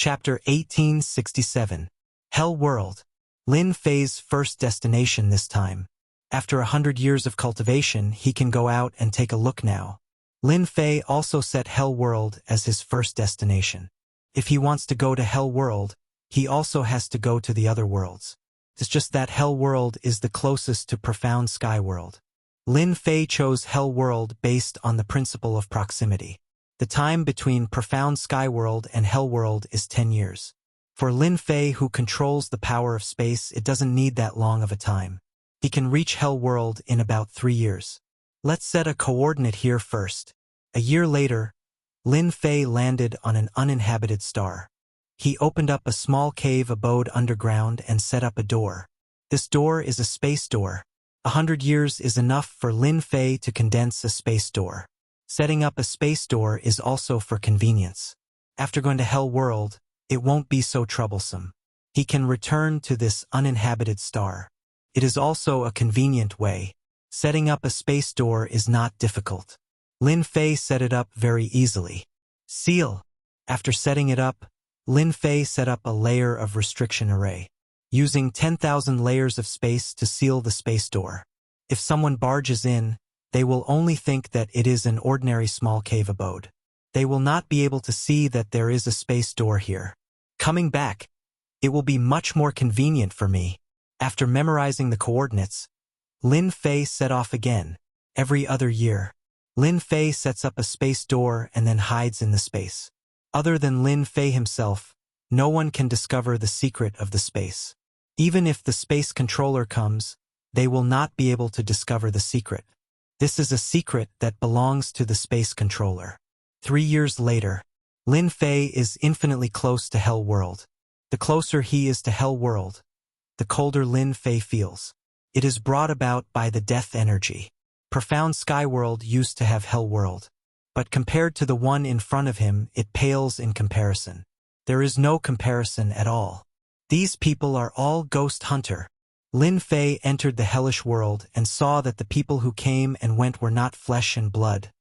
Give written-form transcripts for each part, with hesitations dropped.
Chapter 1867. Hell World. Lin Fei's first destination this time. After 100 years of cultivation, he can go out and take a look now. Lin Fei also set Hell World as his first destination. If he wants to go to Hell World, he also has to go to the other worlds. It's just that Hell World is the closest to Profound Sky World. Lin Fei chose Hell World based on the principle of proximity. The time between Profound Sky World and Hell World is 10 years. For Lin Fei, who controls the power of space, it doesn't need that long of a time. He can reach Hell World in about 3 years. Let's set a coordinate here first. A year later, Lin Fei landed on an uninhabited star. He opened up a small cave abode underground and set up a door. This door is a space door. 100 years is enough for Lin Fei to condense a space door. Setting up a space door is also for convenience. After going to Hell World, it won't be so troublesome. He can return to this uninhabited star. It is also a convenient way. Setting up a space door is not difficult. Lin Fei set it up very easily. Seal. After setting it up, Lin Fei set up a layer of restriction array, using 10,000 layers of space to seal the space door. If someone barges in, they will only think that it is an ordinary small cave abode. They will not be able to see that there is a space door here. Coming back, it will be much more convenient for me. After memorizing the coordinates, Lin Fei set off again. Every other year, Lin Fei sets up a space door and then hides in the space. Other than Lin Fei himself, no one can discover the secret of the space. Even if the space controller comes, they will not be able to discover the secret. This is a secret that belongs to the space controller. 3 years later, Lin Fei is infinitely close to Hell World. The closer he is to Hell World, the colder Lin Fei feels. It is brought about by the death energy. Profound Sky World used to have Hell World, but compared to the one in front of him, it pales in comparison. There is no comparison at all. These people are all ghost hunter. Lin Fei entered the hellish world and saw that the people who came and went were not flesh and blood,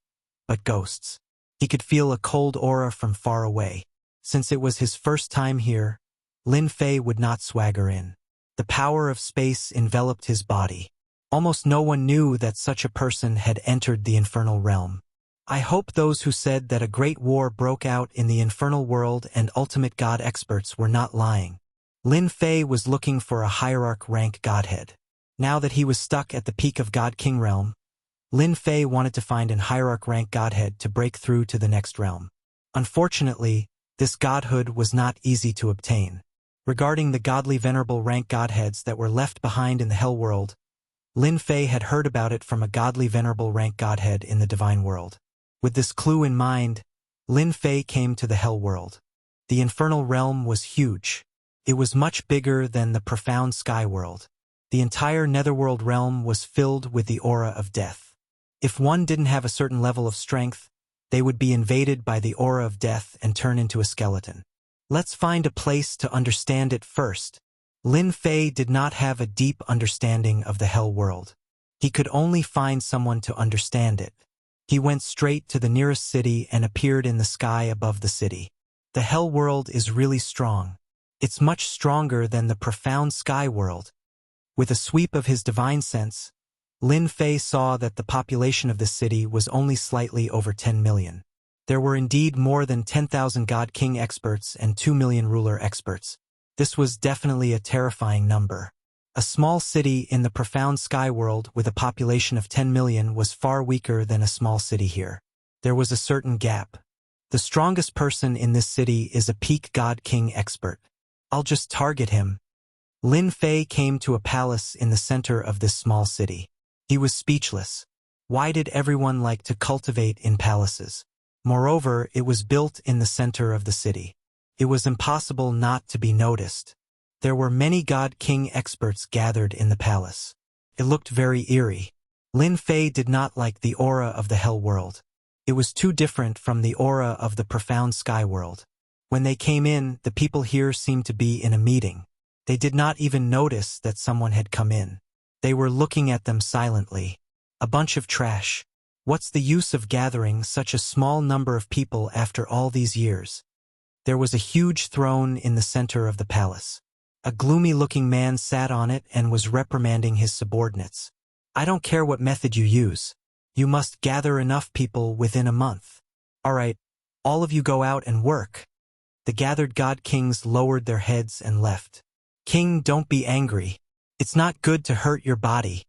but ghosts. He could feel a cold aura from far away. Since it was his first time here, Lin Fei would not swagger in. The power of space enveloped his body. Almost no one knew that such a person had entered the infernal realm. I hope those who said that a great war broke out in the infernal world and ultimate god experts were not lying. Lin Fei was looking for a hierarch rank godhead. Now that he was stuck at the peak of God King realm, Lin Fei wanted to find an hierarch rank godhead to break through to the next realm. Unfortunately, this godhood was not easy to obtain. Regarding the godly venerable rank godheads that were left behind in the hell world, Lin Fei had heard about it from a godly venerable rank godhead in the divine world. With this clue in mind, Lin Fei came to the hell world. The infernal realm was huge. It was much bigger than the Profound Sky World. The entire netherworld realm was filled with the aura of death. If one didn't have a certain level of strength, they would be invaded by the aura of death and turn into a skeleton. Let's find a place to understand it first. Lin Fei did not have a deep understanding of the hell world. He could only find someone to understand it. He went straight to the nearest city and appeared in the sky above the city. The hell world is really strong. It's much stronger than the Profound Sky World. With a sweep of his divine sense, Lin Fei saw that the population of the city was only slightly over 10 million. There were indeed more than 10,000 God King experts and 2 million ruler experts. This was definitely a terrifying number. A small city in the Profound Sky World with a population of 10 million was far weaker than a small city here. There was a certain gap. The strongest person in this city is a peak God King expert. I'll just target him. Lin Fei came to a palace in the center of this small city. He was speechless. Why did everyone like to cultivate in palaces? Moreover, it was built in the center of the city. It was impossible not to be noticed. There were many God King experts gathered in the palace. It looked very eerie. Lin Fei did not like the aura of the hell world. It was too different from the aura of the Profound Sky World. When they came in, the people here seemed to be in a meeting. They did not even notice that someone had come in. They were looking at them silently. A bunch of trash. What's the use of gathering such a small number of people after all these years? There was a huge throne in the center of the palace. A gloomy-looking man sat on it and was reprimanding his subordinates. "I don't care what method you use. You must gather enough people within a month. All right, all of you go out and work." The gathered god kings lowered their heads and left. "King, don't be angry. It's not good to hurt your body."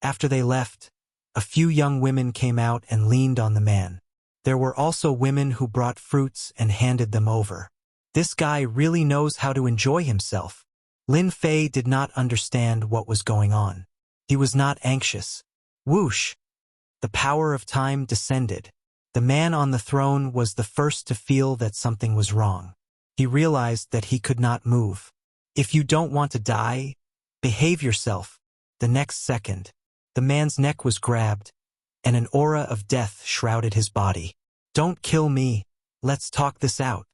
After they left, a few young women came out and leaned on the man. There were also women who brought fruits and handed them over. This guy really knows how to enjoy himself. Lin Fei did not understand what was going on. He was not anxious. Whoosh! The power of time descended. The man on the throne was the first to feel that something was wrong. He realized that he could not move. "If you don't want to die, behave yourself." The next second, the man's neck was grabbed, and an aura of death shrouded his body. "Don't kill me. Let's talk this out."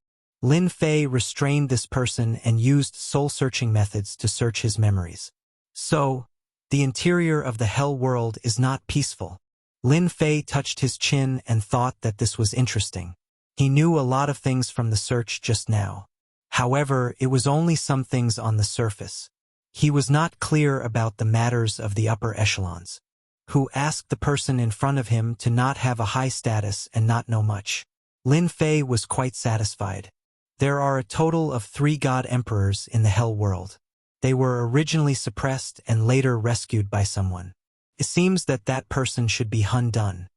Lin Fei restrained this person and used soul-searching methods to search his memories. So, the interior of the hell world is not peaceful. Lin Fei touched his chin and thought that this was interesting. He knew a lot of things from the search just now. However, it was only some things on the surface. He was not clear about the matters of the upper echelons. Who asked the person in front of him to not have a high status and not know much. Lin Fei was quite satisfied. There are a total of 3 god emperors in the hell world. They were originally suppressed and later rescued by someone. It seems that that person should be Hun Dun.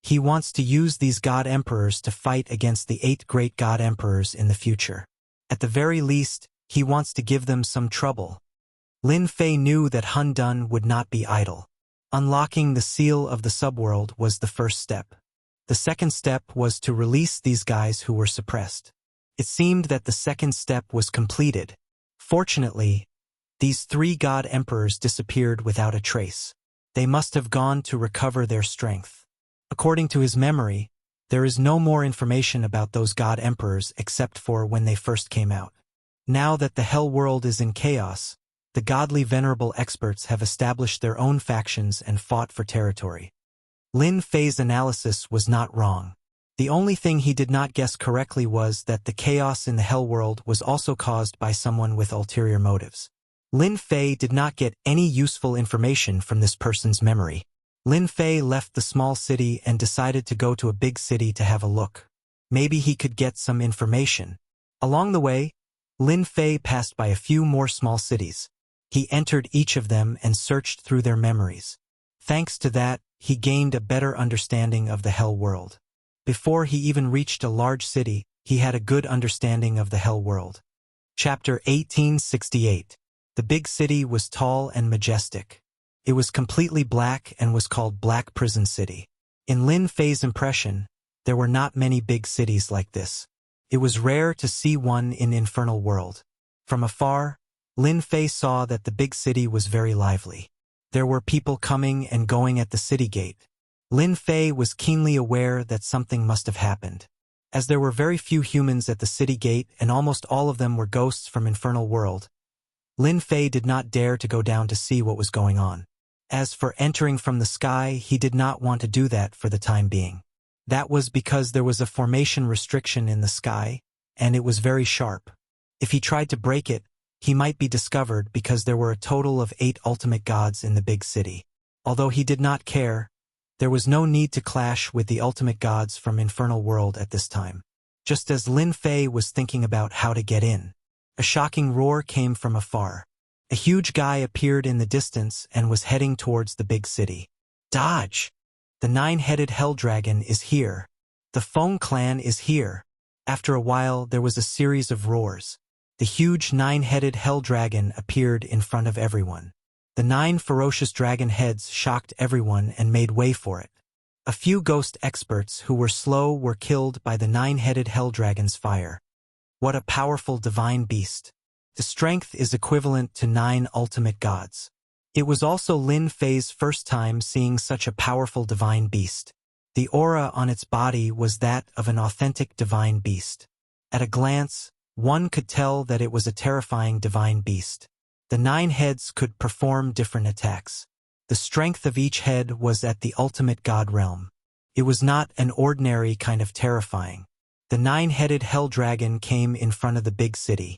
He wants to use these god emperors to fight against the 8 great god emperors in the future. At the very least, he wants to give them some trouble. Lin Fei knew that Hun Dun would not be idle. Unlocking the seal of the subworld was the first step. The second step was to release these guys who were suppressed. It seemed that the second step was completed. Fortunately, these 3 god emperors disappeared without a trace. They must have gone to recover their strength. According to his memory, there is no more information about those god emperors except for when they first came out. Now that the hell world is in chaos, the godly venerable experts have established their own factions and fought for territory. Lin Fei's analysis was not wrong. The only thing he did not guess correctly was that the chaos in the hell world was also caused by someone with ulterior motives. Lin Fei did not get any useful information from this person's memory. Lin Fei left the small city and decided to go to a big city to have a look. Maybe he could get some information. Along the way, Lin Fei passed by a few more small cities. He entered each of them and searched through their memories. Thanks to that, he gained a better understanding of the hell world. Before he even reached a large city, he had a good understanding of the hell world. Chapter 1868. The big city was tall and majestic. It was completely black and was called Black Prison City. In Lin Fei's impression, there were not many big cities like this. It was rare to see one in Infernal World. From afar, Lin Fei saw that the big city was very lively. There were people coming and going at the city gate. Lin Fei was keenly aware that something must have happened. As there were very few humans at the city gate and almost all of them were ghosts from Infernal World, Lin Fei did not dare to go down to see what was going on. As for entering from the sky, he did not want to do that for the time being. That was because there was a formation restriction in the sky, and it was very sharp. If he tried to break it, he might be discovered because there were a total of 8 ultimate gods in the big city. Although he did not care, there was no need to clash with the ultimate gods from Infernal World at this time. Just as Lin Fei was thinking about how to get in, a shocking roar came from afar. A huge guy appeared in the distance and was heading towards the big city. Dodge! The 9-headed hell dragon is here. The Feng clan is here. After a while, there was a series of roars. The huge 9-headed hell dragon appeared in front of everyone. The 9 ferocious dragon heads shocked everyone and made way for it. A few ghost experts who were slow were killed by the 9-headed hell dragon's fire. What a powerful divine beast. The strength is equivalent to 9 ultimate gods. It was also Lin Fei's first time seeing such a powerful divine beast. The aura on its body was that of an authentic divine beast. At a glance, one could tell that it was a terrifying divine beast. The 9 heads could perform different attacks. The strength of each head was at the ultimate god realm. It was not an ordinary kind of terrifying. The nine-headed hell dragon came in front of the big city.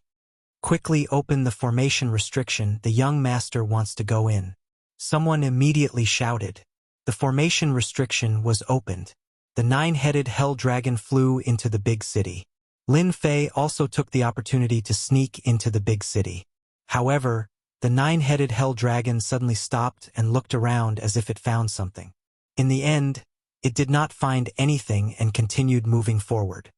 Quickly open the formation restriction, the young master wants to go in. Someone immediately shouted. The formation restriction was opened. The nine-headed hell dragon flew into the big city. Lin Fei also took the opportunity to sneak into the big city. However, the nine-headed hell dragon suddenly stopped and looked around as if it found something. In the end, it did not find anything and continued moving forward.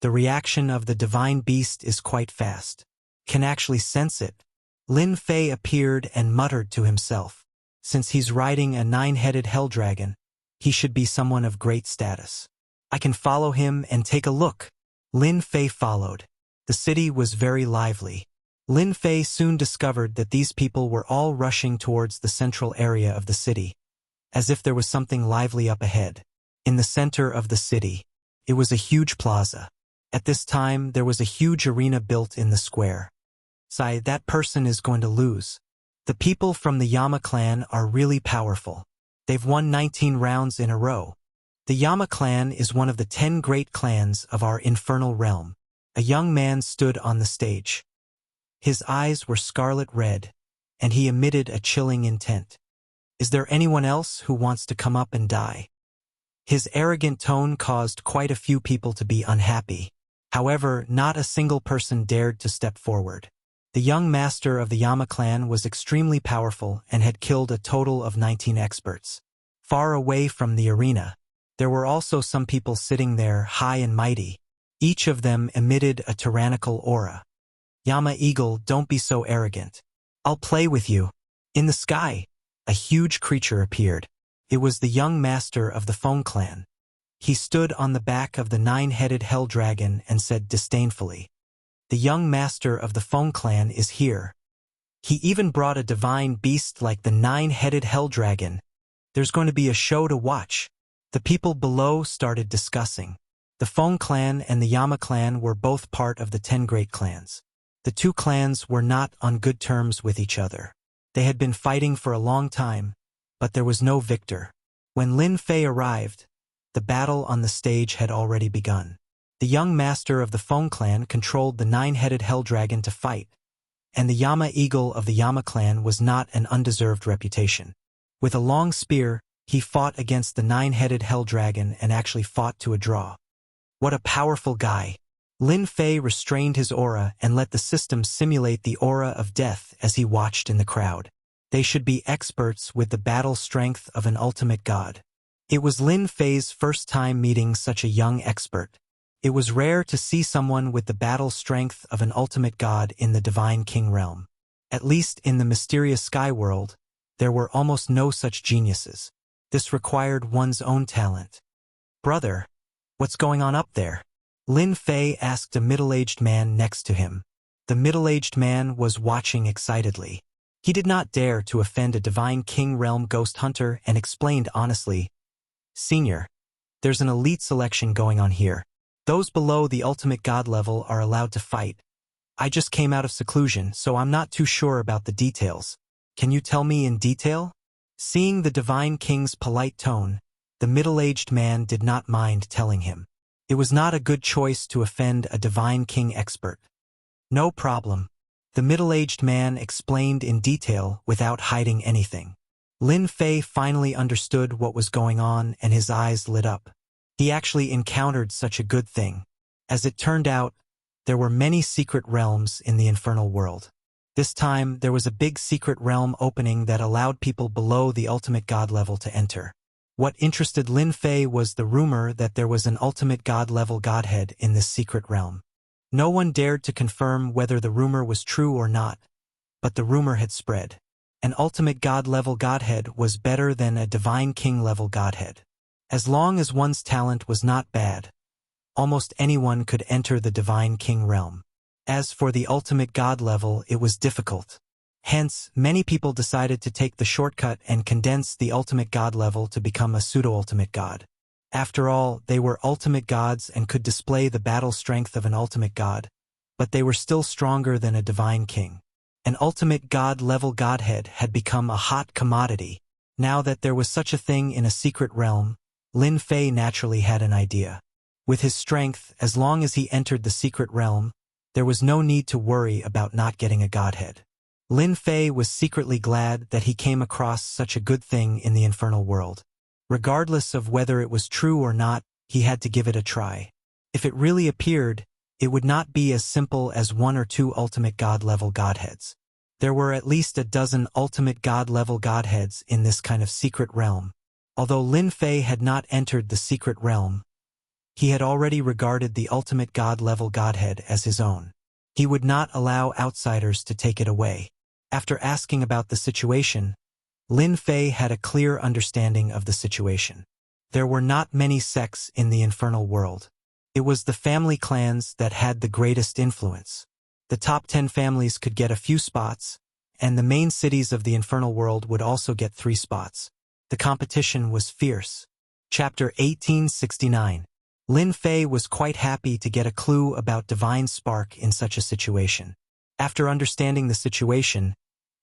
The reaction of the divine beast is quite fast. Can actually sense it. Lin Fei appeared and muttered to himself. Since he's riding a nine-headed hell dragon, he should be someone of great status. I can follow him and take a look. Lin Fei followed. The city was very lively. Lin Fei soon discovered that these people were all rushing towards the central area of the city, as if there was something lively up ahead. In the center of the city, it was a huge plaza. At this time, there was a huge arena built in the square. Sai, that person is going to lose. The people from the Yama clan are really powerful. They've won 19 rounds in a row. The Yama clan is one of the 10 great clans of our infernal realm. A young man stood on the stage. His eyes were scarlet red, and he emitted a chilling intent. Is there anyone else who wants to come up and die? His arrogant tone caused quite a few people to be unhappy. However, not a single person dared to step forward. The young master of the Yama clan was extremely powerful and had killed a total of 19 experts. Far away from the arena, there were also some people sitting there high and mighty. Each of them emitted a tyrannical aura. Yama Eagle, don't be so arrogant. I'll play with you. In the sky, a huge creature appeared. It was the young master of the Feng clan. He stood on the back of the nine-headed hell dragon and said disdainfully, "The young master of the Feng clan is here. He even brought a divine beast like the nine-headed hell dragon. There's going to be a show to watch." The people below started discussing. The Feng clan and the Yama clan were both part of the 10 great clans. The two clans were not on good terms with each other. They had been fighting for a long time, but there was no victor. When Lin Fei arrived, the battle on the stage had already begun. The young master of the Feng clan controlled the nine-headed hell dragon to fight, and the Yama Eagle of the Yama clan was not an undeserved reputation. With a long spear, he fought against the nine-headed hell dragon and actually fought to a draw. What a powerful guy! Lin Fei restrained his aura and let the system simulate the aura of death as he watched in the crowd. They should be experts with the battle strength of an ultimate god. It was Lin Fei's first time meeting such a young expert. It was rare to see someone with the battle strength of an ultimate god in the Divine King realm. At least in the mysterious sky world, there were almost no such geniuses. This required one's own talent. "Brother, what's going on up there?" Lin Fei asked a middle-aged man next to him. The middle-aged man was watching excitedly. He did not dare to offend a Divine King realm ghost hunter and explained honestly, "Senior, there's an elite selection going on here. Those below the ultimate god level are allowed to fight. I just came out of seclusion, so I'm not too sure about the details. Can you tell me in detail?" Seeing the Divine King's polite tone, the middle-aged man did not mind telling him. It was not a good choice to offend a Divine King expert. "No problem." The middle-aged man explained in detail without hiding anything. Lin Fei finally understood what was going on and his eyes lit up. He actually encountered such a good thing. As it turned out, there were many secret realms in the infernal world. This time, there was a big secret realm opening that allowed people below the ultimate god level to enter. What interested Lin Fei was the rumor that there was an ultimate god-level godhead in this secret realm. No one dared to confirm whether the rumor was true or not, but the rumor had spread. An ultimate god-level godhead was better than a divine king-level godhead. As long as one's talent was not bad, almost anyone could enter the divine king realm. As for the ultimate god level, it was difficult. Hence, many people decided to take the shortcut and condense the ultimate god level to become a pseudo-ultimate god. After all, they were ultimate gods and could display the battle strength of an ultimate god, but they were still stronger than a divine king. An ultimate god-level godhead had become a hot commodity. Now that there was such a thing in a secret realm, Lin Fei naturally had an idea. With his strength, as long as he entered the secret realm, there was no need to worry about not getting a godhead. Lin Fei was secretly glad that he came across such a good thing in the infernal world. Regardless of whether it was true or not, he had to give it a try. If it really appeared, it would not be as simple as 1 or 2 ultimate god-level godheads. There were at least a dozen ultimate god-level godheads in this kind of secret realm. Although Lin Fei had not entered the secret realm, he had already regarded the ultimate god-level godhead as his own. He would not allow outsiders to take it away. After asking about the situation, Lin Fei had a clear understanding of the situation. There were not many sects in the infernal world. It was the family clans that had the greatest influence. The top 10 families could get a few spots, and the main cities of the infernal world would also get 3 spots. The competition was fierce. Chapter 1869. Lin Fei was quite happy to get a clue about divine spark in such a situation. After understanding the situation,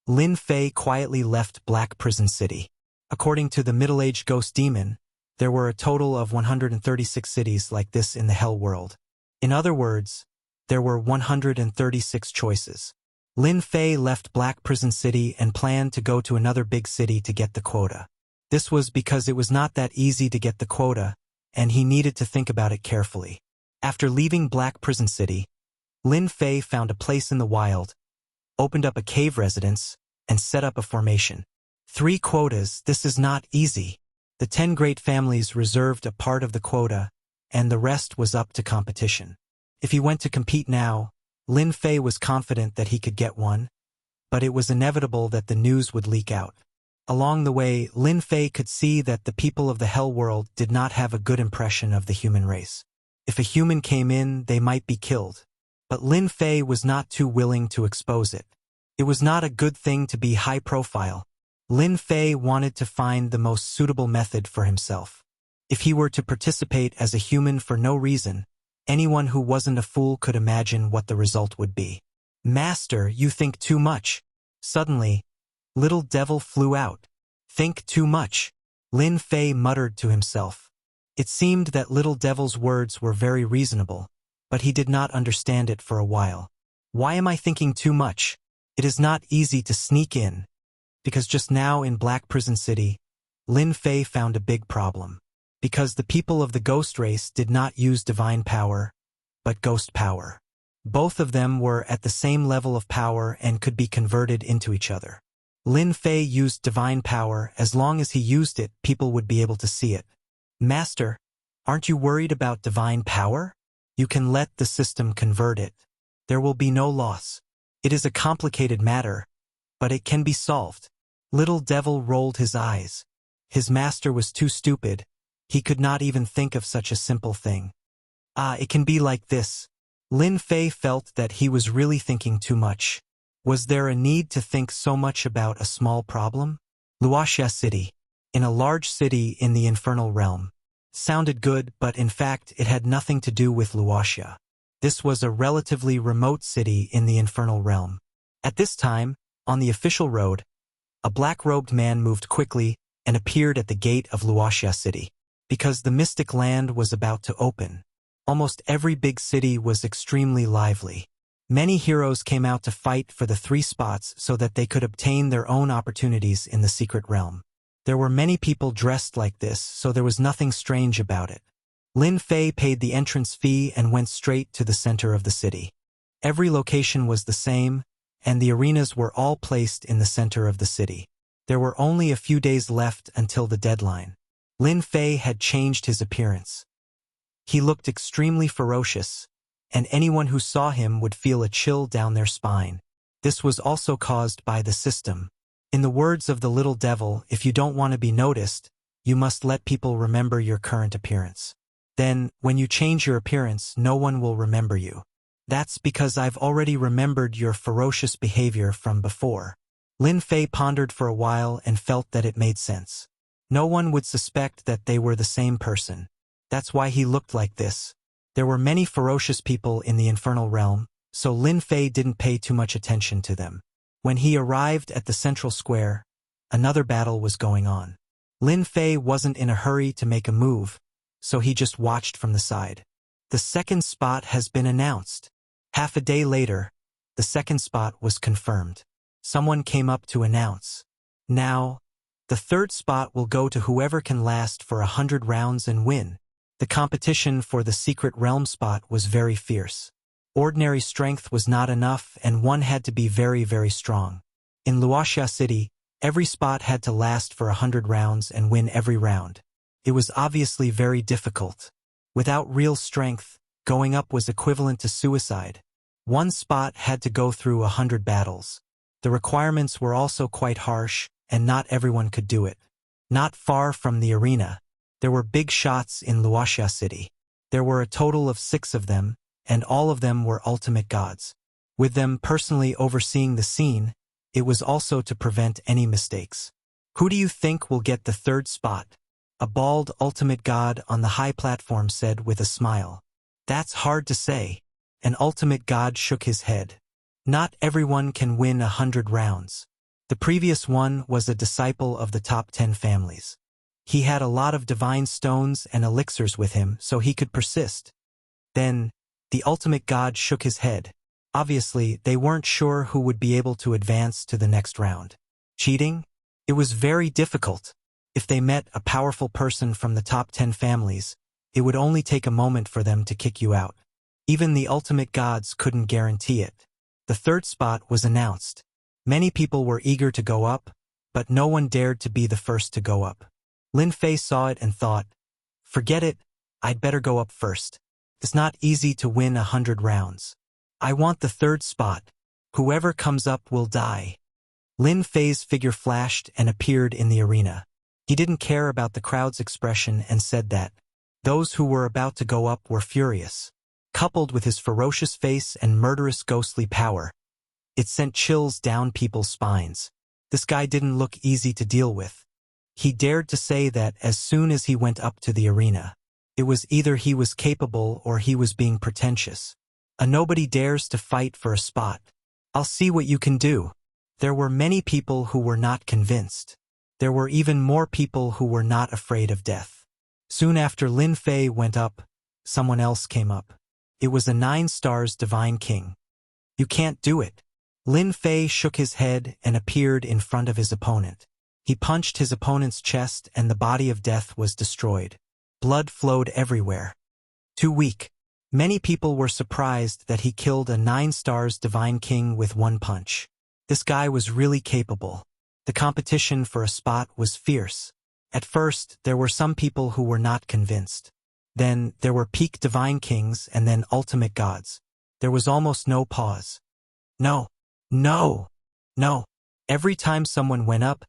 Lin Fei quietly left Black Prison City. According to the middle-aged ghost demon, there were a total of 136 cities like this in the hell world. In other words, there were 136 choices. Lin Fei left Black Prison City and planned to go to another big city to get the quota. This was because it was not that easy to get the quota, and he needed to think about it carefully. After leaving Black Prison City, Lin Fei found a place in the wild, opened up a cave residence, and set up a formation. 3 quotas, this is not easy. The 10 great families reserved a part of the quota, and the rest was up to competition. If he went to compete now, Lin Fei was confident that he could get one, but it was inevitable that the news would leak out. Along the way, Lin Fei could see that the people of the hell world did not have a good impression of the human race. If a human came in, they might be killed. But Lin Fei was not too willing to expose it. It was not a good thing to be high profile. Lin Fei wanted to find the most suitable method for himself. If he were to participate as a human for no reason, anyone who wasn't a fool could imagine what the result would be. Master, you think too much. Suddenly, Little Devil flew out. Think too much, Lin Fei muttered to himself. It seemed that Little Devil's words were very reasonable, but he did not understand it for a while. Why am I thinking too much? It is not easy to sneak in. Because just now in Black Prison City, Lin Fei found a big problem. Because the people of the ghost race did not use divine power, but ghost power. Both of them were at the same level of power and could be converted into each other. Lin Fei used divine power. As long as he used it, people would be able to see it. Master, aren't you worried about divine power? You can let the system convert it. There will be no loss. It is a complicated matter, but it can be solved. Little Devil rolled his eyes. His master was too stupid. He could not even think of such a simple thing. It can be like this. Lin Fei felt that he was really thinking too much. Was there a need to think so much about a small problem? Wuxia City, in a large city in the infernal realm. Sounded good, but in fact it had nothing to do with Wuxia. This was a relatively remote city in the infernal realm. At this time, on the official road, a black-robed man moved quickly and appeared at the gate of Wuxia City. Because the mystic land was about to open, almost every big city was extremely lively. Many heroes came out to fight for the 3 spots so that they could obtain their own opportunities in the secret realm. There were many people dressed like this, so there was nothing strange about it. Lin Fei paid the entrance fee and went straight to the center of the city. Every location was the same, and the arenas were all placed in the center of the city. There were only a few days left until the deadline. Lin Fei had changed his appearance. He looked extremely ferocious, and anyone who saw him would feel a chill down their spine. This was also caused by the system. In the words of the Little Devil, if you don't want to be noticed, you must let people remember your current appearance. Then, when you change your appearance, no one will remember you. That's because I've already remembered your ferocious behavior from before. Lin Fei pondered for a while and felt that it made sense. No one would suspect that they were the same person. That's why he looked like this. There were many ferocious people in the infernal realm, so Lin Fei didn't pay too much attention to them. When he arrived at the central square, another battle was going on. Lin Fei wasn't in a hurry to make a move, so he just watched from the side. The second spot has been announced. Half a day later, the second spot was confirmed. Someone came up to announce. Now, the third spot will go to whoever can last for 100 rounds and win. The competition for the secret realm spot was very fierce. Ordinary strength was not enough and one had to be very, very strong. In Wuxia City, every spot had to last for 100 rounds and win every round. It was obviously very difficult. Without real strength, going up was equivalent to suicide. One spot had to go through 100 battles. The requirements were also quite harsh, and not everyone could do it. Not far from the arena, there were big shots in Wuxia City. There were a total of 6 of them, and all of them were ultimate gods. With them personally overseeing the scene, it was also to prevent any mistakes. Who do you think will get the third spot? A bald ultimate god on the high platform said with a smile. That's hard to say. An ultimate god shook his head. Not everyone can win 100 rounds. The previous one was a disciple of the top 10 families. He had a lot of divine stones and elixirs with him so he could persist. Then, the ultimate god shook his head. Obviously, they weren't sure who would be able to advance to the next round. Cheating? It was very difficult. If they met a powerful person from the top 10 families, it would only take a moment for them to kick you out. Even the ultimate gods couldn't guarantee it. The third spot was announced. Many people were eager to go up, but no one dared to be the first to go up. Lin Fei saw it and thought, forget it, I'd better go up first. It's not easy to win 100 rounds. I want the third spot. Whoever comes up will die. Lin Fei's figure flashed and appeared in the arena. He didn't care about the crowd's expression and said that those who were about to go up were furious. Coupled with his ferocious face and murderous ghostly power, it sent chills down people's spines. This guy didn't look easy to deal with. He dared to say that as soon as he went up to the arena, it was either he was capable or he was being pretentious. A nobody dares to fight for a spot. I'll see what you can do. There were many people who were not convinced. There were even more people who were not afraid of death. Soon after Lin Fei went up, someone else came up. It was a 9 stars divine king. You can't do it. Lin Fei shook his head and appeared in front of his opponent. He punched his opponent's chest and the body of death was destroyed. Blood flowed everywhere. Too weak. Many people were surprised that he killed a 9 stars divine king with one punch. This guy was really capable. The competition for a spot was fierce. At first, there were some people who were not convinced. Then, there were peak divine kings and then ultimate gods. There was almost no pause. No, no, no. Every time someone went up,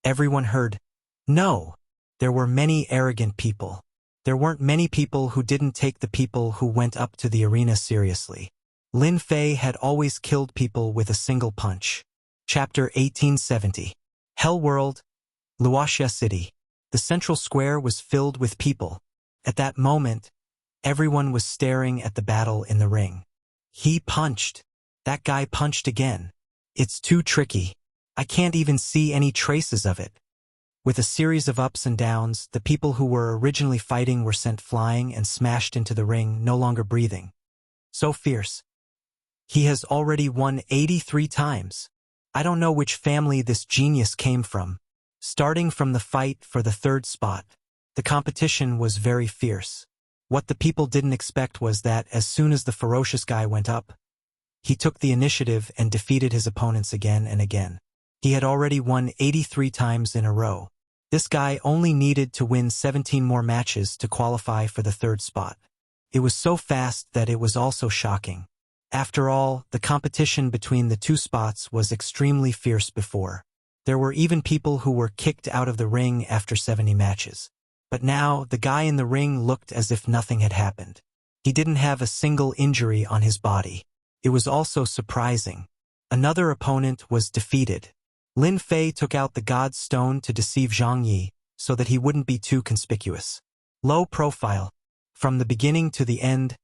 everyone heard, no. There were many arrogant people. There weren't many people who didn't take the people who went up to the arena seriously. Lin Fei had always killed people with a single punch. Chapter 1870. Hell World, Wuxia City. The central square was filled with people. At that moment, everyone was staring at the battle in the ring. He punched. That guy punched again. It's too tricky. I can't even see any traces of it. With a series of ups and downs, the people who were originally fighting were sent flying and smashed into the ring, no longer breathing. So fierce. He has already won 83 times. I don't know which family this genius came from. Starting from the fight for the third spot, the competition was very fierce. What the people didn't expect was that as soon as the ferocious guy went up, he took the initiative and defeated his opponents again and again. He had already won 83 times in a row. This guy only needed to win 17 more matches to qualify for the third spot. It was so fast that it was also shocking. After all, the competition between the 2 spots was extremely fierce before. There were even people who were kicked out of the ring after 70 matches. But now, the guy in the ring looked as if nothing had happened. He didn't have a single injury on his body. It was also surprising. Another opponent was defeated. Lin Fei took out the God's Stone to deceive Zhang Yi, so that he wouldn't be too conspicuous. Low profile. From the beginning to the end,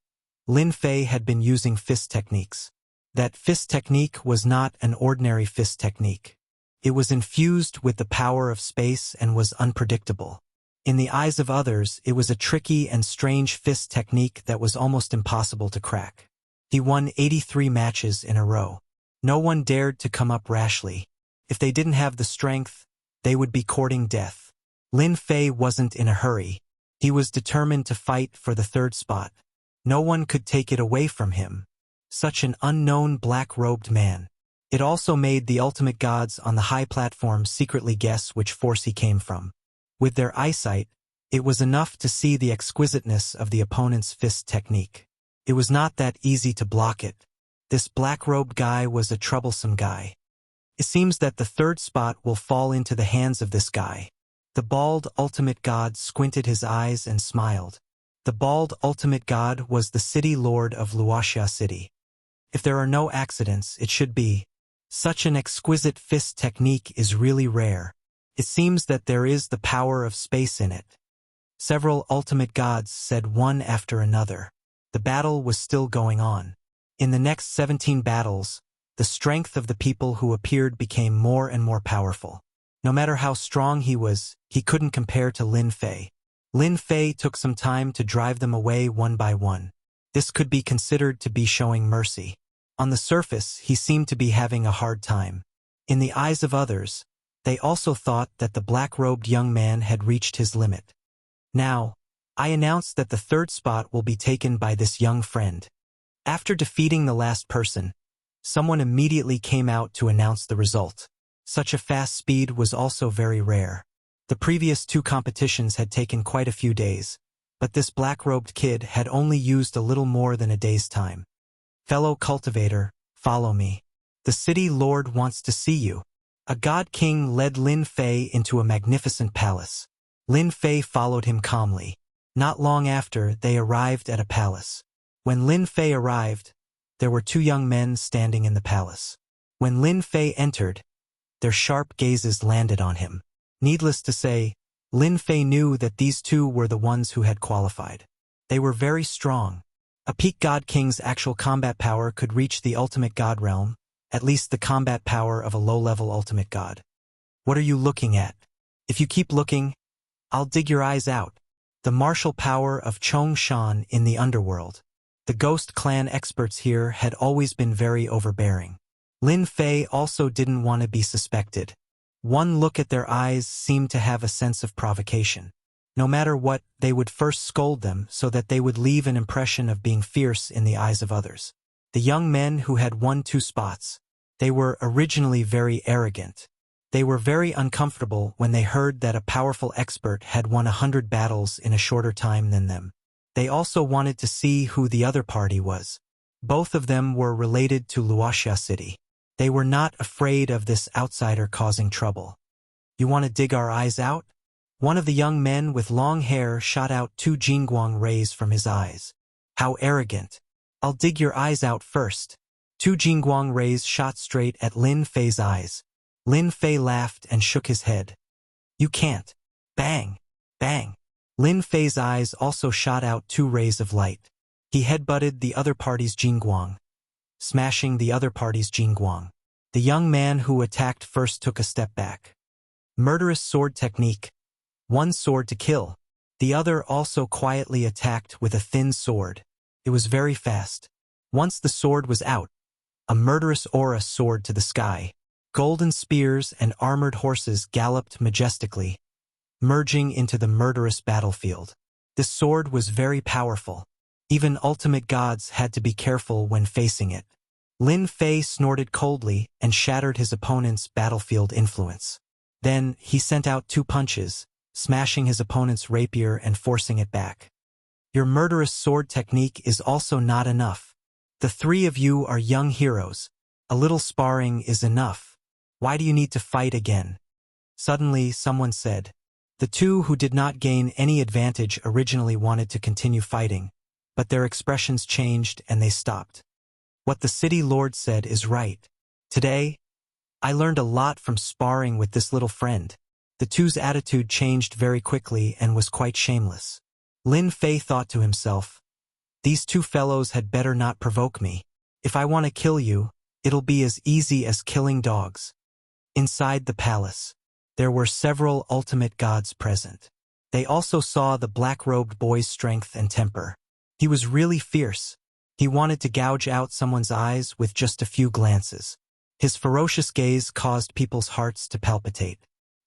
Lin Fei had been using fist techniques. That fist technique was not an ordinary fist technique. It was infused with the power of space and was unpredictable. In the eyes of others, it was a tricky and strange fist technique that was almost impossible to crack. He won 83 matches in a row. No one dared to come up rashly. If they didn't have the strength, they would be courting death. Lin Fei wasn't in a hurry. He was determined to fight for the third spot. No one could take it away from him. Such an unknown black-robed man. It also made the ultimate gods on the high platform secretly guess which force he came from. With their eyesight, it was enough to see the exquisiteness of the opponent's fist technique. It was not that easy to block it. This black-robed guy was a troublesome guy. It seems that the third spot will fall into the hands of this guy. The bald ultimate god squinted his eyes and smiled. The bald ultimate god was the city lord of Wuxia city. If there are no accidents, it should be. Such an exquisite fist technique is really rare. It seems that there is the power of space in it. Several ultimate gods said one after another. The battle was still going on. In the next 17 battles, the strength of the people who appeared became more and more powerful. No matter how strong he was, he couldn't compare to Lin Fei. Lin Fei took some time to drive them away one by one. This could be considered to be showing mercy. On the surface, he seemed to be having a hard time. In the eyes of others, they also thought that the black-robed young man had reached his limit. Now, I announce that the third spot will be taken by this young friend. After defeating the last person, someone immediately came out to announce the result. Such a fast speed was also very rare. The previous 2 competitions had taken quite a few days, but this black-robed kid had only used a little more than a day's time. Fellow cultivator, follow me. The city lord wants to see you. A god king led Lin Fei into a magnificent palace. Lin Fei followed him calmly. Not long after, they arrived at a palace. When Lin Fei arrived, there were 2 young men standing in the palace. When Lin Fei entered, their sharp gazes landed on him. Needless to say, Lin Fei knew that these 2 were the ones who had qualified. They were very strong. A peak god king's actual combat power could reach the ultimate god realm, at least the combat power of a low-level ultimate god. What are you looking at? If you keep looking, I'll dig your eyes out. The martial power of Chongshan in the underworld. The ghost clan experts here had always been very overbearing. Lin Fei also didn't want to be suspected. One look at their eyes seemed to have a sense of provocation. No matter what, they would first scold them so that they would leave an impression of being fierce in the eyes of others. The young men who had won 2 spots. They were originally very arrogant. They were very uncomfortable when they heard that a powerful expert had won 100 battles in a shorter time than them. They also wanted to see who the other party was. Both of them were related to Wuxia city. They were not afraid of this outsider causing trouble. You want to dig our eyes out? One of the young men with long hair shot out 2 jingguang rays from his eyes. How arrogant. I'll dig your eyes out first. 2 jingguang rays shot straight at Lin Fei's eyes. Lin Fei laughed and shook his head. You can't. Bang! Bang! Lin Fei's eyes also shot out 2 rays of light. He headbutted the other party's jingguang, smashing the other party's jingguang. The young man who attacked first took a step back. Murderous sword technique. 1 sword to kill. The other also quietly attacked with a thin sword. It was very fast. Once the sword was out, a murderous aura soared to the sky. Golden spears and armored horses galloped majestically, merging into the murderous battlefield. This sword was very powerful. Even ultimate gods had to be careful when facing it. Lin Fei snorted coldly and shattered his opponent's battlefield influence. Then, he sent out 2 punches, smashing his opponent's rapier and forcing it back. Your murderous sword technique is also not enough. The 3 of you are young heroes. A little sparring is enough. Why do you need to fight again? Suddenly, someone said. The 2 who did not gain any advantage originally wanted to continue fighting, but their expressions changed and they stopped. What the city lord said is right. Today, I learned a lot from sparring with this little friend. The 2's attitude changed very quickly and was quite shameless. Lin Fei thought to himself, these 2 fellows had better not provoke me. If I want to kill you, it'll be as easy as killing dogs. Inside the palace, there were several ultimate gods present. They also saw the black-robed boy's strength and temper. He was really fierce. He wanted to gouge out someone's eyes with just a few glances. His ferocious gaze caused people's hearts to palpitate.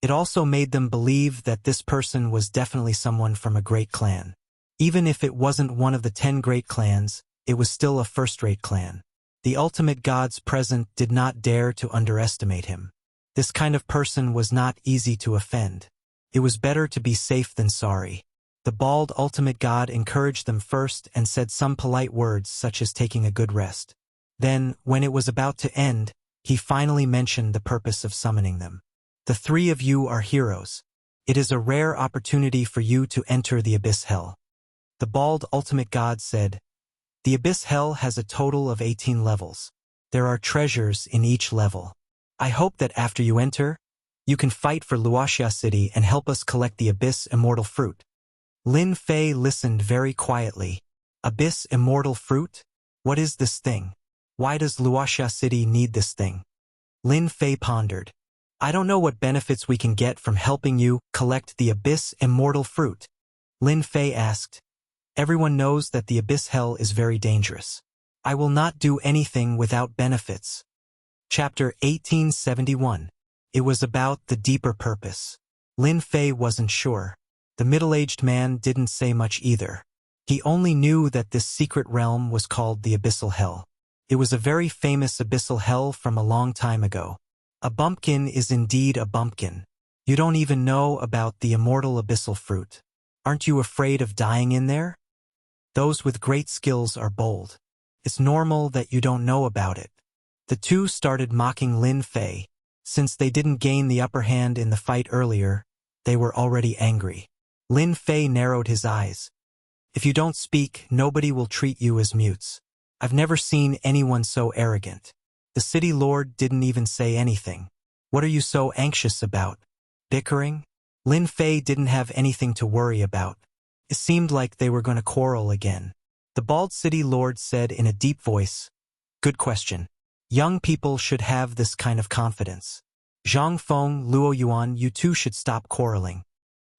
It also made them believe that this person was definitely someone from a great clan. Even if it wasn't one of the 10 great clans, it was still a first-rate clan. The ultimate gods present did not dare to underestimate him. This kind of person was not easy to offend. It was better to be safe than sorry. The bald ultimate god encouraged them first and said some polite words such as taking a good rest. Then, when it was about to end, he finally mentioned the purpose of summoning them. The 3 of you are heroes. It is a rare opportunity for you to enter the Abyss Hell. The bald ultimate god said, "The Abyss Hell has a total of 18 levels. There are treasures in each level. I hope that after you enter, you can fight for Wuxia City and help us collect the Abyss Immortal Fruit." Lin Fei listened very quietly. Abyss Immortal Fruit? What is this thing? Why does Wuxia City need this thing? Lin Fei pondered. I don't know what benefits we can get from helping you collect the Abyss Immortal Fruit. Lin Fei asked. Everyone knows that the Abyss Hell is very dangerous. I will not do anything without benefits. Chapter 1871. It was about the deeper purpose. Lin Fei wasn't sure. The middle-aged man didn't say much either. He only knew that this secret realm was called the Abyssal Hell. It was a very famous abyssal hell from a long time ago. A bumpkin is indeed a bumpkin. You don't even know about the immortal abyssal fruit. Aren't you afraid of dying in there? Those with great skills are bold. It's normal that you don't know about it. The two started mocking Lin Fei. Since they didn't gain the upper hand in the fight earlier, they were already angry. Lin Fei narrowed his eyes. If you don't speak, nobody will treat you as mutes. I've never seen anyone so arrogant. The city lord didn't even say anything. What are you so anxious about? Bickering? Lin Fei didn't have anything to worry about. It seemed like they were going to quarrel again. The bald city lord said in a deep voice, "Good question. Young people should have this kind of confidence. Zhang Feng, Luo Yuan, you two should stop quarreling."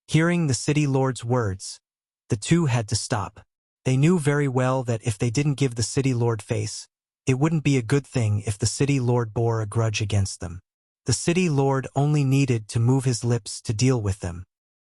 Hearing the city lord's words, the two had to stop. They knew very well that if they didn't give the city lord face, it wouldn't be a good thing if the city lord bore a grudge against them. The city lord only needed to move his lips to deal with them.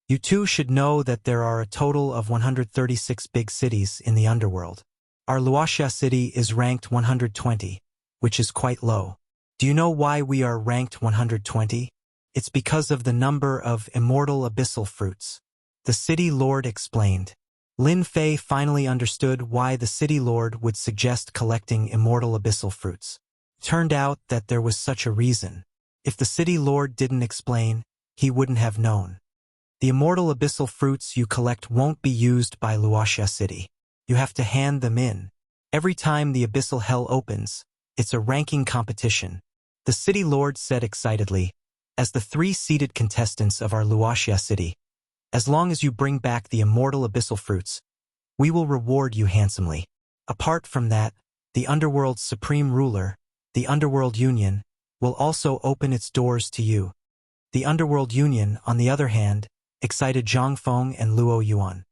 You two should know that there are a total of 136 big cities in the underworld. Our Wuxia city is ranked 120, which is quite low. Do you know why we are ranked 120? It's because of the number of immortal abyssal fruits. The city lord explained. Lin Fei finally understood why the city lord would suggest collecting immortal abyssal fruits. Turned out that there was such a reason. If the city lord didn't explain, he wouldn't have known. The immortal abyssal fruits you collect won't be used by Wuxia City. You have to hand them in. Every time the abyssal hell opens, it's a ranking competition. The city lord said excitedly, as the 3 seated contestants of our Wuxia City, as long as you bring back the immortal abyssal fruits, we will reward you handsomely. Apart from that, the underworld's supreme ruler, the Underworld Union, will also open its doors to you. The Underworld Union, on the other hand, excited Zhang Feng and Luo Yuan.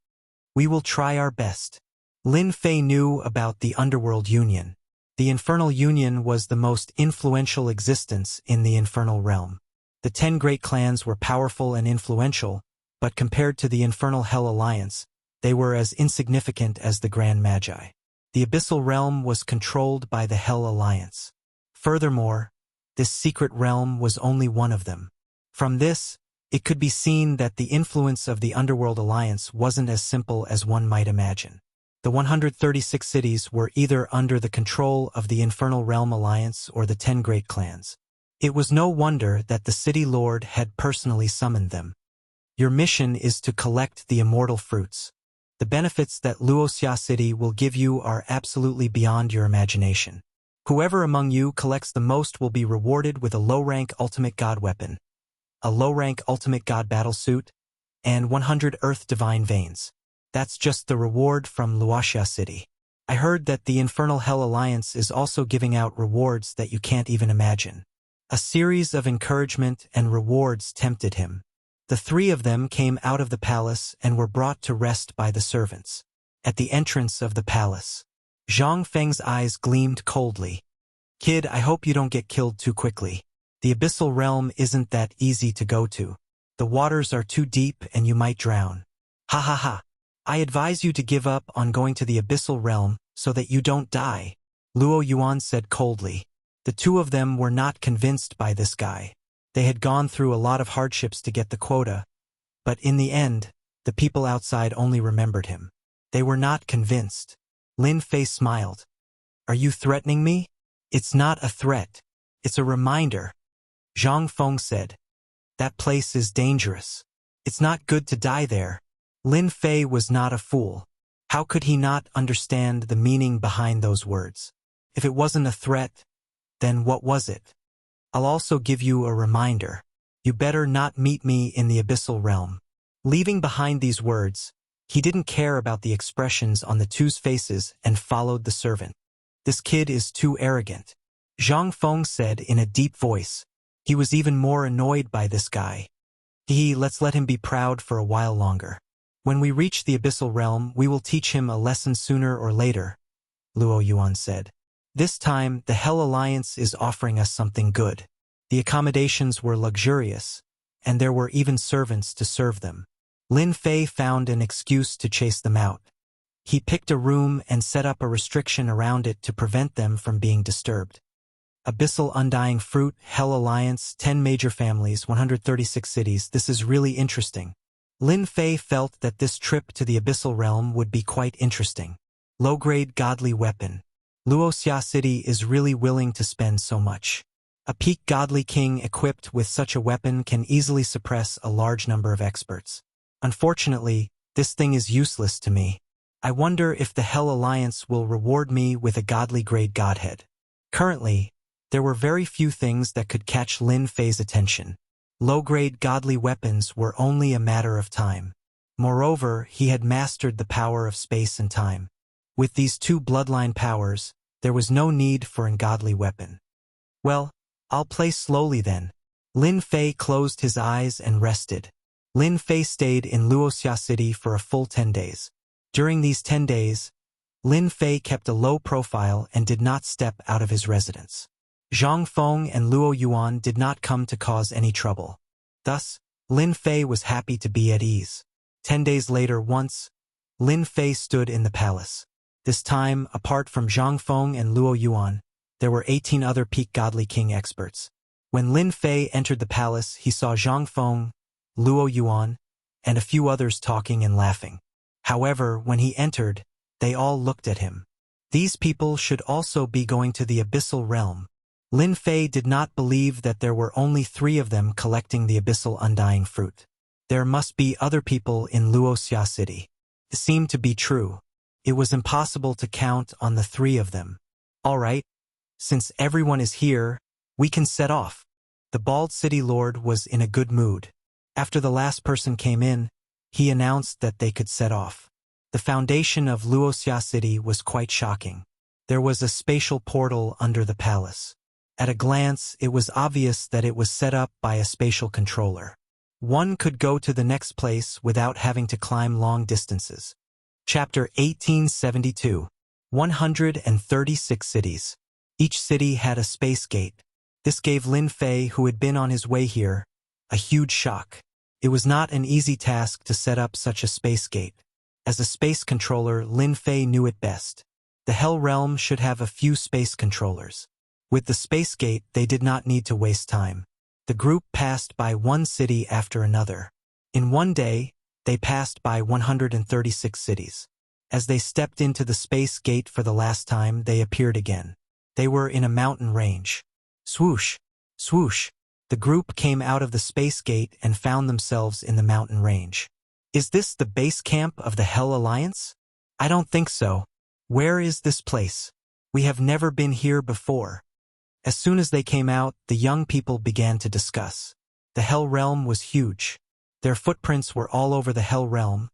We will try our best. Lin Fei knew about the Underworld Union. The Infernal Union was the most influential existence in the Infernal Realm. The 10 great clans were powerful and influential, but compared to the Infernal Hell Alliance, they were as insignificant as the Grand Magi. The Abyssal Realm was controlled by the Hell Alliance. Furthermore, this secret realm was only one of them. From this, it could be seen that the influence of the Underworld Alliance wasn't as simple as one might imagine. The 136 cities were either under the control of the Infernal Realm Alliance or the 10 great clans. It was no wonder that the city lord had personally summoned them. Your mission is to collect the immortal fruits. The benefits that Wuxia City will give you are absolutely beyond your imagination. Whoever among you collects the most will be rewarded with a low-rank ultimate god weapon, a low-rank ultimate god battlesuit, and 100 Earth Divine Veins. That's just the reward from Wuxia City. I heard that the Infernal Hell Alliance is also giving out rewards that you can't even imagine. A series of encouragement and rewards tempted him. The three of them came out of the palace and were brought to rest by the servants. At the entrance of the palace, Zhang Feng's eyes gleamed coldly. Kid, I hope you don't get killed too quickly. The abyssal realm isn't that easy to go to. The waters are too deep and you might drown. Ha ha ha. I advise you to give up on going to the abyssal realm so that you don't die, Luo Yuan said coldly. The two of them were not convinced by this guy. They had gone through a lot of hardships to get the quota, but in the end, the people outside only remembered him. They were not convinced. Lin Fei smiled. Are you threatening me? It's not a threat. It's a reminder. Zhang Feng said. That place is dangerous. It's not good to die there. Lin Fei was not a fool. How could he not understand the meaning behind those words? If it wasn't a threat, then what was it? I'll also give you a reminder. You better not meet me in the abyssal realm. Leaving behind these words, he didn't care about the expressions on the two's faces and followed the servant. This kid is too arrogant, Zhang Feng said in a deep voice. He was even more annoyed by this guy. Let's let him be proud for a while longer. When we reach the abyssal realm, we will teach him a lesson sooner or later, Luo Yuan said. This time, the Hell Alliance is offering us something good. The accommodations were luxurious, and there were even servants to serve them. Lin Fei found an excuse to chase them out. He picked a room and set up a restriction around it to prevent them from being disturbed. Abyssal Undying Fruit, Hell Alliance, 10 major families, 136 cities. This is really interesting. Lin Fei felt that this trip to the abyssal realm would be quite interesting. Low-grade godly weapon. Wuxia City is really willing to spend so much. A peak godly king equipped with such a weapon can easily suppress a large number of experts. Unfortunately, this thing is useless to me. I wonder if the Hell Alliance will reward me with a godly grade godhead. Currently, there were very few things that could catch Lin Fei's attention. Low-grade godly weapons were only a matter of time. Moreover, he had mastered the power of space and time. With these two bloodline powers, there was no need for an ungodly weapon. Well, I'll play slowly then. Lin Fei closed his eyes and rested. Lin Fei stayed in Wuxia City for a full 10 days. During these 10 days, Lin Fei kept a low profile and did not step out of his residence. Zhang Feng and Luo Yuan did not come to cause any trouble. Thus, Lin Fei was happy to be at ease. 10 days later Lin Fei stood in the palace. This time, apart from Zhang Feng and Luo Yuan, there were 18 other peak godly king experts. When Lin Fei entered the palace, he saw Zhang Feng, Luo Yuan, and a few others talking and laughing. However, when he entered, they all looked at him. These people should also be going to the abyssal realm. Lin Fei did not believe that there were only 3 of them collecting the abyssal undying fruit. There must be other people in Wuxia City. It seemed to be true. It was impossible to count on the 3 of them. All right, since everyone is here, we can set off. The bald city lord was in a good mood. After the last person came in, he announced that they could set off. The foundation of Wuxia City was quite shocking. There was a spatial portal under the palace. At a glance, it was obvious that it was set up by a spatial controller. One could go to the next place without having to climb long distances. Chapter 1872. 136 cities. Each city had a space gate. This gave Lin Fei, who had been on his way here, a huge shock. It was not an easy task to set up such a space gate. As a space controller, Lin Fei knew it best. The Hell Realm should have a few space controllers. With the space gate, they did not need to waste time. The group passed by one city after another. In one day, they passed by 136 cities. As they stepped into the space gate for the last time, they appeared again. They were in a mountain range. Swoosh, swoosh. The group came out of the space gate and found themselves in the mountain range. Is this the base camp of the Hell Alliance? I don't think so. Where is this place? We have never been here before. As soon as they came out, the young people began to discuss. The Hell Realm was huge. Their footprints were all over the Hell Realm,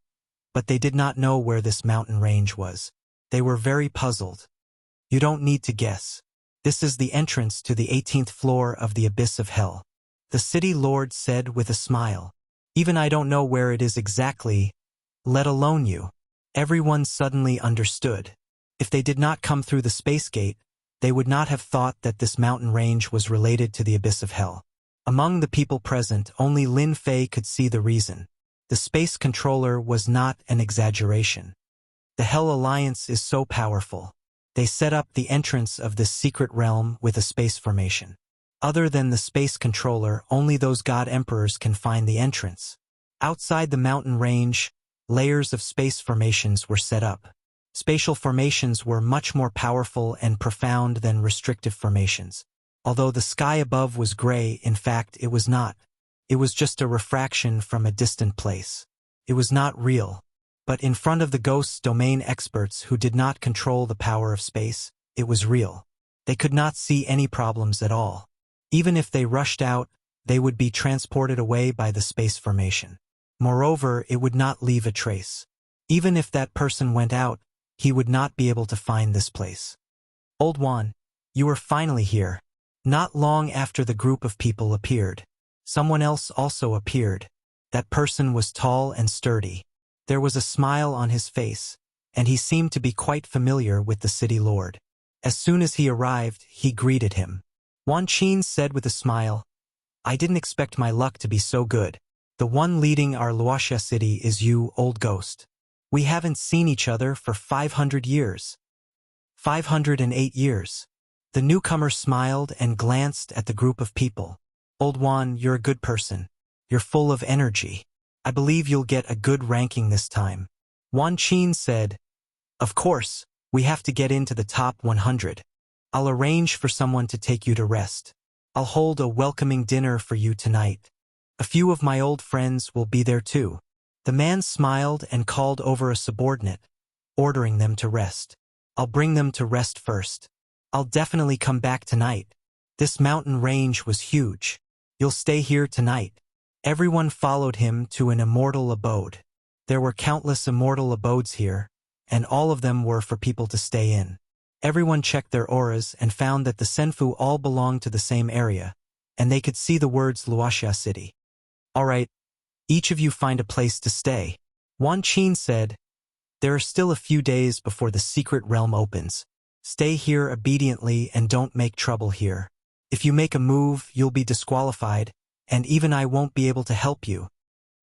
but they did not know where this mountain range was. They were very puzzled. You don't need to guess. This is the entrance to the 18th floor of the Abyss of Hell. The city lord said with a smile. Even I don't know where it is exactly, let alone you. Everyone suddenly understood. If they did not come through the space gate, they would not have thought that this mountain range was related to the abyss of hell. Among the people present, only Lin Fei could see the reason. The space controller was not an exaggeration. The Hell Alliance is so powerful. They set up the entrance of this secret realm with a space formation. Other than the space controller, only those god emperors can find the entrance. Outside the mountain range, layers of space formations were set up. Spatial formations were much more powerful and profound than restrictive formations. Although the sky above was gray, in fact it was not. It was just a refraction from a distant place. It was not real. But in front of the ghost's domain experts who did not control the power of space, it was real. They could not see any problems at all. Even if they rushed out, they would be transported away by the space formation. Moreover, it would not leave a trace. Even if that person went out, he would not be able to find this place. Old One, you are finally here. Not long after the group of people appeared, someone else also appeared. That person was tall and sturdy. There was a smile on his face, and he seemed to be quite familiar with the city lord. As soon as he arrived, he greeted him. Wan Qin said with a smile, I didn't expect my luck to be so good. The one leading our Wuxia city is you, old ghost. We haven't seen each other for 500 years. 508 years. The newcomer smiled and glanced at the group of people. Old Wan, you're a good person. You're full of energy. I believe you'll get a good ranking this time. Wan Qin said, Of course, we have to get into the top 100. I'll arrange for someone to take you to rest. I'll hold a welcoming dinner for you tonight. A few of my old friends will be there too. The man smiled and called over a subordinate, ordering them to rest. I'll bring them to rest first. I'll definitely come back tonight. This mountain range was huge. You'll stay here tonight. Everyone followed him to an immortal abode. There were countless immortal abodes here, and all of them were for people to stay in. Everyone checked their auras and found that the Senfu all belonged to the same area, and they could see the words Wuxia City. All right, each of you find a place to stay. Wan Qin said, There are still a few days before the secret realm opens. Stay here obediently and don't make trouble here. If you make a move, you'll be disqualified, and even I won't be able to help you.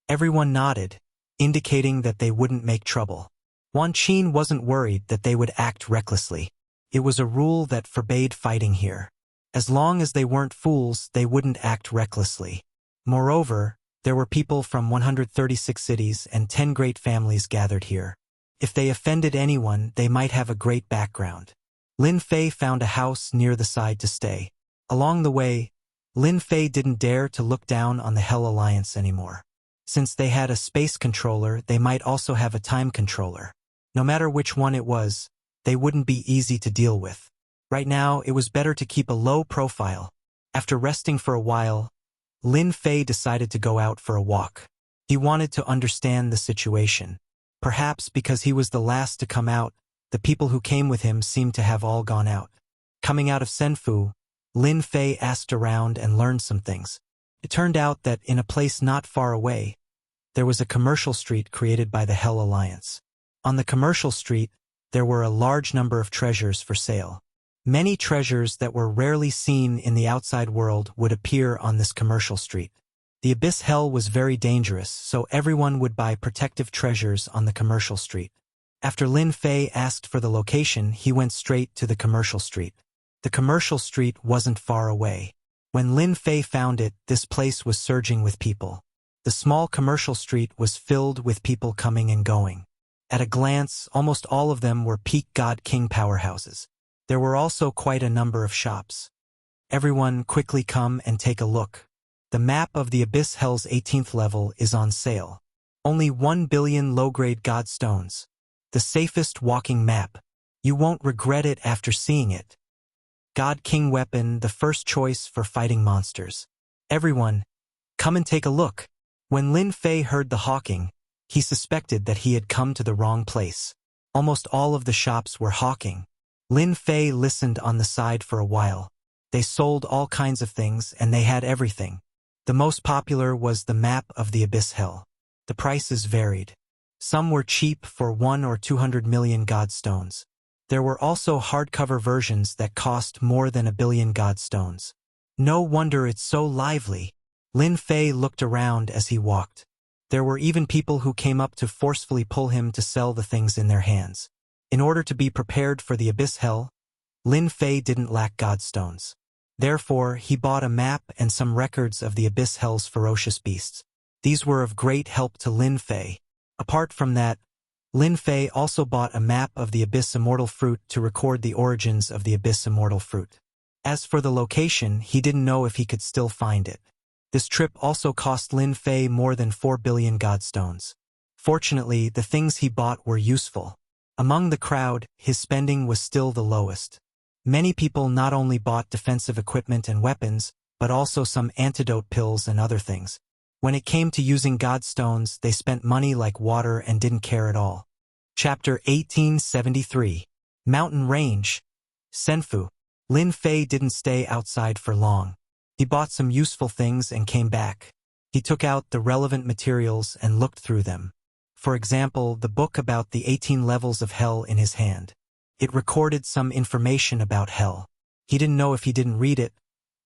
Everyone nodded, indicating that they wouldn't make trouble. Wan Qin wasn't worried that they would act recklessly. It was a rule that forbade fighting here. As long as they weren't fools, they wouldn't act recklessly. Moreover, there were people from 136 cities and 10 great families gathered here. If they offended anyone, they might have a great background. Lin Fei found a house near the side to stay. Along the way, Lin Fei didn't dare to look down on the Hell Alliance anymore. Since they had a space controller, they might also have a time controller. No matter which one it was, they wouldn't be easy to deal with. Right now, it was better to keep a low profile. After resting for a while, Lin Fei decided to go out for a walk. He wanted to understand the situation. Perhaps because he was the last to come out, the people who came with him seemed to have all gone out. Coming out of Senfu, Lin Fei asked around and learned some things. It turned out that in a place not far away, there was a commercial street created by the Hell Alliance. On the commercial street, there were a large number of treasures for sale. Many treasures that were rarely seen in the outside world would appear on this commercial street. The abyss hell was very dangerous, so everyone would buy protective treasures on the commercial street. After Lin Fei asked for the location, he went straight to the commercial street. The commercial street wasn't far away. When Lin Fei found it, this place was surging with people. The small commercial street was filled with people coming and going. At a glance, almost all of them were peak god king powerhouses. There were also quite a number of shops. Everyone quickly come and take a look. The map of the Abyss Hell's 18th level is on sale. Only 1 billion low-grade god stones. The safest walking map. You won't regret it after seeing it. God King weapon, the first choice for fighting monsters. Everyone, come and take a look. When Lin Fei heard the hawking, he suspected that he had come to the wrong place. Almost all of the shops were hawking. Lin Fei listened on the side for a while. They sold all kinds of things and they had everything. The most popular was the map of the Abyss Hell. The prices varied. Some were cheap for 1 or 200 million godstones. There were also hardcover versions that cost more than 1 billion godstones. No wonder it's so lively. Lin Fei looked around as he walked. There were even people who came up to forcefully pull him to sell the things in their hands. In order to be prepared for the Abyss Hell, Lin Fei didn't lack godstones. Therefore, he bought a map and some records of the Abyss Hell's ferocious beasts. These were of great help to Lin Fei. Apart from that, Lin Fei also bought a map of the Abyss Immortal Fruit to record the origins of the Abyss Immortal Fruit. As for the location, he didn't know if he could still find it. This trip also cost Lin Fei more than 4 billion godstones. Fortunately, the things he bought were useful. Among the crowd, his spending was still the lowest. Many people not only bought defensive equipment and weapons, but also some antidote pills and other things. When it came to using godstones, they spent money like water and didn't care at all. Chapter 1873. Mountain Range. Senfu. Lin Fei didn't stay outside for long. He bought some useful things and came back. He took out the relevant materials and looked through them. For example, the book about the 18 levels of hell in his hand. It recorded some information about hell. He didn't know if he didn't read it,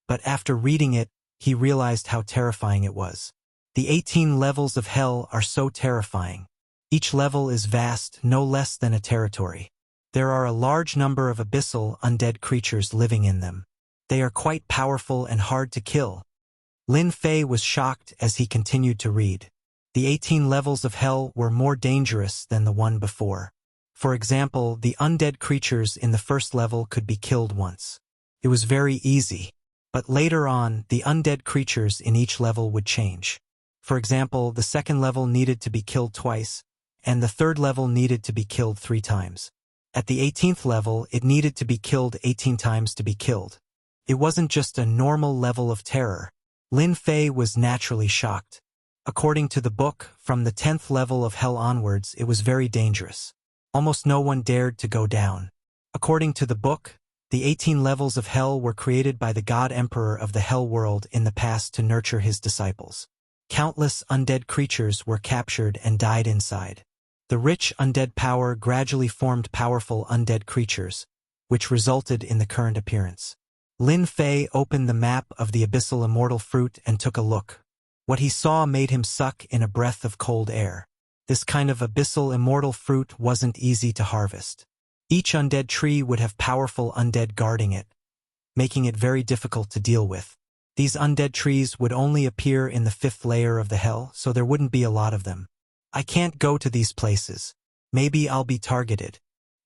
but after reading it, he realized how terrifying it was. The 18 levels of hell are so terrifying. Each level is vast, no less than a territory. There are a large number of abyssal, undead creatures living in them. They are quite powerful and hard to kill. Lin Fei was shocked as he continued to read. The 18 levels of hell were more dangerous than the one before. For example, the undead creatures in the first level could be killed once. It was very easy. But later on, the undead creatures in each level would change. For example, the second level needed to be killed twice, and the third level needed to be killed 3 times. At the 18th level, it needed to be killed 18 times to be killed. It wasn't just a normal level of terror. Lin Fei was naturally shocked. According to the book, from the 10th level of hell onwards, it was very dangerous. Almost no one dared to go down. According to the book, the 18 levels of hell were created by the God Emperor of the Hell World in the past to nurture his disciples. Countless undead creatures were captured and died inside. The rich undead power gradually formed powerful undead creatures, which resulted in the current appearance. Lin Fei opened the map of the Abyssal Immortal Fruit and took a look. What he saw made him suck in a breath of cold air. This kind of Abyssal Immortal Fruit wasn't easy to harvest. Each undead tree would have powerful undead guarding it, making it very difficult to deal with. These undead trees would only appear in the 5th layer of the hell, so there wouldn't be a lot of them. I can't go to these places. Maybe I'll be targeted.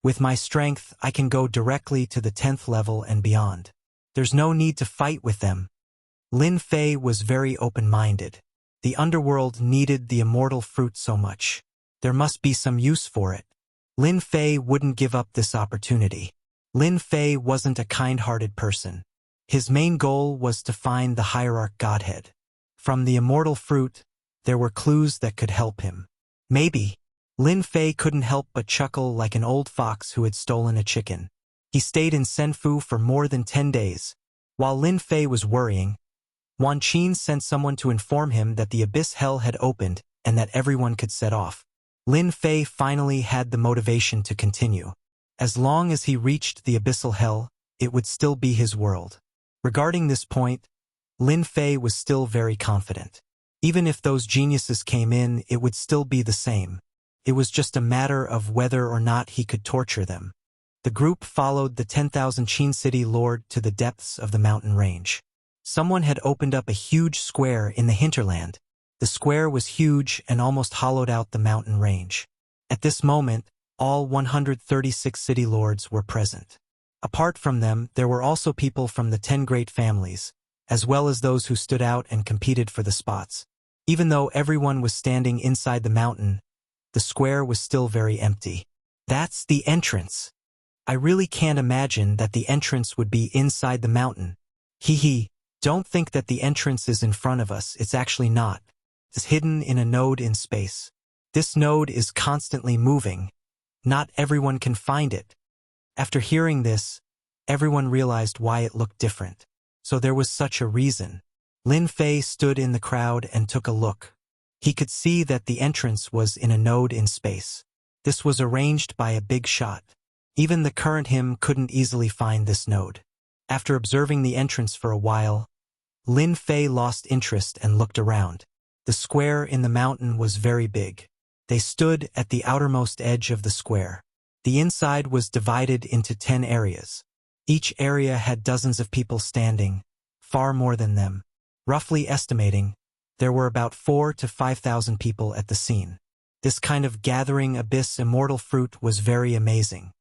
With my strength, I can go directly to the 10th level and beyond. There's no need to fight with them. Lin Fei was very open-minded. The underworld needed the immortal fruit so much. There must be some use for it. Lin Fei wouldn't give up this opportunity. Lin Fei wasn't a kind-hearted person. His main goal was to find the hierarch godhead. From the immortal fruit, there were clues that could help him. Maybe. Lin Fei couldn't help but chuckle like an old fox who had stolen a chicken. He stayed in Senfu for more than 10 days. While Lin Fei was worrying, Wan Qin sent someone to inform him that the Abyss Hell had opened and that everyone could set off. Lin Fei finally had the motivation to continue. As long as he reached the Abyssal Hell, it would still be his world. Regarding this point, Lin Fei was still very confident. Even if those geniuses came in, it would still be the same. It was just a matter of whether or not he could torture them. The group followed the 10,000 Qin City Lord to the depths of the mountain range. Someone had opened up a huge square in the hinterland. The square was huge and almost hollowed out the mountain range. At this moment, all 136 city lords were present. Apart from them, there were also people from the 10 great families, as well as those who stood out and competed for the spots. Even though everyone was standing inside the mountain, the square was still very empty. That's the entrance. I really can't imagine that the entrance would be inside the mountain. Hee. Don't think that the entrance is in front of us, it's actually not. It's hidden in a node in space. This node is constantly moving. Not everyone can find it. After hearing this, everyone realized why it looked different. So there was such a reason. Lin Fei stood in the crowd and took a look. He could see that the entrance was in a node in space. This was arranged by a big shot. Even the current him couldn't easily find this node. After observing the entrance for a while, Lin Fei lost interest and looked around. The square in the mountain was very big. They stood at the outermost edge of the square. The inside was divided into 10 areas. Each area had dozens of people standing, far more than them. Roughly estimating, there were about 4,000 to 5,000 people at the scene. This kind of gathering abyss immortal fruit was very amazing.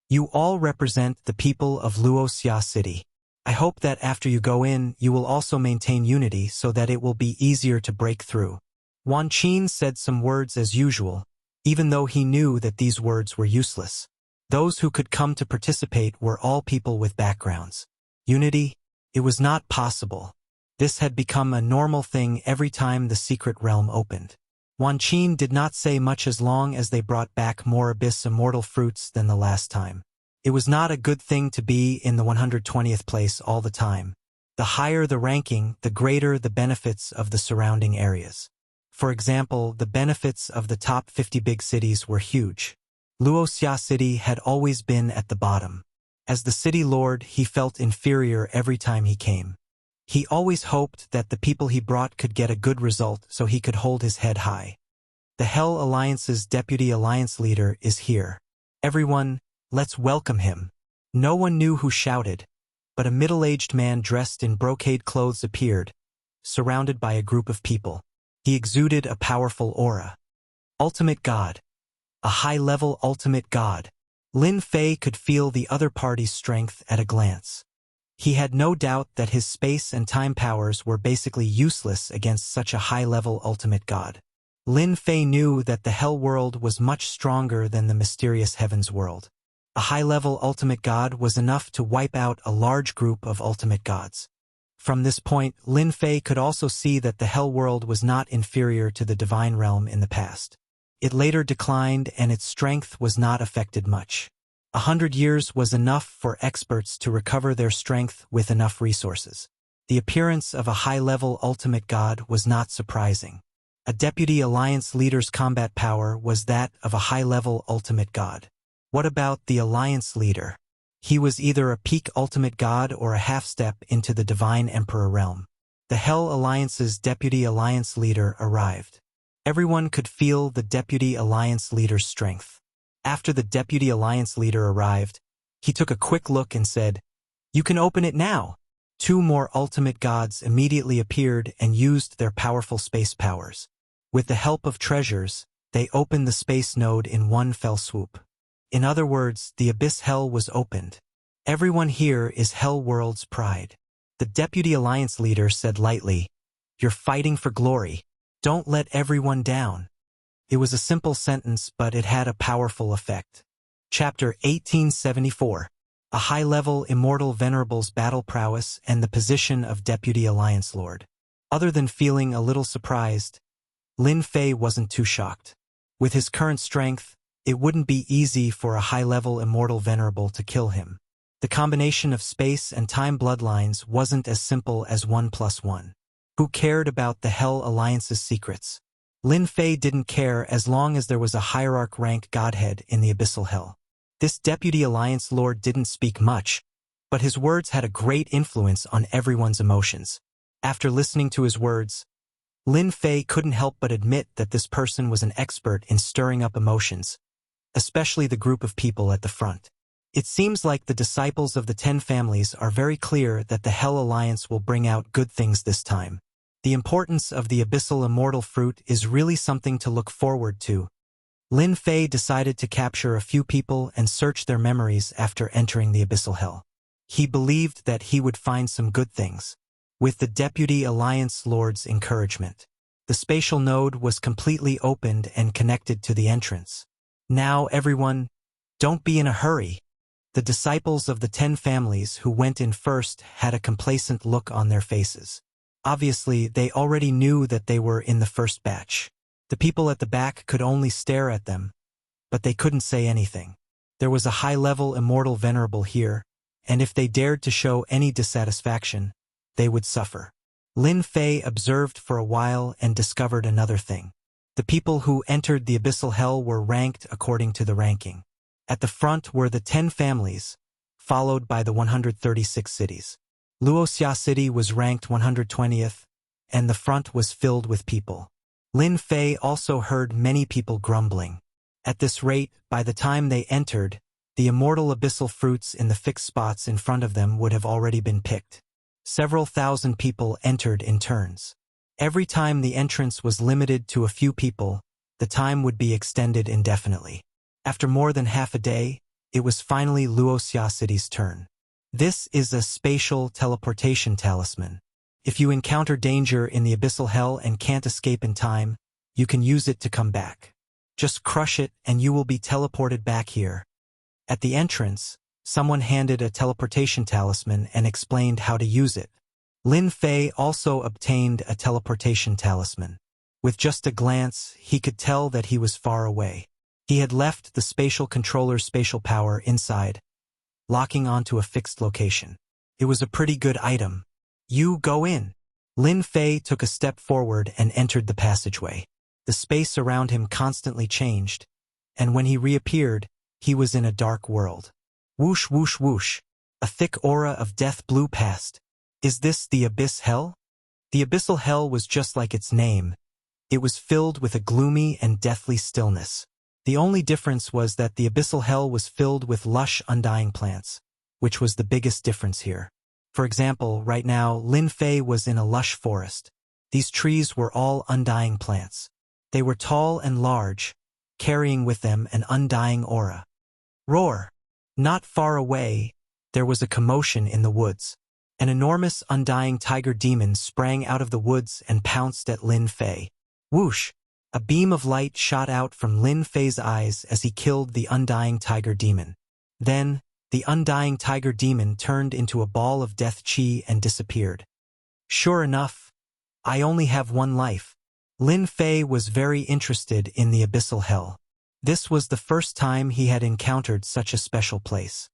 You all represent the people of Wuxia City. I hope that after you go in, you will also maintain unity so that it will be easier to break through. Wan Qin said some words as usual, even though he knew that these words were useless. Those who could come to participate were all people with backgrounds. Unity? It was not possible. This had become a normal thing every time the secret realm opened. Wan Qin did not say much as long as they brought back more abyss immortal fruits than the last time. It was not a good thing to be in the 120th place all the time. The higher the ranking, the greater the benefits of the surrounding areas. For example, the benefits of the top 50 big cities were huge. Wuxia City had always been at the bottom. As the city lord, he felt inferior every time he came. He always hoped that the people he brought could get a good result so he could hold his head high. The Hell Alliance's deputy alliance leader is here. Everyone, let's welcome him. No one knew who shouted, but a middle-aged man dressed in brocade clothes appeared, surrounded by a group of people. He exuded a powerful aura. Ultimate God. A high-level ultimate God. Lin Fei could feel the other party's strength at a glance. He had no doubt that his space and time powers were basically useless against such a high-level ultimate god. Lin Fei knew that the Hell world was much stronger than the mysterious Heavens world. A high-level ultimate god was enough to wipe out a large group of ultimate gods. From this point, Lin Fei could also see that the Hell world was not inferior to the divine realm in the past. It later declined and its strength was not affected much. 100 years was enough for experts to recover their strength with enough resources. The appearance of a high-level ultimate god was not surprising. A deputy alliance leader's combat power was that of a high-level ultimate god. What about the alliance leader? He was either a peak ultimate god or a half-step into the divine emperor realm. The Hell Alliance's deputy alliance leader arrived. Everyone could feel the deputy alliance leader's strength. After the deputy alliance leader arrived, he took a quick look and said, "You can open it now." 2 more ultimate gods immediately appeared and used their powerful space powers. With the help of treasures, they opened the space node in one fell swoop. In other words, the abyss hell was opened. Everyone here is Hell World's pride. The deputy alliance leader said lightly, "You're fighting for glory. Don't let everyone down." It was a simple sentence, but it had a powerful effect. Chapter 1874. A high-level immortal venerable's battle prowess and the position of Deputy Alliance Lord. Other than feeling a little surprised, Lin Fei wasn't too shocked. With his current strength, it wouldn't be easy for a high-level immortal venerable to kill him. The combination of space and time bloodlines wasn't as simple as 1 plus 1. Who cared about the Hell Alliance's secrets? Lin Fei didn't care as long as there was a hierarch-ranked godhead in the abyssal hell. This deputy alliance lord didn't speak much, but his words had a great influence on everyone's emotions. After listening to his words, Lin Fei couldn't help but admit that this person was an expert in stirring up emotions, especially the group of people at the front. It seems like the disciples of the 10 families are very clear that the Hell Alliance will bring out good things this time. The importance of the abyssal immortal fruit is really something to look forward to. Lin Fei decided to capture a few people and search their memories after entering the abyssal hell. He believed that he would find some good things. With the Deputy Alliance Lord's encouragement, the spatial node was completely opened and connected to the entrance. Now everyone, don't be in a hurry. The disciples of the 10 families who went in first had a complacent look on their faces. Obviously, they already knew that they were in the first batch. The people at the back could only stare at them, but they couldn't say anything. There was a high-level immortal venerable here, and if they dared to show any dissatisfaction, they would suffer. Lin Fei observed for a while and discovered another thing. The people who entered the abyssal hell were ranked according to the ranking. At the front were the 10 families, followed by the 136 cities. Wuxia City was ranked 120th, and the front was filled with people. Lin Fei also heard many people grumbling. At this rate, by the time they entered, the immortal abyssal fruits in the fixed spots in front of them would have already been picked. Several thousand people entered in turns. Every time the entrance was limited to a few people, the time would be extended indefinitely. After more than half a day, it was finally Wuxia City's turn. This is a spatial teleportation talisman. If you encounter danger in the abyssal hell and can't escape in time, you can use it to come back. Just crush it and you will be teleported back here. At the entrance, someone handed a teleportation talisman and explained how to use it. Lin Fei also obtained a teleportation talisman. With just a glance, he could tell that he was far away. He had left the spatial controller's spatial power inside, locking onto a fixed location. It was a pretty good item. You go in. Lin Fei took a step forward and entered the passageway. The space around him constantly changed, and when he reappeared, he was in a dark world. Whoosh, whoosh, whoosh. A thick aura of death blew past. Is this the Abyss Hell? The Abyssal Hell was just like its name. It was filled with a gloomy and deathly stillness. The only difference was that the Abyssal Hell was filled with lush, undying plants, which was the biggest difference here. For example, right now, Lin Fei was in a lush forest. These trees were all undying plants. They were tall and large, carrying with them an undying aura. Roar! Not far away, there was a commotion in the woods. An enormous undying tiger demon sprang out of the woods and pounced at Lin Fei. Whoosh! A beam of light shot out from Lin Fei's eyes as he killed the undying tiger demon. Then, the undying tiger demon turned into a ball of death chi and disappeared. Sure enough, I only have one life. Lin Fei was very interested in the abyssal hell. This was the first time he had encountered such a special place.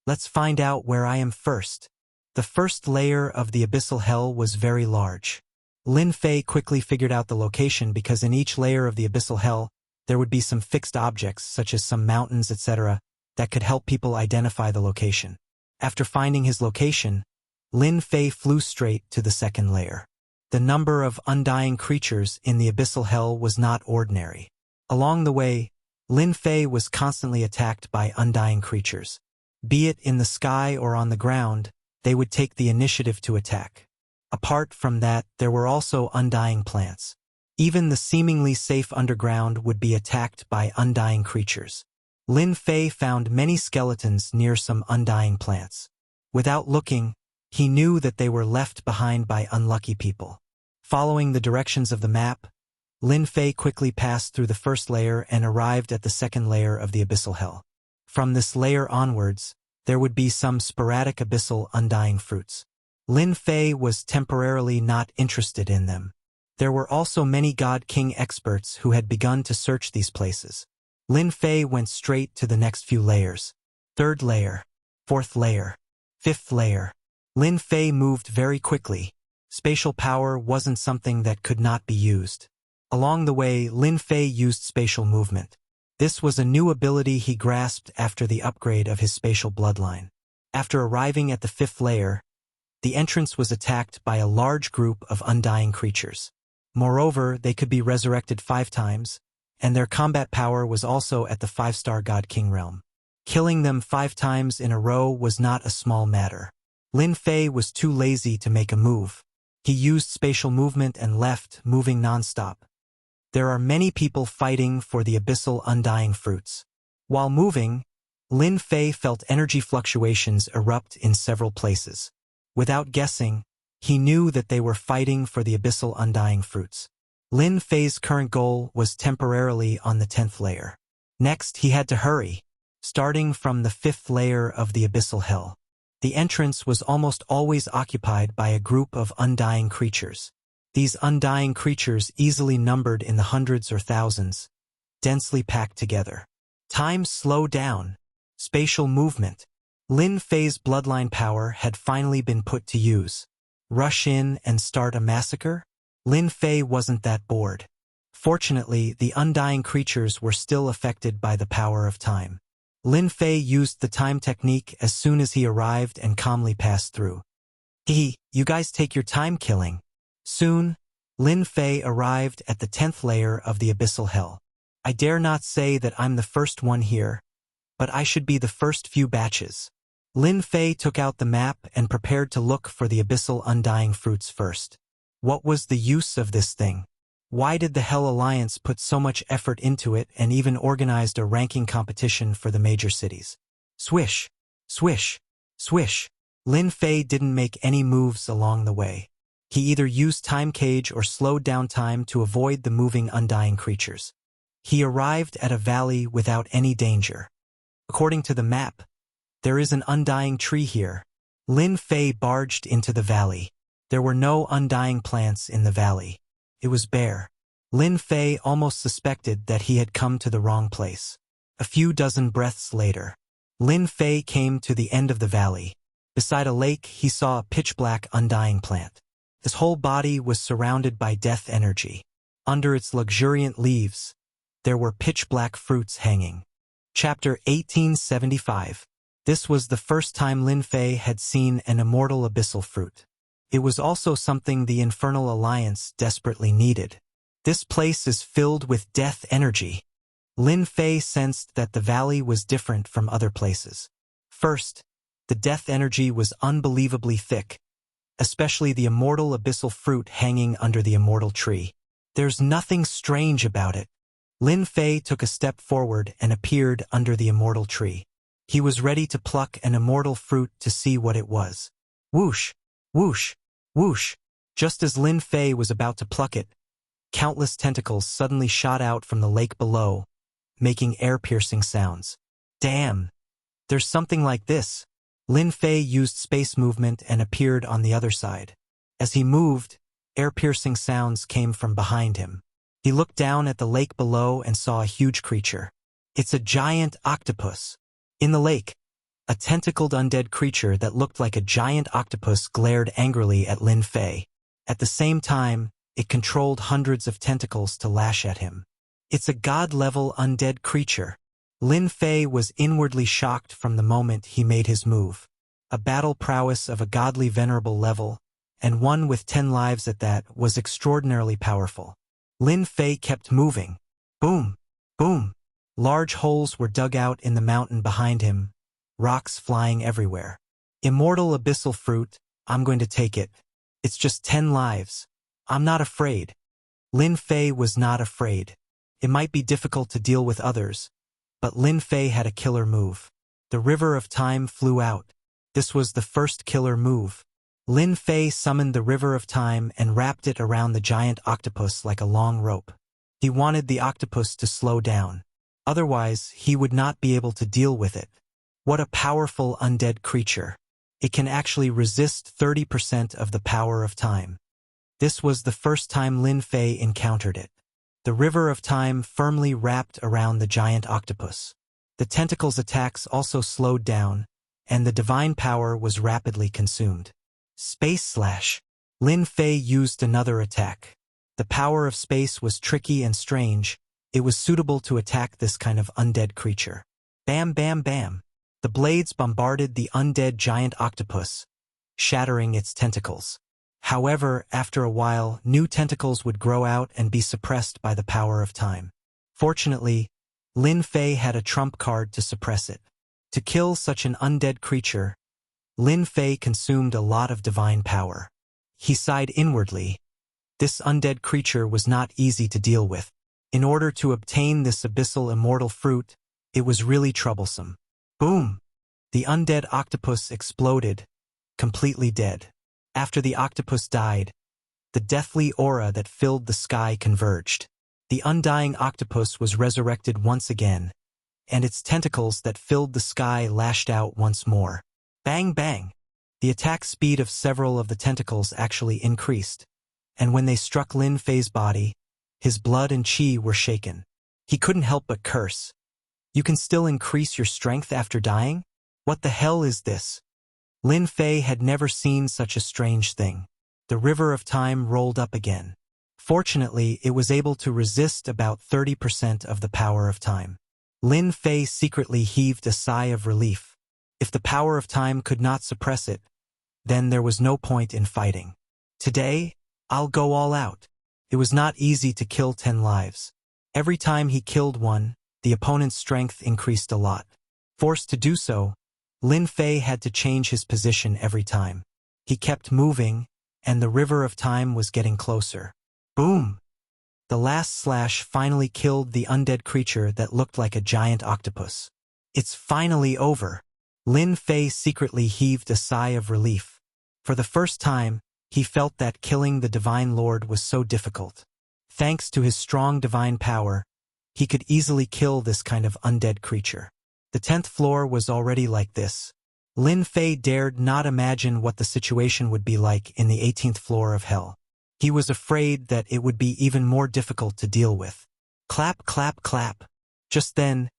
Let's find out where I am first. The first layer of the abyssal hell was very large. Lin Fei quickly figured out the location because in each layer of the abyssal hell, there would be some fixed objects such as some mountains, etc., that could help people identify the location. After finding his location, Lin Fei flew straight to the second layer. The number of undying creatures in the abyssal hell was not ordinary. Along the way, Lin Fei was constantly attacked by undying creatures. Be it in the sky or on the ground, they would take the initiative to attack. Apart from that, there were also undying plants. Even the seemingly safe underground would be attacked by undying creatures. Lin Fei found many skeletons near some undying plants. Without looking, he knew that they were left behind by unlucky people. Following the directions of the map, Lin Fei quickly passed through the first layer and arrived at the second layer of the abyssal hell. From this layer onwards, there would be some sporadic abyssal undying fruits. Lin Fei was temporarily not interested in them. There were also many God King experts who had begun to search these places. Lin Fei went straight to the next few layers. Third layer, fourth layer, fifth layer. Lin Fei moved very quickly. Spatial power wasn't something that could not be used. Along the way, Lin Fei used spatial movement. This was a new ability he grasped after the upgrade of his spatial bloodline. After arriving at the fifth layer, the entrance was attacked by a large group of undying creatures. Moreover, they could be resurrected 5 times, and their combat power was also at the 5-star God King realm. Killing them 5 times in a row was not a small matter. Lin Fei was too lazy to make a move. He used spatial movement and left, moving non-stop. There are many people fighting for the abyssal undying fruits. While moving, Lin Fei felt energy fluctuations erupt in several places. Without guessing, he knew that they were fighting for the abyssal undying fruits. Lin Fei's current goal was temporarily on the 10th layer. Next, he had to hurry, starting from the 5th layer of the abyssal hell. The entrance was almost always occupied by a group of undying creatures. These undying creatures easily numbered in the hundreds or thousands, densely packed together. Time slowed down. Spatial movement. Lin Fei's bloodline power had finally been put to use. Rush in and start a massacre? Lin Fei wasn't that bored. Fortunately, the undying creatures were still affected by the power of time. Lin Fei used the time technique as soon as he arrived and calmly passed through. You guys take your time killing. Soon, Lin Fei arrived at the 10th layer of the abyssal hell. I dare not say that I'm the first one here, but I should be the first few batches. Lin Fei took out the map and prepared to look for the abyssal undying fruits first. What was the use of this thing? Why did the Hell Alliance put so much effort into it and even organized a ranking competition for the major cities? Swish, swish, swish. Lin Fei didn't make any moves along the way. He either used time cage or slowed down time to avoid the moving undying creatures. He arrived at a valley without any danger. According to the map, there is an undying tree here. Lin Fei barged into the valley. There were no undying plants in the valley. It was bare. Lin Fei almost suspected that he had come to the wrong place. A few dozen breaths later, Lin Fei came to the end of the valley. Beside a lake, he saw a pitch-black undying plant. His whole body was surrounded by death energy. Under its luxuriant leaves, there were pitch-black fruits hanging. Chapter 1875. This was the first time Lin Fei had seen an immortal abyssal fruit. It was also something the Infernal Alliance desperately needed. This place is filled with death energy. Lin Fei sensed that the valley was different from other places. First, the death energy was unbelievably thick, especially the immortal abyssal fruit hanging under the immortal tree. There's nothing strange about it. Lin Fei took a step forward and appeared under the immortal tree. He was ready to pluck an immortal fruit to see what it was. Whoosh, whoosh, whoosh. Just as Lin Fei was about to pluck it, countless tentacles suddenly shot out from the lake below, making air-piercing sounds. Damn! There's something like this. Lin Fei used space movement and appeared on the other side. As he moved, air-piercing sounds came from behind him. He looked down at the lake below and saw a huge creature. It's a giant octopus. In the lake, a tentacled undead creature that looked like a giant octopus glared angrily at Lin Fei. At the same time, it controlled hundreds of tentacles to lash at him. It's a god-level undead creature. Lin Fei was inwardly shocked from the moment he made his move. A battle prowess of a godly venerable level, and one with 10 lives at that, was extraordinarily powerful. Lin Fei kept moving. Boom! Boom! Large holes were dug out in the mountain behind him, rocks flying everywhere. Immortal abyssal fruit, I'm going to take it. It's just 10 lives. I'm not afraid. Lin Fei was not afraid. It might be difficult to deal with others, but Lin Fei had a killer move. The river of time flew out. This was the first killer move. Lin Fei summoned the river of time and wrapped it around the giant octopus like a long rope. He wanted the octopus to slow down. Otherwise, he would not be able to deal with it. What a powerful undead creature. It can actually resist 30% of the power of time. This was the first time Lin Fei encountered it. The river of time firmly wrapped around the giant octopus. The tentacle's attacks also slowed down, and the divine power was rapidly consumed. Space slash. Lin Fei used another attack. The power of space was tricky and strange. It was suitable to attack this kind of undead creature. Bam, bam, bam. The blades bombarded the undead giant octopus, shattering its tentacles. However, after a while, new tentacles would grow out and be suppressed by the power of time. Fortunately, Lin Fei had a trump card to suppress it. To kill such an undead creature, Lin Fei consumed a lot of divine power. He sighed inwardly. This undead creature was not easy to deal with. In order to obtain this abyssal immortal fruit, it was really troublesome. Boom! The undead octopus exploded, completely dead. After the octopus died, the deathly aura that filled the sky converged. The undying octopus was resurrected once again, and its tentacles that filled the sky lashed out once more. Bang bang! The attack speed of several of the tentacles actually increased, and when they struck Lin Fei's body, his blood and chi were shaken. He couldn't help but curse. You can still increase your strength after dying? What the hell is this? Lin Fei had never seen such a strange thing. the river of time rolled up again. Fortunately, it was able to resist about 30% of the power of time. Lin Fei secretly heaved a sigh of relief. If the power of time could not suppress it, then there was no point in fighting. Today, I'll go all out. It was not easy to kill 10 lives. Every time he killed one, the opponent's strength increased a lot. Forced to do so, Lin Fei had to change his position every time. He kept moving, and the river of time was getting closer. Boom! The last slash finally killed the undead creature that looked like a giant octopus. It's finally over. Lin Fei secretly heaved a sigh of relief. For the first time, he felt that killing the Divine Lord was so difficult. Thanks to his strong divine power, he could easily kill this kind of undead creature. The 10th floor was already like this. Lin Fei dared not imagine what the situation would be like in the 18th floor of hell. He was afraid that it would be even more difficult to deal with. Clap, clap, clap. Just then,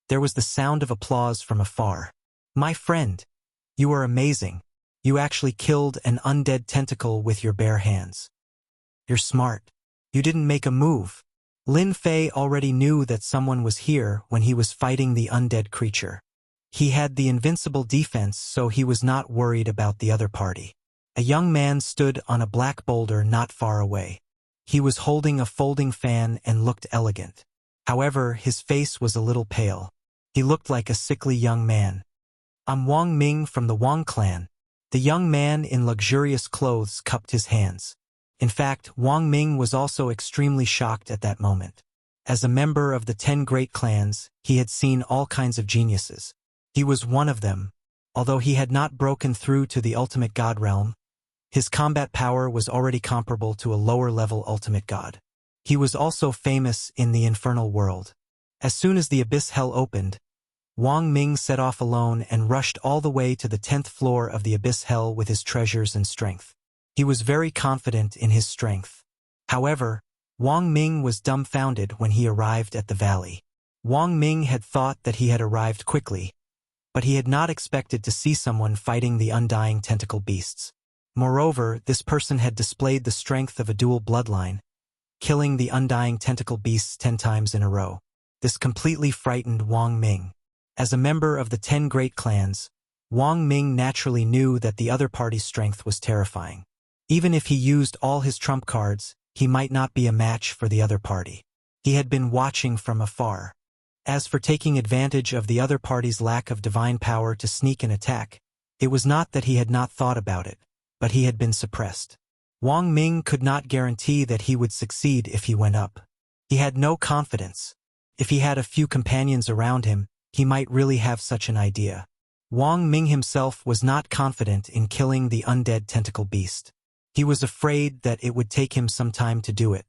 there was the sound of applause from afar. My friend, you are amazing. You actually killed an undead tentacle with your bare hands. You're smart. You didn't make a move. Lin Fei already knew that someone was here when he was fighting the undead creature. He had the invincible defense, so he was not worried about the other party. A young man stood on a black boulder not far away. He was holding a folding fan and looked elegant. However, his face was a little pale. He looked like a sickly young man. I'm Wang Ming from the Wang clan. The young man in luxurious clothes cupped his hands. In fact, Wang Ming was also extremely shocked at that moment. As a member of the 10 great clans, he had seen all kinds of geniuses. He was one of them. Although he had not broken through to the ultimate god realm, his combat power was already comparable to a lower-level ultimate god. He was also famous in the infernal world. As soon as the abyss hell opened, Wang Ming set off alone and rushed all the way to the 10th floor of the abyss hell with his treasures and strength. He was very confident in his strength. However, Wang Ming was dumbfounded when he arrived at the valley. Wang Ming had thought that he had arrived quickly, but he had not expected to see someone fighting the undying tentacle beasts. Moreover, this person had displayed the strength of a dual bloodline, killing the undying tentacle beasts 10 times in a row. This completely frightened Wang Ming. As a member of the 10 great clans, Wang Ming naturally knew that the other party's strength was terrifying. Even if he used all his trump cards, he might not be a match for the other party. He had been watching from afar. As for taking advantage of the other party's lack of divine power to sneak and attack, it was not that he had not thought about it, but he had been suppressed. Wang Ming could not guarantee that he would succeed if he went up. He had no confidence. If he had a few companions around him, he might really have such an idea. Wang Ming himself was not confident in killing the undead tentacle beast. He was afraid that it would take him some time to do it.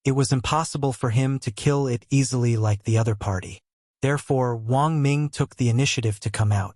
It was impossible for him to kill it easily like the other party. Therefore, Wang Ming took the initiative to come out.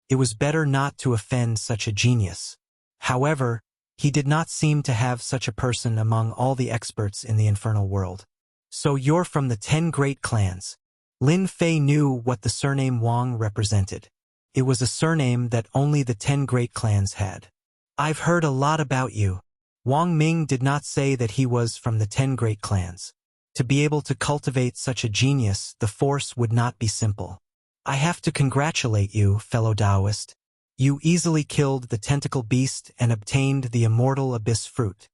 It was better not to offend such a genius. However, he did not seem to have such a person among all the experts in the infernal world. So you're from the 10 great clans. Lin Fei knew what the surname Wang represented. It was a surname that only the 10 great clans had. I've heard a lot about you. Wang Ming did not say that he was from the 10 great clans. To be able to cultivate such a genius, the force would not be simple. I have to congratulate you, fellow Taoist. You easily killed the tentacle beast and obtained the immortal abyss fruit.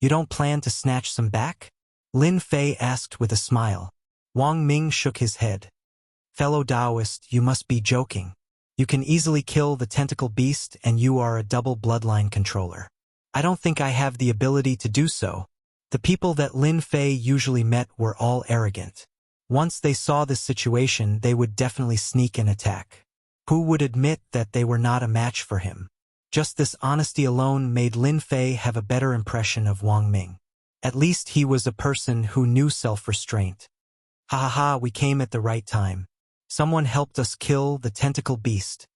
You don't plan to snatch some back? Lin Fei asked with a smile. Wang Ming shook his head. Fellow Taoist, you must be joking. You can easily kill the tentacle beast and you are a double bloodline controller. I don't think I have the ability to do so. The people that Lin Fei usually met were all arrogant. Once they saw this situation, they would definitely sneak and attack. Who would admit that they were not a match for him? Just this honesty alone made Lin Fei have a better impression of Wang Ming. At least he was a person who knew self-restraint. Ha ha ha, we came at the right time. Someone helped us kill the tentacle beast.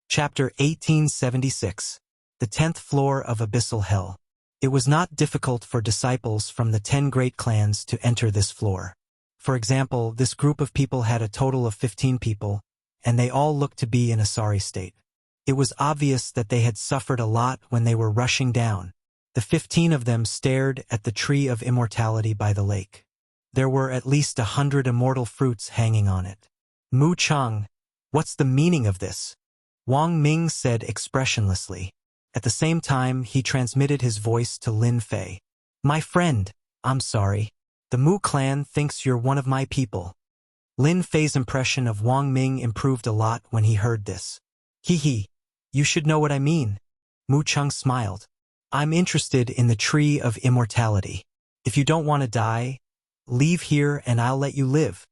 Chapter 1876. The 10th floor of Abyssal Hell. It was not difficult for disciples from the 10 great clans to enter this floor. For example, this group of people had a total of 15 people, and they all looked to be in a sorry state. It was obvious that they had suffered a lot when they were rushing down. The 15 of them stared at the tree of immortality by the lake. There were at least 100 immortal fruits hanging on it. Mu Chang, what's the meaning of this? Wang Ming said expressionlessly. At the same time, he transmitted his voice to Lin Fei. My friend, I'm sorry. The Mu clan thinks you're one of my people. Lin Fei's impression of Wang Ming improved a lot when he heard this. Hee, you should know what I mean. Mu Chang smiled. I'm interested in the tree of immortality. If you don't want to die, leave here and I'll let you live.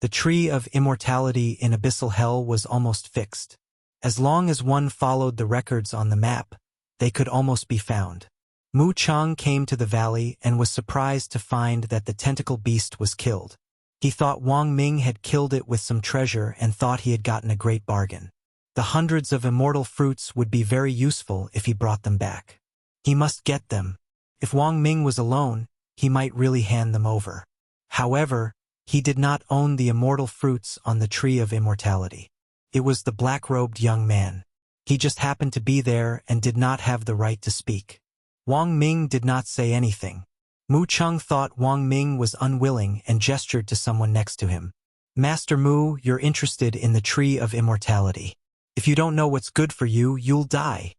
The tree of immortality in abyssal hell was almost fixed. As long as one followed the records on the map, they could almost be found. Mu Chang came to the valley and was surprised to find that the tentacle beast was killed. He thought Wang Ming had killed it with some treasure and thought he had gotten a great bargain. The hundreds of immortal fruits would be very useful if he brought them back. He must get them. If Wang Ming was alone, he might really hand them over. However, he did not own the immortal fruits on the tree of immortality. It was the black-robed young man. He just happened to be there and did not have the right to speak. Wang Ming did not say anything. Mu Chang thought Wang Ming was unwilling and gestured to someone next to him. Master Mu, you're interested in the tree of immortality. If you don't know what's good for you, you'll die.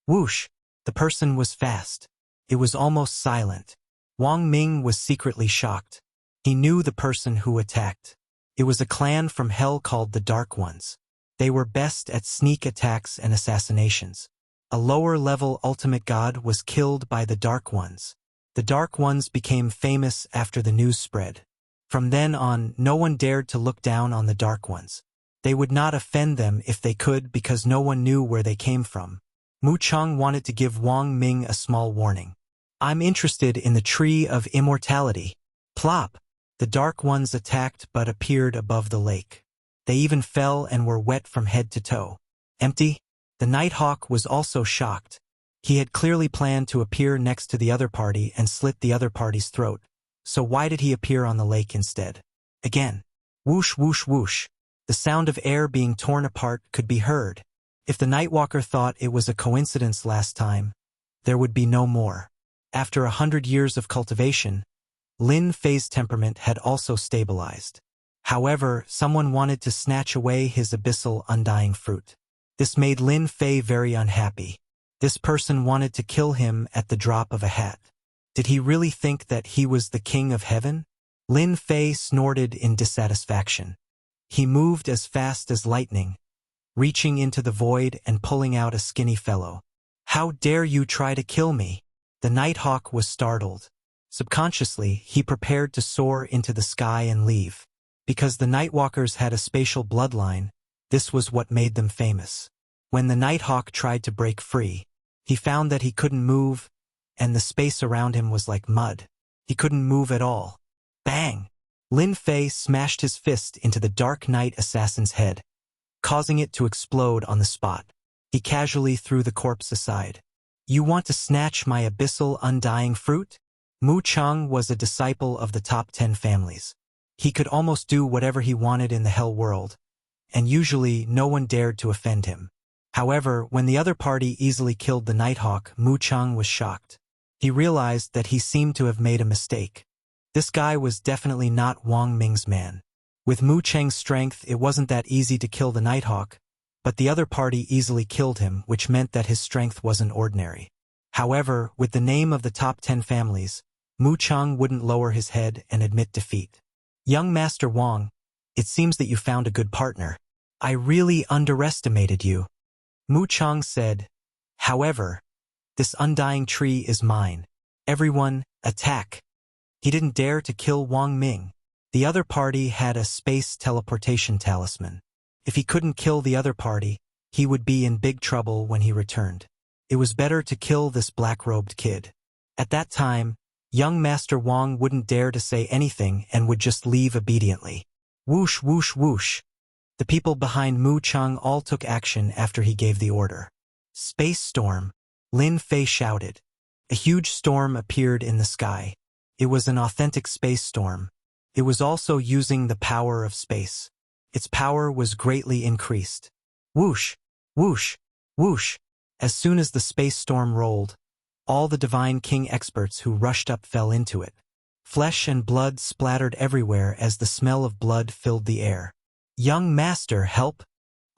Whoosh! The person was fast. It was almost silent. Wang Ming was secretly shocked. He knew the person who attacked. It was a clan from hell called the Dark Ones. They were best at sneak attacks and assassinations. A lower-level ultimate god was killed by the Dark Ones. The Dark Ones became famous after the news spread. From then on, no one dared to look down on the Dark Ones. They would not offend them if they could because no one knew where they came from. Mu Chang wanted to give Wang Ming a small warning. I'm interested in the tree of immortality. Plop! The Dark Ones attacked but appeared above the lake. They even fell and were wet from head to toe. Empty? The Nighthawk was also shocked. He had clearly planned to appear next to the other party and slit the other party's throat. So why did he appear on the lake instead? Again. Whoosh, whoosh, whoosh. The sound of air being torn apart could be heard. If the Nightwalker thought it was a coincidence last time, there would be no more. After 100 years of cultivation, Lin Fei's temperament had also stabilized. However, someone wanted to snatch away his abyssal undying fruit. This made Lin Fei very unhappy. This person wanted to kill him at the drop of a hat. Did he really think that he was the king of heaven? Lin Fei snorted in dissatisfaction. He moved as fast as lightning, reaching into the void and pulling out a skinny fellow. How dare you try to kill me? The Nighthawk was startled. Subconsciously, he prepared to soar into the sky and leave. Because the Nightwalkers had a spatial bloodline, this was what made them famous. When the Nighthawk tried to break free, he found that he couldn't move, and the space around him was like mud. He couldn't move at all. Bang! Lin Fei smashed his fist into the Dark Knight assassin's head, causing it to explode on the spot. He casually threw the corpse aside. You want to snatch my abyssal undying fruit? Mu Chang was a disciple of the top 10 families. He could almost do whatever he wanted in the hell world, and usually no one dared to offend him. However, when the other party easily killed the Nighthawk, Mu Chang was shocked. He realized that he seemed to have made a mistake. This guy was definitely not Wang Ming's man. With Mu Chang's strength, it wasn't that easy to kill the Nighthawk, but the other party easily killed him, which meant that his strength wasn't ordinary. However, with the name of the top 10 families, Mu Chang wouldn't lower his head and admit defeat. Young Master Wang, it seems that you found a good partner. I really underestimated you. Mu Chang said. However, this undying tree is mine. Everyone, attack. He didn't dare to kill Wang Ming. The other party had a space teleportation talisman. If he couldn't kill the other party, he would be in big trouble when he returned. It was better to kill this black-robed kid. At that time, young Master Wang wouldn't dare to say anything and would just leave obediently. Whoosh, whoosh, whoosh. The people behind Mu Chang all took action after he gave the order. Space storm, Lin Fei shouted. A huge storm appeared in the sky. It was an authentic space storm. It was also using the power of space. Its power was greatly increased. Whoosh, whoosh, whoosh. As soon as the space storm rolled, All the Divine King experts who rushed up fell into it. Flesh and blood splattered everywhere as the smell of blood filled the air. "Young master, help!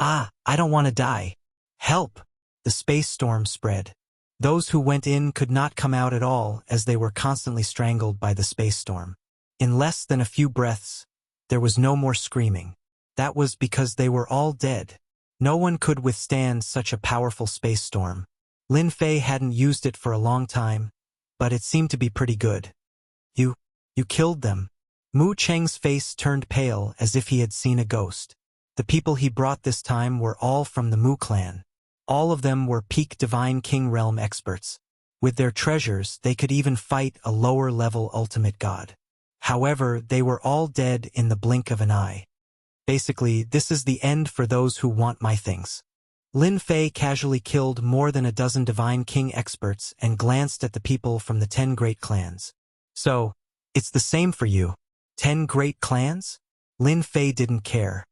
Ah, I don't want to die. Help!" The space storm spread. Those who went in could not come out at all as they were constantly strangled by the space storm. In less than a few breaths, there was no more screaming. That was because they were all dead. No one could withstand such a powerful space storm. Lin Fei hadn't used it for a long time, but it seemed to be pretty good. You killed them." Mu Cheng's face turned pale as if he had seen a ghost. The people he brought this time were all from the Mu clan. All of them were peak Divine King realm experts. With their treasures, they could even fight a lower-level ultimate god. However, they were all dead in the blink of an eye. Basically, this is the end for those who want my things. Lin Fei casually killed more than a dozen Divine King experts and glanced at the people from the 10 great clans. "So, it's the same for you. 10 great clans?" Lin Fei didn't care.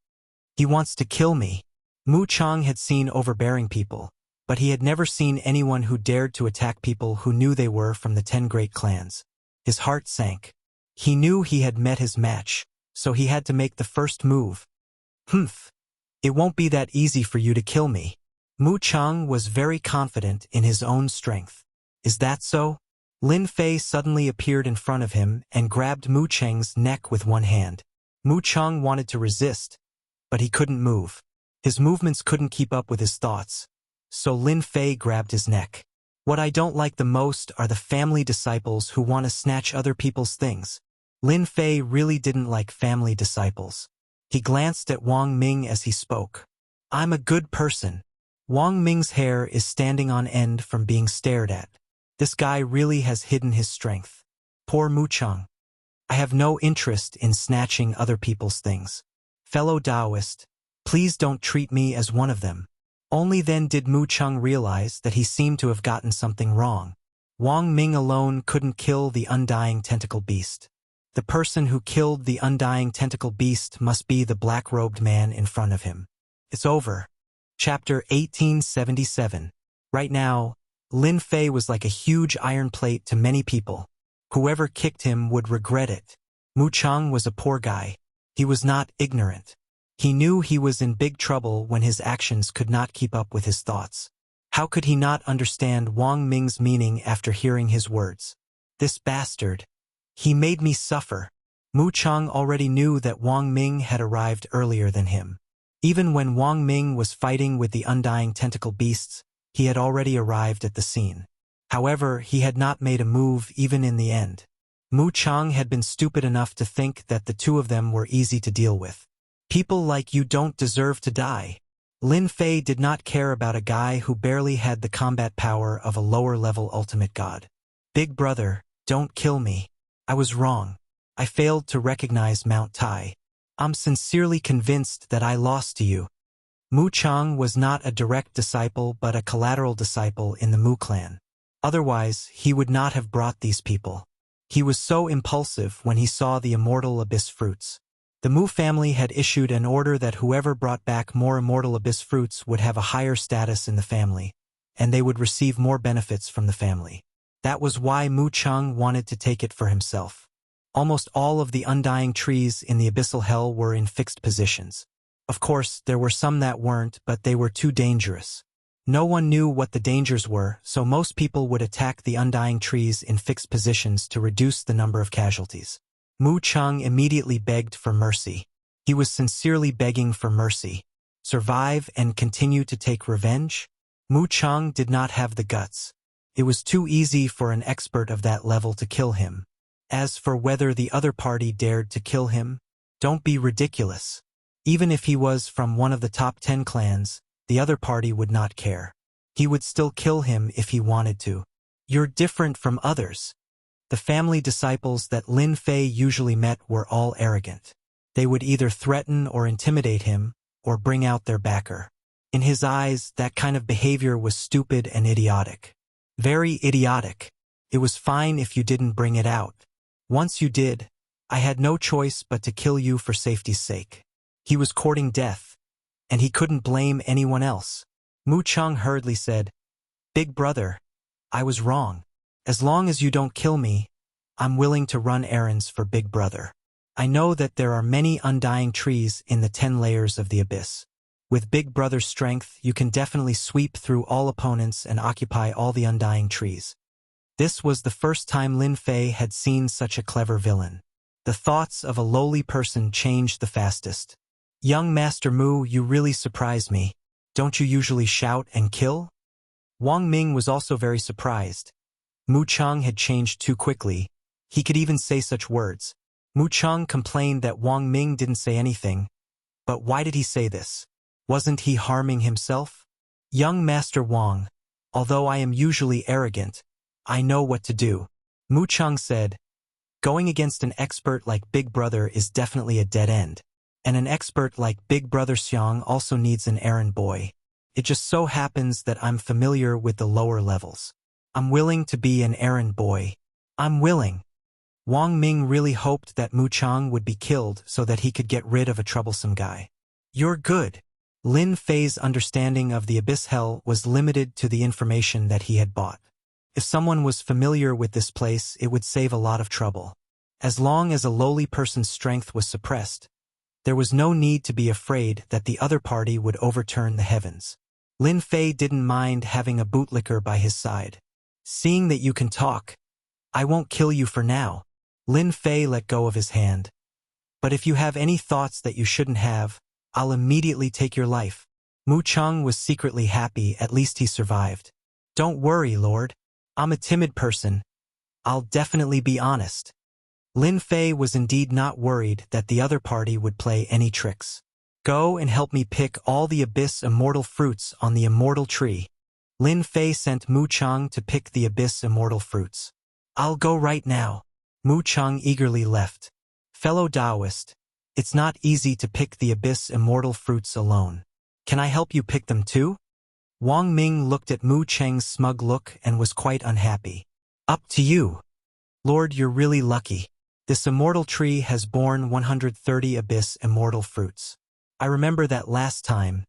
"He wants to kill me." Mu Chang had seen overbearing people, but he had never seen anyone who dared to attack people who knew they were from the 10 great clans. His heart sank. He knew he had met his match, so he had to make the first move. "Humph. It won't be that easy for you to kill me." Mu Chang was very confident in his own strength. "Is that so?" Lin Fei suddenly appeared in front of him and grabbed Mu Cheng's neck with one hand. Mu Chang wanted to resist, but he couldn't move. His movements couldn't keep up with his thoughts, so Lin Fei grabbed his neck. "What I don't like the most are the family disciples who want to snatch other people's things." Lin Fei really didn't like family disciples. He glanced at Wang Ming as he spoke. "I'm a good person." Wang Ming's hair is standing on end from being stared at. This guy really has hidden his strength. Poor Mu Chang. "I have no interest in snatching other people's things. Fellow Taoist, please don't treat me as one of them." Only then did Mu Chang realize that he seemed to have gotten something wrong. Wang Ming alone couldn't kill the undying tentacle beast. The person who killed the undying tentacle beast must be the black-robed man in front of him. It's over. Chapter 1877. Right now, Lin Fei was like a huge iron plate to many people. Whoever kicked him would regret it. Mu Chang was a poor guy. He was not ignorant. He knew he was in big trouble when his actions could not keep up with his thoughts. How could he not understand Wang Ming's meaning after hearing his words? "This bastard. He made me suffer." Mu Chang already knew that Wang Ming had arrived earlier than him. Even when Wang Ming was fighting with the undying tentacle beasts, he had already arrived at the scene. However, he had not made a move even in the end. Mu Chang had been stupid enough to think that the two of them were easy to deal with. "People like you don't deserve to die." Lin Fei did not care about a guy who barely had the combat power of a lower-level ultimate god. "Big brother, don't kill me. I was wrong. I failed to recognize Mount Tai. I'm sincerely convinced that I lost to you." Mu Chang was not a direct disciple but a collateral disciple in the Mu clan. Otherwise, he would not have brought these people. He was so impulsive when he saw the immortal abyss fruits. The Mu family had issued an order that whoever brought back more immortal abyss fruits would have a higher status in the family, and they would receive more benefits from the family. That was why Mu Chang wanted to take it for himself. Almost all of the undying trees in the abyssal hell were in fixed positions. Of course, there were some that weren't, but they were too dangerous. No one knew what the dangers were, so most people would attack the undying trees in fixed positions to reduce the number of casualties. Mu Chang immediately begged for mercy. He was sincerely begging for mercy. Survive and continue to take revenge? Mu Chang did not have the guts. It was too easy for an expert of that level to kill him. As for whether the other party dared to kill him, don't be ridiculous. Even if he was from one of the top 10 clans, the other party would not care. He would still kill him if he wanted to. You're different from others. The family disciples that Lin Fei usually met were all arrogant. They would either threaten or intimidate him, or bring out their backer. In his eyes, that kind of behavior was stupid and idiotic. Very idiotic. It was fine if you didn't bring it out. Once you did, I had no choice but to kill you for safety's sake. He was courting death, and he couldn't blame anyone else. Mu Chang hurriedly said, "Big brother, I was wrong. As long as you don't kill me, I'm willing to run errands for Big Brother. I know that there are many undying trees in the 10 layers of the abyss. With Big Brother's strength, you can definitely sweep through all opponents and occupy all the undying trees. This was the first time Lin Fei had seen such a clever villain. The thoughts of a lowly person changed the fastest. Young Master Mu, you really surprise me. Don't you usually shout and kill? Wang Ming was also very surprised. Mu Chang had changed too quickly. He could even say such words. Mu Chang complained that Wang Ming didn't say anything. But why did he say this? Wasn't he harming himself? Young Master Wang, although I am usually arrogant, I know what to do. Mu Chang said, going against an expert like Big Brother is definitely a dead end. And an expert like Big Brother Xiang also needs an errand boy. It just so happens that I'm familiar with the lower levels. I'm willing to be an errand boy. I'm willing. Wang Ming really hoped that Mu Chang would be killed so that he could get rid of a troublesome guy. You're good. Lin Fei's understanding of the Abyss Hell was limited to the information that he had bought. If someone was familiar with this place, it would save a lot of trouble. As long as a lowly person's strength was suppressed, there was no need to be afraid that the other party would overturn the heavens. Lin Fei didn't mind having a bootlicker by his side. Seeing that you can talk, I won't kill you for now. Lin Fei let go of his hand. But if you have any thoughts that you shouldn't have, I'll immediately take your life. Mu Chang was secretly happy, at least he survived. Don't worry, Lord. I'm a timid person. I'll definitely be honest. Lin Fei was indeed not worried that the other party would play any tricks. Go and help me pick all the Abyss Immortal fruits on the Immortal Tree. Lin Fei sent Mu Chang to pick the Abyss Immortal fruits. I'll go right now. Mu Chang eagerly left. Fellow Taoist, it's not easy to pick the Abyss Immortal fruits alone. Can I help you pick them too? Wang Ming looked at Mu Cheng's smug look and was quite unhappy. Up to you. Lord, you're really lucky. This immortal tree has borne 130 Abyss Immortal fruits. I remember that last time.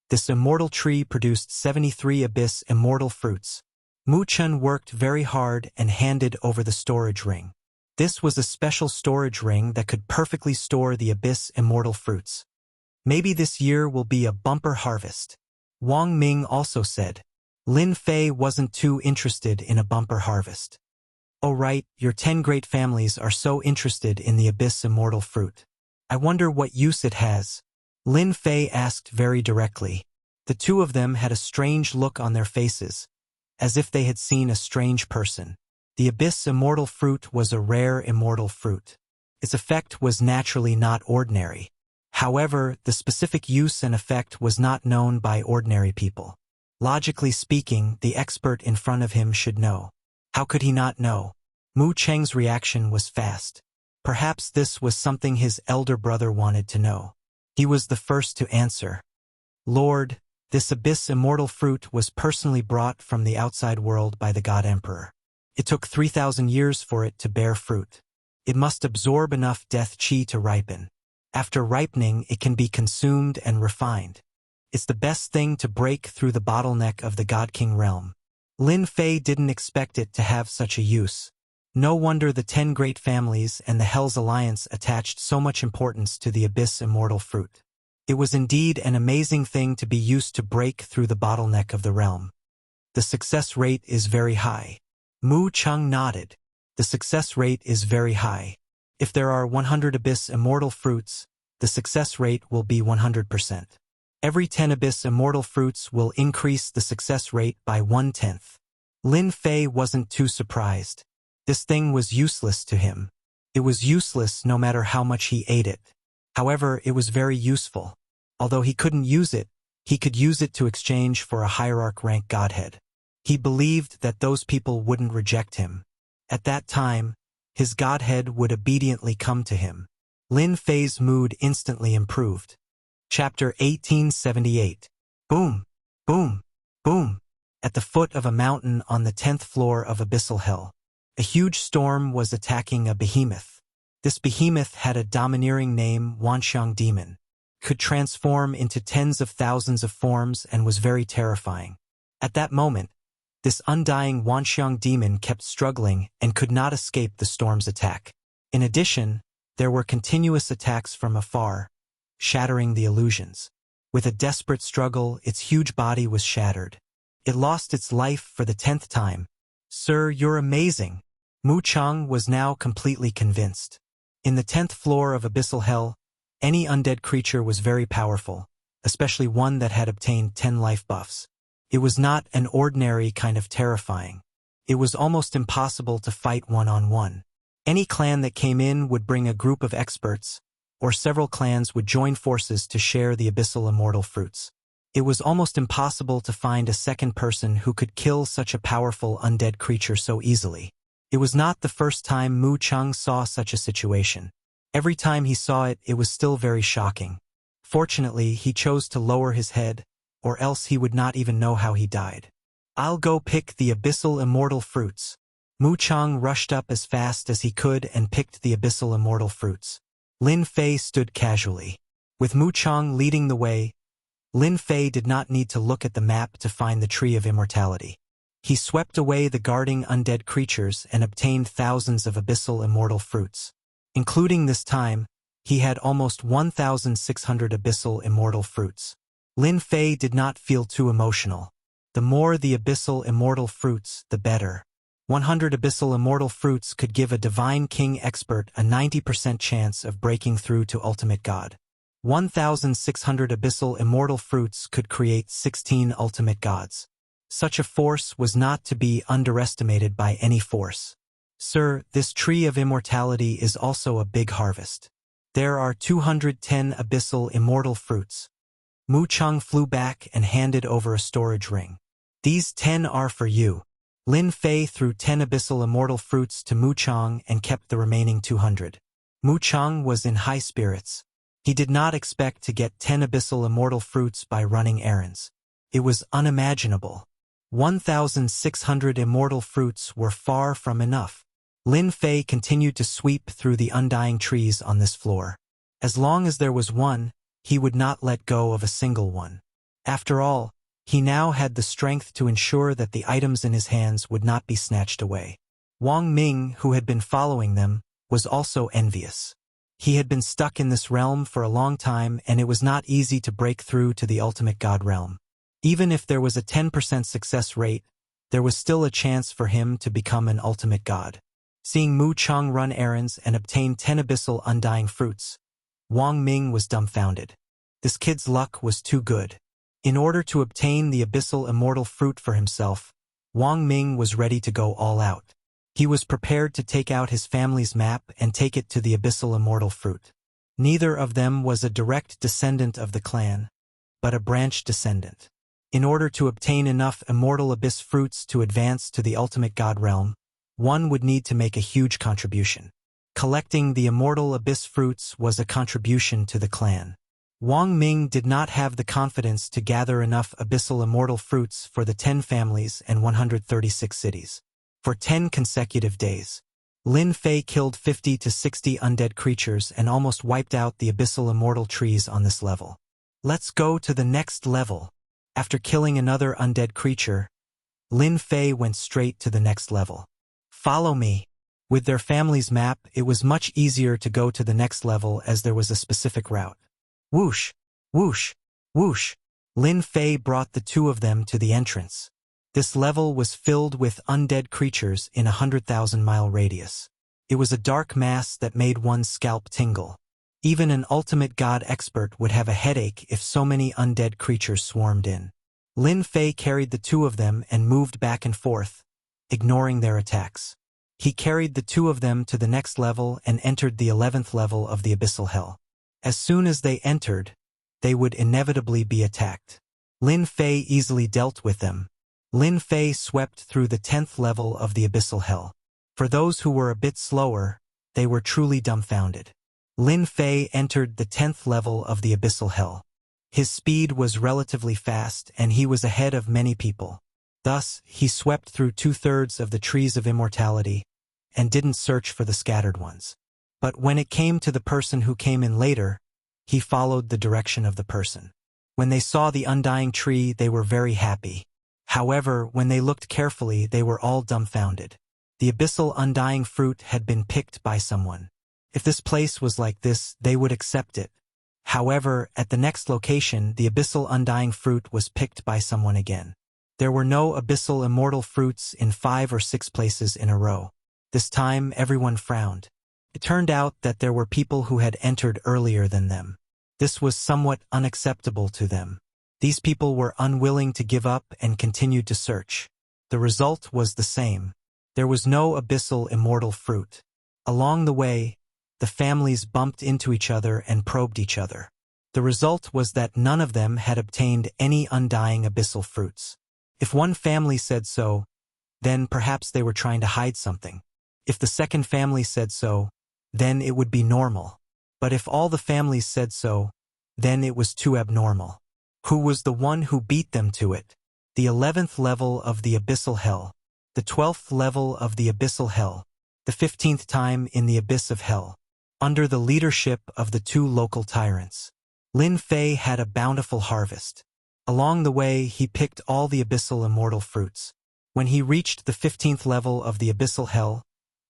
This immortal tree produced 73 Abyss Immortal fruits. Mu Chen worked very hard and handed over the storage ring. This was a special storage ring that could perfectly store the Abyss Immortal fruits. Maybe this year will be a bumper harvest. Wang Ming also said. Lin Fei wasn't too interested in a bumper harvest. Oh right, your 10 great families are so interested in the Abyss Immortal fruit. I wonder what use it has. Lin Fei asked very directly. The two of them had a strange look on their faces, as if they had seen a strange person. The Abyss Immortal fruit was a rare immortal fruit. Its effect was naturally not ordinary. However, the specific use and effect was not known by ordinary people. Logically speaking, the expert in front of him should know. How could he not know? Mu Cheng's reaction was fast. Perhaps this was something his elder brother wanted to know. He was the first to answer. Lord, this Abyss Immortal fruit was personally brought from the outside world by the God Emperor. It took 3,000 years for it to bear fruit. It must absorb enough death chi to ripen. After ripening, it can be consumed and refined. It's the best thing to break through the bottleneck of the God King realm. Lin Fei didn't expect it to have such a use. No wonder the 10 great families and the Hell's Alliance attached so much importance to the Abyss Immortal fruit. It was indeed an amazing thing to be used to break through the bottleneck of the realm. The success rate is very high. Mu Chang nodded. The success rate is very high. If there are 100 Abyss Immortal fruits, the success rate will be 100%. Every 10 Abyss Immortal fruits will increase the success rate by 1/10. Lin Fei wasn't too surprised. This thing was useless to him. It was useless no matter how much he ate it. However, it was very useful. Although he couldn't use it, he could use it to exchange for a hierarch rank godhead. He believed that those people wouldn't reject him. At that time, his godhead would obediently come to him. Lin Fei's mood instantly improved. Chapter 1878. Boom, boom, boom. At the foot of a mountain on the 10th floor of Abyssal Hell, a huge storm was attacking a behemoth. This behemoth had a domineering name, Wanxiang Demon, could transform into tens of thousands of forms and was very terrifying. At that moment, This undying Wanxiang demon kept struggling and could not escape the storm's attack. In addition, there were continuous attacks from afar, shattering the illusions. With a desperate struggle, its huge body was shattered. It lost its life for the 10th time. "Sir, you're amazing." Mu Chang was now completely convinced. In the 10th floor of Abyssal Hell, any undead creature was very powerful, especially one that had obtained 10 life buffs. It was not an ordinary kind of terrifying. It was almost impossible to fight one-on-one. Any clan that came in would bring a group of experts, or several clans would join forces to share the abyssal immortal fruits. It was almost impossible to find a second person who could kill such a powerful undead creature so easily. It was not the first time Mu Chang saw such a situation. Every time he saw it, it was still very shocking. Fortunately, he chose to lower his head, or else he would not even know how he died. "I'll go pick the abyssal immortal fruits." Mu Chang rushed up as fast as he could and picked the abyssal immortal fruits. Lin Fei stood casually. With Mu Chang leading the way, Lin Fei did not need to look at the map to find the Tree of Immortality. He swept away the guarding undead creatures and obtained thousands of abyssal immortal fruits. Including this time, he had almost 1,600 abyssal immortal fruits. Lin Fei did not feel too emotional. The more the abyssal immortal fruits, the better. 100 abyssal immortal fruits could give a divine king expert a 90% chance of breaking through to ultimate god. 1,600 abyssal immortal fruits could create 16 ultimate gods. Such a force was not to be underestimated by any force. "Sir, this Tree of Immortality is also a big harvest. There are 210 abyssal immortal fruits." Mu Chang flew back and handed over a storage ring. "These 10 are for you." Lin Fei threw 10 abyssal immortal fruits to Mu Chang and kept the remaining 200. Mu Chang was in high spirits. He did not expect to get 10 abyssal immortal fruits by running errands. It was unimaginable. 1,600 immortal fruits were far from enough. Lin Fei continued to sweep through the undying trees on this floor. As long as there was one, he would not let go of a single one. After all, he now had the strength to ensure that the items in his hands would not be snatched away. Wang Ming, who had been following them, was also envious. He had been stuck in this realm for a long time, and it was not easy to break through to the ultimate god realm. Even if there was a 10% success rate, there was still a chance for him to become an ultimate god. Seeing Mu Chang run errands and obtain 10 abyssal undying fruits, Wang Ming was dumbfounded. This kid's luck was too good. In order to obtain the abyssal immortal fruit for himself, Wang Ming was ready to go all out. He was prepared to take out his family's map and take it to the abyssal immortal fruit. Neither of them was a direct descendant of the clan, but a branch descendant. In order to obtain enough immortal abyss fruits to advance to the ultimate god realm, one would need to make a huge contribution. Collecting the immortal abyss fruits was a contribution to the clan. Wang Ming did not have the confidence to gather enough abyssal immortal fruits for the 10 families and 136 cities. For 10 consecutive days, Lin Fei killed 50 to 60 undead creatures and almost wiped out the abyssal immortal trees on this level. "Let's go to the next level." After killing another undead creature, Lin Fei went straight to the next level. "Follow me." With their family's map, it was much easier to go to the next level as there was a specific route. Whoosh, whoosh, whoosh. Lin Fei brought the two of them to the entrance. This level was filled with undead creatures in a 100,000-mile radius. It was a dark mass that made one's scalp tingle. Even an ultimate god expert would have a headache if so many undead creatures swarmed in. Lin Fei carried the two of them and moved back and forth, ignoring their attacks. He carried the two of them to the next level and entered the 11th level of the abyssal hell. As soon as they entered, they would inevitably be attacked. Lin Fei easily dealt with them. Lin Fei swept through the 10th level of the abyssal hell. For those who were a bit slower, they were truly dumbfounded. Lin Fei entered the 10th level of the abyssal hell. His speed was relatively fast and he was ahead of many people. Thus, he swept through 2/3 of the trees of immortality and didn't search for the scattered ones. But when it came to the person who came in later, he followed the direction of the person. When they saw the undying tree, they were very happy. However, when they looked carefully, they were all dumbfounded. The abyssal undying fruit had been picked by someone. If this place was like this, they would accept it. However, at the next location, the abyssal undying fruit was picked by someone again. There were no abyssal immortal fruits in 5 or 6 places in a row. This time, everyone frowned. It turned out that there were people who had entered earlier than them. This was somewhat unacceptable to them. These people were unwilling to give up and continued to search. The result was the same. There was no abyssal immortal fruit. Along the way, the families bumped into each other and probed each other. The result was that none of them had obtained any undying abyssal fruits. If one family said so, then perhaps they were trying to hide something. If the second family said so, then it would be normal. But if all the families said so, then it was too abnormal. Who was the one who beat them to it? The 11th level of the abyssal hell. The 12th level of the abyssal hell. The 15th time in the abyss of hell. Under the leadership of the 2 local tyrants. Lin Fei had a bountiful harvest. Along the way, he picked all the abyssal immortal fruits. When he reached the 15th level of the abyssal hell,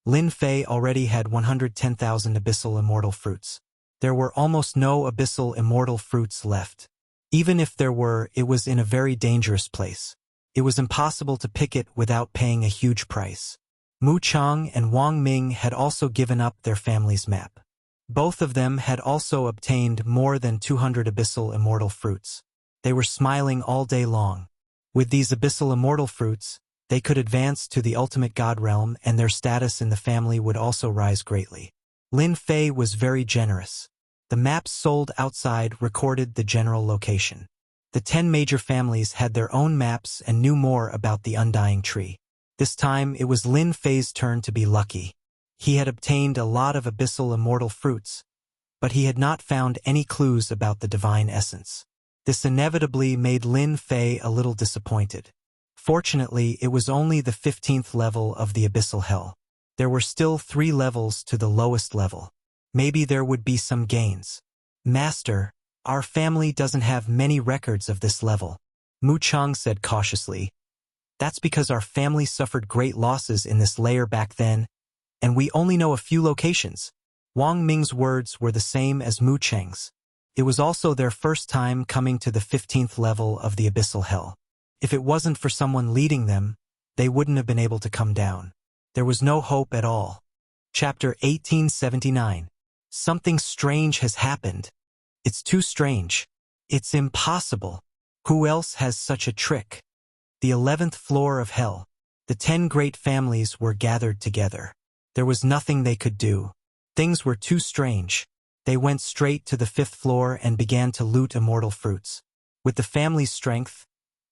Lin Fei already had 110,000 abyssal immortal fruits. There were almost no abyssal immortal fruits left. Even if there were, it was in a very dangerous place. It was impossible to pick it without paying a huge price. Mu Chang and Wang Ming had also given up their family's map. Both of them had also obtained more than 200 abyssal immortal fruits. They were smiling all day long. With these abyssal immortal fruits, they could advance to the ultimate god realm, and their status in the family would also rise greatly. Lin Fei was very generous. The maps sold outside recorded the general location. The 10 major families had their own maps and knew more about the undying tree. This time it was Lin Fei's turn to be lucky. He had obtained a lot of abyssal immortal fruits, but he had not found any clues about the divine essence. This inevitably made Lin Fei a little disappointed. Fortunately, it was only the 15th level of the abyssal hell. There were still 3 levels to the lowest level. Maybe there would be some gains. Master, our family doesn't have many records of this level, Mu Chang said cautiously. That's because our family suffered great losses in this layer back then, and we only know a few locations. Wang Ming's words were the same as Mu Chang's. It was also their first time coming to the 15th level of the abyssal hell. If it wasn't for someone leading them, they wouldn't have been able to come down. There was no hope at all. Chapter 1879. Something strange has happened. It's too strange. It's impossible. Who else has such a trick? The 11th floor of hell. The 10 great families were gathered together. There was nothing they could do. Things were too strange. They went straight to the 5th floor and began to loot immortal fruits. With the family's strength,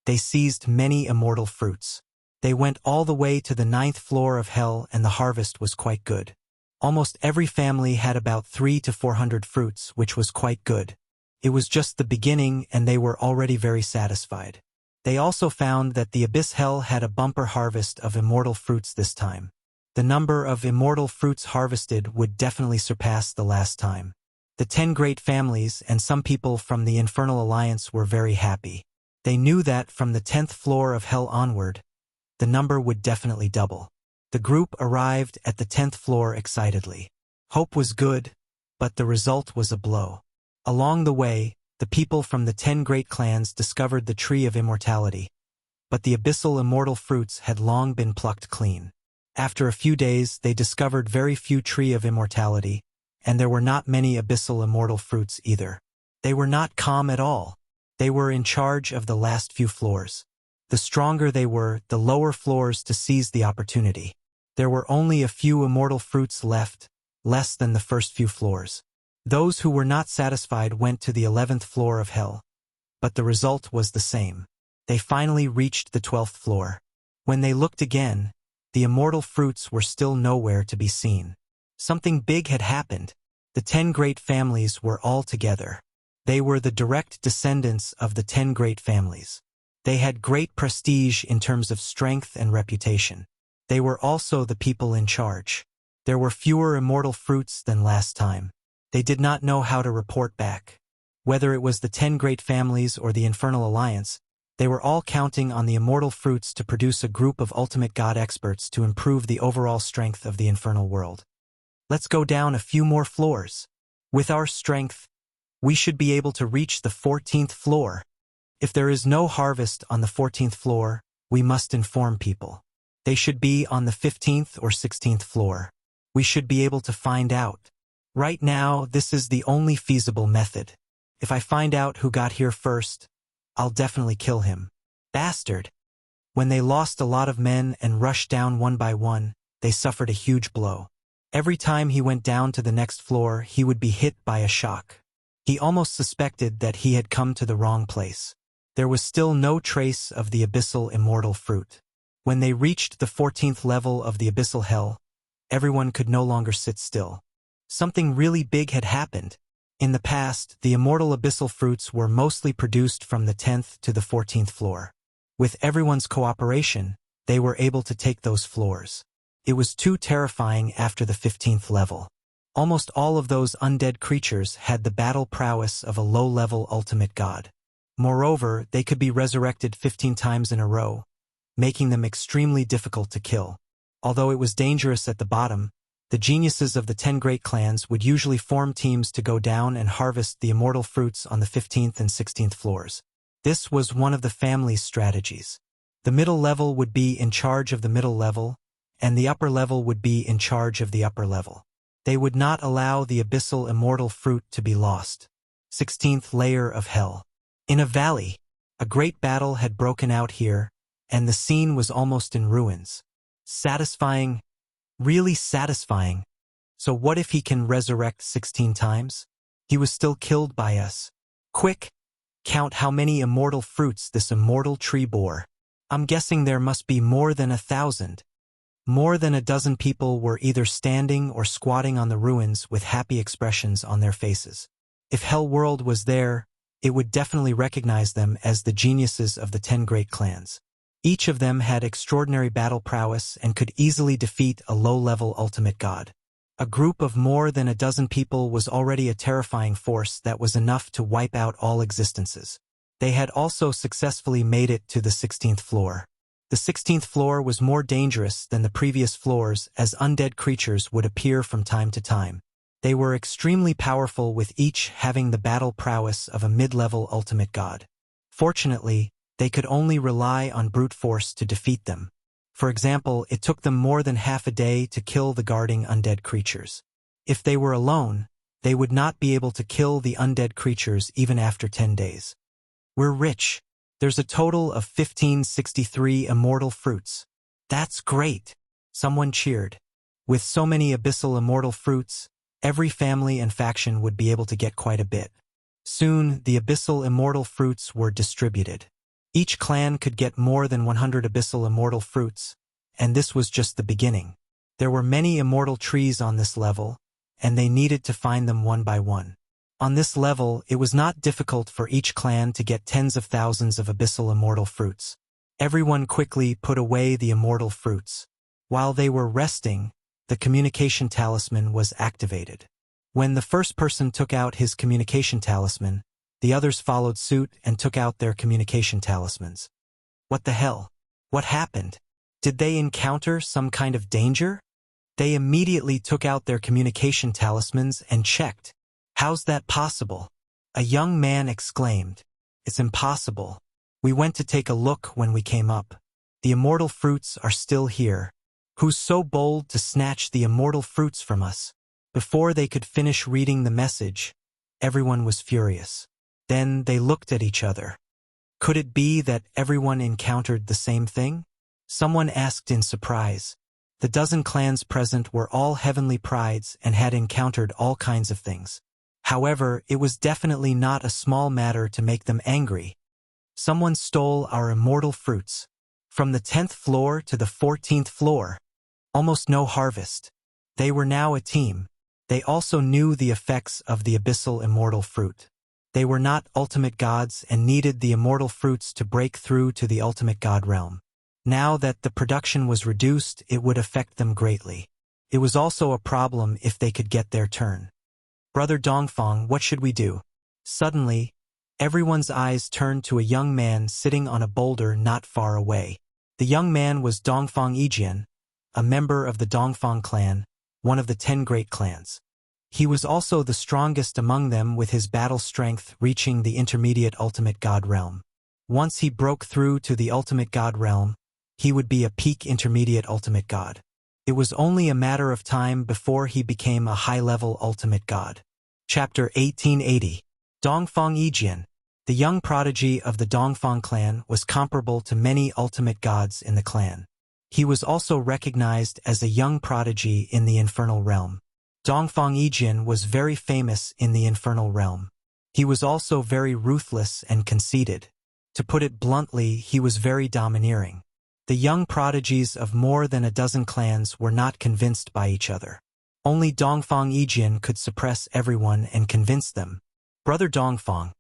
they seized many immortal fruits. They went all the way to the 9th floor of hell, and the harvest was quite good. Almost every family had about 300 to 400 fruits, which was quite good. It was just the beginning, and they were already very satisfied. They also found that the abyss hell had a bumper harvest of immortal fruits this time. The number of immortal fruits harvested would definitely surpass the last time. The 10 great families and some people from the Infernal Alliance were very happy. They knew that from the 10th floor of hell onward, the number would definitely double. The group arrived at the 10th floor excitedly. Hope was good, but the result was a blow. Along the way, the people from the 10 great clans discovered the Tree of Immortality, but the abyssal immortal fruits had long been plucked clean. After a few days, they discovered very few Tree of Immortality, and there were not many abyssal immortal fruits either. They were not calm at all. They were in charge of the last few floors. The stronger they were, the lower floors to seize the opportunity. There were only a few immortal fruits left, less than the first few floors. Those who were not satisfied went to the 11th floor of hell, but the result was the same. They finally reached the 12th floor. When they looked again, the immortal fruits were still nowhere to be seen. Something big had happened. The 10 great families were all together. They were the direct descendants of the 10 great families. They had great prestige in terms of strength and reputation. They were also the people in charge. There were fewer immortal fruits than last time. They did not know how to report back. Whether it was the 10 great families or the Infernal Alliance, They were all counting on the immortal fruits to produce a group of ultimate god experts to improve the overall strength of the infernal world. Let's go down a few more floors. With our strength, we should be able to reach the 14th floor. If there is no harvest on the 14th floor, we must inform people. They should be on the 15th or 16th floor. We should be able to find out. Right now, this is the only feasible method. If I find out who got here first, I'll definitely kill him. Bastard! When they lost a lot of men and rushed down one by one, they suffered a huge blow. Every time he went down to the next floor, he would be hit by a shock. He almost suspected that he had come to the wrong place. There was still no trace of the abyssal immortal fruit. When they reached the 14th level of the abyssal hell, everyone could no longer sit still. Something really big had happened. In the past, the immortal abyssal fruits were mostly produced from the 10th to the 14th floor. With everyone's cooperation, they were able to take those floors. It was too terrifying after the 15th level. Almost all of those undead creatures had the battle prowess of a low-level ultimate god. Moreover, they could be resurrected 15 times in a row, making them extremely difficult to kill. Although it was dangerous at the bottom, the geniuses of the 10 great clans would usually form teams to go down and harvest the immortal fruits on the 15th and 16th floors. This was one of the family's strategies. The middle level would be in charge of the middle level, and the upper level would be in charge of the upper level. They would not allow the abyssal immortal fruit to be lost. 16th layer of hell. In a valley, a great battle had broken out here, and the scene was almost in ruins. Satisfying, really satisfying. So what if he can resurrect 16 times? He was still killed by us. Quick, count how many immortal fruits this immortal tree bore. I'm guessing there must be more than 1,000. More than a dozen people were either standing or squatting on the ruins with happy expressions on their faces. If Hell World was there, it would definitely recognize them as the geniuses of the 10 great clans. Each of them had extraordinary battle prowess and could easily defeat a low-level ultimate god. A group of more than a dozen people was already a terrifying force that was enough to wipe out all existences. They had also successfully made it to the 16th floor. The 16th floor was more dangerous than the previous floors as undead creatures would appear from time to time. They were extremely powerful with each having the battle prowess of a mid-level ultimate god. Fortunately, they could only rely on brute force to defeat them. For example, it took them more than half a day to kill the guarding undead creatures. If they were alone, they would not be able to kill the undead creatures even after 10 days. We're rich. There's a total of 1563 immortal fruits. That's great! Someone cheered. With so many abyssal immortal fruits, every family and faction would be able to get quite a bit. Soon, the abyssal immortal fruits were distributed. Each clan could get more than 100 abyssal immortal fruits, and this was just the beginning. There were many immortal trees on this level, and they needed to find them one by one. On this level, it was not difficult for each clan to get tens of thousands of abyssal immortal fruits. Everyone quickly put away the immortal fruits. While they were resting, the communication talisman was activated. When the first person took out his communication talisman, the others followed suit and took out their communication talismans. What the hell? What happened? Did they encounter some kind of danger? They immediately took out their communication talismans and checked. How's that possible? A young man exclaimed. It's impossible. We went to take a look when we came up. The immortal fruits are still here. Who's so bold to snatch the immortal fruits from us? Before they could finish reading the message, everyone was furious. Then they looked at each other. Could it be that everyone encountered the same thing? Someone asked in surprise. The dozen clans present were all heavenly prides and had encountered all kinds of things. However, it was definitely not a small matter to make them angry. Someone stole our immortal fruits. From the 10th floor to the 14th floor. Almost no harvest. They were now a team. They also knew the effects of the abyssal immortal fruit. They were not ultimate gods and needed the immortal fruits to break through to the ultimate god realm. Now that the production was reduced, it would affect them greatly. It was also a problem if they could get their turn. Brother Dongfang, what should we do? Suddenly, Everyone's eyes turned to a young man sitting on a boulder not far away. The young man was Dongfang Yijian, a member of the Dongfang clan, one of the 10 great clans. He was also the strongest among them, with his battle strength reaching the intermediate ultimate god realm. Once he broke through to the ultimate god realm, he would be a peak intermediate ultimate god. It was only a matter of time before he became a high-level ultimate god. Chapter 1880. Dongfang Yijian. The young prodigy of the Dongfang clan was comparable to many ultimate gods in the clan. He was also recognized as a young prodigy in the infernal realm. Dongfang Yijian was very famous in the infernal realm. He was also very ruthless and conceited. To put it bluntly, he was very domineering. The young prodigies of more than a dozen clans were not convinced by each other. Only Dongfang Yijian could suppress everyone and convince them. Brother Dongfang,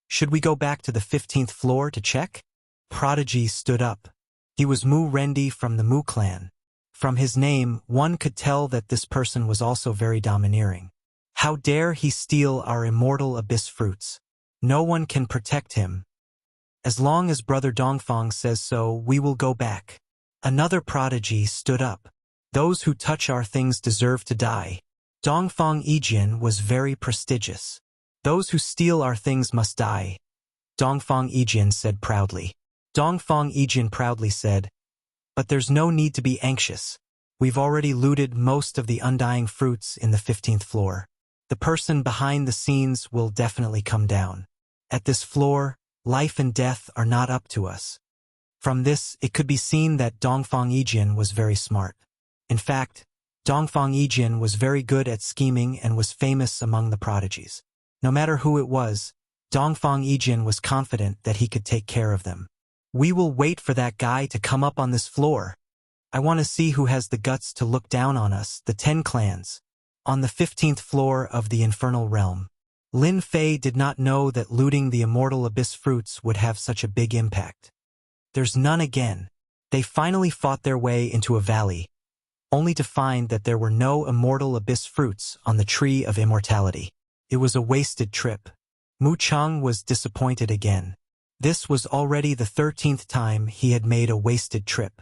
should we go back to the 15th floor to check? Prodigy stood up. He was Mu Rendi from the Mu clan. From his name, one could tell that this person was also very domineering. How dare he steal our immortal abyss fruits? No one can protect him. As long as Brother Dongfang says so, we will go back. Another prodigy stood up. Those who touch our things deserve to die. Dongfang Yijian was very prestigious. Those who steal our things must die. Dongfang Yijian said proudly. Dongfang Yijian proudly said, but there's no need to be anxious. We've already looted most of the undying fruits in the 15th floor. The person behind the scenes will definitely come down. At this floor, life and death are not up to us. From this, it could be seen that Dongfang Yijian was very smart. In fact, Dongfang Yijian was very good at scheming and was famous among the prodigies. No matter who it was, Dongfang Yijian was confident that he could take care of them. We will wait for that guy to come up on this floor. I want to see who has the guts to look down on us, the 10 clans. On the 15th floor of the infernal realm. Lin Fei did not know that looting the immortal abyss fruits would have such a big impact. There's none again. They finally fought their way into a valley, only to find that there were no immortal abyss fruits on the tree of immortality. It was a wasted trip. Mu Cheng was disappointed again. This was already the 13th time he had made a wasted trip.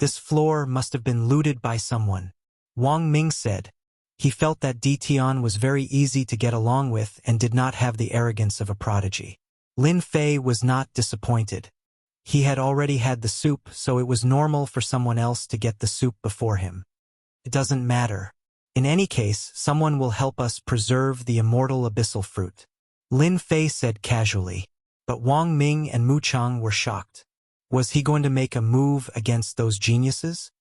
This floor must have been looted by someone. Wang Ming said. He felt that Tian was very easy to get along with and did not have the arrogance of a prodigy. Lin Fei was not disappointed. He had already had the soup, so it was normal for someone else to get the soup before him. It doesn't matter. In any case, someone will help us preserve the immortal abyssal fruit. Lin Fei said casually. But Wang Ming and Mu Cheng were shocked. Was he going to make a move against those geniuses?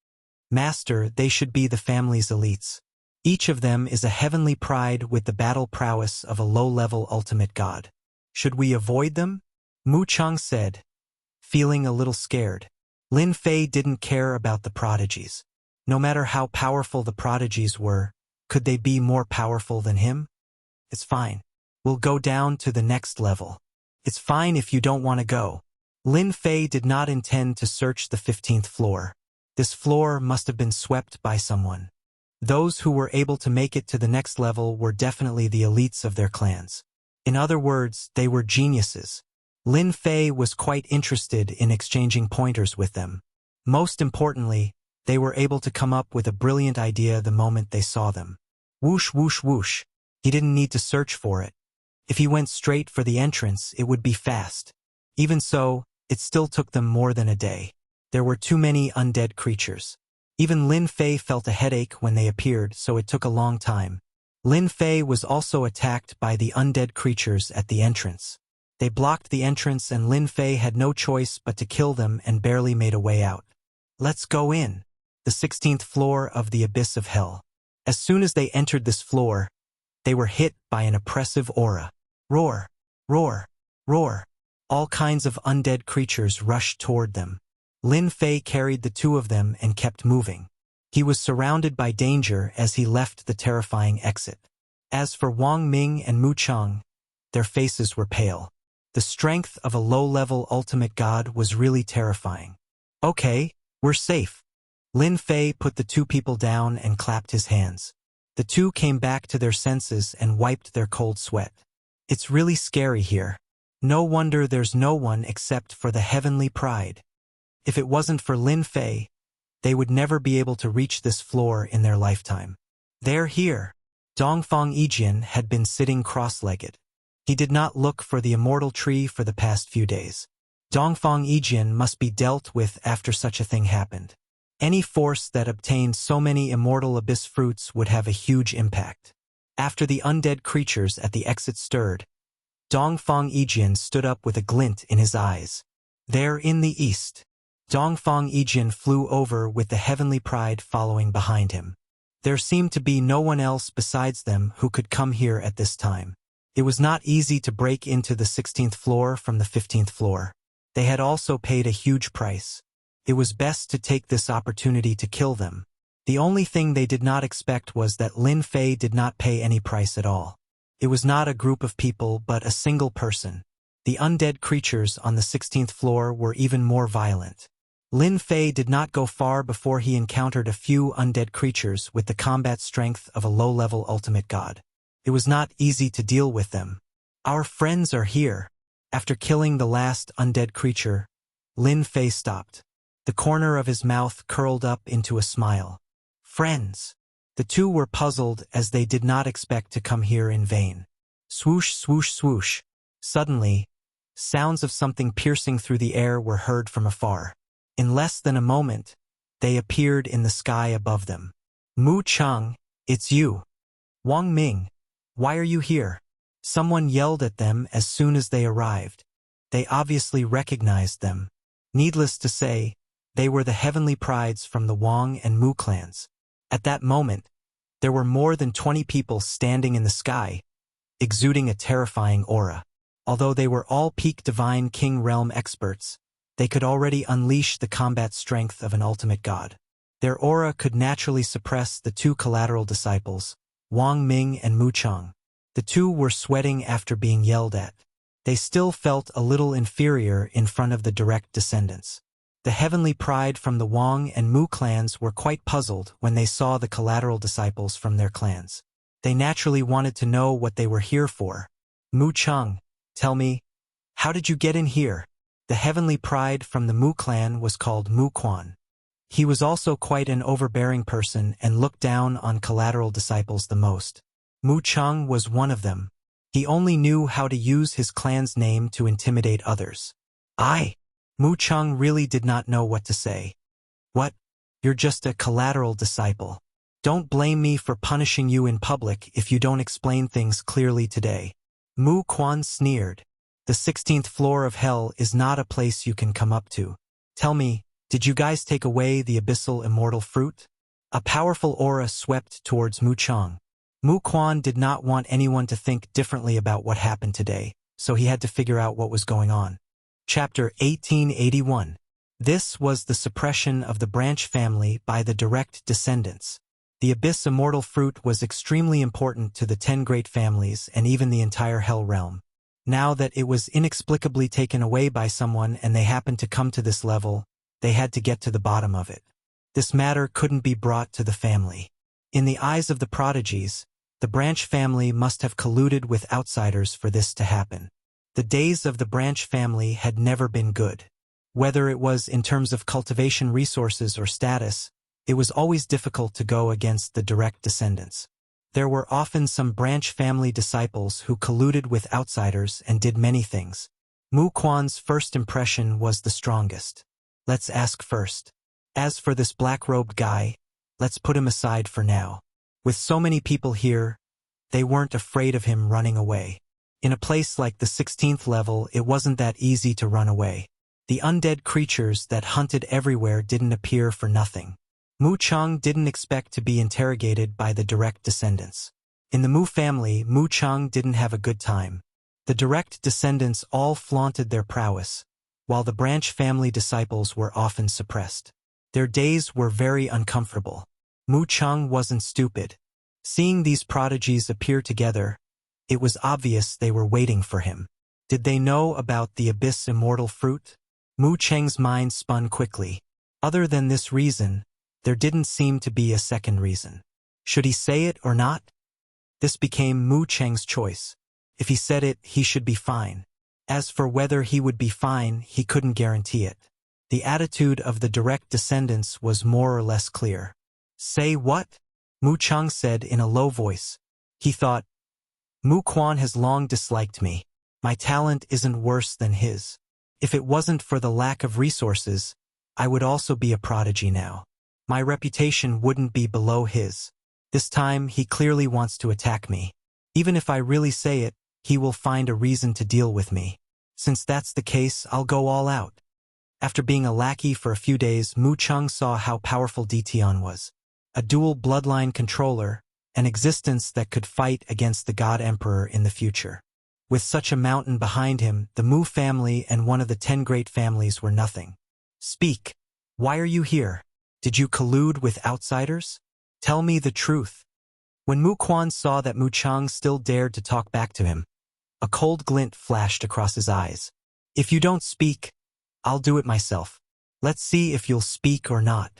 Master, they should be the family's elites. Each of them is a heavenly pride with the battle prowess of a low-level ultimate god. Should we avoid them? Mu Cheng said, feeling a little scared. Lin Fei didn't care about the prodigies. No matter how powerful the prodigies were, could they be more powerful than him? It's fine. We'll go down to the next level. It's fine if you don't want to go. Lin Fei did not intend to search the 15th floor. This floor must have been swept by someone. Those who were able to make it to the next level were definitely the elites of their clans. In other words, they were geniuses. Lin Fei was quite interested in exchanging pointers with them. Most importantly, they were able to come up with a brilliant idea the moment they saw them. Whoosh, whoosh, whoosh. He didn't need to search for it. If he went straight for the entrance, it would be fast. Even so, it still took them more than a day. There were too many undead creatures. Even Lin Fei felt a headache when they appeared, so it took a long time. Lin Fei was also attacked by the undead creatures at the entrance. They blocked the entrance and Lin Fei had no choice but to kill them and barely made a way out. Let's go in. The 16th floor of the abyss of hell. As soon as they entered this floor, they were hit by an oppressive aura. Roar, roar, roar. All kinds of undead creatures rushed toward them. Lin Fei carried the two of them and kept moving. He was surrounded by danger as he left the terrifying exit. As for Wang Ming and Mu Cheng, their faces were pale. The strength of a low-level ultimate god was really terrifying. Okay, we're safe. Lin Fei put the two people down and clapped his hands. The two came back to their senses and wiped their cold sweat. It's really scary here. No wonder there's no one except for the heavenly pride. If it wasn't for Lin Fei, they would never be able to reach this floor in their lifetime. They're here. Dongfang Yijian had been sitting cross-legged. He did not look for the immortal tree for the past few days. Dongfang Yijian must be dealt with after such a thing happened. Any force that obtained so many immortal abyss fruits would have a huge impact. After the undead creatures at the exit stirred, Dongfang Yijian stood up with a glint in his eyes. There in the east. Dongfang Yijian flew over with the heavenly pride following behind him. There seemed to be no one else besides them who could come here at this time. It was not easy to break into the 16th floor from the 15th floor. They had also paid a huge price. It was best to take this opportunity to kill them. The only thing they did not expect was that Lin Fei did not pay any price at all. It was not a group of people but a single person. The undead creatures on the 16th floor were even more violent. Lin Fei did not go far before he encountered a few undead creatures with the combat strength of a low-level ultimate god. It was not easy to deal with them. Our friends are here. After killing the last undead creature, Lin Fei stopped. The corner of his mouth curled up into a smile. Friends. The two were puzzled as they did not expect to come here in vain. Swoosh, swoosh, swoosh. Suddenly, sounds of something piercing through the air were heard from afar. In less than a moment, they appeared in the sky above them. Mu Cheng, it's you. Wang Ming, why are you here? Someone yelled at them as soon as they arrived. They obviously recognized them. Needless to say, they were the heavenly prides from the Wang and Mu clans. At that moment, there were more than 20 people standing in the sky, exuding a terrifying aura. Although they were all peak divine king realm experts, they could already unleash the combat strength of an ultimate god. Their aura could naturally suppress the two collateral disciples, Wang Ming and Mu Cheng. The two were sweating after being yelled at. They still felt a little inferior in front of the direct descendants. The heavenly pride from the Wang and Mu clans were quite puzzled when they saw the collateral disciples from their clans. They naturally wanted to know what they were here for. Mu Cheng, tell me, how did you get in here? The heavenly pride from the Mu clan was called Mu Quan. He was also quite an overbearing person and looked down on collateral disciples the most. Mu Cheng was one of them. He only knew how to use his clan's name to intimidate others. Mu Cheng really did not know what to say. What? You're just a collateral disciple. Don't blame me for punishing you in public if you don't explain things clearly today. Mu Quan sneered. The 16th floor of hell is not a place you can come up to. Tell me, did you guys take away the abyssal immortal fruit? A powerful aura swept towards Mu Cheng. Mu Quan did not want anyone to think differently about what happened today, so he had to figure out what was going on. Chapter 1881. This was the suppression of the branch family by the direct descendants. The abyss immortal fruit was extremely important to the 10 great families and even the entire hell realm. Now that it was inexplicably taken away by someone and they happened to come to this level, they had to get to the bottom of it. This matter couldn't be brought to the family. In the eyes of the prodigies, the branch family must have colluded with outsiders for this to happen. The days of the branch family had never been good. Whether it was in terms of cultivation resources or status, it was always difficult to go against the direct descendants. There were often some branch family disciples who colluded with outsiders and did many things. Mu Quan's first impression was the strongest. Let's ask first. As for this black-robed guy, let's put him aside for now. With so many people here, they weren't afraid of him running away. In a place like the 16th level, it wasn't that easy to run away. The undead creatures that hunted everywhere didn't appear for nothing. Mu Cheng didn't expect to be interrogated by the direct descendants. In the Mu family, Mu Cheng didn't have a good time. The direct descendants all flaunted their prowess, while the branch family disciples were often suppressed. Their days were very uncomfortable. Mu Cheng wasn't stupid. Seeing these prodigies appear together, it was obvious they were waiting for him. Did they know about the abyss immortal fruit? Mu Cheng's mind spun quickly. Other than this reason, there didn't seem to be a second reason. Should he say it or not? This became Mu Cheng's choice. If he said it, he should be fine. As for whether he would be fine, he couldn't guarantee it. The attitude of the direct descendants was more or less clear. Say what? Mu Cheng said in a low voice. He thought, Mu Quan has long disliked me. My talent isn't worse than his. If it wasn't for the lack of resources, I would also be a prodigy now. My reputation wouldn't be below his. This time, he clearly wants to attack me. Even if I really say it, he will find a reason to deal with me. Since that's the case, I'll go all out. After being a lackey for a few days, Mu Cheng saw how powerful Ditian was. A dual bloodline controller, an existence that could fight against the God Emperor in the future. With such a mountain behind him, the Mu family and one of the 10 great families were nothing. Speak. Why are you here? Did you collude with outsiders? Tell me the truth. When Mu Quan saw that Mu Cheng still dared to talk back to him, a cold glint flashed across his eyes. If you don't speak, I'll do it myself. Let's see if you'll speak or not.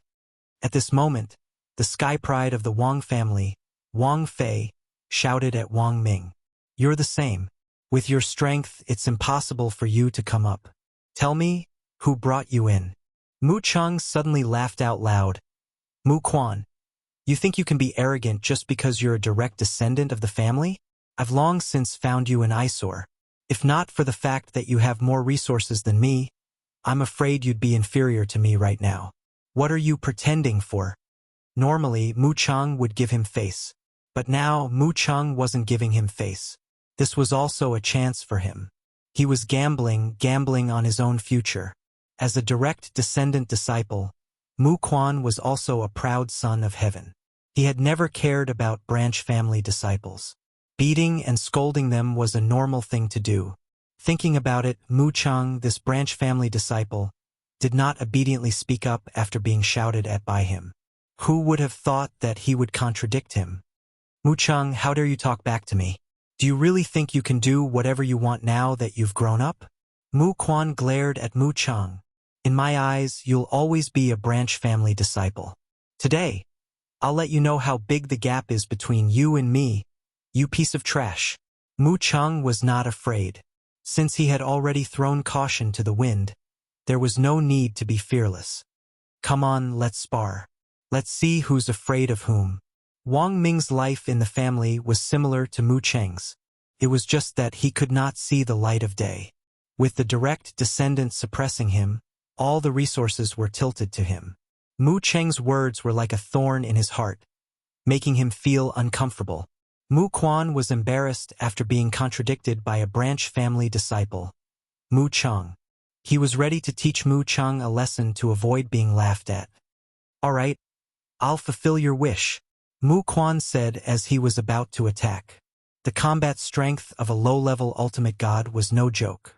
At this moment, the sky pride of the Wang family, Wang Fei, shouted at Wang Ming. You're the same. With your strength, it's impossible for you to come up. Tell me, who brought you in? Mu Cheng suddenly laughed out loud. Mu Quan, you think you can be arrogant just because you're a direct descendant of the family? I've long since found you an eyesore. If not for the fact that you have more resources than me, I'm afraid you'd be inferior to me right now. What are you pretending for? Normally, Mu Cheng would give him face. But now, Mu Cheng wasn't giving him face. This was also a chance for him. He was gambling on his own future. As a direct descendant disciple, Mu Quan was also a proud son of heaven. He had never cared about branch family disciples. Beating and scolding them was a normal thing to do. Thinking about it, Mu Cheng, this branch family disciple, did not obediently speak up after being shouted at by him. Who would have thought that he would contradict him? Mu Cheng, how dare you talk back to me? Do you really think you can do whatever you want now that you've grown up? Mu Quan glared at Mu Cheng. In my eyes, you'll always be a branch family disciple. Today, I'll let you know how big the gap is between you and me, you piece of trash. Mu Cheng was not afraid. Since he had already thrown caution to the wind, there was no need to be fearless. Come on, let's spar. Let's see who's afraid of whom. Wang Ming's life in the family was similar to Mu Cheng's. It was just that he could not see the light of day. With the direct descendant suppressing him, all the resources were tilted to him. Mu Cheng's words were like a thorn in his heart, making him feel uncomfortable. Mu Quan was embarrassed after being contradicted by a branch family disciple, Mu Cheng. He was ready to teach Mu Cheng a lesson to avoid being laughed at. All right, I'll fulfill your wish, Mu Quan said as he was about to attack. The combat strength of a low-level ultimate god was no joke.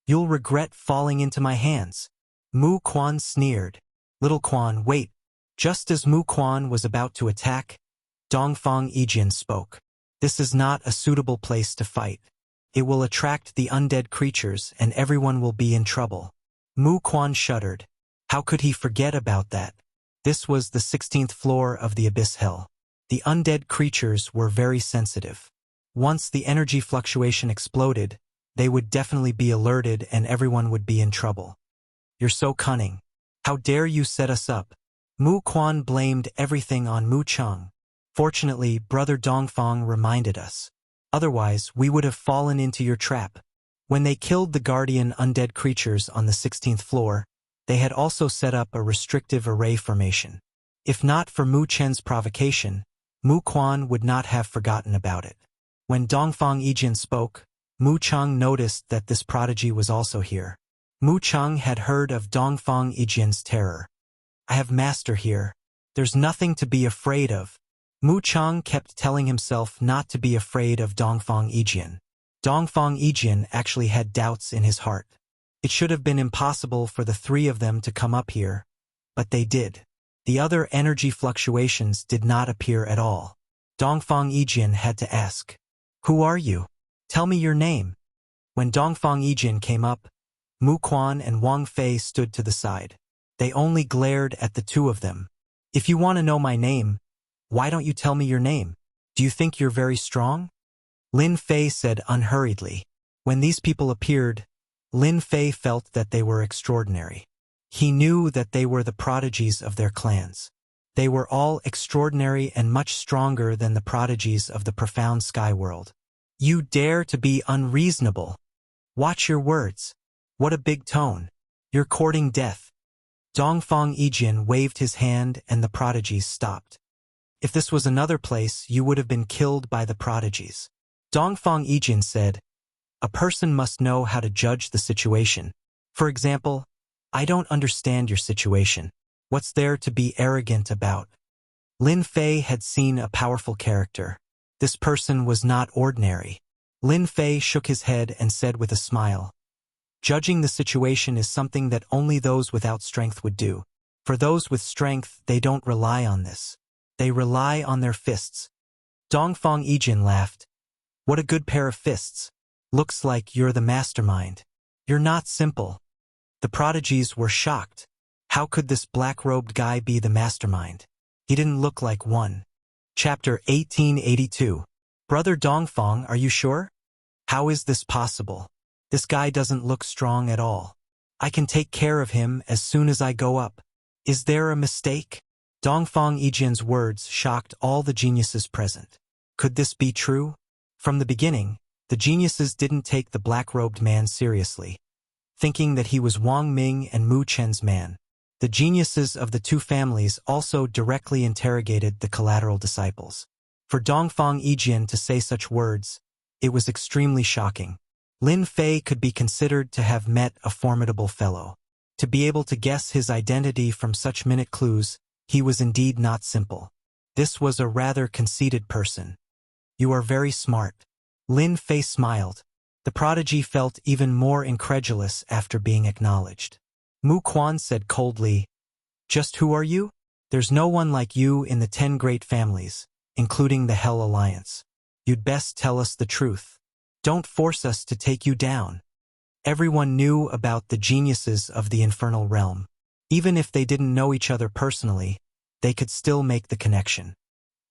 You'll regret falling into my hands. Mu Quan sneered. Little Quan, wait. Just as Mu Quan was about to attack, Dongfang Yijin spoke. This is not a suitable place to fight. It will attract the undead creatures and everyone will be in trouble. Mu Quan shuddered. How could he forget about that? This was the 16th floor of the Abyss Hell. The undead creatures were very sensitive. Once the energy fluctuation exploded, they would definitely be alerted and everyone would be in trouble. You're so cunning. How dare you set us up? Mu Quan blamed everything on Mu Cheng. Fortunately, Brother Dongfang reminded us. Otherwise, we would have fallen into your trap. When they killed the guardian undead creatures on the 16th floor, they had also set up a restrictive array formation. If not for Mu Chen's provocation, Mu Quan would not have forgotten about it. When Dongfang Yijin spoke, Mu Cheng noticed that this prodigy was also here. Mu Cheng had heard of Dongfang Yijin's terror. I have master here. There's nothing to be afraid of. Mu Cheng kept telling himself not to be afraid of Dongfang Yijin. Dongfang Yijin actually had doubts in his heart. It should have been impossible for the three of them to come up here, but they did. The other energy fluctuations did not appear at all. Dongfang Yijin had to ask, "Who are you? Tell me your name." When Dongfang Yijin came up, Mu Quan and Wang Fei stood to the side. They only glared at the two of them. If you want to know my name, why don't you tell me your name? Do you think you're very strong? Lin Fei said unhurriedly. When these people appeared, Lin Fei felt that they were extraordinary. He knew that they were the prodigies of their clans. They were all extraordinary and much stronger than the prodigies of the profound sky world. You dare to be unreasonable. Watch your words. What a big tone. You're courting death. Dongfang Yijin waved his hand and the prodigies stopped. If this was another place, you would have been killed by the prodigies. Dongfang Yijin said, a person must know how to judge the situation. For example, I don't understand your situation. What's there to be arrogant about? Lin Fei had seen a powerful character. This person was not ordinary. Lin Fei shook his head and said with a smile, judging the situation is something that only those without strength would do. For those with strength, they don't rely on this. They rely on their fists. Dongfang Yijin laughed. What a good pair of fists. Looks like you're the mastermind. You're not simple. The prodigies were shocked. How could this black-robed guy be the mastermind? He didn't look like one. Chapter 1882. Brother Dongfang, are you sure? How is this possible? This guy doesn't look strong at all. I can take care of him as soon as I go up. Is there a mistake? Dongfang Yijin's words shocked all the geniuses present. Could this be true? From the beginning, the geniuses didn't take the black-robed man seriously, thinking that he was Wang Ming and Mu Chen's man. The geniuses of the two families also directly interrogated the collateral disciples. For Dongfang Yijin to say such words, it was extremely shocking. Lin Fei could be considered to have met a formidable fellow. To be able to guess his identity from such minute clues, he was indeed not simple. This was a rather conceited person. You are very smart. Lin Fei smiled. The prodigy felt even more incredulous after being acknowledged. Mu Quan said coldly, just who are you? There's no one like you in the 10 great families, including the Hell Alliance. You'd best tell us the truth. Don't force us to take you down. Everyone knew about the geniuses of the infernal realm. Even if they didn't know each other personally, they could still make the connection.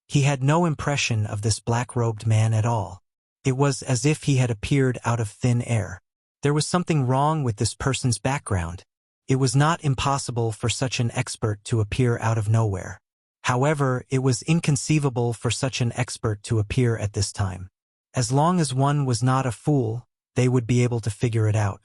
He had no impression of this black-robed man at all. It was as if he had appeared out of thin air. There was something wrong with this person's background. It was not impossible for such an expert to appear out of nowhere. However, it was inconceivable for such an expert to appear at this time. As long as one was not a fool, they would be able to figure it out.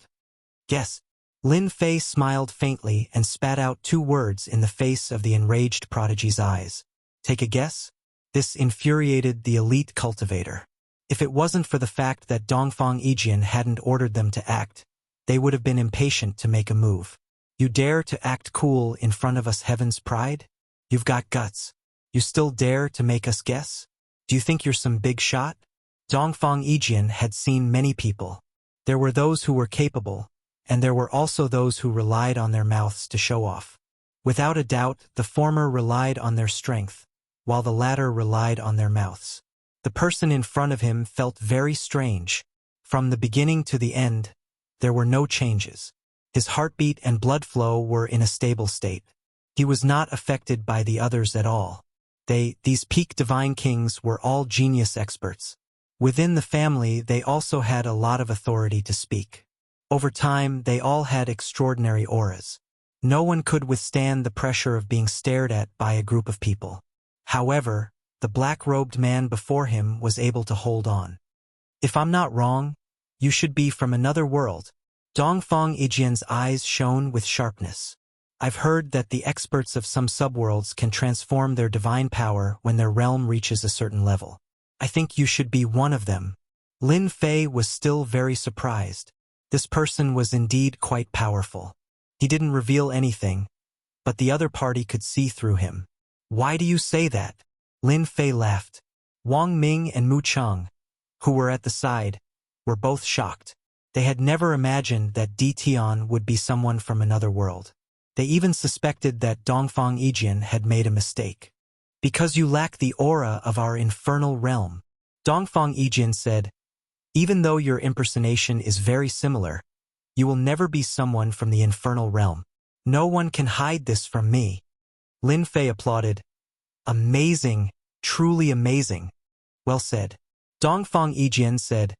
Guess. Lin Fei smiled faintly and spat out 2 words in the face of the enraged prodigy's eyes. Take a guess? This infuriated the elite cultivator. If it wasn't for the fact that Dongfang Yijin hadn't ordered them to act, they would have been impatient to make a move. You dare to act cool in front of us, Heaven's pride? You've got guts. You still dare to make us guess? Do you think you're some big shot? Dongfang Yijin had seen many people. There were those who were capable, and there were also those who relied on their mouths to show off. Without a doubt, the former relied on their strength, while the latter relied on their mouths. The person in front of him felt very strange. From the beginning to the end, there were no changes. His heartbeat and blood flow were in a stable state. He was not affected by the others at all. These peak divine kings were all genius experts. Within the family, they also had a lot of authority to speak. Over time, they all had extraordinary auras. No one could withstand the pressure of being stared at by a group of people. However, the black-robed man before him was able to hold on. If I'm not wrong, you should be from another world. Dongfang Yijin's eyes shone with sharpness. I've heard that the experts of some subworlds can transform their divine power when their realm reaches a certain level. I think you should be one of them. Lin Fei was still very surprised. This person was indeed quite powerful. He didn't reveal anything, but the other party could see through him. Why do you say that? Lin Fei laughed. Wang Ming and Mu Cheng, who were at the side, were both shocked. They had never imagined that Di Tian would be someone from another world. They even suspected that Dongfang Yijin had made a mistake. Because you lack the aura of our infernal realm, Dongfang Yijin said, even though your impersonation is very similar, you will never be someone from the infernal realm. No one can hide this from me. Lin Fei applauded. Amazing, truly amazing. Well said. Dongfang Yijin said,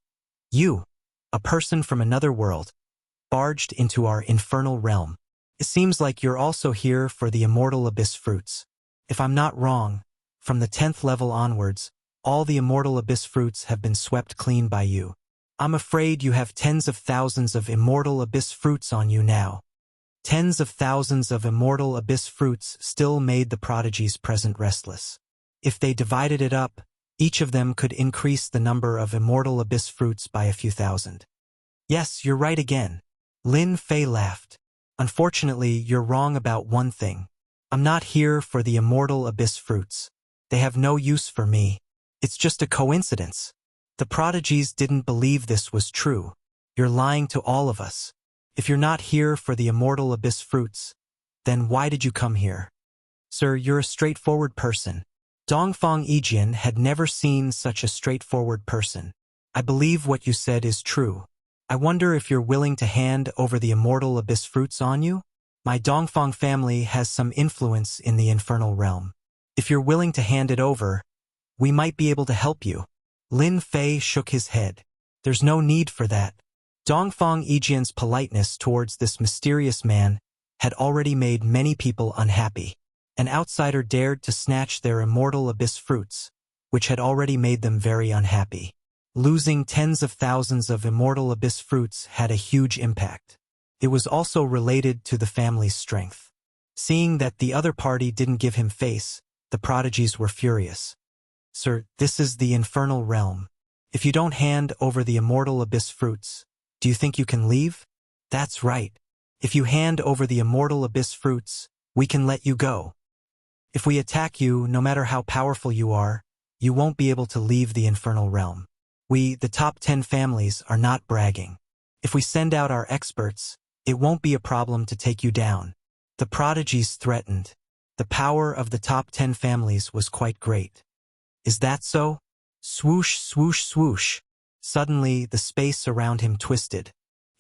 you. a person from another world, barged into our infernal realm. It seems like you're also here for the immortal abyss fruits. If I'm not wrong, from the 10th level onwards, all the immortal abyss fruits have been swept clean by you. I'm afraid you have tens of thousands of immortal abyss fruits on you now. Tens of thousands of immortal abyss fruits still made the prodigies present restless. If they divided it up, each of them could increase the number of immortal abyss fruits by a few thousand. Yes, you're right again. Lin Fei laughed. Unfortunately, you're wrong about one thing. I'm not here for the immortal abyss fruits. They have no use for me. It's just a coincidence. The prodigies didn't believe this was true. You're lying to all of us. If you're not here for the immortal abyss fruits, then why did you come here? Sir, you're a straightforward person. Dongfang Yijian had never seen such a straightforward person. I believe what you said is true. I wonder if you're willing to hand over the immortal abyss fruits on you? My Dongfang family has some influence in the infernal realm. If you're willing to hand it over, we might be able to help you. Lin Fei shook his head. There's no need for that. Dongfang Yijian's politeness towards this mysterious man had already made many people unhappy. An outsider dared to snatch their immortal abyss fruits, which had already made them very unhappy. Losing tens of thousands of immortal abyss fruits had a huge impact. It was also related to the family's strength. Seeing that the other party didn't give him face, the prodigies were furious. Sir, this is the infernal realm. If you don't hand over the immortal abyss fruits, do you think you can leave? That's right. If you hand over the immortal abyss fruits, we can let you go. If we attack you, no matter how powerful you are, you won't be able to leave the infernal realm. We, the top 10 families, are not bragging. If we send out our experts, it won't be a problem to take you down. The prodigies threatened. The power of the top 10 families was quite great. Is that so? Swoosh, swoosh, swoosh. Suddenly, the space around him twisted.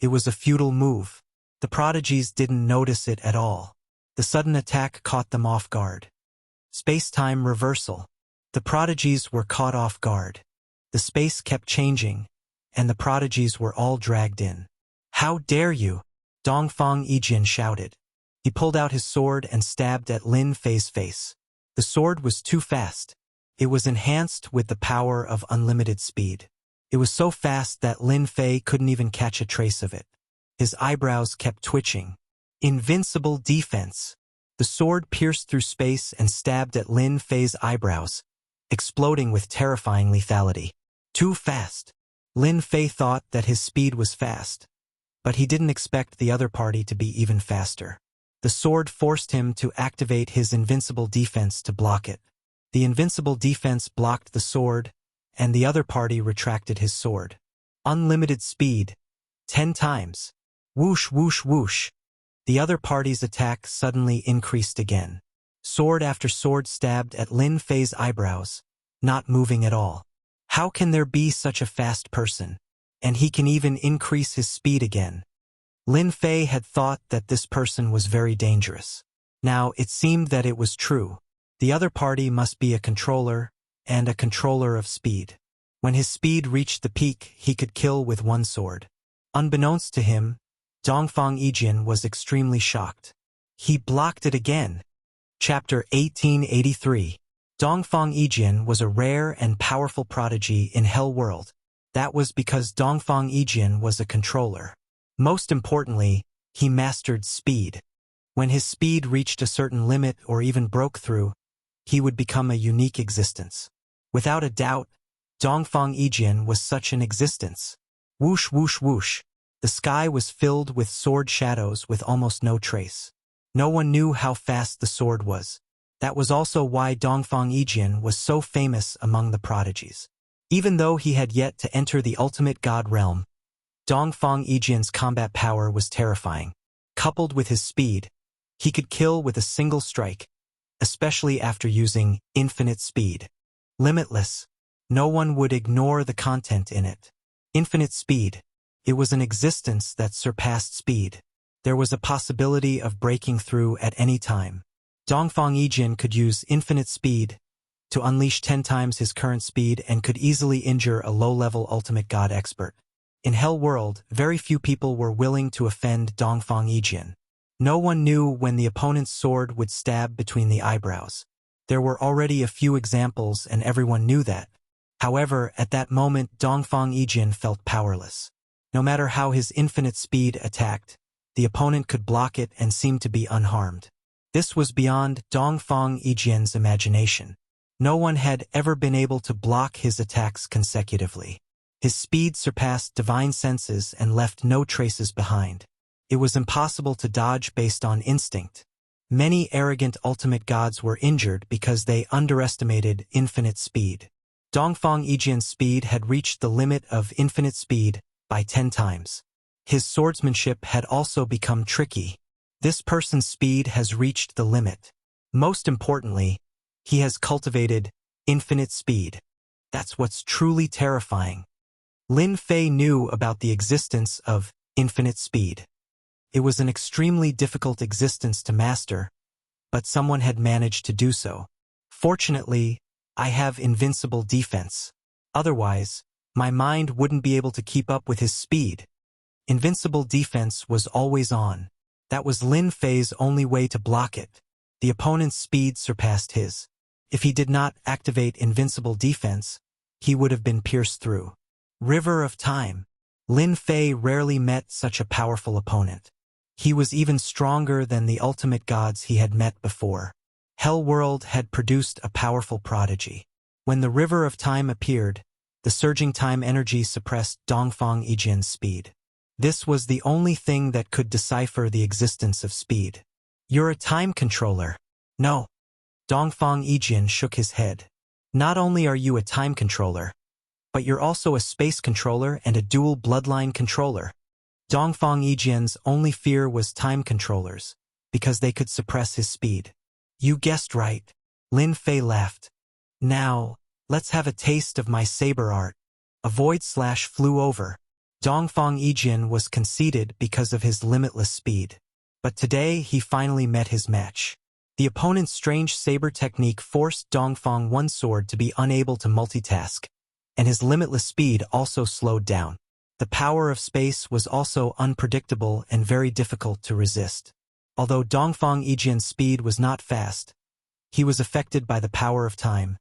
It was a futile move. The prodigies didn't notice it at all. The sudden attack caught them off guard. Space-time reversal. The prodigies were caught off guard. The space kept changing, and the prodigies were all dragged in. How dare you? Dongfang Yijian shouted. He pulled out his sword and stabbed at Lin Fei's face. The sword was too fast. It was enhanced with the power of unlimited speed. It was so fast that Lin Fei couldn't even catch a trace of it. His eyebrows kept twitching. Invincible defense. The sword pierced through space and stabbed at Lin Fei's eyebrows, exploding with terrifying lethality. Too fast. Lin Fei thought that his speed was fast, but he didn't expect the other party to be even faster. The sword forced him to activate his invincible defense to block it. The invincible defense blocked the sword, and the other party retracted his sword. Unlimited speed. 10 times. Whoosh, whoosh, whoosh. The other party's attack suddenly increased again. Sword after sword stabbed at Lin Fei's eyebrows, not moving at all. How can there be such a fast person? And he can even increase his speed again. Lin Fei had thought that this person was very dangerous. Now it seemed that it was true. The other party must be a controller, and a controller of speed. When his speed reached the peak, he could kill with one sword. Unbeknownst to him, Dongfang Yijian was extremely shocked. He blocked it again. Chapter 1883. Dongfang Yijian was a rare and powerful prodigy in Hell World. That was because Dongfang Yijian was a controller. Most importantly, he mastered speed. When his speed reached a certain limit or even broke through, he would become a unique existence. Without a doubt, Dongfang Yijian was such an existence. Whoosh, whoosh, whoosh. The sky was filled with sword shadows with almost no trace. No one knew how fast the sword was. That was also why Dongfang Yijian was so famous among the prodigies. Even though he had yet to enter the ultimate god realm, Dongfang Yijian's combat power was terrifying. Coupled with his speed, he could kill with a single strike, especially after using infinite speed. Limitless. No one would ignore the content in it. Infinite speed. It was an existence that surpassed speed. There was a possibility of breaking through at any time. Dongfang Yijian could use infinite speed to unleash 10 times his current speed and could easily injure a low-level ultimate god expert. In Hell World, very few people were willing to offend Dongfang Yijin. No one knew when the opponent's sword would stab between the eyebrows. There were already a few examples and everyone knew that. However, at that moment Dongfang Yijin felt powerless. No matter how his infinite speed attacked, the opponent could block it and seemed to be unharmed. This was beyond Dongfang Yijin's imagination. No one had ever been able to block his attacks consecutively. His speed surpassed divine senses and left no traces behind. It was impossible to dodge based on instinct. Many arrogant ultimate gods were injured because they underestimated infinite speed. Dongfang Yijin's speed had reached the limit of infinite speed by 10 times. His swordsmanship had also become tricky. This person's speed has reached the limit. Most importantly, he has cultivated infinite speed. That's what's truly terrifying. Lin Fei knew about the existence of infinite speed. It was an extremely difficult existence to master, but someone had managed to do so. Fortunately, I have invincible defense. Otherwise, my mind wouldn't be able to keep up with his speed. Invincible defense was always on. That was Lin Fei's only way to block it. The opponent's speed surpassed his. If he did not activate invincible defense, he would have been pierced through. River of Time. Lin Fei rarely met such a powerful opponent. He was even stronger than the ultimate gods he had met before. Hell World had produced a powerful prodigy. When the River of Time appeared, the surging time energy suppressed Dongfang Yijin's speed. This was the only thing that could decipher the existence of speed. You're a time controller. No. Dongfang Yijin shook his head. Not only are you a time controller, but you're also a space controller and a dual bloodline controller. Dongfang Yijin's only fear was time controllers, because they could suppress his speed. You guessed right. Lin Fei laughed. Now, let's have a taste of my saber art. A void/flew over. Dongfang Yijin was conceited because of his limitless speed. But today he finally met his match. The opponent's strange saber technique forced Dongfang One Sword to be unable to multitask, and his limitless speed also slowed down. The power of space was also unpredictable and very difficult to resist. Although Dongfang Yijin's speed was not fast, he was affected by the power of time,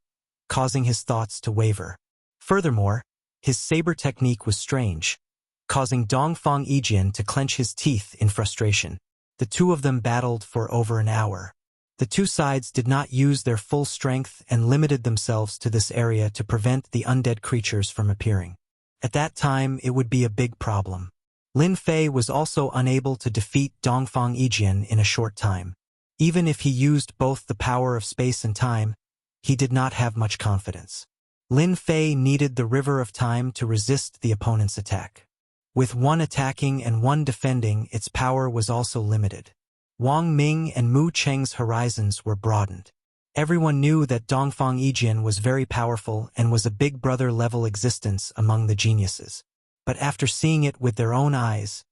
causing his thoughts to waver. Furthermore, his saber technique was strange, causing Dongfang Yijin to clench his teeth in frustration. The two of them battled for over an hour. The two sides did not use their full strength and limited themselves to this area to prevent the undead creatures from appearing. At that time, it would be a big problem. Lin Fei was also unable to defeat Dongfang Yijin in a short time. Even if he used both the power of space and time, he did not have much confidence. Lin Fei needed the River of Time to resist the opponent's attack. With one attacking and one defending, its power was also limited. Wang Ming and Mu Cheng's horizons were broadened. Everyone knew that Dongfang Yijin was very powerful and was a big brother-level existence among the geniuses. But after seeing it with their own eyes,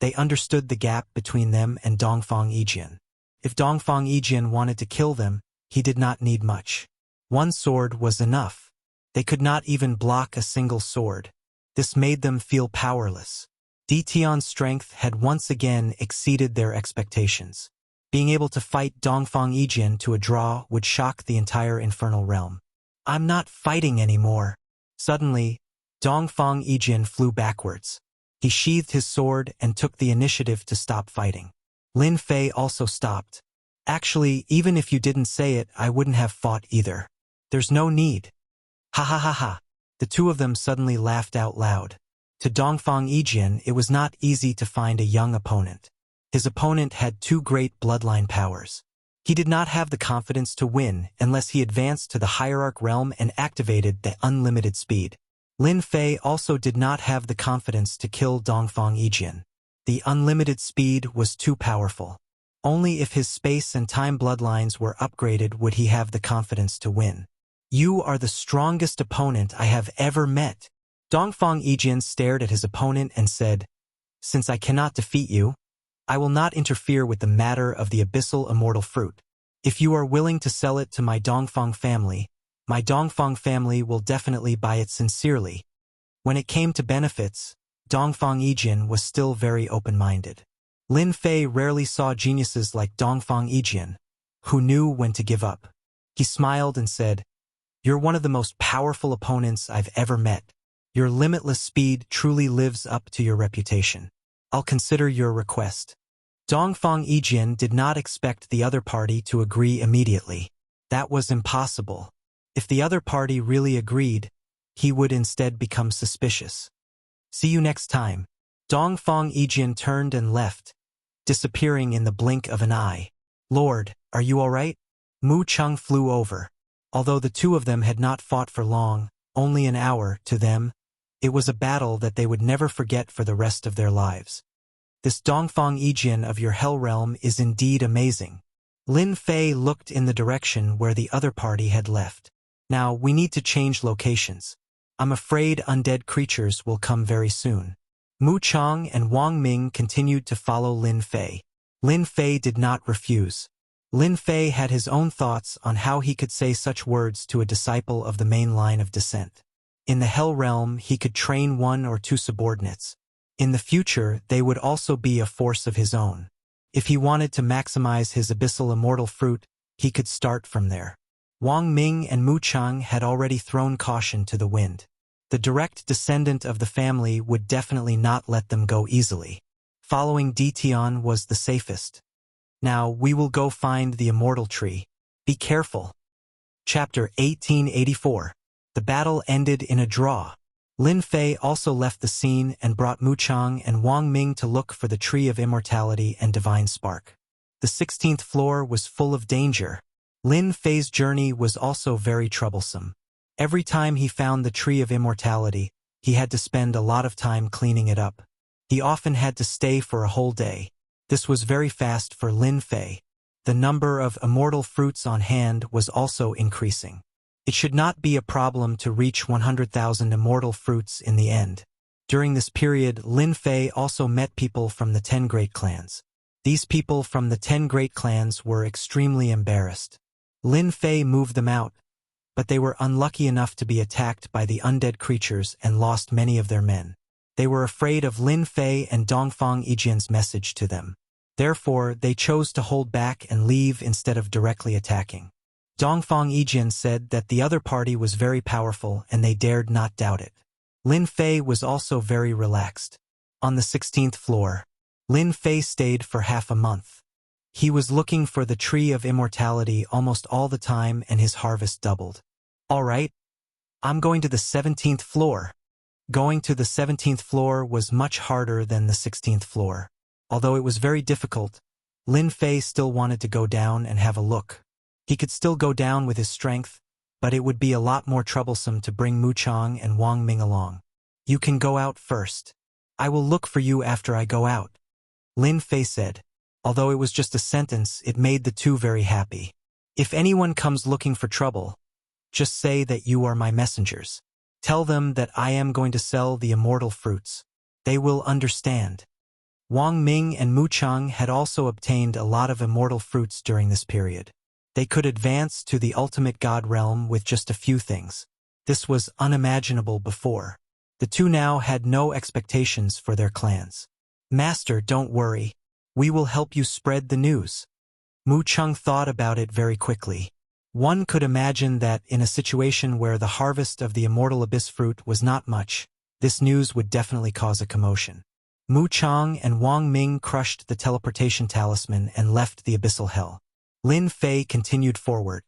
they understood the gap between them and Dongfang Yijin. If Dongfang Yijin wanted to kill them, he did not need much. One sword was enough. They could not even block a single sword. This made them feel powerless. Dition's strength had once again exceeded their expectations. Being able to fight Dongfang Yijin to a draw would shock the entire infernal realm. I'm not fighting anymore. Suddenly, Dongfang Yijin flew backwards. He sheathed his sword and took the initiative to stop fighting. Lin Fei also stopped. Actually, even if you didn't say it, I wouldn't have fought either. There's no need. Ha ha ha ha. The two of them suddenly laughed out loud. To Dongfang Yijin, it was not easy to find a young opponent. His opponent had two great bloodline powers. He did not have the confidence to win unless he advanced to the hierarch realm and activated the unlimited speed. Lin Fei also did not have the confidence to kill Dongfang Yijin. The unlimited speed was too powerful. Only if his space and time bloodlines were upgraded would he have the confidence to win. You are the strongest opponent I have ever met. Dongfang Yijin stared at his opponent and said, Since I cannot defeat you, I will not interfere with the matter of the abyssal immortal fruit. If you are willing to sell it to my Dongfang family will definitely buy it sincerely. When it came to benefits, Dongfang Yijin was still very open-minded. Lin Fei rarely saw geniuses like Dongfang Yijin, who knew when to give up. He smiled and said, "You're one of the most powerful opponents I've ever met. Your limitless speed truly lives up to your reputation. I'll consider your request." Dongfang Yijin did not expect the other party to agree immediately. That was impossible. If the other party really agreed, he would instead become suspicious. "See you next time." Dongfang Yijin turned and left, disappearing in the blink of an eye. "Lord, are you all right?" Mu Cheng flew over. Although the two of them had not fought for long, only an hour, to them, it was a battle that they would never forget for the rest of their lives. "This Dongfang Yijin of your Hell Realm is indeed amazing." Lin Fei looked in the direction where the other party had left. "Now, we need to change locations. I'm afraid undead creatures will come very soon." Mu Cheng and Wang Ming continued to follow Lin Fei. Lin Fei did not refuse. Lin Fei had his own thoughts on how he could say such words to a disciple of the main line of descent. In the Hell Realm, he could train 1 or 2 subordinates. In the future, they would also be a force of his own. If he wanted to maximize his abyssal immortal fruit, he could start from there. Wang Ming and Mu Cheng had already thrown caution to the wind. The direct descendant of the family would definitely not let them go easily. Following Ditian was the safest. "Now, we will go find the immortal tree. Be careful." Chapter 1884. The battle ended in a draw. Lin Fei also left the scene and brought Mu Cheng and Wang Ming to look for the Tree of Immortality and Divine Spark. The 16th floor was full of danger. Lin Fei's journey was also very troublesome. Every time he found the Tree of Immortality, he had to spend a lot of time cleaning it up. He often had to stay for a whole day. This was very fast for Lin Fei. The number of immortal fruits on hand was also increasing. It should not be a problem to reach 100,000 immortal fruits in the end. During this period, Lin Fei also met people from the 10 great clans. These people from the 10 great clans were extremely embarrassed. Lin Fei moved them out, but they were unlucky enough to be attacked by the undead creatures and lost many of their men. They were afraid of Lin Fei and Dongfang Yijin's message to them. Therefore, they chose to hold back and leave instead of directly attacking. Dongfang Yijin said that the other party was very powerful and they dared not doubt it. Lin Fei was also very relaxed. On the 16th floor, Lin Fei stayed for half a month. He was looking for the Tree of Immortality almost all the time and his harvest doubled. "All right, I'm going to the 17th floor." Going to the 17th floor was much harder than the 16th floor. Although it was very difficult, Lin Fei still wanted to go down and have a look. He could still go down with his strength, but it would be a lot more troublesome to bring Mu Cheng and Wang Ming along. "You can go out first. I will look for you after I go out," Lin Fei said. Although it was just a sentence, it made the two very happy. "If anyone comes looking for trouble, just say that you are my messengers. Tell them that I am going to sell the immortal fruits. They will understand." Wang Ming and Mu Cheng had also obtained a lot of immortal fruits during this period. They could advance to the ultimate god realm with just a few things. This was unimaginable before. The two now had no expectations for their clans. "Master, don't worry. We will help you spread the news." Mu Cheng thought about it very quickly. One could imagine that in a situation where the harvest of the immortal abyss fruit was not much, this news would definitely cause a commotion. Mu Cheng and Wang Ming crushed the teleportation talisman and left the abyssal hell. Lin Fei continued forward.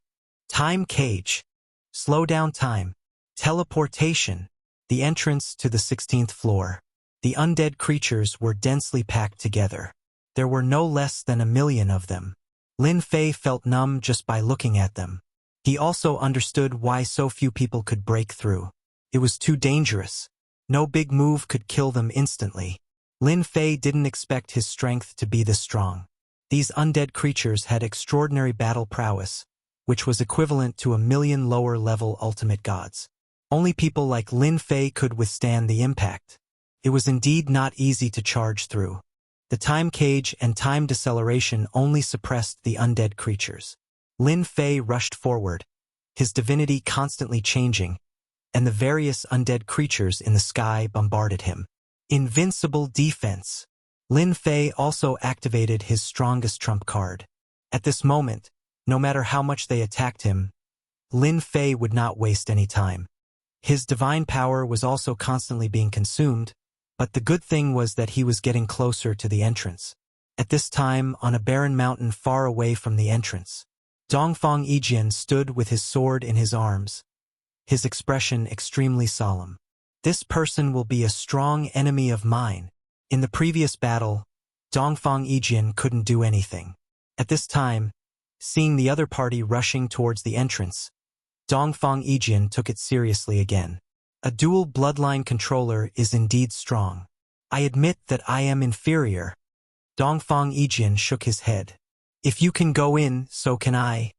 Time cage. Slow down time. Teleportation. The entrance to the 16th floor. The undead creatures were densely packed together. There were no less than 1,000,000 of them. Lin Fei felt numb just by looking at them. He also understood why so few people could break through. It was too dangerous. No big move could kill them instantly. Lin Fei didn't expect his strength to be this strong. These undead creatures had extraordinary battle prowess, which was equivalent to 1,000,000 lower-level ultimate gods. Only people like Lin Fei could withstand the impact. It was indeed not easy to charge through. The time cage and time deceleration only suppressed the undead creatures. Lin Fei rushed forward, his divinity constantly changing, and the various undead creatures in the sky bombarded him. Invincible defense. Lin Fei also activated his strongest trump card. At this moment, no matter how much they attacked him, Lin Fei would not waste any time. His divine power was also constantly being consumed, but the good thing was that he was getting closer to the entrance. At this time, on a barren mountain far away from the entrance, Dongfang Yijian stood with his sword in his arms, his expression extremely solemn. This person will be a strong enemy of mine. In the previous battle, Dongfang Yijian couldn't do anything. At this time, seeing the other party rushing towards the entrance, Dongfang Yijian took it seriously again. A dual bloodline controller is indeed strong. I admit that I am inferior. Dongfang Yijian shook his head. If you can go in, so can I.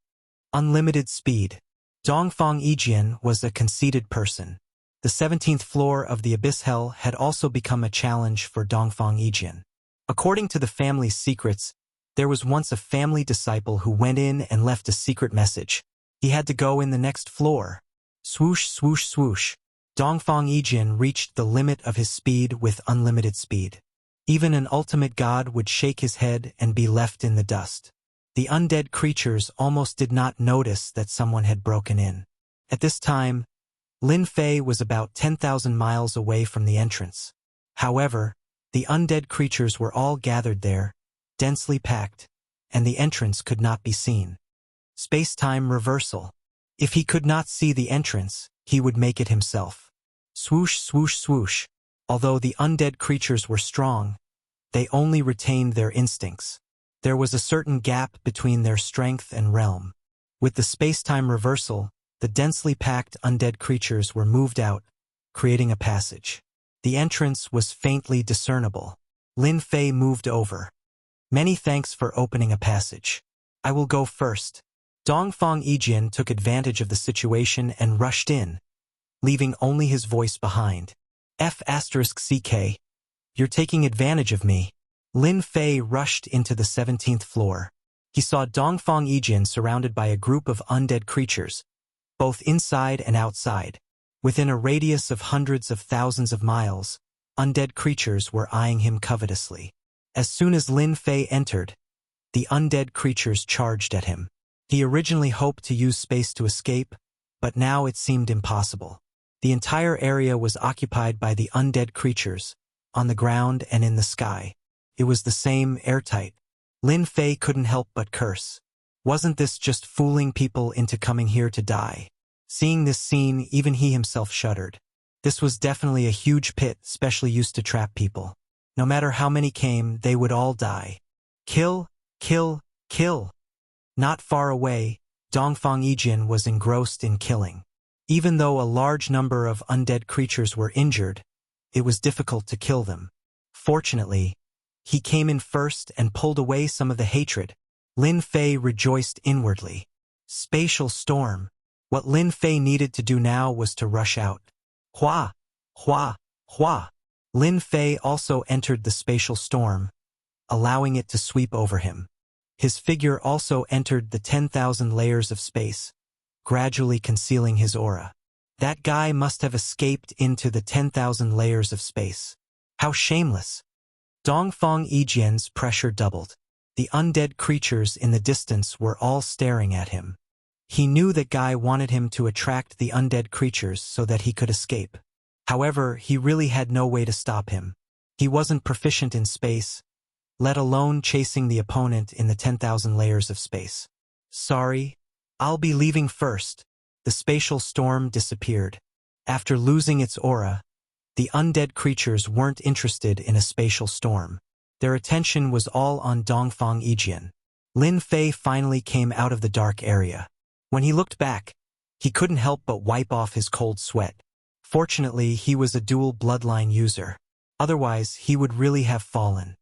Unlimited speed. Dongfang Yijian was a conceited person. The 17th floor of the Abyss Hell had also become a challenge for Dongfang Yijian. According to the family's secrets, there was once a family disciple who went in and left a secret message. He had to go in the next floor. Swoosh, swoosh, swoosh. Dongfang Yijian reached the limit of his speed with unlimited speed. Even an ultimate god would shake his head and be left in the dust. The undead creatures almost did not notice that someone had broken in. At this time, Lin Fei was about 10,000 miles away from the entrance. However, the undead creatures were all gathered there, densely packed, and the entrance could not be seen. Space-time reversal. If he could not see the entrance, he would make it himself. Swoosh, swoosh, swoosh. Although the undead creatures were strong, they only retained their instincts. There was a certain gap between their strength and realm. With the space-time reversal, the densely packed undead creatures were moved out, creating a passage. The entrance was faintly discernible. Lin Fei moved over. Many thanks for opening a passage. I will go first. Dongfang Yijian took advantage of the situation and rushed in, leaving only his voice behind. F***CK. You're taking advantage of me. Lin Fei rushed into the 17th floor. He saw Dongfang Yijian surrounded by a group of undead creatures, both inside and outside. Within a radius of hundreds of thousands of miles, undead creatures were eyeing him covetously. As soon as Lin Fei entered, the undead creatures charged at him. He originally hoped to use space to escape, but now it seemed impossible. The entire area was occupied by the undead creatures, on the ground and in the sky. It was the same, airtight. Lin Fei couldn't help but curse. Wasn't this just fooling people into coming here to die? Seeing this scene, even he himself shuddered. This was definitely a huge pit, specially used to trap people. No matter how many came, they would all die. Kill, kill, kill. Not far away, Dongfang Yijian was engrossed in killing. Even though a large number of undead creatures were injured, it was difficult to kill them. Fortunately, he came in first and pulled away some of the hatred. Lin Fei rejoiced inwardly. Spatial storm. What Lin Fei needed to do now was to rush out. Hua! Hua! Hua! Lin Fei also entered the spatial storm, allowing it to sweep over him. His figure also entered the 10,000 layers of space, gradually concealing his aura. That guy must have escaped into the 10,000 layers of space. How shameless! Dongfang Yijian's pressure doubled. The undead creatures in the distance were all staring at him. He knew that guy wanted him to attract the undead creatures so that he could escape. However, he really had no way to stop him. He wasn't proficient in space, let alone chasing the opponent in the 10,000 layers of space. Sorry, I'll be leaving first. The spatial storm disappeared. After losing its aura, the undead creatures weren't interested in a spatial storm. Their attention was all on Dongfang Yijian. Lin Fei finally came out of the dark area. When he looked back, he couldn't help but wipe off his cold sweat. Fortunately, he was a dual bloodline user. Otherwise, he would really have fallen.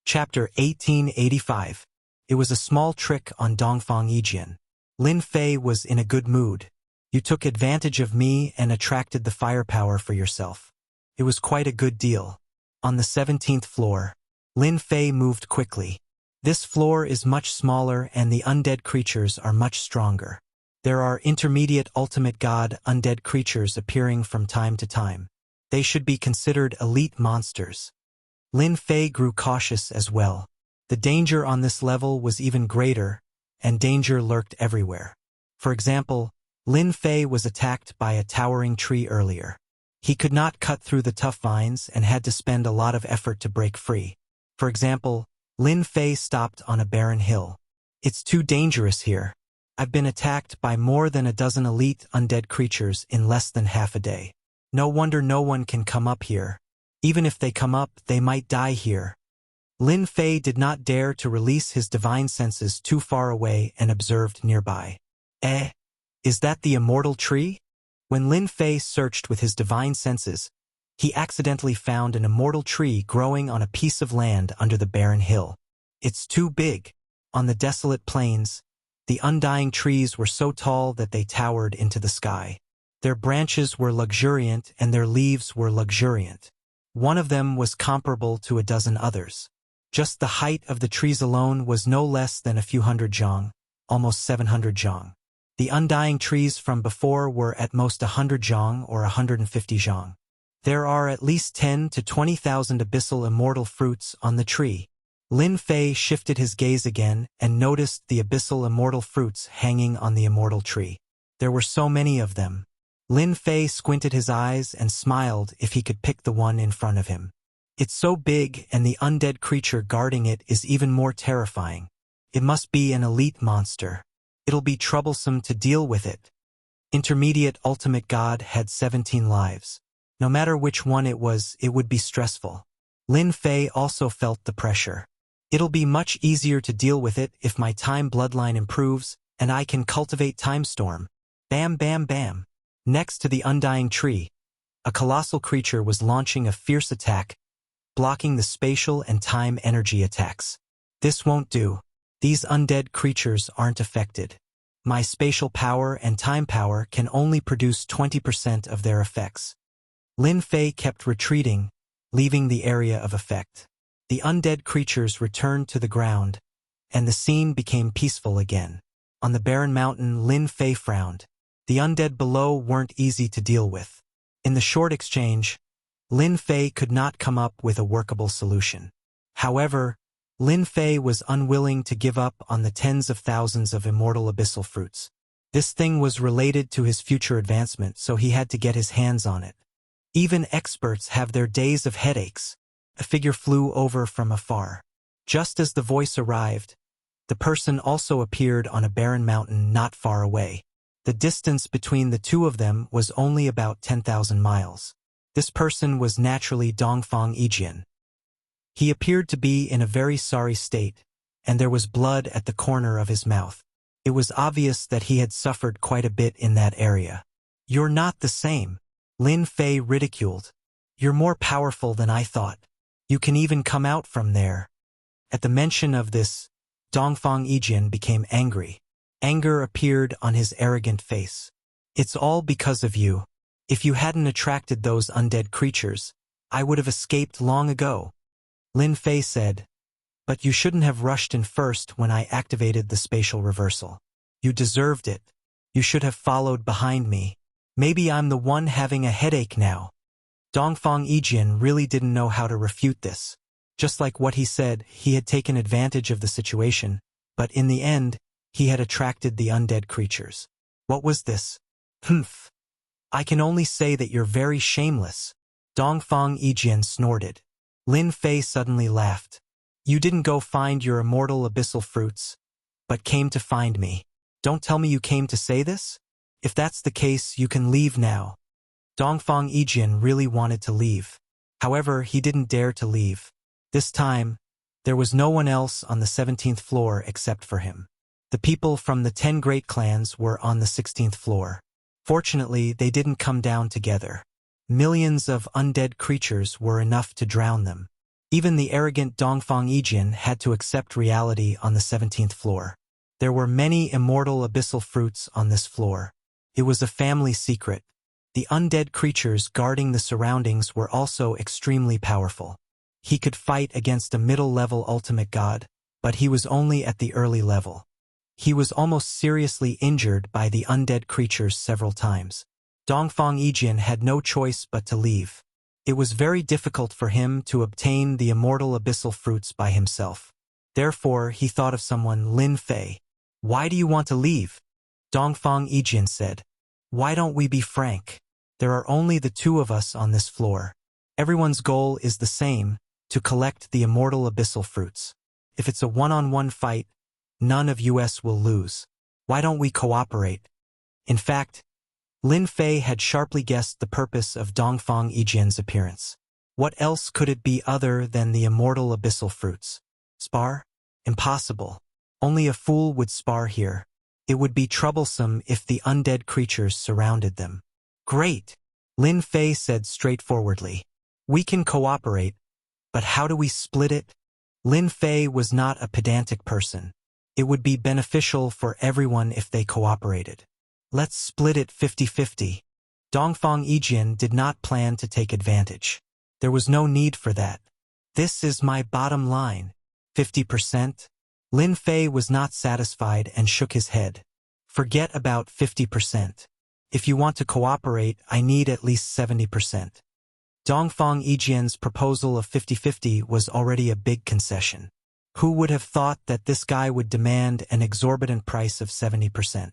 Chapter 1885. It was a small trick on Dongfang Yijian. Lin Fei was in a good mood. You took advantage of me and attracted the firepower for yourself. It was quite a good deal. On the 17th floor, Lin Fei moved quickly. This floor is much smaller and the undead creatures are much stronger. There are intermediate ultimate god undead creatures appearing from time to time. They should be considered elite monsters. Lin Fei grew cautious as well. The danger on this level was even greater, and danger lurked everywhere. For example, Lin Fei was attacked by a towering tree earlier. He could not cut through the tough vines and had to spend a lot of effort to break free. For example, Lin Fei stopped on a barren hill. It's too dangerous here. I've been attacked by more than a dozen elite undead creatures in less than half a day. No wonder no one can come up here. Even if they come up, they might die here. Lin Fei did not dare to release his divine senses too far away and observed nearby. Is that the immortal tree? When Lin Fei searched with his divine senses, he accidentally found an immortal tree growing on a piece of land under the barren hill. It's too big. On the desolate plains, the undying trees were so tall that they towered into the sky. Their branches were luxuriant and their leaves were luxuriant. One of them was comparable to a dozen others. Just the height of the trees alone was no less than a few hundred zhang, almost 700 zhang. The undying trees from before were at most 100 zhang or 150 zhang. There are at least 10 to 20,000 abyssal immortal fruits on the tree. Lin Fei shifted his gaze again and noticed the abyssal immortal fruits hanging on the immortal tree. There were so many of them. Lin Fei squinted his eyes and smiled if he could pick the one in front of him. It's so big and the undead creature guarding it is even more terrifying. It must be an elite monster. It'll be troublesome to deal with it. Intermediate Ultimate God had 17 lives. No matter which one it was, it would be stressful. Lin Fei also felt the pressure. It'll be much easier to deal with it if my time bloodline improves and I can cultivate Time Storm. Bam bam bam. Next to the undying tree, a colossal creature was launching a fierce attack, blocking the spatial and time energy attacks. This won't do. These undead creatures aren't affected. My spatial power and time power can only produce 20% of their effects. Lin Fei kept retreating, leaving the area of effect. The undead creatures returned to the ground, and the scene became peaceful again. On the barren mountain, Lin Fei frowned. The undead below weren't easy to deal with. In the short exchange, Lin Fei could not come up with a workable solution. However, Lin Fei was unwilling to give up on the tens of thousands of immortal abyssal fruits. This thing was related to his future advancement, so he had to get his hands on it. Even experts have their days of headaches. A figure flew over from afar. Just as the voice arrived, the person also appeared on a barren mountain not far away. The distance between the two of them was only about 10,000 miles. This person was naturally Dongfang Yijian. He appeared to be in a very sorry state, and there was blood at the corner of his mouth. It was obvious that he had suffered quite a bit in that area. "You're not the same," Lin Fei ridiculed. "You're more powerful than I thought. You can even come out from there." At the mention of this, Dongfang Yijian became angry. Anger appeared on his arrogant face. "It's all because of you. If you hadn't attracted those undead creatures, I would have escaped long ago." Lin Fei said, "But you shouldn't have rushed in first when I activated the spatial reversal. You deserved it. You should have followed behind me. Maybe I'm the one having a headache now." Dongfang Yijian really didn't know how to refute this. Just like what he said, he had taken advantage of the situation, but in the end, he had attracted the undead creatures. What was this? "Humph. I can only say that you're very shameless." Dongfang Yijian snorted. Lin Fei suddenly laughed. "You didn't go find your immortal abyssal fruits, but came to find me. Don't tell me you came to say this? If that's the case, you can leave now." Dongfang Yijian really wanted to leave. However, he didn't dare to leave. This time, there was no one else on the 17th floor except for him. The people from the 10 great clans were on the 16th floor. Fortunately, they didn't come down together. Millions of undead creatures were enough to drown them. Even the arrogant Dongfang Yijian had to accept reality on the 17th floor. There were many immortal abyssal fruits on this floor. It was a family secret. The undead creatures guarding the surroundings were also extremely powerful. He could fight against a middle-level ultimate god, but he was only at the early level. He was almost seriously injured by the undead creatures several times. Dongfang Yijian had no choice but to leave. It was very difficult for him to obtain the immortal abyssal fruits by himself. Therefore, he thought of someone, Lin Fei. Why do you want to leave? Dongfang Yijin said. Why don't we be frank? There are only the two of us on this floor. Everyone's goal is the same, to collect the immortal abyssal fruits. If it's a one-on-one fight, none of us will lose. Why don't we cooperate? In fact, Lin Fei had sharply guessed the purpose of Dongfang Yijin's appearance. What else could it be other than the immortal abyssal fruits? Spar? Impossible. Only a fool would spar here. It would be troublesome if the undead creatures surrounded them. Great, Lin Fei said straightforwardly. We can cooperate, but how do we split it? Lin Fei was not a pedantic person. It would be beneficial for everyone if they cooperated. Let's split it 50-50. Dongfang Yijin did not plan to take advantage. There was no need for that. This is my bottom line. 50%? Lin Fei was not satisfied and shook his head. Forget about 50%. If you want to cooperate, I need at least 70%. Dongfang Yijin's proposal of 50-50 was already a big concession. Who would have thought that this guy would demand an exorbitant price of 70%?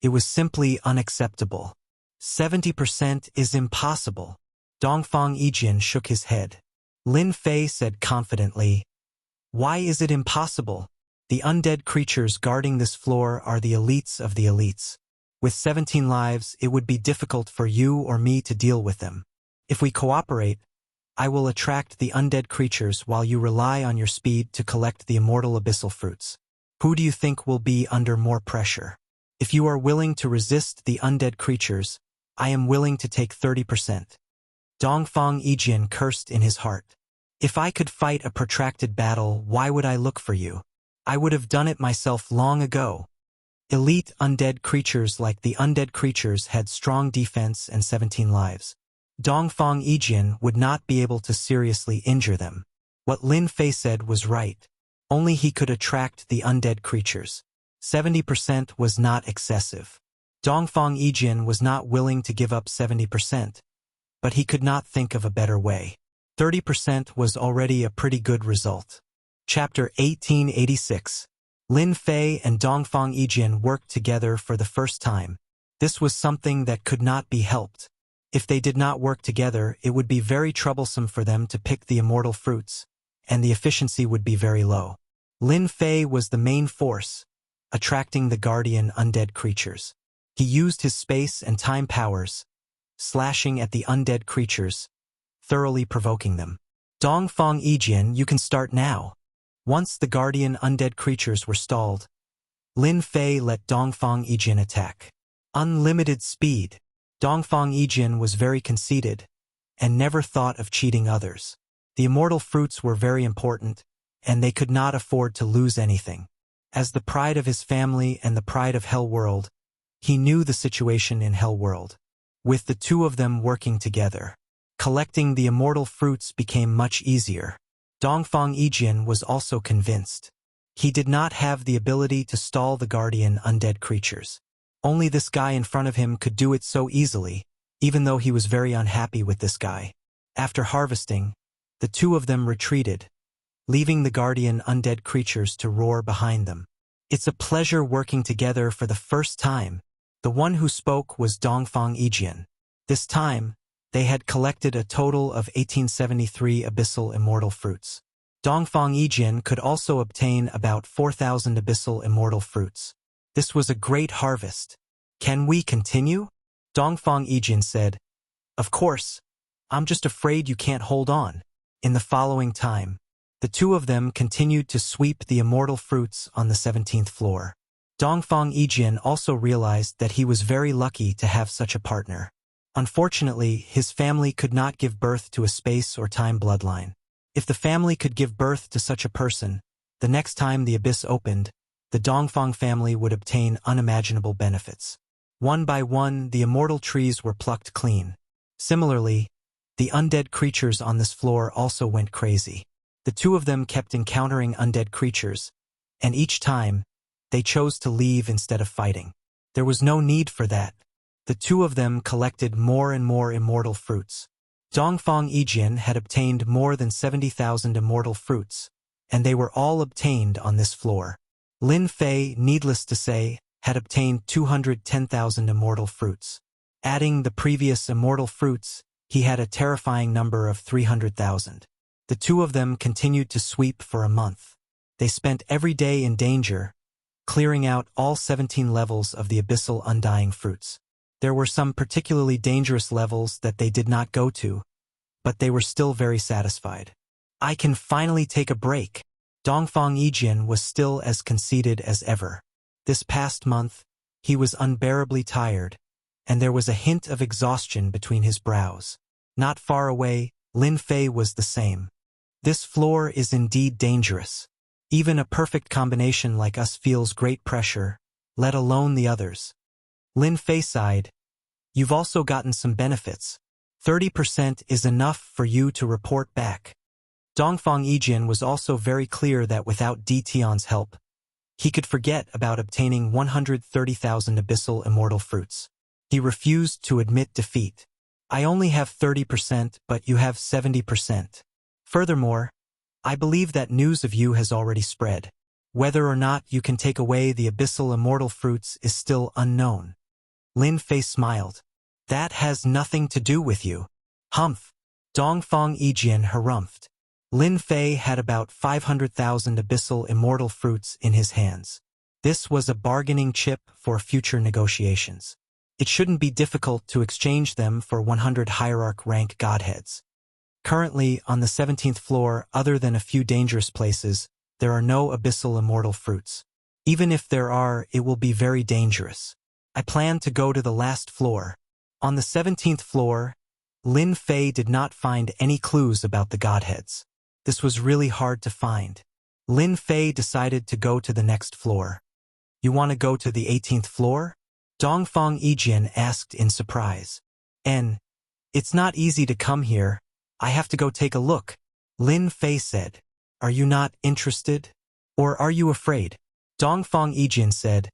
It was simply unacceptable. 70% is impossible. Dongfang Yijin shook his head. Lin Fei said confidently, Why is it impossible? The undead creatures guarding this floor are the elites of the elites. With 17 lives, it would be difficult for you or me to deal with them. If we cooperate, I will attract the undead creatures while you rely on your speed to collect the immortal abyssal fruits. Who do you think will be under more pressure? If you are willing to resist the undead creatures, I am willing to take 30%. Dongfang Yijin cursed in his heart. If I could fight a protracted battle, why would I look for you? I would have done it myself long ago. Elite undead creatures like the undead creatures had strong defense and 17 lives. Dongfang Yijin would not be able to seriously injure them. What Lin Fei said was right. Only he could attract the undead creatures. 70% was not excessive. Dongfang Yijin was not willing to give up 70%, but he could not think of a better way. 30% was already a pretty good result. Chapter 1886. Lin Fei and Dongfang Yijin worked together for the first time. This was something that could not be helped. If they did not work together, it would be very troublesome for them to pick the immortal fruits, and the efficiency would be very low. Lin Fei was the main force, attracting the guardian undead creatures. He used his space and time powers, slashing at the undead creatures, thoroughly provoking them. Dongfang Yijin, you can start now. Once the guardian undead creatures were stalled, Lin Fei let Dongfang Yijin attack. Unlimited speed. Dongfang Yijin was very conceited, and never thought of cheating others. The immortal fruits were very important, and they could not afford to lose anything. As the pride of his family and the pride of Hell World, he knew the situation in Hell World. With the two of them working together, collecting the immortal fruits became much easier. Dongfang Yijin was also convinced. He did not have the ability to stall the guardian undead creatures. Only this guy in front of him could do it so easily, even though he was very unhappy with this guy. After harvesting, the two of them retreated, leaving the guardian undead creatures to roar behind them. It's a pleasure working together for the first time. The one who spoke was Dongfang Yijin. This time, they had collected a total of 1873 abyssal immortal fruits. Dongfang Yijin could also obtain about 4,000 abyssal immortal fruits. This was a great harvest. Can we continue? Dongfang Yijin said. Of course. I'm just afraid you can't hold on. In the following time, the two of them continued to sweep the immortal fruits on the 17th floor. Dongfang Yijin also realized that he was very lucky to have such a partner. Unfortunately, his family could not give birth to a space or time bloodline. If the family could give birth to such a person, the next time the abyss opened, the Dongfang family would obtain unimaginable benefits. One by one, the immortal trees were plucked clean. Similarly, the undead creatures on this floor also went crazy. The two of them kept encountering undead creatures, and each time, they chose to leave instead of fighting. There was no need for that. The two of them collected more and more immortal fruits. Dongfang Yijin had obtained more than 70,000 immortal fruits, and they were all obtained on this floor. Lin Fei, needless to say, had obtained 210,000 immortal fruits. Adding the previous immortal fruits, he had a terrifying number of 300,000. The two of them continued to sweep for a month. They spent every day in danger, clearing out all 17 levels of the abyssal undying fruits. There were some particularly dangerous levels that they did not go to, but they were still very satisfied. I can finally take a break. Dongfang Yijin was still as conceited as ever. This past month, he was unbearably tired, and there was a hint of exhaustion between his brows. Not far away, Lin Fei was the same. This floor is indeed dangerous. Even a perfect combination like us feels great pressure, let alone the others. Lin Fei sighed. You've also gotten some benefits. 30% is enough for you to report back. Dongfang Yijin was also very clear that without Di Tian's help, he could forget about obtaining 130,000 abyssal immortal fruits. He refused to admit defeat. I only have 30%, but you have 70%. Furthermore, I believe that news of you has already spread. Whether or not you can take away the abyssal immortal fruits is still unknown. Lin Fei smiled. That has nothing to do with you. Humph. Dongfang Yijin harumphed. Lin Fei had about 500,000 abyssal immortal fruits in his hands. This was a bargaining chip for future negotiations. It shouldn't be difficult to exchange them for 100 hierarch rank godheads. Currently, on the 17th floor, other than a few dangerous places, there are no abyssal immortal fruits. Even if there are, it will be very dangerous. I plan to go to the last floor. On the 17th floor, Lin Fei did not find any clues about the godheads. This was really hard to find. Lin Fei decided to go to the next floor. You want to go to the 18th floor? Dongfang Yijin asked in surprise. It's not easy to come here. I have to go take a look. Lin Fei said. Are you not interested? Or are you afraid? Dongfang Yijin said.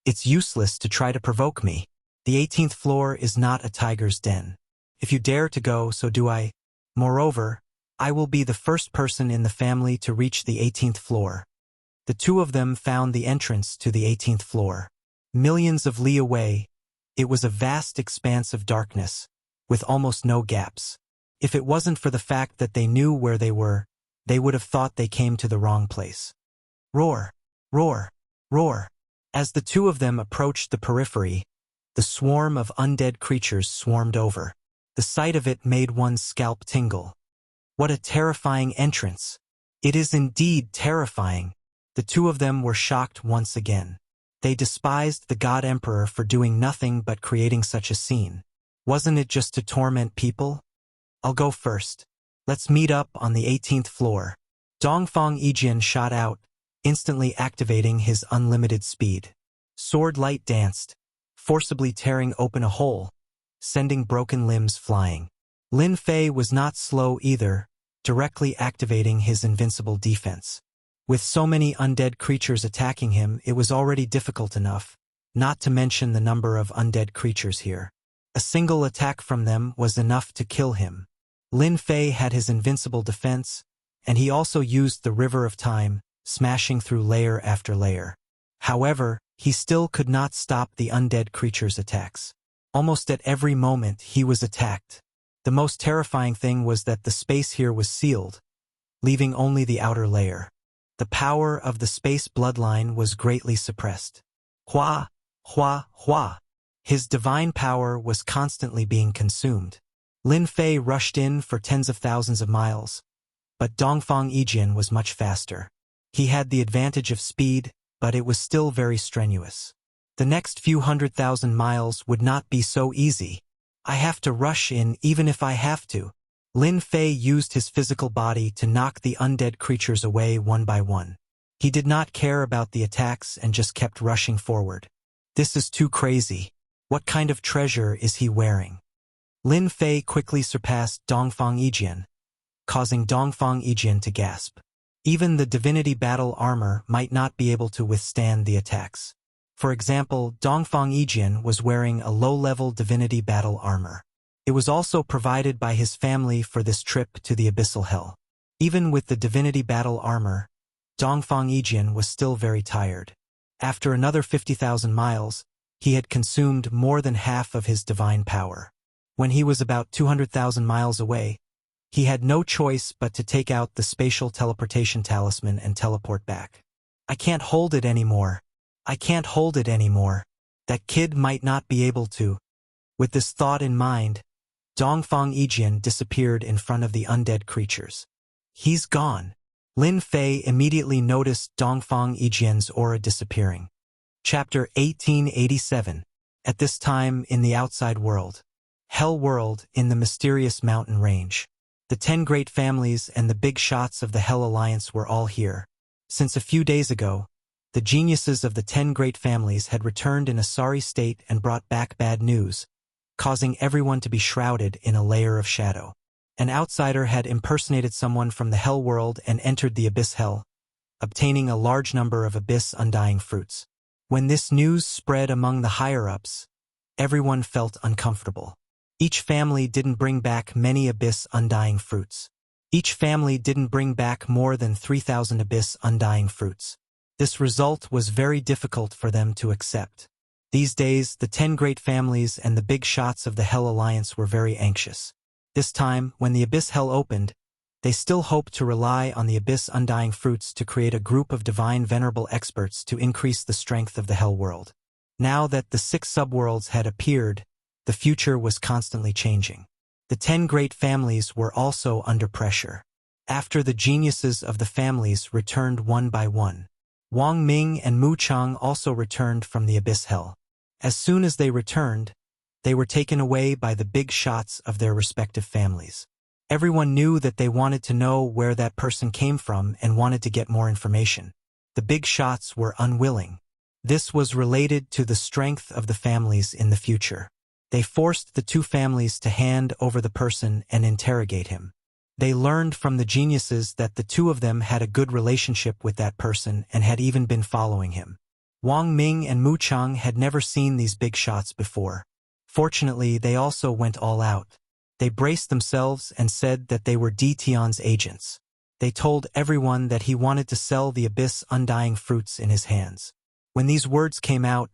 It's useless to try to provoke me. The 18th floor is not a tiger's den. If you dare to go, so do I. Moreover, I will be the first person in the family to reach the 18th floor. The two of them found the entrance to the 18th floor. Millions of li away, it was a vast expanse of darkness, with almost no gaps. If it wasn't for the fact that they knew where they were, they would have thought they came to the wrong place. Roar, roar, roar. As the two of them approached the periphery, the swarm of undead creatures swarmed over. The sight of it made one's scalp tingle. What a terrifying entrance! It is indeed terrifying. The two of them were shocked once again. They despised the God Emperor for doing nothing but creating such a scene. Wasn't it just to torment people? I'll go first. Let's meet up on the 18th floor. Dongfang Yijin shot out, instantly activating his unlimited speed. Sword light danced, forcibly tearing open a hole, sending broken limbs flying. Lin Fei was not slow either, directly activating his invincible defense. With so many undead creatures attacking him, it was already difficult enough, not to mention the number of undead creatures here. A single attack from them was enough to kill him. Lin Fei had his invincible defense, and he also used the River of Time, smashing through layer after layer. However, he still could not stop the undead creatures' attacks. Almost at every moment he was attacked. The most terrifying thing was that the space here was sealed, leaving only the outer layer. The power of the space bloodline was greatly suppressed. Hua, hua, hua. His divine power was constantly being consumed. Lin Fei rushed in for tens of thousands of miles, but Dongfang Yijin was much faster. He had the advantage of speed, but it was still very strenuous. The next few 100,000 miles would not be so easy. I have to rush in even if I have to. Lin Fei used his physical body to knock the undead creatures away one by one. He did not care about the attacks and just kept rushing forward. This is too crazy. What kind of treasure is he wearing? Lin Fei quickly surpassed Dongfang Yijin, causing Dongfang Yijin to gasp. Even the divinity battle armor might not be able to withstand the attacks. For example, Dongfang Yijin was wearing a low-level divinity battle armor. It was also provided by his family for this trip to the abyssal hell. Even with the divinity battle armor, Dongfang Yijian was still very tired. After another 50,000 miles, he had consumed more than half of his divine power. When he was about 200,000 miles away, he had no choice but to take out the spatial teleportation talisman and teleport back. I can't hold it anymore. I can't hold it anymore. That kid might not be able to. With this thought in mind, Dongfang Yijian disappeared in front of the undead creatures. He's gone. Lin Fei immediately noticed Dongfang Yijian's aura disappearing. Chapter 1887. At this time in the outside world. Hell world in the mysterious mountain range. The 10 great families and the big shots of the Hell Alliance were all here. Since a few days ago, the geniuses of the 10 great families had returned in a sorry state and brought back bad news, causing everyone to be shrouded in a layer of shadow. An outsider had impersonated someone from the Hell world and entered the Abyss Hell, obtaining a large number of Abyss Undying fruits. When this news spread among the higher-ups, everyone felt uncomfortable. Each family didn't bring back many Abyss Undying fruits. Each family didn't bring back more than 3,000 Abyss Undying fruits. This result was very difficult for them to accept. These days, the 10 great families and the big shots of the Hell Alliance were very anxious. This time, when the Abyss Hell opened, they still hoped to rely on the Abyss Undying fruits to create a group of divine venerable experts to increase the strength of the Hell world. Now that the 6 subworlds had appeared, the future was constantly changing. The 10 great families were also under pressure. After the geniuses of the families returned one by one, Wang Ming and Mu Chang also returned from the Abyss Hell. As soon as they returned, they were taken away by the big shots of their respective families. Everyone knew that they wanted to know where that person came from and wanted to get more information. The big shots were unwilling. This was related to the strength of the families in the future. They forced the 2 families to hand over the person and interrogate him. They learned from the geniuses that the 2 of them had a good relationship with that person and had even been following him. Wang Ming and Mu Chang had never seen these big shots before. Fortunately, they also went all out. They braced themselves and said that they were Di Tian's agents. They told everyone that he wanted to sell the Abyss Undying fruits in his hands. When these words came out,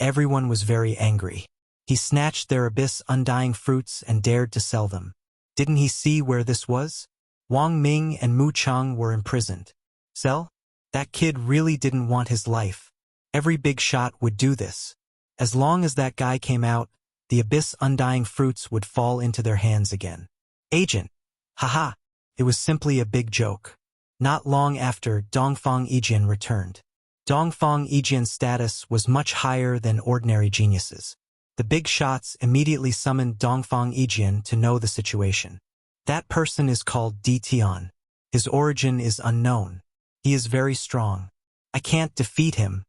everyone was very angry. He snatched their Abyss Undying fruits and dared to sell them. Didn't he see where this was? Wang Ming and Mu Chang were imprisoned. Sell? That kid really didn't want his life. Every big shot would do this. As long as that guy came out, the Abyss Undying fruits would fall into their hands again. Agent. Haha. It was simply a big joke. Not long after, Dongfang Yijian returned. Dongfang Yijian's status was much higher than ordinary geniuses. The big shots immediately summoned Dongfang Yijian to know the situation. That person is called Di Tian. His origin is unknown. He is very strong. I can't defeat him.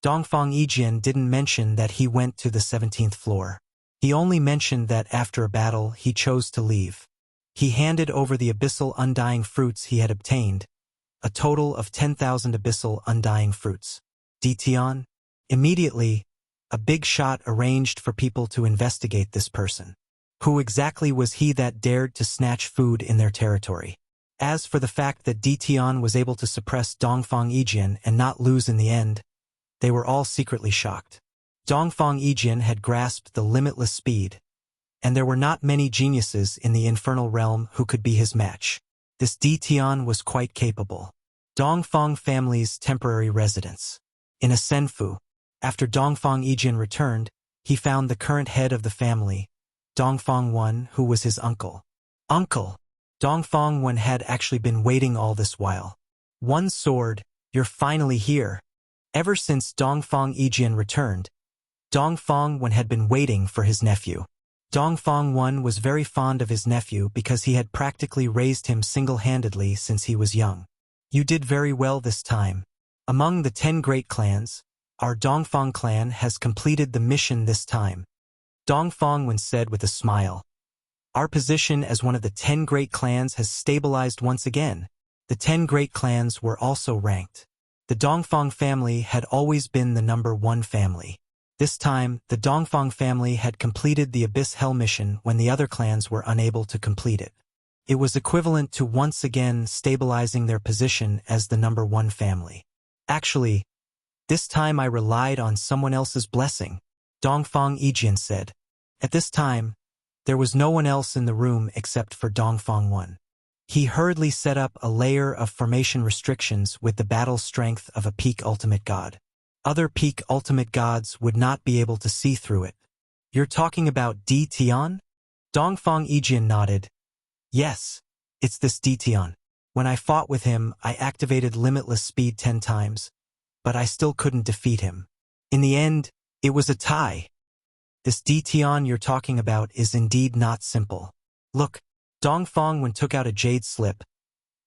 Dongfang Yijian didn't mention that he went to the 17th floor. He only mentioned that after a battle he chose to leave. He handed over the Abyssal Undying fruits he had obtained, a total of 10,000 Abyssal Undying fruits. Di Tian? Immediately, a big shot arranged for people to investigate this person. Who exactly was he that dared to snatch food in their territory? As for the fact that Di Tian was able to suppress Dongfang Yijian and not lose in the end, they were all secretly shocked. Dongfang Yijian had grasped the limitless speed, and there were not many geniuses in the infernal realm who could be his match. This Di Tian was quite capable. Dongfang family's temporary residence. In a senfu. After Dongfang Yijian returned, he found the current head of the family, Dongfang Wen, who was his uncle. Uncle! Dongfang Wen had actually been waiting all this while. One sword, you're finally here. Ever since Dongfang Yijian returned, Dongfang Wen had been waiting for his nephew. Dongfang Wen was very fond of his nephew because he had practically raised him single-handedly since he was young. You did very well this time. Among the 10 great clans, our Dongfang clan has completed the mission this time. Dongfang Wen said with a smile. Our position as one of the 10 great clans has stabilized once again. The 10 great clans were also ranked. The Dongfang family had always been the #1 family. This time, the Dongfang family had completed the Abyss Hell mission when the other clans were unable to complete it. It was equivalent to once again stabilizing their position as the number one family. Actually, this time I relied on someone else's blessing, Dongfang Yijian said. At this time, there was no one else in the room except for Dongfang 1. He hurriedly set up a layer of formation restrictions with the battle strength of a peak ultimate god. Other peak ultimate gods would not be able to see through it. You're talking about Di Tian? Dongfang Yijian nodded. Yes, it's this Di Tian. When I fought with him, I activated limitless speed 10 times, but I still couldn't defeat him. In the end, it was a tie. This Di Tian you're talking about is indeed not simple. Look, Dongfang Wen took out a jade slip.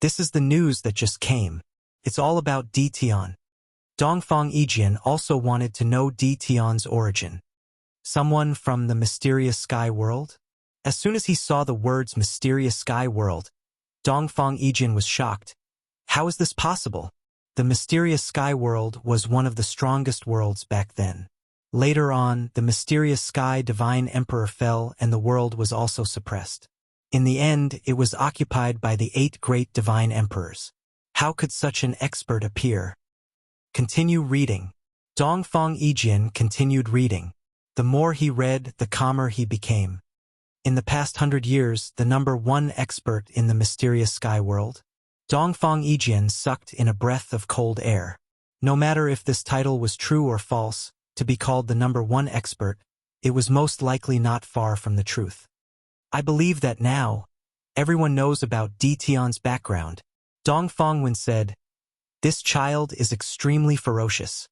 This is the news that just came. It's all about Di Tian. Dongfang Yijian also wanted to know Di Tian's origin. Someone from the mysterious sky world? As soon as he saw the words mysterious sky world, Dongfang Yijian was shocked. How is this possible? The mysterious sky world was one of the strongest worlds back then. Later on, the mysterious sky divine emperor fell and the world was also suppressed. In the end, it was occupied by the 8 great divine emperors. How could such an expert appear? Continue reading. Dongfang Yijian continued reading. The more he read, the calmer he became. In the past 100 years, the number one expert in the mysterious sky world, Dongfang Yijian sucked in a breath of cold air. No matter if this title was true or false, to be called the number one expert, it was most likely not far from the truth. I believe that now, everyone knows about Di Tian's background. Dongfang Wen said, this child is extremely ferocious.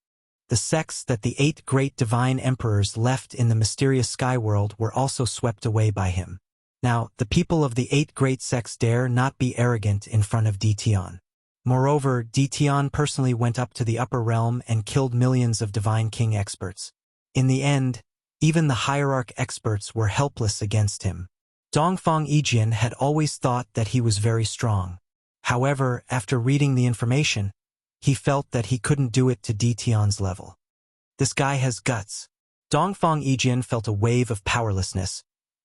The sects that the 8 great divine emperors left in the mysterious sky world were also swept away by him. Now, the people of the 8 great sects dare not be arrogant in front of Di Tian. Moreover, Di Tian personally went up to the upper realm and killed millions of divine king experts. In the end, even the hierarch experts were helpless against him. Dongfang Yijian had always thought that he was very strong. However, after reading the information, he felt that he couldn't do it to Di Tian's level. This guy has guts. Dongfang Yijian felt a wave of powerlessness,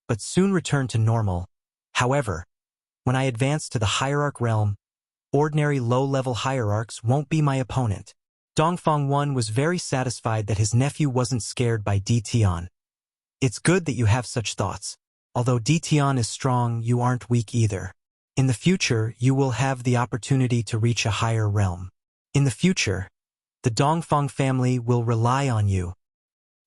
but soon returned to normal. However, when I advance to the hierarch realm, ordinary low-level hierarchs won't be my opponent. Dongfang 1 was very satisfied that his nephew wasn't scared by Di Tian. It's good that you have such thoughts. Although Di Tian is strong, you aren't weak either. In the future, you will have the opportunity to reach a higher realm. In the future, the Dongfang family will rely on you.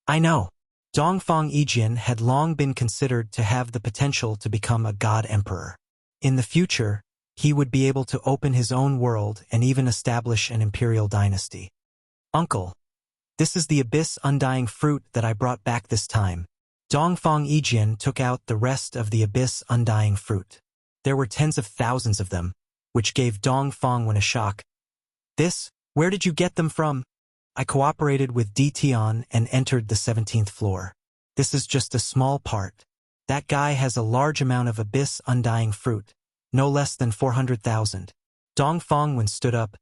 I know. Dongfang Yijian had long been considered to have the potential to become a god emperor. In the future, he would be able to open his own world and even establish an imperial dynasty. Uncle, this is the Abyss Undying Fruit that I brought back this time. Dongfang Yijian took out the rest of the Abyss Undying Fruit. There were tens of thousands of them, which gave Dongfang Wen a shock. This? Where did you get them from? I cooperated with Di Tian and entered the 17th floor. This is just a small part. That guy has a large amount of Abyss Undying Fruit, no less than 400,000. Dongfang Wen stood up.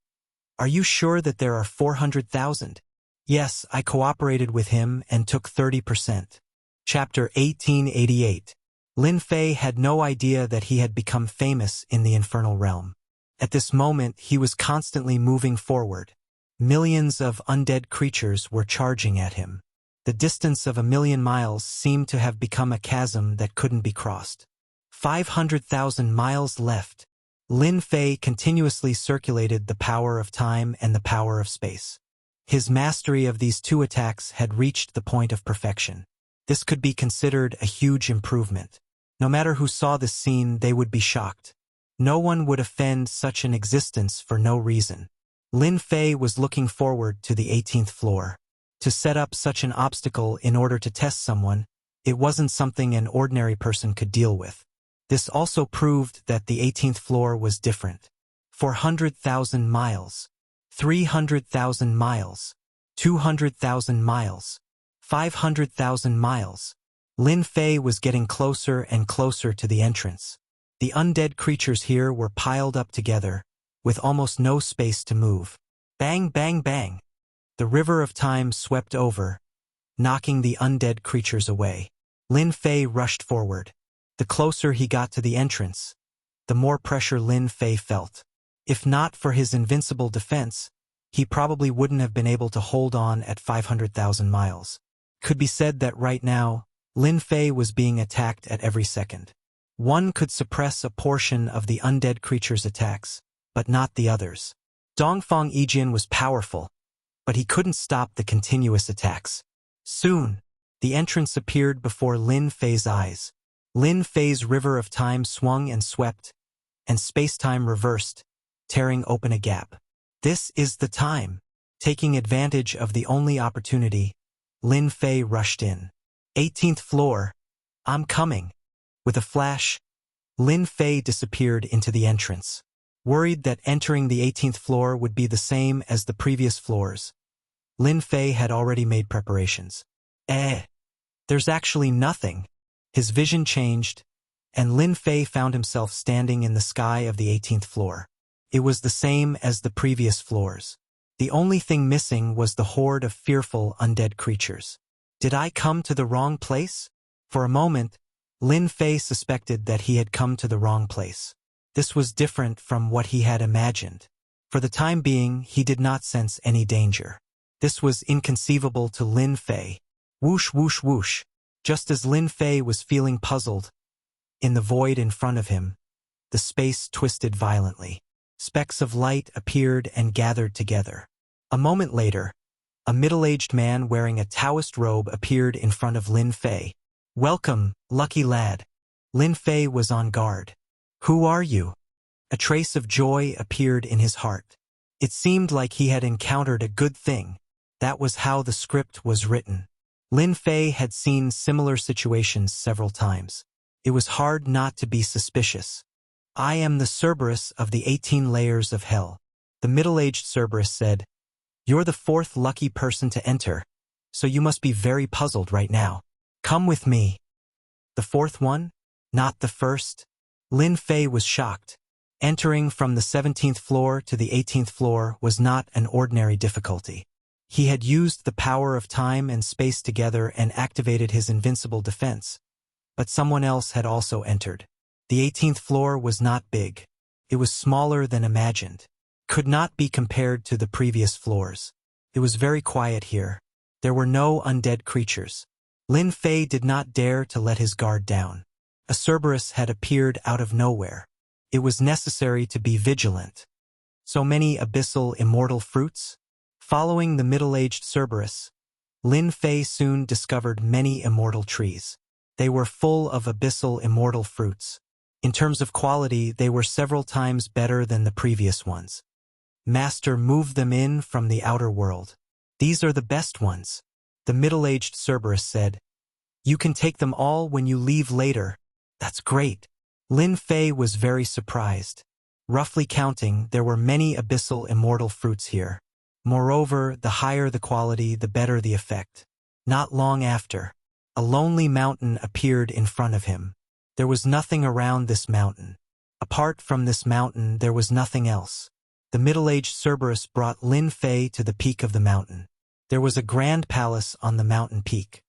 Are you sure that there are 400,000? Yes, I cooperated with him and took 30%. Chapter 1888. Lin Fei had no idea that he had become famous in the infernal realm. At this moment, he was constantly moving forward. Millions of undead creatures were charging at him. The distance of 1,000,000 miles seemed to have become a chasm that couldn't be crossed. 500,000 miles left. Lin Fei continuously circulated the power of time and the power of space. His mastery of these two attacks had reached the point of perfection. This could be considered a huge improvement. No matter who saw this scene, they would be shocked. No one would offend such an existence for no reason. Lin Fei was looking forward to the 18th floor. To set up such an obstacle in order to test someone, it wasn't something an ordinary person could deal with. This also proved that the 18th floor was different. 400,000 miles, 300,000 miles, 200,000 miles, 500,000 miles. Lin Fei was getting closer and closer to the entrance. The undead creatures here were piled up together, with almost no space to move. Bang, bang, bang. The river of time swept over. knocking the undead creatures away. Lin Fei rushed forward. The closer he got to the entrance, the more pressure Lin Fei felt. If not for his invincible defense, he probably wouldn't have been able to hold on at 500,000 miles. Could be said that right now, Lin Fei was being attacked at every second. One could suppress a portion of the undead creature's attacks, but not the others. Dongfang Yijian was powerful, but he couldn't stop the continuous attacks. Soon, the entrance appeared before Lin Fei's eyes. Lin Fei's river of time swung and swept, and space-time reversed, tearing open a gap. This is the time. Taking advantage of the only opportunity, Lin Fei rushed in. 18th floor. I'm coming. With a flash, Lin Fei disappeared into the entrance. Worried that entering the 18th floor would be the same as the previous floors, Lin Fei had already made preparations. There's actually nothing. His vision changed, and Lin Fei found himself standing in the sky of the 18th floor. It was the same as the previous floors. The only thing missing was the horde of fearful undead creatures. Did I come to the wrong place? For a moment, Lin Fei suspected that he had come to the wrong place. This was different from what he had imagined. For the time being, he did not sense any danger. This was inconceivable to Lin Fei. Whoosh, whoosh, whoosh. Just as Lin Fei was feeling puzzled, in the void in front of him, the space twisted violently. Specks of light appeared and gathered together. A moment later, a middle-aged man wearing a Taoist robe appeared in front of Lin Fei. Welcome, lucky lad. Lin Fei was on guard. Who are you? A trace of joy appeared in his heart. It seemed like he had encountered a good thing. That was how the script was written. Lin Fei had seen similar situations several times. It was hard not to be suspicious. I am the Cerberus of the 18 layers of hell. The middle-aged Cerberus said, You're the fourth lucky person to enter, so you must be very puzzled right now. Come with me. The fourth one? Not the first? Lin Fei was shocked. Entering from the 17th floor to the 18th floor was not an ordinary difficulty. He had used the power of time and space together and activated his invincible defense. But someone else had also entered. The 18th floor was not big. It was smaller than imagined. Could not be compared to the previous floors. It was very quiet here. There were no undead creatures. Lin Fei did not dare to let his guard down. A Cerberus had appeared out of nowhere. It was necessary to be vigilant. So many abyssal immortal fruits? Following the middle-aged Cerberus, Lin Fei soon discovered many immortal trees. They were full of abyssal immortal fruits. In terms of quality, they were several times better than the previous ones. Master moved them in from the outer world. These are the best ones, the middle-aged Cerberus said. You can take them all when you leave later. That's great. Lin Fei was very surprised. Roughly counting, there were many abyssal immortal fruits here. Moreover, the higher the quality, the better the effect. Not long after, a lonely mountain appeared in front of him. There was nothing around this mountain. Apart from this mountain, there was nothing else. The middle-aged Cerberus brought Lin Fei to the peak of the mountain. There was a grand palace on the mountain peak.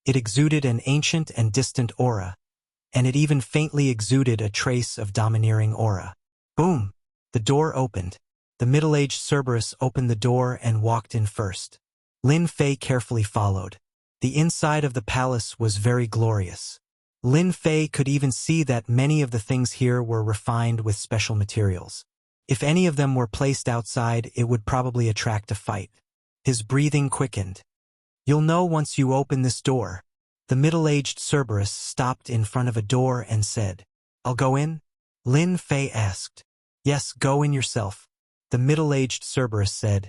It exuded an ancient and distant aura, and it even faintly exuded a trace of domineering aura. Boom! The door opened. The middle-aged Cerberus opened the door and walked in first. Lin Fei carefully followed. The inside of the palace was very glorious. Lin Fei could even see that many of the things here were refined with special materials. If any of them were placed outside, it would probably attract a fight. His breathing quickened. You'll know once you open this door. The middle-aged Cerberus stopped in front of a door and said, I'll go in? Lin Fei asked. Yes, go in yourself. The middle-aged Cerberus said,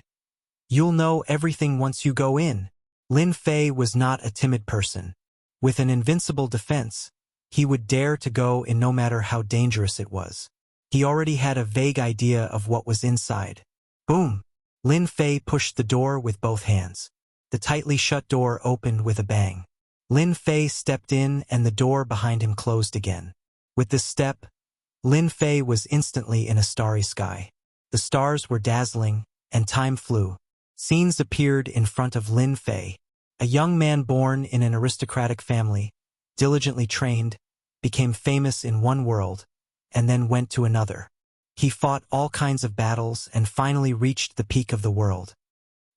You'll know everything once you go in. Lin Fei was not a timid person. With an invincible defense, he would dare to go in no matter how dangerous it was. He already had a vague idea of what was inside. Boom! Lin Fei pushed the door with both hands. The tightly shut door opened with a bang. Lin Fei stepped in and the door behind him closed again. With this step, Lin Fei was instantly in a starry sky. The stars were dazzling, and time flew. Scenes appeared in front of Lin Fei. A young man born in an aristocratic family, diligently trained, became famous in one world, and then went to another. He fought all kinds of battles and finally reached the peak of the world.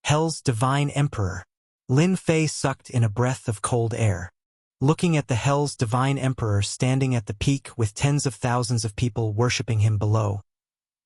Hell's divine emperor. Lin Fei sucked in a breath of cold air. Looking at the Hell's divine emperor standing at the peak with tens of thousands of people worshipping him below,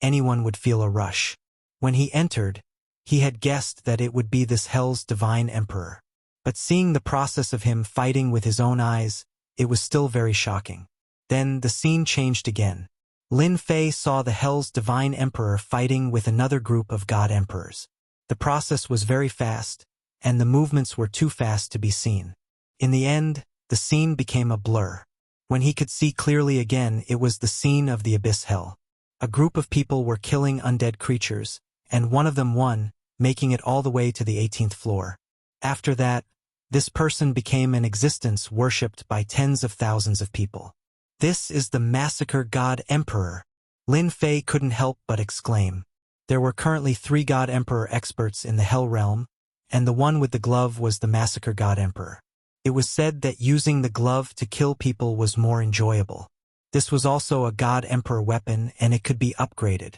anyone would feel a rush. When he entered, he had guessed that it would be this Hell's divine emperor. But seeing the process of him fighting with his own eyes, it was still very shocking. Then the scene changed again. Lin Fei saw the Hell's divine emperor fighting with another group of god emperors. The process was very fast, and the movements were too fast to be seen. In the end, the scene became a blur. When he could see clearly again, it was the scene of the Abyss Hell. A group of people were killing undead creatures, and one of them won, making it all the way to the 18th floor. After that, this person became an existence worshipped by tens of thousands of people. This is the Massacre God Emperor. Lin Fei couldn't help but exclaim. There were currently 3 God Emperor experts in the Hell realm, and the one with the glove was the Massacre God Emperor. It was said that using the glove to kill people was more enjoyable. This was also a God Emperor weapon, and it could be upgraded.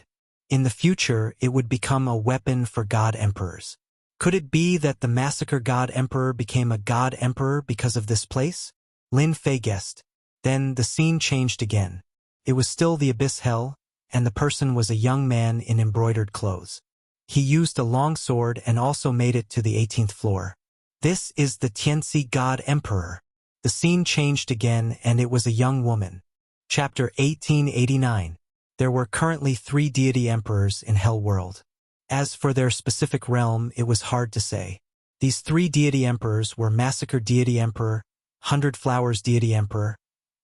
In the future, it would become a weapon for God Emperors. Could it be that the Massacre God Emperor became a God Emperor because of this place? Lin Fei guessed. Then the scene changed again. It was still the Abyss Hell, and the person was a young man in embroidered clothes. He used a long sword and also made it to the 18th floor. This is the Tianxi God Emperor. The scene changed again, and it was a young woman. Chapter 1889. There were currently 3 deity emperors in Hell World. As for their specific realm, it was hard to say. These 3 deity emperors were Massacre Deity Emperor, 100 Flowers Deity Emperor,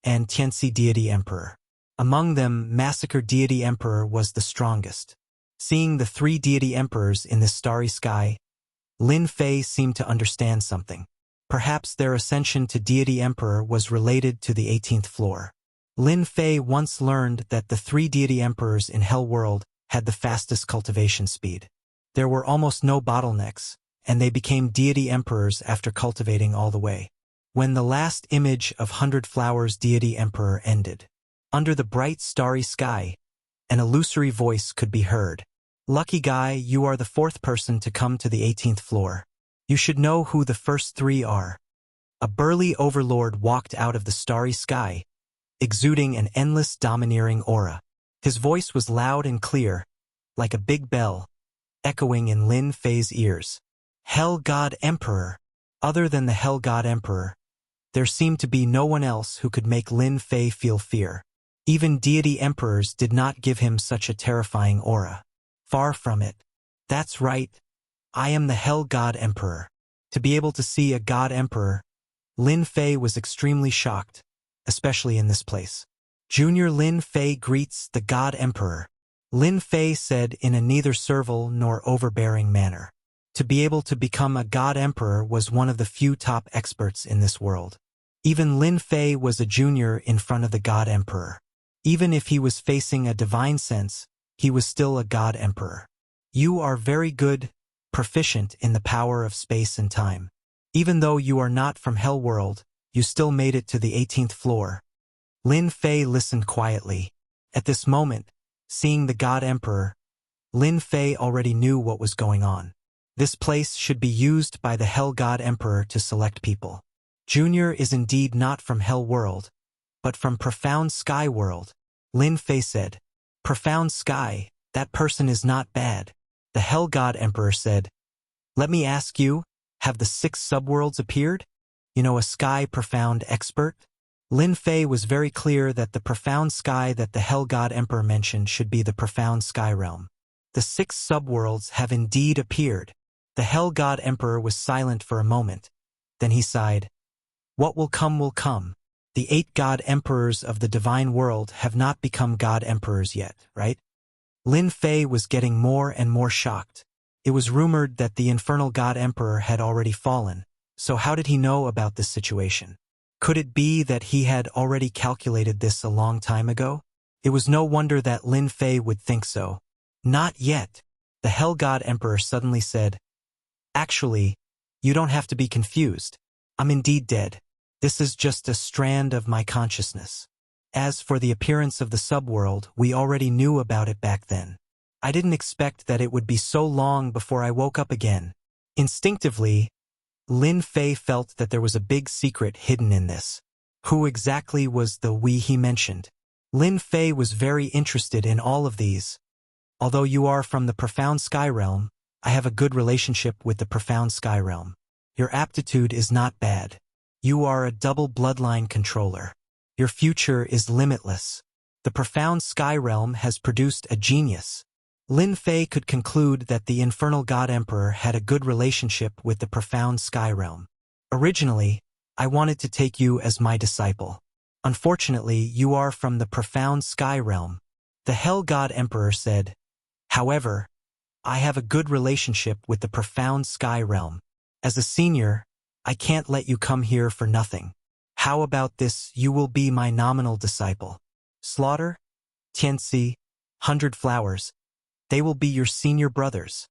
and Tianxi Deity Emperor. Among them, Massacre Deity Emperor was the strongest. Seeing the 3 deity emperors in this starry sky, Lin Fei seemed to understand something. Perhaps their ascension to deity emperor was related to the 18th floor. Lin Fei once learned that the 3 deity emperors in Hell World had the fastest cultivation speed. There were almost no bottlenecks, and they became deity emperors after cultivating all the way. When the last image of 100 Flowers Deity Emperor ended, under the bright starry sky, an illusory voice could be heard. Lucky guy, you are the 4th person to come to the 18th floor. You should know who the first 3 are. A burly overlord walked out of the starry sky, exuding an endless domineering aura. His voice was loud and clear, like a big bell, echoing in Lin Fei's ears. Hell God Emperor. Other than the Hell God Emperor, there seemed to be no one else who could make Lin Fei feel fear. Even deity emperors did not give him such a terrifying aura. Far from it. That's right. I am the Hell God Emperor. To be able to see a God Emperor, Lin Fei was extremely shocked, especially in this place. Junior Lin Fei greets the God Emperor. Lin Fei said in a neither servile nor overbearing manner. To be able to become a God Emperor was one of the few top experts in this world. Even Lin Fei was a junior in front of the God Emperor. Even if he was facing a divine sense, he was still a God Emperor. You are very good, proficient in the power of space and time. Even though you are not from Hell World, you still made it to the 18th floor. Lin Fei listened quietly. At this moment, seeing the God Emperor, Lin Fei already knew what was going on. This place should be used by the Hell God Emperor to select people. Junior is indeed not from Hell World, but from Profound Sky World. Lin Fei said. Profound Sky, that person is not bad. The Hell God Emperor said. Let me ask you, have the 6 subworlds appeared? You know, a sky profound expert? Lin Fei was very clear that the profound sky that the Hell God Emperor mentioned should be the profound sky realm. The 6 subworlds have indeed appeared. The Hell God Emperor was silent for a moment. Then he sighed. What will come will come. The 8 God Emperors of the divine world have not become God Emperors yet, right? Lin Fei was getting more and more shocked. It was rumored that the infernal God Emperor had already fallen, so how did he know about this situation? Could it be that he had already calculated this a long time ago? It was no wonder that Lin Fei would think so. Not yet. The Hell God Emperor suddenly said, Actually, You don't have to be confused. I'm indeed dead. This is just a strand of my consciousness. As for the appearance of the subworld, we already knew about it back then. I didn't expect that it would be so long before I woke up again. Instinctively, Lin Fei felt that there was a big secret hidden in this. Who exactly was the we he mentioned? Lin Fei was very interested in all of these. Although you are from the profound sky realm, I have a good relationship with the profound sky realm. Your aptitude is not bad. You are a double bloodline controller. Your future is limitless. The profound sky realm has produced a genius. Lin Fei could conclude that the infernal god emperor had a good relationship with the profound sky realm. Originally, I wanted to take you as my disciple. Unfortunately, you are from the profound sky realm. The hell god emperor said. However, I have a good relationship with the profound sky realm. As a senior, I can't let you come here for nothing. How about this? You will be my nominal disciple. Slaughter, Tianxi, 100 Flowers. They will be your senior brothers.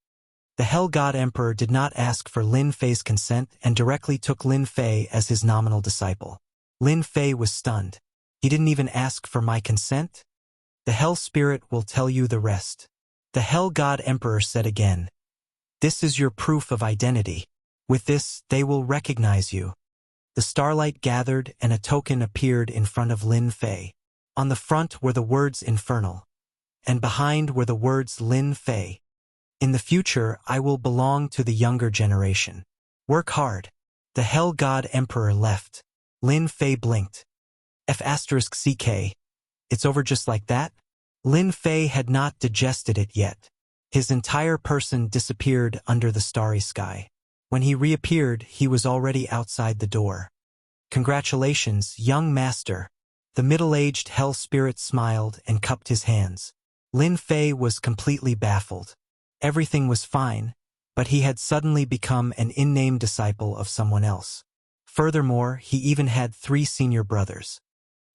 The Hell God Emperor did not ask for Lin Fei's consent and directly took Lin Fei as his nominal disciple. Lin Fei was stunned. He didn't even ask for my consent? The Hell Spirit will tell you the rest. The Hell God Emperor said again. This is your proof of identity. With this, they will recognize you. The starlight gathered and a token appeared in front of Lin Fei. On the front were the words Infernal, and behind were the words Lin Fei. In the future, I will belong to the younger generation. Work hard. The Hell God Emperor left. Lin Fei blinked. F*CK. It's over just like that? Lin Fei had not digested it yet. His entire person disappeared under the starry sky. When he reappeared, he was already outside the door. Congratulations, young master. The middle-aged hell spirit smiled and cupped his hands. Lin Fei was completely baffled. Everything was fine, but he had suddenly become an unnamed disciple of someone else. Furthermore, he even had 3 senior brothers.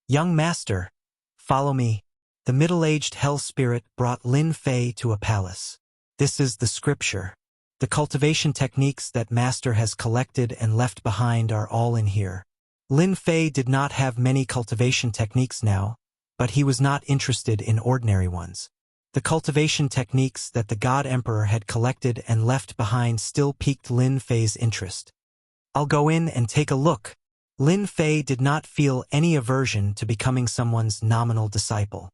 Young master, follow me. The middle-aged hell spirit brought Lin Fei to a palace. This is the scripture. The cultivation techniques that master has collected and left behind are all in here. Lin Fei did not have many cultivation techniques now, but he was not interested in ordinary ones. The cultivation techniques that the God Emperor had collected and left behind still piqued Lin Fei's interest. I'll go in and take a look. Lin Fei did not feel any aversion to becoming someone's nominal disciple.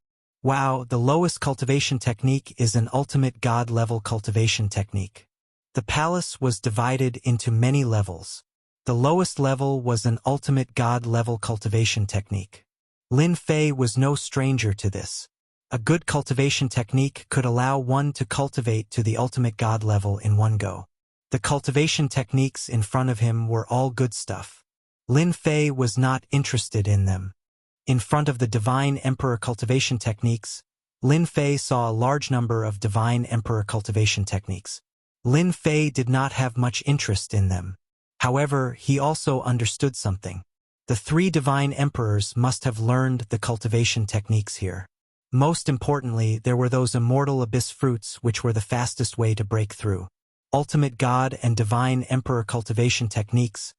Wow, the lowest cultivation technique is an ultimate God-level cultivation technique. The palace was divided into many levels. The lowest level was an ultimate God-level cultivation technique. Lin Fei was no stranger to this. A good cultivation technique could allow one to cultivate to the ultimate God level in one go. The cultivation techniques in front of him were all good stuff. Lin Fei was not interested in them. In front of the Divine Emperor cultivation techniques, Lin Fei saw a large number of Divine Emperor cultivation techniques. Lin Fei did not have much interest in them. However, he also understood something. The 3 Divine Emperors must have learned the cultivation techniques here. Most importantly, there were those immortal abyss fruits which were the fastest way to break through. Ultimate God and Divine Emperor cultivation techniques,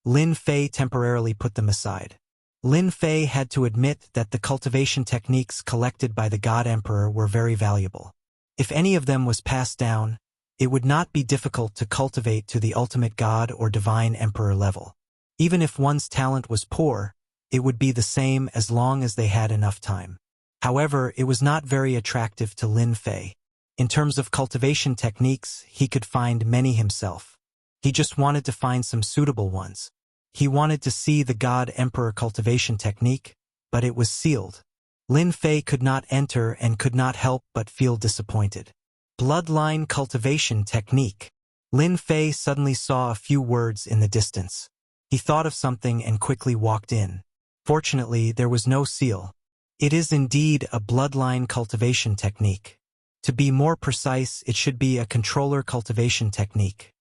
Lin Fei temporarily put them aside. Lin Fei had to admit that the cultivation techniques collected by the God Emperor were very valuable. If any of them was passed down, it would not be difficult to cultivate to the ultimate God or Divine Emperor level. Even if one's talent was poor, it would be the same as long as they had enough time. However, it was not very attractive to Lin Fei. In terms of cultivation techniques, he could find many himself. He just wanted to find some suitable ones. He wanted to see the God Emperor cultivation technique, but it was sealed. Lin Fei could not enter and could not help but feel disappointed. Bloodline cultivation technique. Lin Fei suddenly saw a few words in the distance. He thought of something and quickly walked in. Fortunately, there was no seal. It is indeed a bloodline cultivation technique. To be more precise, it should be a controller cultivation technique.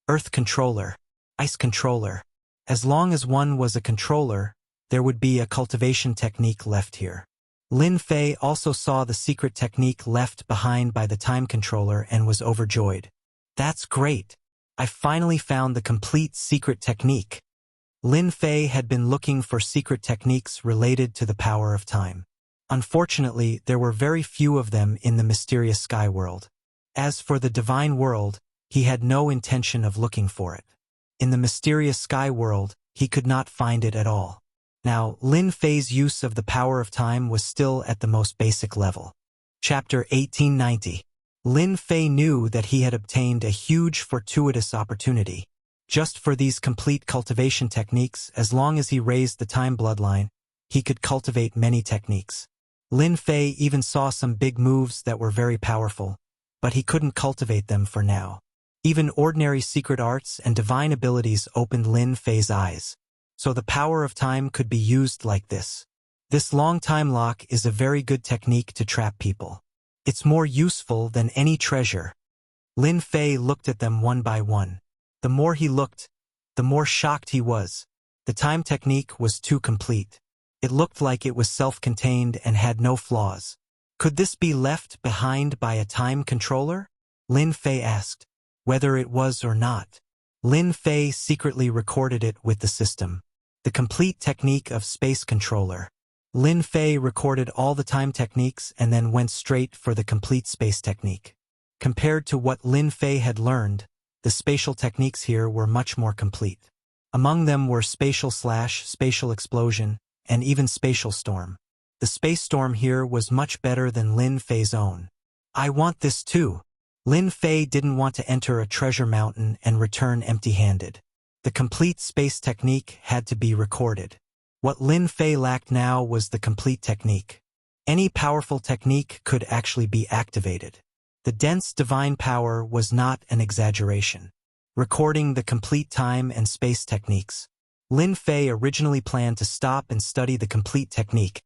Earth controller, ice controller. As long as one was a controller, there would be a cultivation technique left here. Lin Fei also saw the secret technique left behind by the time controller and was overjoyed. That's great. I finally found the complete secret technique. Lin Fei had been looking for secret techniques related to the power of time. Unfortunately, there were very few of them in the mysterious sky world. As for the divine world, he had no intention of looking for it. In the mysterious sky world, he could not find it at all. Now, Lin Fei's use of the power of time was still at the most basic level. Chapter 1890. Lin Fei knew that he had obtained a huge fortuitous opportunity. Just for these complete cultivation techniques, as long as he raised the time bloodline, he could cultivate many techniques. Lin Fei even saw some big moves that were very powerful, but he couldn't cultivate them for now. Even ordinary secret arts and divine abilities opened Lin Fei's eyes. So the power of time could be used like this. This long time lock is a very good technique to trap people. It's more useful than any treasure. Lin Fei looked at them one by one. The more he looked, the more shocked he was. The time technique was too complete. It looked like it was self-contained and had no flaws. Could this be left behind by a time controller? Lin Fei asked. Whether it was or not, Lin Fei secretly recorded it with the system. The complete technique of space controller. Lin Fei recorded all the time techniques and then went straight for the complete space technique. Compared to what Lin Fei had learned, the spatial techniques here were much more complete. Among them were spatial explosion, and even spatial storm. The space storm here was much better than Lin Fei's own. I want this too. Lin Fei didn't want to enter a treasure mountain and return empty-handed. The complete space technique had to be recorded. What Lin Fei lacked now was the complete technique. Any powerful technique could actually be activated. The dense divine power was not an exaggeration. Recording the complete time and space techniques. Lin Fei originally planned to stop and study the complete technique,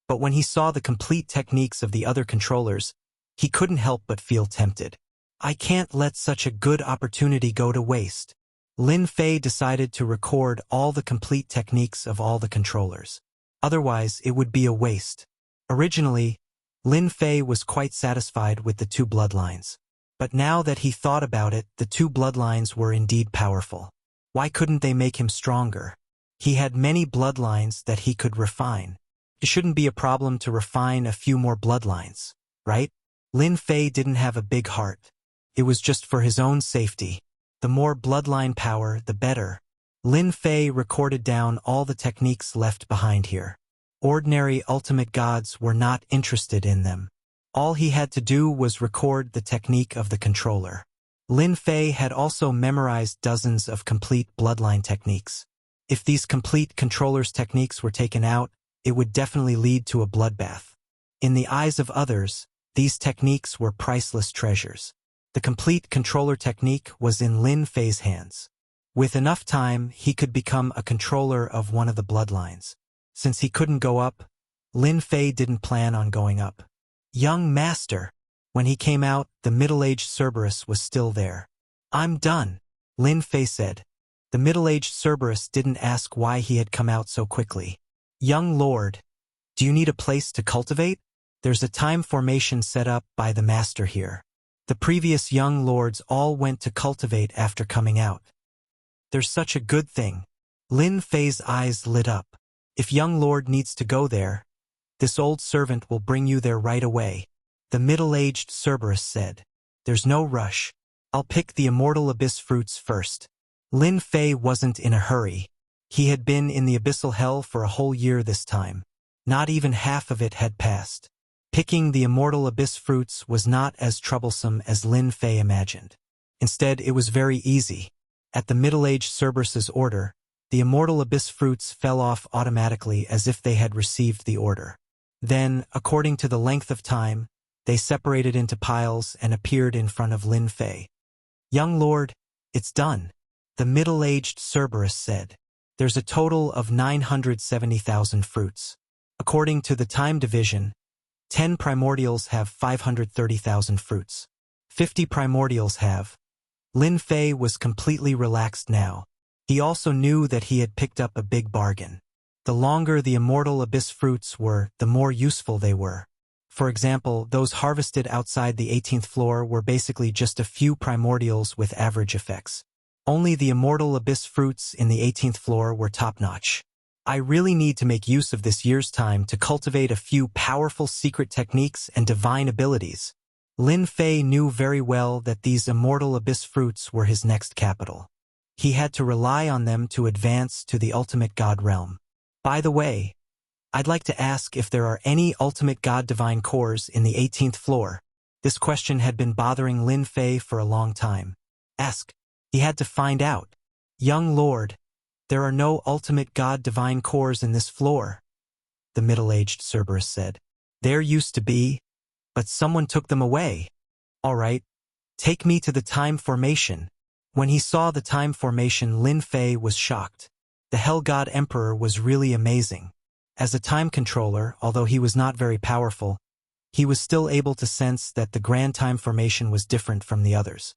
but when he saw the complete techniques of the other controllers, he couldn't help but feel tempted. I can't let such a good opportunity go to waste. Lin Fei decided to record all the complete techniques of all the controllers. Otherwise, it would be a waste. Originally, Lin Fei was quite satisfied with the two bloodlines. But now that he thought about it, the two bloodlines were indeed powerful. Why couldn't they make him stronger? He had many bloodlines that he could refine. It shouldn't be a problem to refine a few more bloodlines, right? Lin Fei didn't have a big heart. It was just for his own safety. The more bloodline power, the better. Lin Fei recorded down all the techniques left behind here. Ordinary ultimate gods were not interested in them. All he had to do was record the technique of the controller. Lin Fei had also memorized dozens of complete bloodline techniques. If these complete controller's techniques were taken out, it would definitely lead to a bloodbath. In the eyes of others, these techniques were priceless treasures. The complete controller technique was in Lin Fei's hands. With enough time, he could become a controller of one of the bloodlines. Since he couldn't go up, Lin Fei didn't plan on going up. Young master. When he came out, the middle-aged Cerberus was still there. I'm done, Lin Fei said. The middle-aged Cerberus didn't ask why he had come out so quickly. Young lord, do you need a place to cultivate? There's a time formation set up by the master here. The previous young lords all went to cultivate after coming out. There's such a good thing. Lin Fei's eyes lit up. If young lord needs to go there, this old servant will bring you there right away. The middle-aged Cerberus said. There's no rush. I'll pick the immortal abyss fruits first. Lin Fei wasn't in a hurry. He had been in the abyssal hell for a whole year this time. Not even half of it had passed. Picking the immortal abyss fruits was not as troublesome as Lin Fei imagined. Instead, it was very easy. At the middle-aged Cerberus's order, the immortal abyss fruits fell off automatically as if they had received the order. Then, according to the length of time, they separated into piles and appeared in front of Lin Fei. Young lord, it's done, the middle-aged Cerberus said. There's a total of 970,000 fruits. According to the time division, 10 primordials have 530,000 fruits. 50 primordials have. Lin Fei was completely relaxed now. He also knew that he had picked up a big bargain. The longer the immortal abyss fruits were, the more useful they were. For example, those harvested outside the 18th floor were basically just a few primordials with average effects. Only the immortal abyss fruits in the 18th floor were top-notch. I really need to make use of this year's time to cultivate a few powerful secret techniques and divine abilities. Lin Fei knew very well that these immortal abyss fruits were his next capital. He had to rely on them to advance to the ultimate god realm. By the way, I'd like to ask if there are any ultimate god divine cores in the 18th floor. This question had been bothering Lin Fei for a long time. Ask. He had to find out. Young lord, there are no ultimate god divine cores in this floor, the middle-aged Cerberus said. There used to be, but someone took them away. All right, take me to the time formation. When he saw the time formation, Lin Fei was shocked. The Hell God Emperor was really amazing. As a time controller, although he was not very powerful, he was still able to sense that the grand time formation was different from the others.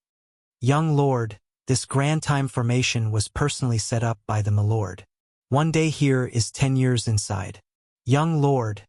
Young lord, this grand time formation was personally set up by the Milord. One day here is 10 years inside. Young lord,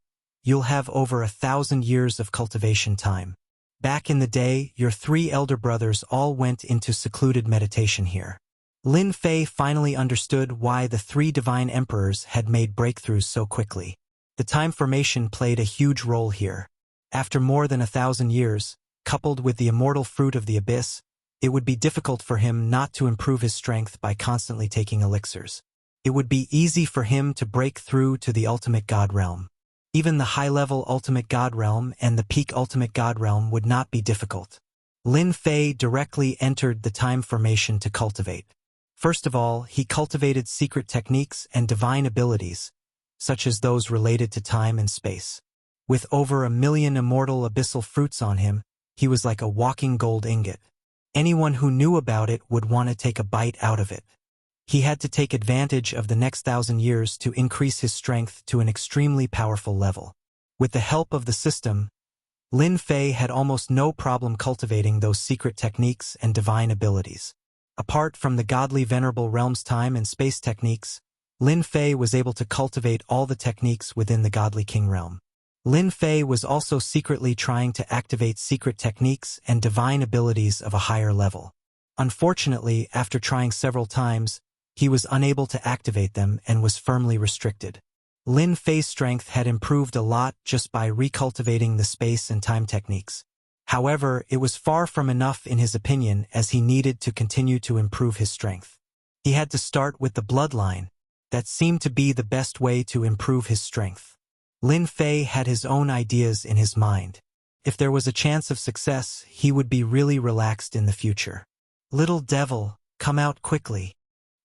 you'll have over 1,000 years of cultivation time. Back in the day, your 3 elder brothers all went into secluded meditation here. Lin Fei finally understood why the 3 divine emperors had made breakthroughs so quickly. The time formation played a huge role here. After more than 1,000 years, coupled with the immortal fruit of the abyss, it would be difficult for him not to improve his strength by constantly taking elixirs. It would be easy for him to break through to the ultimate god realm. Even the high-level ultimate god realm and the peak ultimate god realm would not be difficult. Lin Fei directly entered the time formation to cultivate. First of all, he cultivated secret techniques and divine abilities, such as those related to time and space. With over 1 million immortal abyssal fruits on him, he was like a walking gold ingot. Anyone who knew about it would want to take a bite out of it. He had to take advantage of the next 1,000 years to increase his strength to an extremely powerful level. With the help of the system, Lin Fei had almost no problem cultivating those secret techniques and divine abilities. Apart from the godly venerable realms time and space techniques, Lin Fei was able to cultivate all the techniques within the godly king realm. Lin Fei was also secretly trying to activate secret techniques and divine abilities of a higher level. Unfortunately, after trying several times, he was unable to activate them and was firmly restricted. Lin Fei's strength had improved a lot just by recultivating the space and time techniques. However, it was far from enough in his opinion, as he needed to continue to improve his strength. He had to start with the bloodline. That seemed to be the best way to improve his strength. Lin Fei had his own ideas in his mind. If there was a chance of success, he would be really relaxed in the future. Little devil, come out quickly.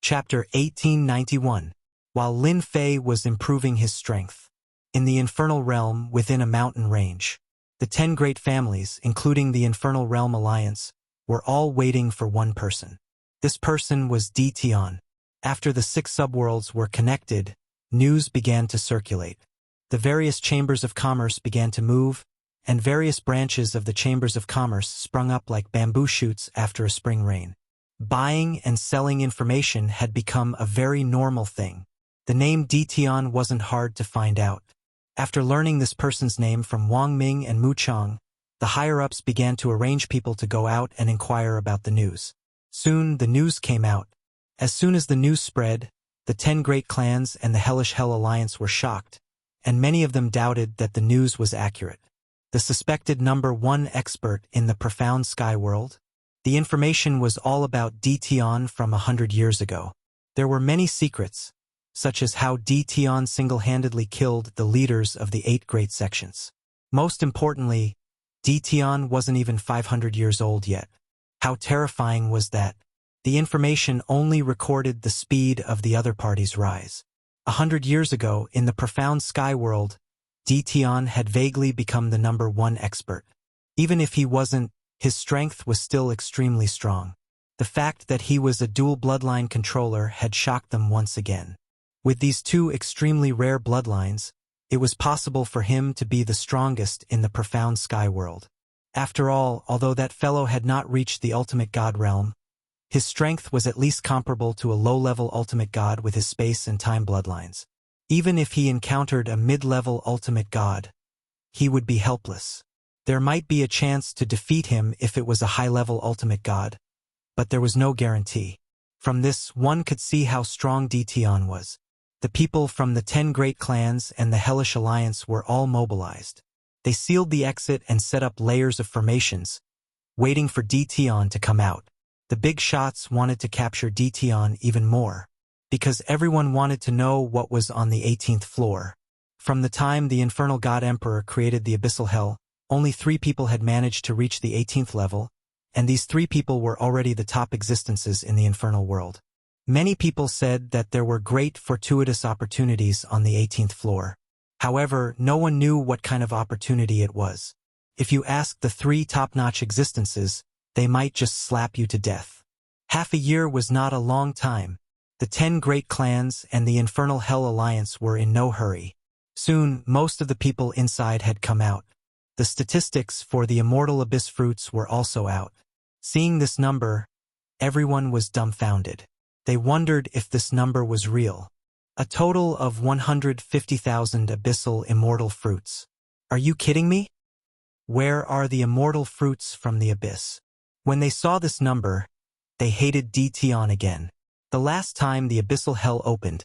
Chapter 1891. While Lin Fei was improving his strength. In the infernal realm within a mountain range. The 10 great families, including the Infernal Realm Alliance, were all waiting for one person. This person was Di Tian. After the 6 subworlds were connected, news began to circulate. The various chambers of commerce began to move, and various branches of the chambers of commerce sprung up like bamboo shoots after a spring rain. Buying and selling information had become a very normal thing. The name Di Tian wasn't hard to find out. After learning this person's name from Wang Ming and Mu Chang, the higher-ups began to arrange people to go out and inquire about the news. Soon the news came out. As soon as the news spread, the 10 great clans and the Hellish Hell Alliance were shocked, and many of them doubted that the news was accurate. The suspected number 1 expert in the profound sky world? The information was all about Di Tian from 100 years ago. There were many secrets, such as how Di Tian single-handedly killed the leaders of the 8 great sections. Most importantly, Di Tian wasn't even 500 years old yet. How terrifying was that? The information only recorded the speed of the other party's rise. 100 years ago, in the profound sky world, Di Tian had vaguely become the number 1 expert. Even if he wasn't, his strength was still extremely strong. The fact that he was a dual bloodline controller had shocked them once again. With these 2 extremely rare bloodlines, it was possible for him to be the strongest in the profound sky world. After all, although that fellow had not reached the ultimate god realm, his strength was at least comparable to a low-level ultimate god with his space and time bloodlines. Even if he encountered a mid-level ultimate god, he would be helpless. There might be a chance to defeat him if it was a high-level ultimate god, but there was no guarantee. From this, one could see how strong Dtion was. The people from the 10 great clans and the Hellish Alliance were all mobilized. They sealed the exit and set up layers of formations, waiting for Dtion to come out. The big shots wanted to capture Dtion even more, because everyone wanted to know what was on the 18th floor. From the time the Infernal God Emperor created the Abyssal Hell, only 3 people had managed to reach the 18th level, and these 3 people were already the top existences in the infernal world. Many people said that there were great fortuitous opportunities on the 18th floor. However, no one knew what kind of opportunity it was. If you asked the 3 top-notch existences, they might just slap you to death. Half a year was not a long time. The 10 great clans and the Infernal Hell Alliance were in no hurry. Soon, most of the people inside had come out. The statistics for the Immortal Abyss fruits were also out. Seeing this number, everyone was dumbfounded. They wondered if this number was real. A total of 150,000 abyssal immortal fruits. Are you kidding me? Where are the immortal fruits from the abyss? When they saw this number, they hated Dtion again. The last time the abyssal hell opened,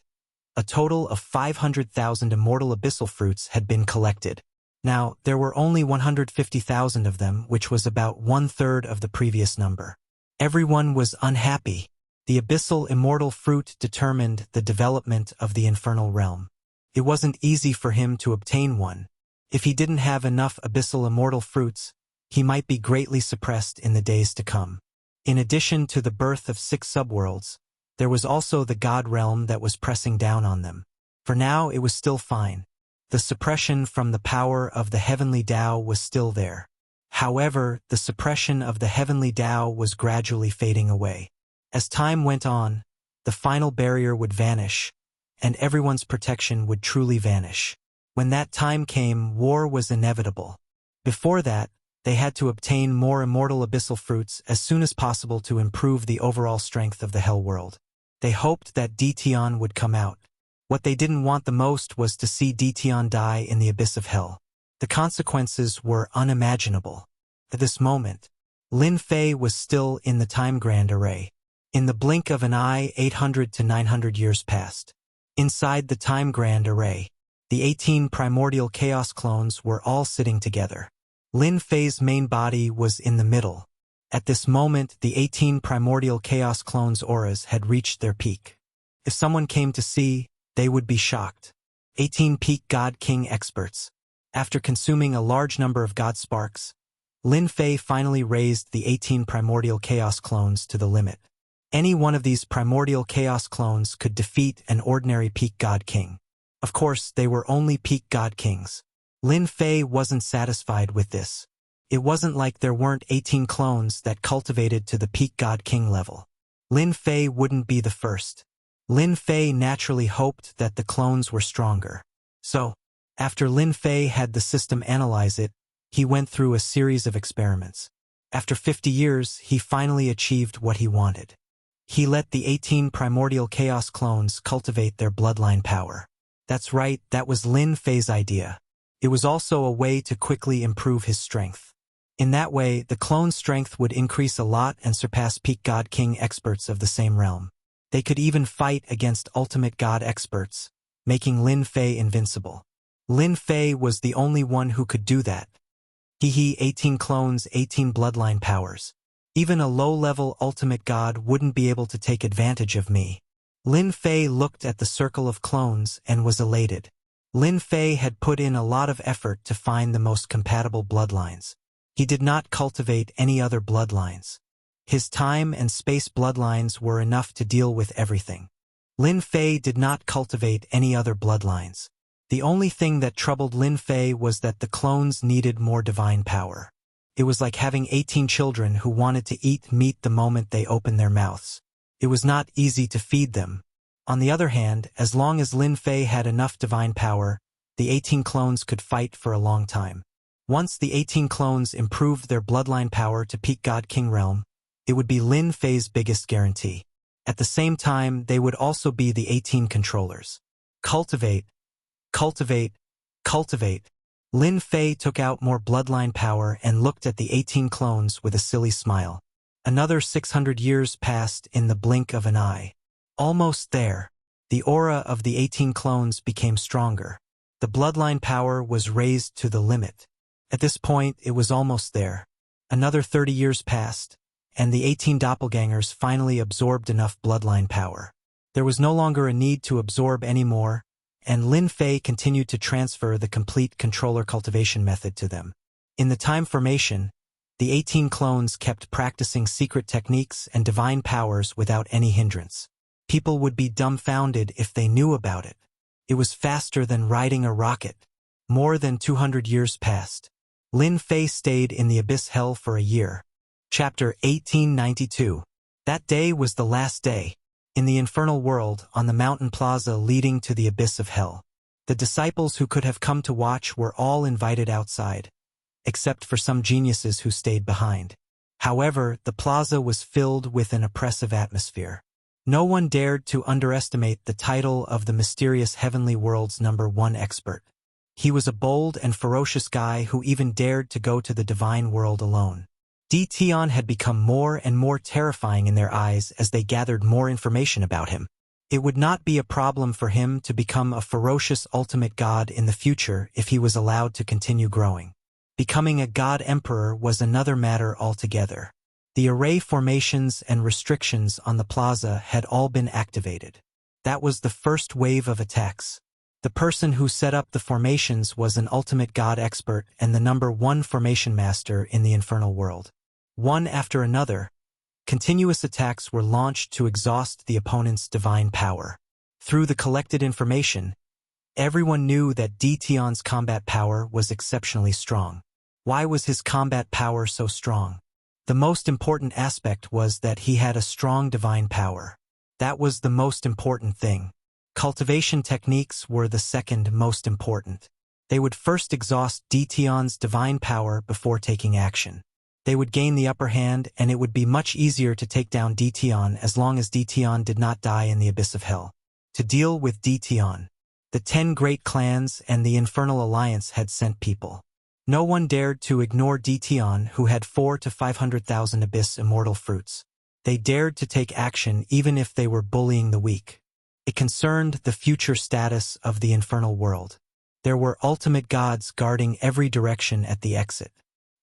a total of 500,000 immortal abyssal fruits had been collected. Now, there were only 150,000 of them, which was about 1/3 of the previous number. Everyone was unhappy. The abyssal immortal fruit determined the development of the infernal realm. It wasn't easy for him to obtain one. If he didn't have enough abyssal immortal fruits, he might be greatly suppressed in the days to come. In addition to the birth of 6 subworlds, there was also the god realm that was pressing down on them. For now, it was still fine. The suppression from the power of the heavenly Tao was still there. However, the suppression of the heavenly Tao was gradually fading away. As time went on, the final barrier would vanish, and everyone's protection would truly vanish. When that time came, war was inevitable. Before that, they had to obtain more immortal abyssal fruits as soon as possible to improve the overall strength of the Hell World. They hoped that Dtion would come out. What they didn't want the most was to see Dtion die in the abyss of hell. The consequences were unimaginable. At this moment, Lin Fei was still in the Time Grand Array. In the blink of an eye, 800 to 900 years passed. Inside the Time Grand Array, the 18 primordial chaos clones were all sitting together. Lin Fei's main body was in the middle. At this moment, the 18 primordial chaos clones' auras had reached their peak. If someone came to see, they would be shocked. 18 peak God King experts. After consuming a large number of God sparks, Lin Fei finally raised the 18 primordial chaos clones to the limit. Any one of these primordial chaos clones could defeat an ordinary peak God King. Of course, they were only peak God Kings. Lin Fei wasn't satisfied with this. It wasn't like there weren't 18 clones that cultivated to the peak God King level. Lin Fei wouldn't be the first. Lin Fei naturally hoped that the clones were stronger. So, after Lin Fei had the system analyze it, he went through a series of experiments. After 50 years, he finally achieved what he wanted. He let the 18 primordial chaos clones cultivate their bloodline power. That's right, that was Lin Fei's idea. It was also a way to quickly improve his strength. In that way, the clone's strength would increase a lot and surpass peak God King experts of the same realm. They could even fight against ultimate god experts, making Lin Fei invincible. Lin Fei was the only one who could do that. 18 clones, 18 bloodline powers. Even a low-level ultimate god wouldn't be able to take advantage of me. Lin Fei looked at the circle of clones and was elated. Lin Fei had put in a lot of effort to find the most compatible bloodlines. He did not cultivate any other bloodlines. His time and space bloodlines were enough to deal with everything. Lin Fei did not cultivate any other bloodlines. The only thing that troubled Lin Fei was that the clones needed more divine power. It was like having 18 children who wanted to eat meat the moment they opened their mouths. It was not easy to feed them. On the other hand, as long as Lin Fei had enough divine power, the 18 clones could fight for a long time. Once the 18 clones improved their bloodline power to peak God King realm, it would be Lin Fei's biggest guarantee. At the same time, they would also be the 18 controllers. Cultivate, cultivate, cultivate. Lin Fei took out more bloodline power and looked at the 18 clones with a silly smile. Another 600 years passed in the blink of an eye. Almost there. The aura of the 18 clones became stronger. The bloodline power was raised to the limit. At this point, it was almost there. Another 30 years passed, and the 18 doppelgangers finally absorbed enough bloodline power. There was no longer a need to absorb any more, and Lin Fei continued to transfer the complete controller cultivation method to them. In the time formation, the 18 clones kept practicing secret techniques and divine powers without any hindrance. People would be dumbfounded if they knew about it. It was faster than riding a rocket. More than 200 years passed. Lin Fei stayed in the abyss hell for a year. Chapter 1892. That day was the last day. In the infernal world, on the mountain plaza leading to the abyss of hell. The disciples who could have come to watch were all invited outside, except for some geniuses who stayed behind. However, the plaza was filled with an oppressive atmosphere. No one dared to underestimate the title of the mysterious heavenly world's #1 expert. He was a bold and ferocious guy who even dared to go to the divine world alone. Tion had become more and more terrifying in their eyes as they gathered more information about him. It would not be a problem for him to become a ferocious ultimate god in the future if he was allowed to continue growing. Becoming a god emperor was another matter altogether. The array formations and restrictions on the plaza had all been activated. That was the first wave of attacks. The person who set up the formations was an ultimate god expert and the #1 formation master in the infernal world. One after another, continuous attacks were launched to exhaust the opponent's divine power. Through the collected information, everyone knew that Tion's combat power was exceptionally strong. Why was his combat power so strong? The most important aspect was that he had a strong divine power. That was the most important thing. Cultivation techniques were the second most important. They would first exhaust Tion's divine power before taking action. They would gain the upper hand, and it would be much easier to take down Tion as long as Tion did not die in the abyss of hell. To deal with Tion, the 10 great clans and the Infernal Alliance had sent people. No one dared to ignore Tion, who had 400,000 to 500,000 abyss immortal fruits. They dared to take action even if they were bullying the weak. It concerned the future status of the infernal world. There were ultimate gods guarding every direction at the exit.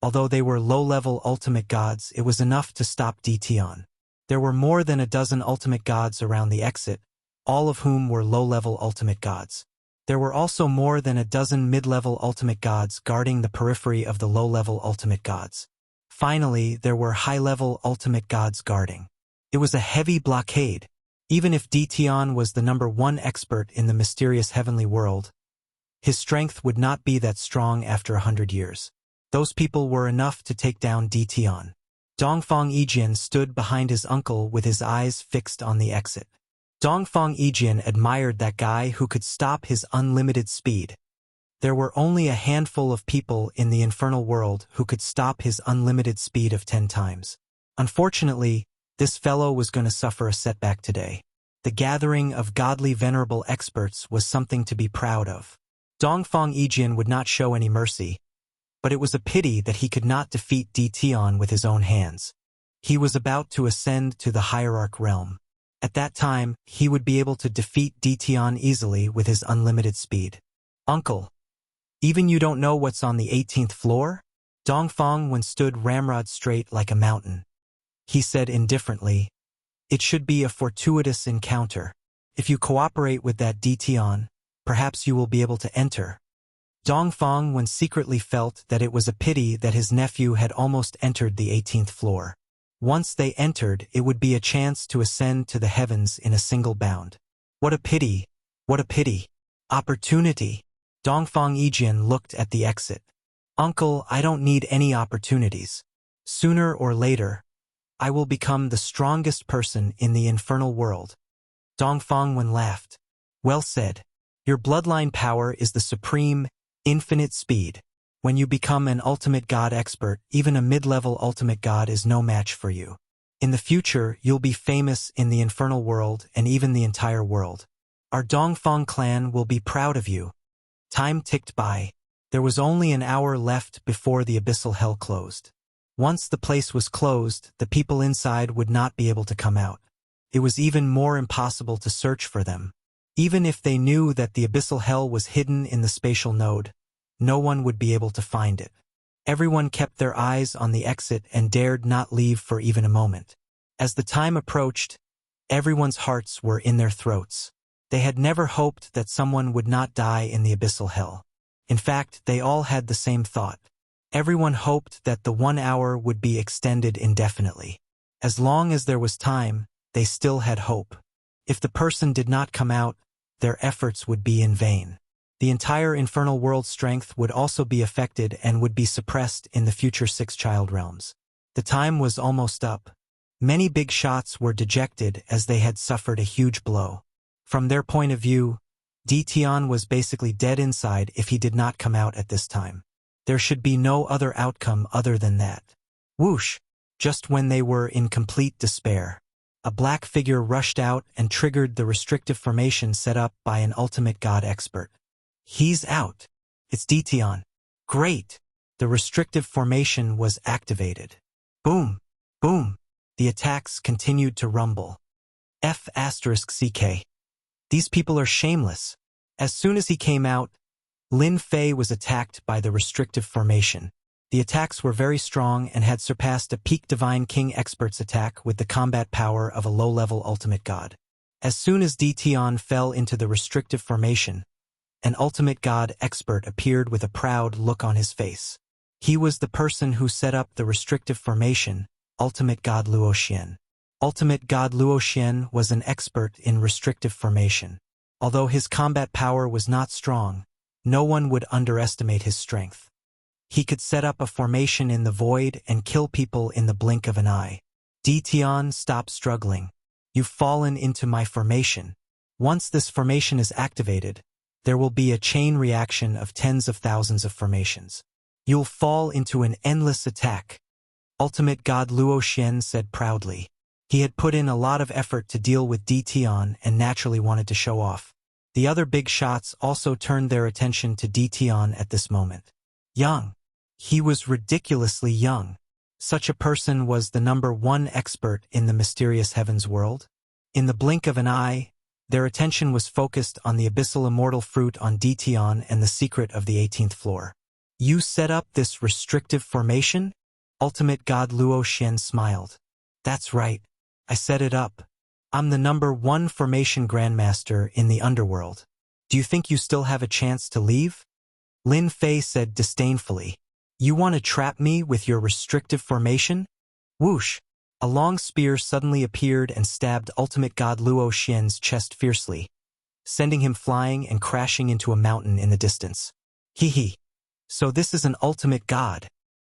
Although they were low-level ultimate gods, it was enough to stop Tion. There were more than a dozen ultimate gods around the exit, all of whom were low-level ultimate gods. There were also more than a dozen mid-level ultimate gods guarding the periphery of the low-level ultimate gods. Finally, there were high-level ultimate gods guarding. It was a heavy blockade. Even if Tion was the #1 expert in the mysterious heavenly world, his strength would not be that strong after 100 years. Those people were enough to take down Tion. Dongfang Yijian stood behind his uncle with his eyes fixed on the exit. Dongfang Yijian admired that guy who could stop his unlimited speed. There were only a handful of people in the infernal world who could stop his unlimited speed of 10 times. Unfortunately, this fellow was going to suffer a setback today. The gathering of godly venerable experts was something to be proud of. Dongfang Yijian would not show any mercy, but it was a pity that he could not defeat Tion with his own hands. He was about to ascend to the hierarch realm. At that time, he would be able to defeat Tion easily with his unlimited speed. Uncle, even you don't know what's on the 18th floor? Dongfang Wen stood ramrod straight like a mountain. He said indifferently, "It should be a fortuitous encounter. If you cooperate with that Tion, perhaps you will be able to enter." Dongfang Wen secretly felt that it was a pity that his nephew had almost entered the 18th floor. Once they entered, it would be a chance to ascend to the heavens in a single bound. What a pity! What a pity! Opportunity! Dongfang Yijian looked at the exit. "Uncle, I don't need any opportunities. Sooner or later, I will become the strongest person in the infernal world." Dongfang Wen laughed. "Well said. Your bloodline power is the supreme, infinite speed. When you become an ultimate god expert, even a mid-level ultimate god is no match for you. In the future, you'll be famous in the infernal world and even the entire world. Our Dongfang clan will be proud of you." Time ticked by. There was only an hour left before the abyssal hell closed. Once the place was closed, the people inside would not be able to come out. It was even more impossible to search for them. Even if they knew that the abyssal hell was hidden in the spatial node, no one would be able to find it. Everyone kept their eyes on the exit and dared not leave for even a moment. As the time approached, everyone's hearts were in their throats. They had never hoped that someone would not die in the abyssal hell. In fact, they all had the same thought. Everyone hoped that the 1 hour would be extended indefinitely. As long as there was time, they still had hope. If the person did not come out, their efforts would be in vain. The entire infernal world's strength would also be affected and would be suppressed in the future 6 child realms. The time was almost up. Many big shots were dejected as they had suffered a huge blow. From their point of view, Dition was basically dead inside if he did not come out at this time. There should be no other outcome other than that. Whoosh! Just when they were in complete despair, a black figure rushed out and triggered the restrictive formation set up by an ultimate god expert. He's out. It's Dition. Great! The restrictive formation was activated. Boom! Boom! The attacks continued to rumble. F***CK. These people are shameless. As soon as he came out, Lin Fei was attacked by the restrictive formation. The attacks were very strong and had surpassed a peak Divine King expert's attack with the combat power of a low-level ultimate god. As soon as Dition fell into the restrictive formation, an ultimate god expert appeared with a proud look on his face. He was the person who set up the restrictive formation, Ultimate God Luoxian. Ultimate God Luoxian was an expert in restrictive formation. Although his combat power was not strong, no one would underestimate his strength. He could set up a formation in the void and kill people in the blink of an eye. Dition, stop struggling. You've fallen into my formation. Once this formation is activated, there will be a chain reaction of tens of thousands of formations. You'll fall into an endless attack. Ultimate God Luoxian said proudly. He had put in a lot of effort to deal with Dition and naturally wanted to show off. The other big shots also turned their attention to Dition at this moment. Young. He was ridiculously young. Such a person was the #1 expert in the mysterious heavens world. In the blink of an eye, their attention was focused on the abyssal immortal fruit on Dition and the secret of the 18th floor. You set up this restrictive formation? Ultimate God Luoxian smiled. That's right. I set it up. I'm the #1 formation grandmaster in the underworld. Do you think you still have a chance to leave? Lin Fei said disdainfully. You want to trap me with your restrictive formation? Whoosh! A long spear suddenly appeared and stabbed Ultimate God Luoxian's chest fiercely, sending him flying and crashing into a mountain in the distance. Hee hee. So this is an ultimate god.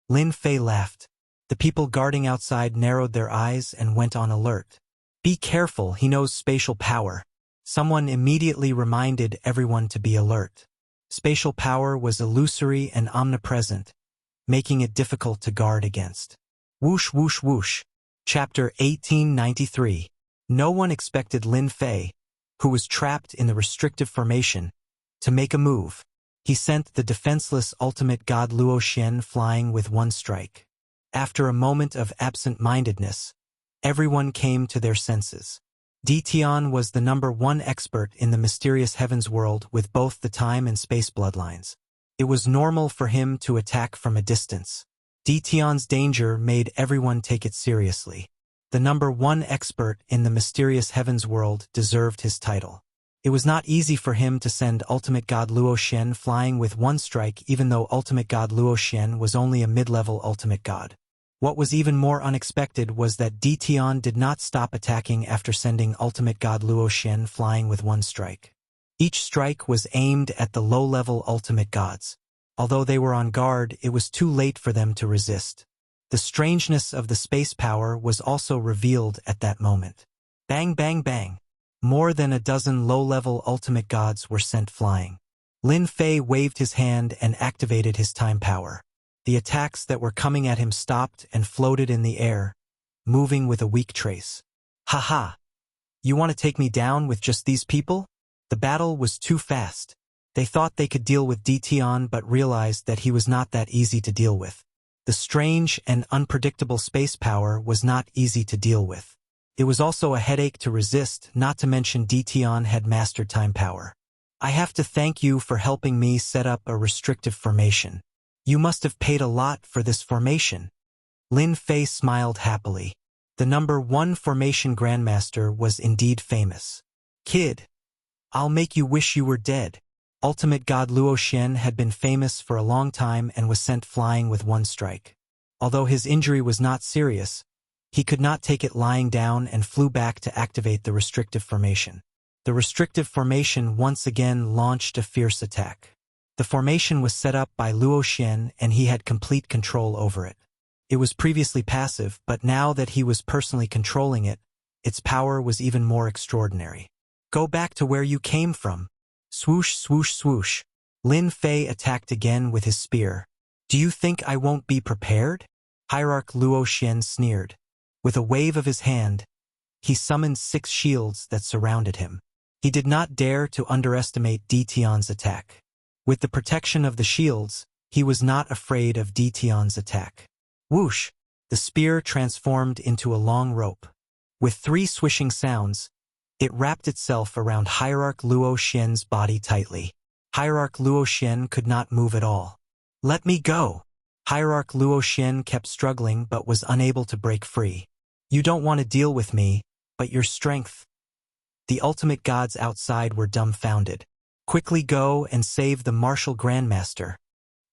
Lin Fei laughed. The people guarding outside narrowed their eyes and went on alert. Be careful, he knows spatial power. Someone immediately reminded everyone to be alert. Spatial power was illusory and omnipresent, making it difficult to guard against. Whoosh whoosh whoosh. Chapter 1893. No one expected Lin Fei, who was trapped in the restrictive formation, to make a move. He sent the defenseless ultimate god Luoxian flying with one strike. After a moment of absent-mindedness, everyone came to their senses. Dition was the #1 expert in the mysterious heavens world with both the time and space bloodlines. It was normal for him to attack from a distance. Dition's danger made everyone take it seriously. The #1 expert in the mysterious heavens world deserved his title. It was not easy for him to send Ultimate God Luoxian flying with one strike even though Ultimate God Luoxian was only a mid-level ultimate god. What was even more unexpected was that Dition did not stop attacking after sending Ultimate God Luoxian flying with one strike. Each strike was aimed at the low-level ultimate gods. Although they were on guard, it was too late for them to resist. The strangeness of the space power was also revealed at that moment. Bang bang bang. More than a dozen low-level ultimate gods were sent flying. Lin Fei waved his hand and activated his time power. The attacks that were coming at him stopped and floated in the air, moving with a weak trace. Ha ha! You want to take me down with just these people? The battle was too fast. They thought they could deal with Dtion but realized that he was not that easy to deal with. The strange and unpredictable space power was not easy to deal with. It was also a headache to resist, not to mention Dtion had mastered time power. I have to thank you for helping me set up a restrictive formation. You must have paid a lot for this formation. Lin Fei smiled happily. The number 1 formation grandmaster was indeed famous. Kid, I'll make you wish you were dead. Ultimate God Luo Xian had been famous for a long time and was sent flying with 1 strike. Although his injury was not serious, he could not take it lying down and flew back to activate the restrictive formation. The restrictive formation once again launched a fierce attack. The formation was set up by Luo Xian and he had complete control over it. It was previously passive, but now that he was personally controlling it, its power was even more extraordinary. Go back to where you came from. Swoosh, swoosh, swoosh. Lin Fei attacked again with his spear. Do you think I won't be prepared? Hierarch Luo Xian sneered. With a wave of his hand, he summoned 6 shields that surrounded him. He did not dare to underestimate Dtion's attack. With the protection of the shields, he was not afraid of Dtion's attack. Whoosh! The spear transformed into a long rope. With 3 swishing sounds, it wrapped itself around Hierarch Luo Xian's body tightly. Hierarch Luo Xian could not move at all. Let me go! Hierarch Luo Xian kept struggling but was unable to break free. You don't want to deal with me, but your strength. The ultimate gods outside were dumbfounded. Quickly go and save the martial grandmaster.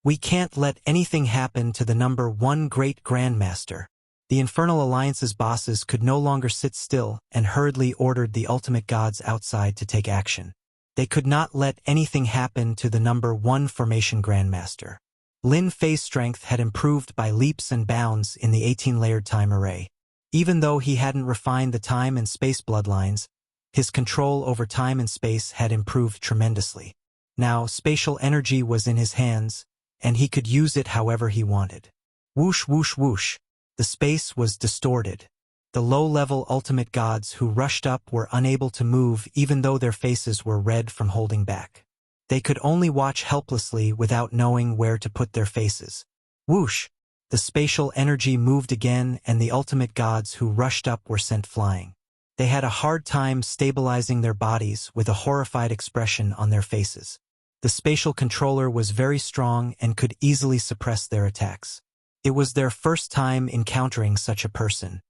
We can't let anything happen to the number 1 great grandmaster. The Infernal Alliance's bosses could no longer sit still and hurriedly ordered the ultimate gods outside to take action. They could not let anything happen to the number 1 formation grandmaster. Lin Fei's strength had improved by leaps and bounds in the 18-layered time array. Even though he hadn't refined the time and space bloodlines, his control over time and space had improved tremendously. Now, spatial energy was in his hands, and he could use it however he wanted. Whoosh, whoosh, whoosh. The space was distorted. The low-level ultimate gods who rushed up were unable to move even though their faces were red from holding back. They could only watch helplessly without knowing where to put their faces. Whoosh! The spatial energy moved again and the ultimate gods who rushed up were sent flying. They had a hard time stabilizing their bodies with a horrified expression on their faces. The spatial controller was very strong and could easily suppress their attacks. It was their first time encountering such a person.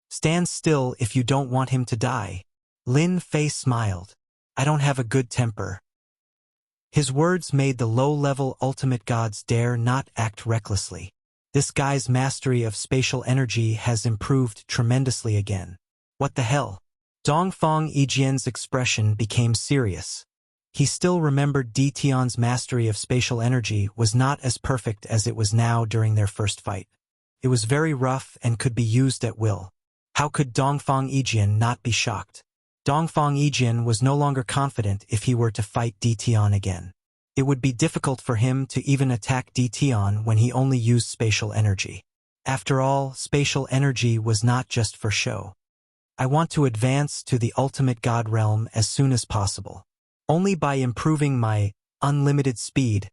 Stand still if you don't want him to die. Lin Fei smiled. I don't have a good temper. His words made the low-level ultimate gods dare not act recklessly. This guy's mastery of spatial energy has improved tremendously again. What the hell? Dongfang Yijian's expression became serious. He still remembered Dtion's mastery of spatial energy was not as perfect as it was now during their first fight. It was very rough and could be used at will. How could Dongfang Yijian not be shocked? Dongfang Yijian was no longer confident if he were to fight Dtion again. It would be difficult for him to even attack Dtion when he only used spatial energy. After all, spatial energy was not just for show. I want to advance to the ultimate god realm as soon as possible. Only by improving my unlimited speed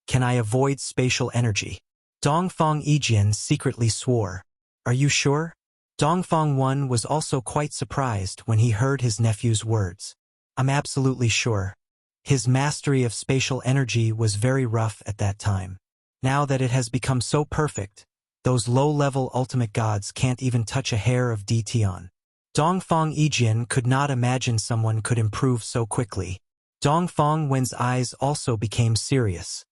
can I avoid spatial energy. Dongfang Yijian secretly swore. Are you sure? Dongfang Wen was also quite surprised when he heard his nephew's words. I'm absolutely sure. His mastery of spatial energy was very rough at that time. Now that it has become so perfect, those low-level ultimate gods can't even touch a hair of Dtion. Dongfang Yijian could not imagine someone could improve so quickly. Dongfang Wen's eyes also became serious.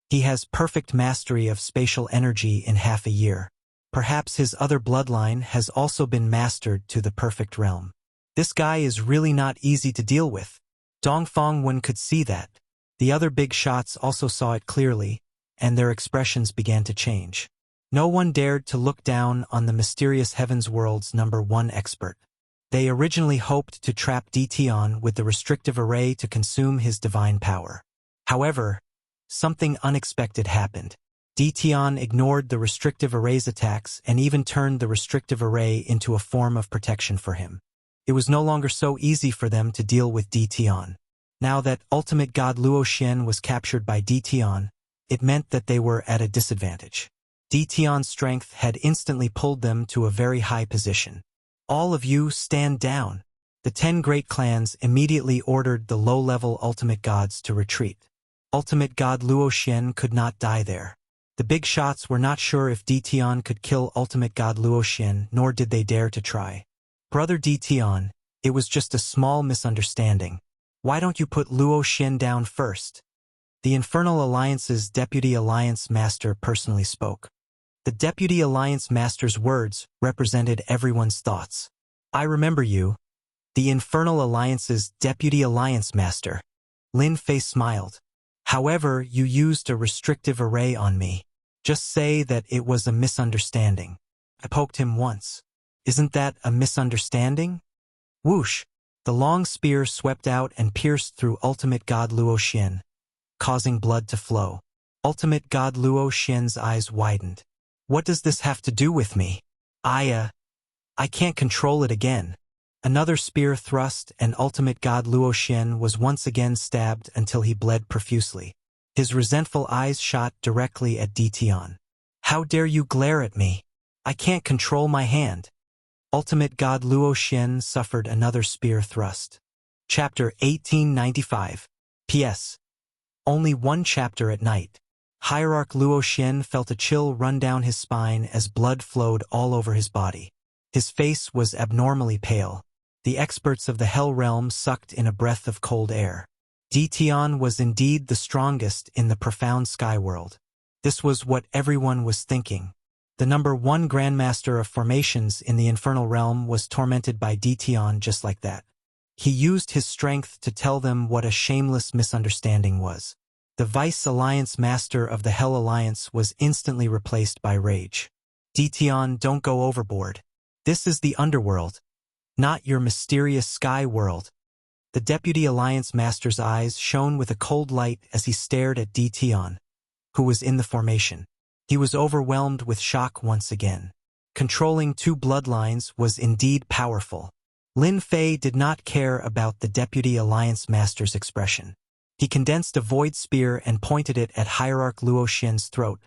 He has perfect mastery of spatial energy in half a year. Perhaps his other bloodline has also been mastered to the perfect realm. This guy is really not easy to deal with. Dongfang Wen could see that. The other big shots also saw it clearly, and their expressions began to change. No one dared to look down on the mysterious Heavens World's number 1 expert. They originally hoped to trap Dtion with the restrictive array to consume his divine power. However, something unexpected happened. Dtion ignored the restrictive array's attacks and even turned the restrictive array into a form of protection for him. It was no longer so easy for them to deal with Dtion. Now that ultimate god Luoxian was captured by Ditian, it meant that they were at a disadvantage. Ditian's strength had instantly pulled them to a very high position. All of you stand down. The 10 great clans immediately ordered the low-level ultimate gods to retreat. Ultimate god Luoxian could not die there. The big shots were not sure if Ditian could kill ultimate god Luoxian, nor did they dare to try. Brother Ditian, it was just a small misunderstanding. Why don't you put Luoxian down first? The Infernal Alliance's Deputy Alliance Master personally spoke. The Deputy Alliance Master's words represented everyone's thoughts. I remember you. The Infernal Alliance's Deputy Alliance Master. Lin Fei smiled. However, you used a restrictive array on me. Just say that it was a misunderstanding. I poked him once. Isn't that a misunderstanding? Whoosh! The long spear swept out and pierced through ultimate god Luoxian, causing blood to flow. Ultimate god Luoxian's eyes widened. What does this have to do with me? I can't control it again. Another spear thrust and ultimate god Luoxian was once again stabbed until he bled profusely. His resentful eyes shot directly at Ditian. How dare you glare at me? I can't control my hand. Ultimate god Luoxian suffered another spear thrust. Chapter 1895. P.S. Only one chapter at night. Hierarch Luoxian felt a chill run down his spine as blood flowed all over his body. His face was abnormally pale. The experts of the Hell Realm sucked in a breath of cold air. Ditian was indeed the strongest in the profound sky world. This was what everyone was thinking. The number 1 Grandmaster of Formations in the Infernal Realm was tormented by Ditian just like that. He used his strength to tell them what a shameless misunderstanding was. The Vice Alliance Master of the Hell Alliance was instantly replaced by rage. Ditian, don't go overboard. This is the underworld, not your mysterious sky world. The Deputy Alliance Master's eyes shone with a cold light as he stared at Ditian, who was in the formation. He was overwhelmed with shock once again. Controlling 2 bloodlines was indeed powerful. Lin Fei did not care about the Deputy Alliance Master's expression. He condensed a void spear and pointed it at Hierarch Luoxian's throat,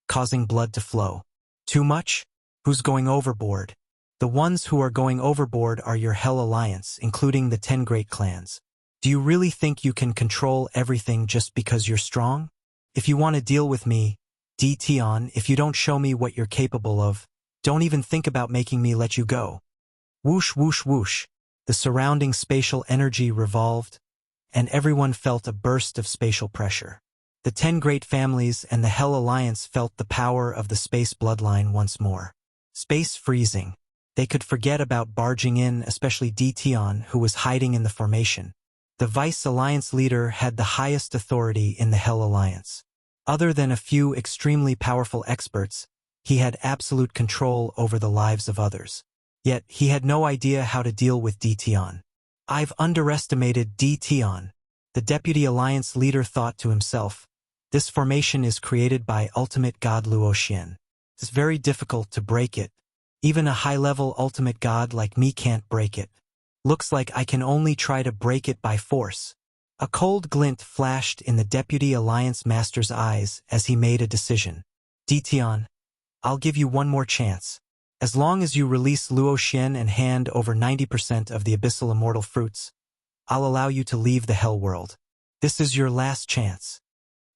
causing blood to flow. Too much? Who's going overboard? The ones who are going overboard are your Hell Alliance, including the 10 great clans. Do you really think you can control everything just because you're strong? If you want to deal with me, Ditian, if you don't show me what you're capable of, don't even think about making me let you go. Whoosh, whoosh, whoosh. The surrounding spatial energy revolved, and everyone felt a burst of spatial pressure. The 10 great families and the Hell Alliance felt the power of the space bloodline once more. Space freezing. They could forget about barging in, especially Ditian, who was hiding in the formation. The Vice Alliance leader had the highest authority in the Hell Alliance. Other than a few extremely powerful experts, he had absolute control over the lives of others. Yet he had no idea how to deal with Ditian. I've underestimated Ditian. The Deputy Alliance leader thought to himself. This formation is created by ultimate god Luoxian. It's very difficult to break it. Even a high-level ultimate god like me can't break it. Looks like I can only try to break it by force. A cold glint flashed in the Deputy Alliance Master's eyes as he made a decision. Ditian, I'll give you one more chance. As long as you release Luoxian and hand over 90% of the Abyssal Immortal Fruits, I'll allow you to leave the Hell World. This is your last chance.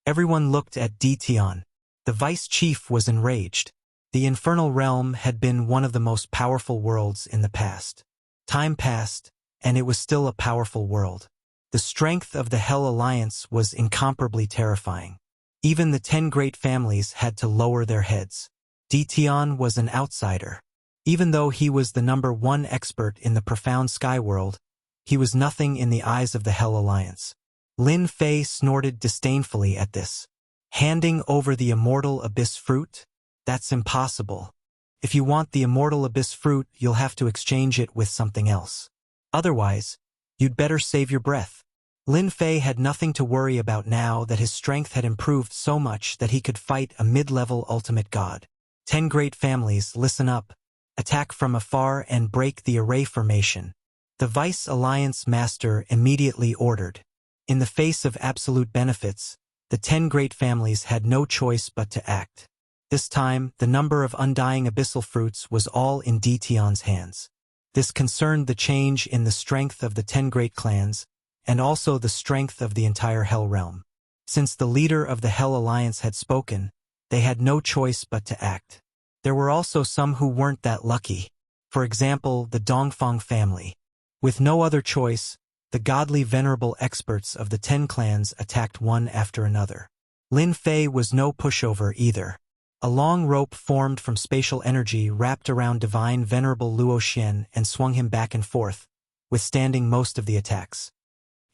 Everyone looked at Ditian. The Vice Chief was enraged. The Infernal Realm had been one of the most powerful worlds in the past. Time passed, and it was still a powerful world. The strength of the Hell Alliance was incomparably terrifying. Even the 10 great families had to lower their heads. Ditian was an outsider. Even though he was the number 1 expert in the profound sky world, he was nothing in the eyes of the Hell Alliance. Lin Fei snorted disdainfully at this. Handing over the Immortal Abyss Fruit? That's impossible. If you want the Immortal Abyss Fruit, you'll have to exchange it with something else. Otherwise, you'd better save your breath. Lin Fei had nothing to worry about now that his strength had improved so much that he could fight a mid-level ultimate god. 10 great families, listen up. Attack from afar and break the array formation. The Vice Alliance Master immediately ordered. In the face of absolute benefits, the 10 great families had no choice but to act. This time, the number of undying abyssal fruits was all in Dtion's hands. This concerned the change in the strength of the 10 great clans, and also the strength of the entire Hell realm. Since the leader of the Hell Alliance had spoken, they had no choice but to act. There were also some who weren't that lucky. For example, the Dongfang family. With no other choice, the godly venerable experts of the 10 clans attacked one after another. Lin Fei was no pushover either. A long rope formed from spatial energy wrapped around divine venerable Luo Xian and swung him back and forth, withstanding most of the attacks.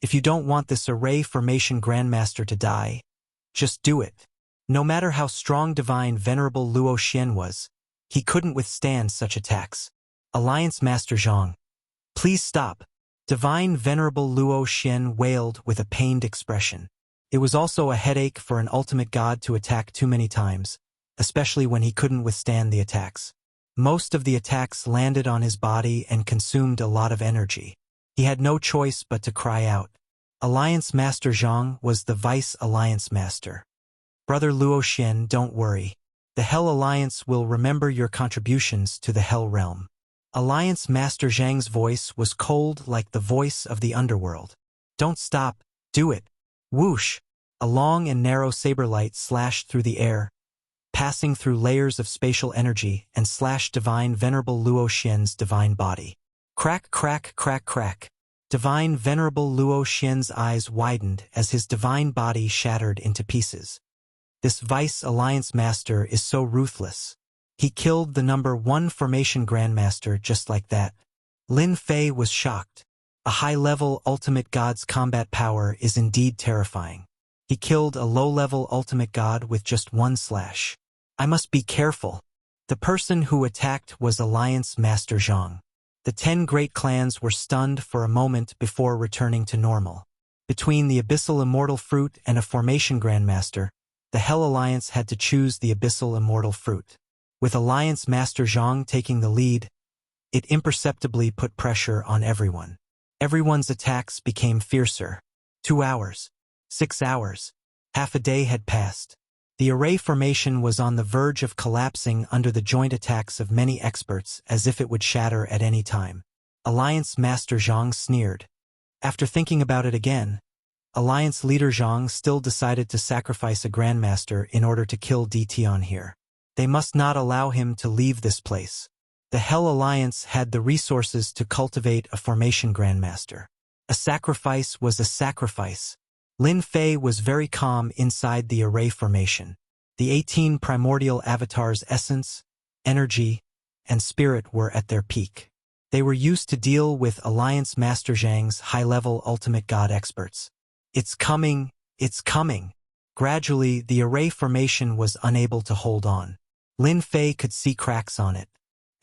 If you don't want this array formation grandmaster to die, just do it. No matter how strong divine venerable Luo Xian was, he couldn't withstand such attacks. Alliance Master Zhang. Please stop. Divine venerable Luo Xian wailed with a pained expression. It was also a headache for an ultimate god to attack too many times, especially when he couldn't withstand the attacks. Most of the attacks landed on his body and consumed a lot of energy. He had no choice but to cry out. Alliance Master Zhang was the Vice Alliance Master. Brother Luo Xian, don't worry. The Hell Alliance will remember your contributions to the Hell realm. Alliance Master Zhang's voice was cold like the voice of the underworld. Don't stop, do it. Whoosh! A long and narrow saber light slashed through the air, passing through layers of spatial energy and slashed divine venerable Luo Xian's divine body. Crack, crack, crack, crack. Divine venerable Luo Xian's eyes widened as his divine body shattered into pieces. This Vice Alliance Master is so ruthless. He killed the number 1 formation grandmaster just like that. Lin Fei was shocked. A high-level ultimate god's combat power is indeed terrifying. He killed a low-level ultimate god with just 1 slash. I must be careful. The person who attacked was Alliance Master Zhang. The 10 great clans were stunned for a moment before returning to normal. Between the Abyssal Immortal Fruit and a Formation Grandmaster, the Hell Alliance had to choose the Abyssal Immortal Fruit. With Alliance Master Zhang taking the lead, it imperceptibly put pressure on everyone. Everyone's attacks became fiercer. 2 hours. 6 hours. Half a day had passed. The array formation was on the verge of collapsing under the joint attacks of many experts as if it would shatter at any time. Alliance Master Zhang sneered. After thinking about it again, Alliance Leader Zhang still decided to sacrifice a Grandmaster in order to kill Dtion here. They must not allow him to leave this place. The Hell Alliance had the resources to cultivate a formation Grandmaster. A sacrifice was a sacrifice. Lin Fei was very calm inside the array formation. The 18 primordial avatars' essence, energy, and spirit were at their peak. They were used to deal with Alliance Master Zhang's high-level ultimate god experts. It's coming, it's coming. Gradually, the array formation was unable to hold on. Lin Fei could see cracks on it.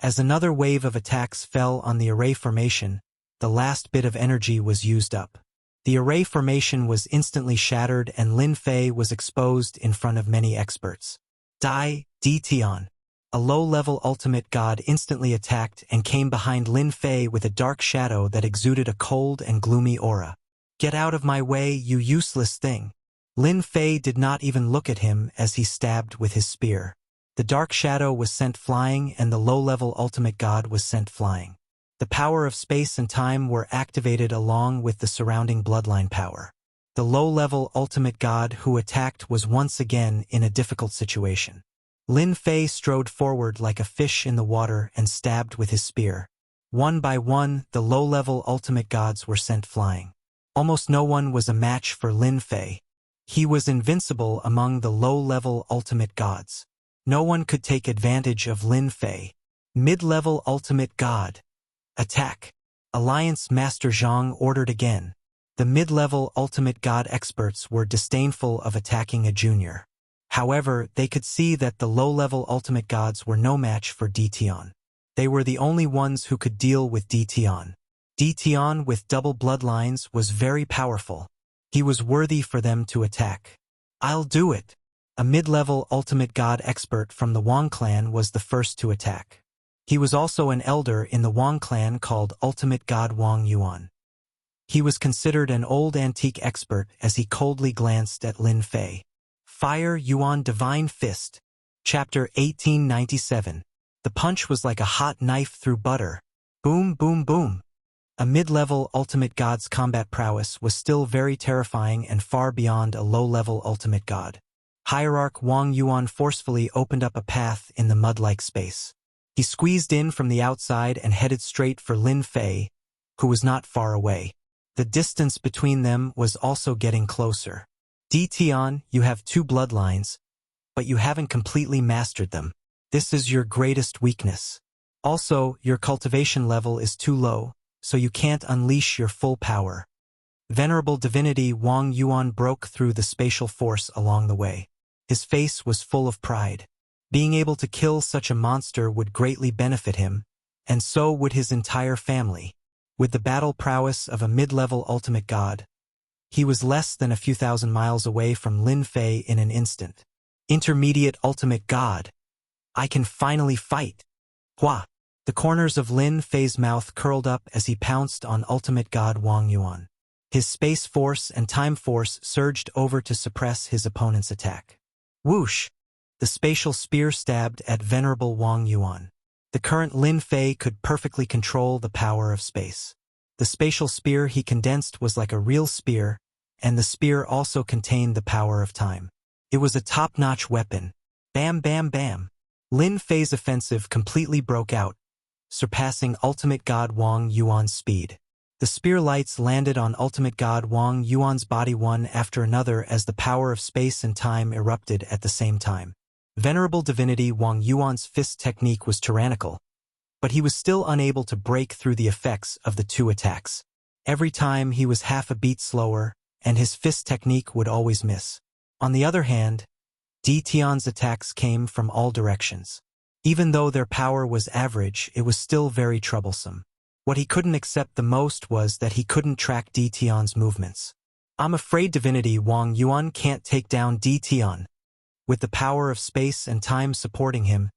As another wave of attacks fell on the array formation, the last bit of energy was used up. The array formation was instantly shattered and Lin Fei was exposed in front of many experts. Dtion. A low-level ultimate god instantly attacked and came behind Lin Fei with a dark shadow that exuded a cold and gloomy aura. Get out of my way, you useless thing. Lin Fei did not even look at him as he stabbed with his spear. The dark shadow was sent flying and the low-level ultimate god was sent flying. The power of space and time were activated along with the surrounding bloodline power. The low-level ultimate god who attacked was once again in a difficult situation. Lin Fei strode forward like a fish in the water and stabbed with his spear. One by one, the low-level ultimate gods were sent flying. Almost no one was a match for Lin Fei. He was invincible among the low-level ultimate gods. No one could take advantage of Lin Fei. Mid-level ultimate god. Attack. Alliance Master Zhang ordered again. The mid-level ultimate god experts were disdainful of attacking a junior. However, they could see that the low-level ultimate gods were no match for Dtion. They were the only ones who could deal with Dtion. Dtion with double bloodlines was very powerful. He was worthy for them to attack. I'll do it. A mid-level ultimate god expert from the Wang clan was the first to attack. He was also an elder in the Wang clan called Ultimate God Wang Yuan. He was considered an old antique expert as he coldly glanced at Lin Fei. Fire Yuan Divine Fist. Chapter 1897. The punch was like a hot knife through butter. Boom, boom, boom. A mid-level ultimate god's combat prowess was still very terrifying and far beyond a low-level ultimate god. Hierarch Wang Yuan forcefully opened up a path in the mud-like space. He squeezed in from the outside and headed straight for Lin Fei, who was not far away. The distance between them was also getting closer. Di Tian, you have 2 bloodlines, but you haven't completely mastered them. This is your greatest weakness. Also, your cultivation level is too low, so you can't unleash your full power. Venerable divinity Wang Yuan broke through the spatial force along the way. His face was full of pride. Being able to kill such a monster would greatly benefit him, and so would his entire family. With the battle prowess of a mid-level ultimate god, he was less than a few thousand miles away from Lin Fei in an instant. Intermediate ultimate god. I can finally fight. Hua! The corners of Lin Fei's mouth curled up as he pounced on ultimate god Wang Yuan. His space force and time force surged over to suppress his opponent's attack. Whoosh! The spatial spear stabbed at venerable Wang Yuan. The current Lin Fei could perfectly control the power of space. The spatial spear he condensed was like a real spear, and the spear also contained the power of time. It was a top-notch weapon. Bam, bam, bam. Lin Fei's offensive completely broke out, surpassing ultimate god Wang Yuan's speed. The spear lights landed on ultimate god Wang Yuan's body one after another as the power of space and time erupted at the same time. Venerable divinity Wang Yuan's fist technique was tyrannical, but he was still unable to break through the effects of the 2 attacks. Every time he was half a beat slower, and his fist technique would always miss. On the other hand, Di Tian's attacks came from all directions. Even though their power was average, it was still very troublesome. What he couldn't accept the most was that he couldn't track Di Tian's movements. I'm afraid divinity Wang Yuan can't take down Di Tian. With the power of space and time supporting him,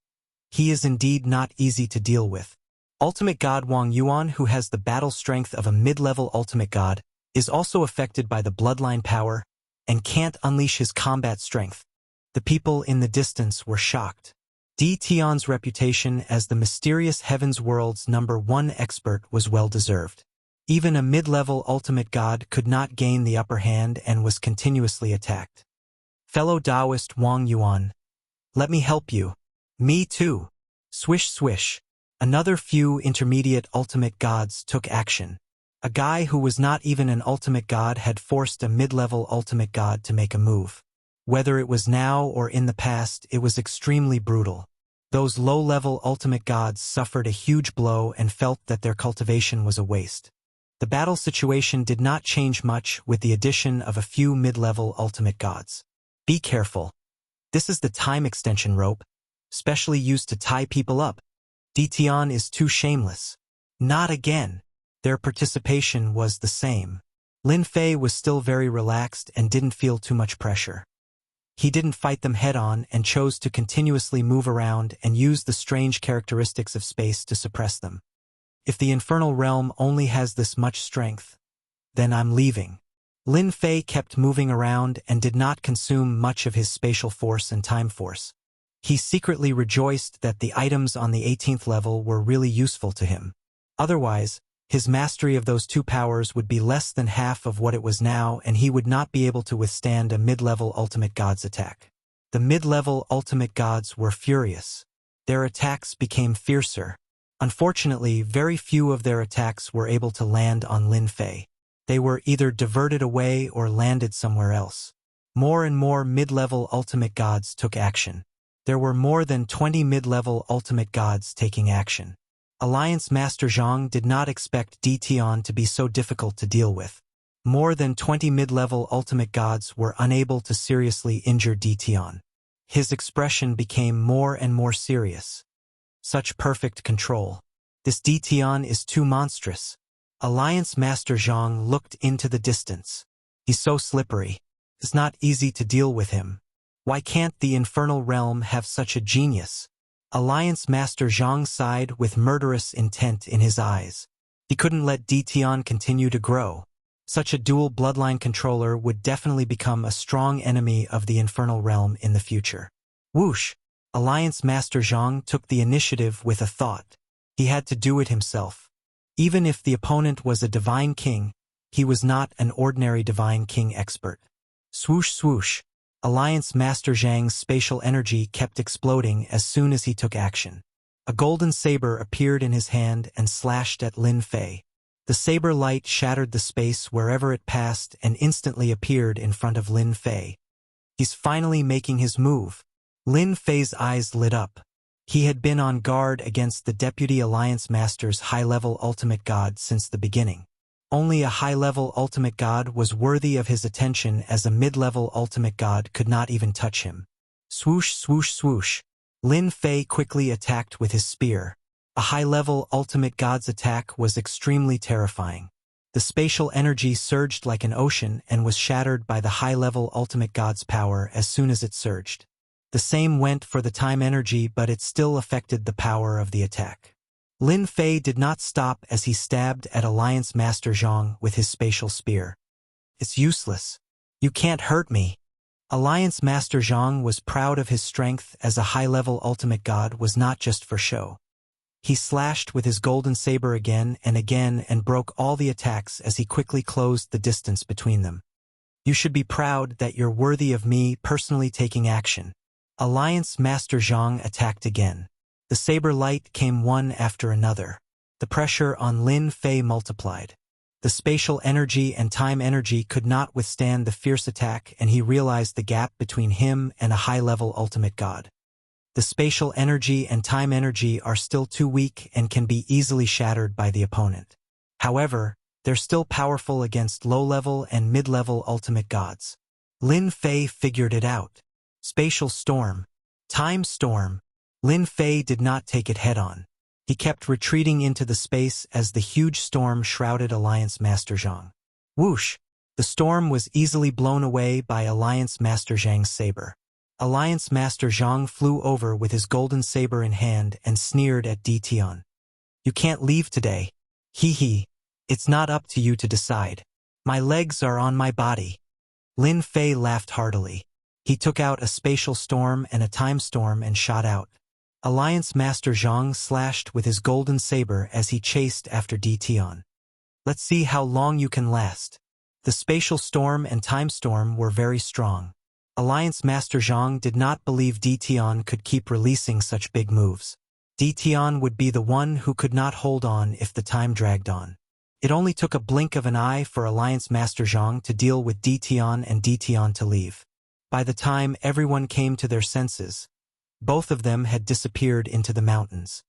he is indeed not easy to deal with. Ultimate god Wang Yuan, who has the battle strength of a mid-level ultimate god, is also affected by the bloodline power and can't unleash his combat strength. The people in the distance were shocked. Di Tian's reputation as the mysterious Heaven's World's #1 expert was well-deserved. Even a mid-level ultimate god could not gain the upper hand and was continuously attacked. Fellow Taoist Wang Yuan, let me help you. Me too. Swish swish. Another few intermediate ultimate gods took action. A guy who was not even an ultimate god had forced a mid-level ultimate god to make a move. Whether it was now or in the past, it was extremely brutal. Those low-level ultimate gods suffered a huge blow and felt that their cultivation was a waste. The battle situation did not change much with the addition of a few mid-level ultimate gods. Be careful. This is the time extension rope, specially used to tie people up. Di Tian is too shameless. Not again. Their participation was the same. Lin Fei was still very relaxed and didn't feel too much pressure. He didn't fight them head-on and chose to continuously move around and use the strange characteristics of space to suppress them. If the infernal realm only has this much strength, then I'm leaving. Lin Fei kept moving around and did not consume much of his spatial force and time force. He secretly rejoiced that the items on the 18th level were really useful to him. Otherwise, his mastery of those 2 powers would be less than half of what it was now, and he would not be able to withstand a mid-level ultimate god's attack. The mid-level ultimate gods were furious. Their attacks became fiercer. Unfortunately, very few of their attacks were able to land on Lin Fei. They were either diverted away or landed somewhere else. More and more mid-level ultimate gods took action. There were more than 20 mid-level ultimate gods taking action. Alliance Master Zhang did not expect Di Tian to be so difficult to deal with. More than 20 mid-level ultimate gods were unable to seriously injure Di Tian. His expression became more and more serious. Such perfect control. This Di Tian is too monstrous. Alliance Master Zhang looked into the distance. He's so slippery. It's not easy to deal with him. Why can't the infernal realm have such a genius? Alliance Master Zhang sighed with murderous intent in his eyes. He couldn't let Di Tian continue to grow. Such a dual bloodline controller would definitely become a strong enemy of the infernal realm in the future. Whoosh! Alliance Master Zhang took the initiative with a thought. He had to do it himself. Even if the opponent was a divine king, he was not an ordinary divine king expert. Swoosh swoosh! Alliance Master Zhang's spatial energy kept exploding as soon as he took action. A golden saber appeared in his hand and slashed at Lin Fei. The saber light shattered the space wherever it passed and instantly appeared in front of Lin Fei. He's finally making his move. Lin Fei's eyes lit up. He had been on guard against the Deputy Alliance Master's high-level ultimate god since the beginning. Only a high-level ultimate god was worthy of his attention, as a mid-level ultimate god could not even touch him. Swoosh swoosh swoosh! Lin Fei quickly attacked with his spear. A high-level ultimate god's attack was extremely terrifying. The spatial energy surged like an ocean and was shattered by the high-level ultimate god's power as soon as it surged. The same went for the time energy, but it still affected the power of the attack. Lin Fei did not stop as he stabbed at Alliance Master Zhang with his spatial spear. It's useless. You can't hurt me. Alliance Master Zhang was proud of his strength, as a high-level ultimate god was not just for show. He slashed with his golden saber again and broke all the attacks as he quickly closed the distance between them. You should be proud that you're worthy of me personally taking action. Alliance Master Zhang attacked again. The saber light came one after another. The pressure on Lin Fei multiplied. The spatial energy and time energy could not withstand the fierce attack, and he realized the gap between him and a high-level ultimate god. The spatial energy and time energy are still too weak and can be easily shattered by the opponent. However, they're still powerful against low-level and mid-level ultimate gods. Lin Fei figured it out. Spatial storm. Time storm. Lin Fei did not take it head-on. He kept retreating into the space as the huge storm shrouded Alliance Master Zhang. Whoosh! The storm was easily blown away by Alliance Master Zhang's saber. Alliance Master Zhang flew over with his golden saber in hand and sneered at Tian. You can't leave today. Hee hee. It's not up to you to decide. My legs are on my body. Lin Fei laughed heartily. He took out a spatial storm and a time storm and shot out. Alliance Master Zhang slashed with his golden saber as he chased after Tian. Let's see how long you can last. The spatial storm and time storm were very strong. Alliance Master Zhang did not believe Tian could keep releasing such big moves. Tian would be the one who could not hold on if the time dragged on. It only took a blink of an eye for Alliance Master Zhang to deal with Tian and Tian to leave. By the time everyone came to their senses, both of them had disappeared into the mountains.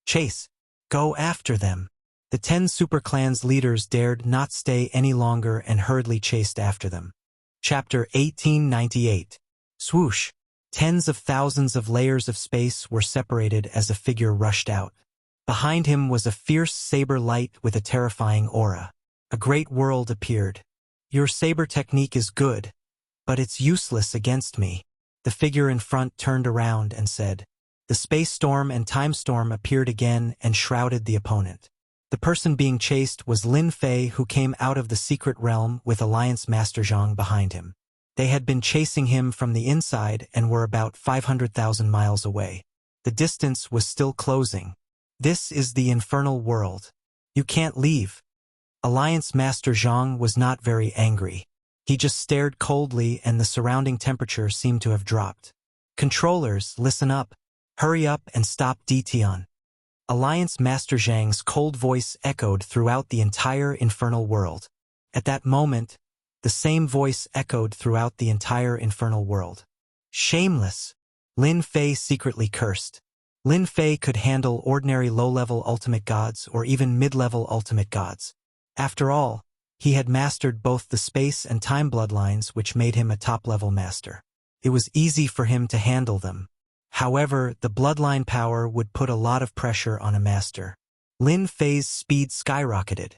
Chase! Go after them! The 10 superclans leaders dared not stay any longer and hurriedly chased after them. Chapter 1898. Swoosh! Tens of thousands of layers of space were separated as a figure rushed out. Behind him was a fierce saber light with a terrifying aura. A great world appeared. Your saber technique is good, but it's useless against me. The figure in front turned around and said. The space storm and time storm appeared again and shrouded the opponent. The person being chased was Lin Fei, who came out of the secret realm with Alliance Master Zhang behind him. They had been chasing him from the inside and were about 500,000 miles away. The distance was still closing. This is the infernal world. You can't leave. Alliance Master Zhang was not very angry. He just stared coldly, and the surrounding temperature seemed to have dropped. Controllers, listen up. Hurry up and stop Tian. Alliance Master Zhang's cold voice echoed throughout the entire infernal world. At that moment, the same voice echoed throughout the entire infernal world. Shameless! Lin Fei secretly cursed. Lin Fei could handle ordinary low-level ultimate gods or even mid-level ultimate gods. After all, he had mastered both the space and time bloodlines, which made him a top-level master. It was easy for him to handle them. However, the bloodline power would put a lot of pressure on a master. Lin Fei's speed skyrocketed.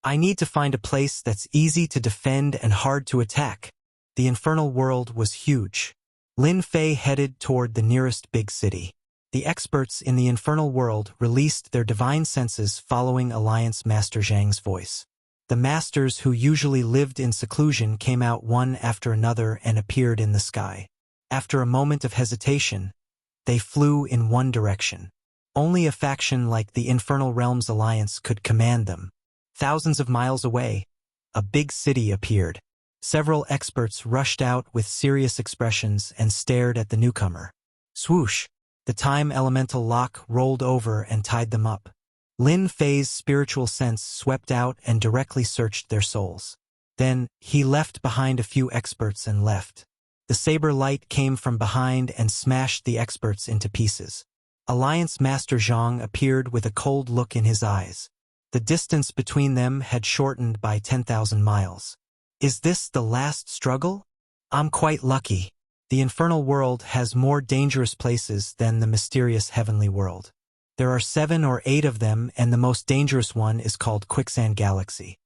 I need to find a place that's easy to defend and hard to attack. The infernal world was huge. Lin Fei headed toward the nearest big city. The experts in the infernal world released their divine senses following Alliance Master Zhang's voice. The masters who usually lived in seclusion came out one after another and appeared in the sky. After a moment of hesitation, they flew in one direction. Only a faction like the Infernal Realms Alliance could command them. Thousands of miles away, a big city appeared. Several experts rushed out with serious expressions and stared at the newcomer. Swoosh! The time elemental lock rolled over and tied them up. Lin Fei's spiritual sense swept out and directly searched their souls. Then, he left behind a few experts and left. The saber light came from behind and smashed the experts into pieces. Alliance Master Zhang appeared with a cold look in his eyes. The distance between them had shortened by 10,000 miles. Is this the last struggle? I'm quite lucky. The infernal world has more dangerous places than the mysterious heavenly world. There are 7 or 8 of them, and the most dangerous one is called Quicksand Galaxy.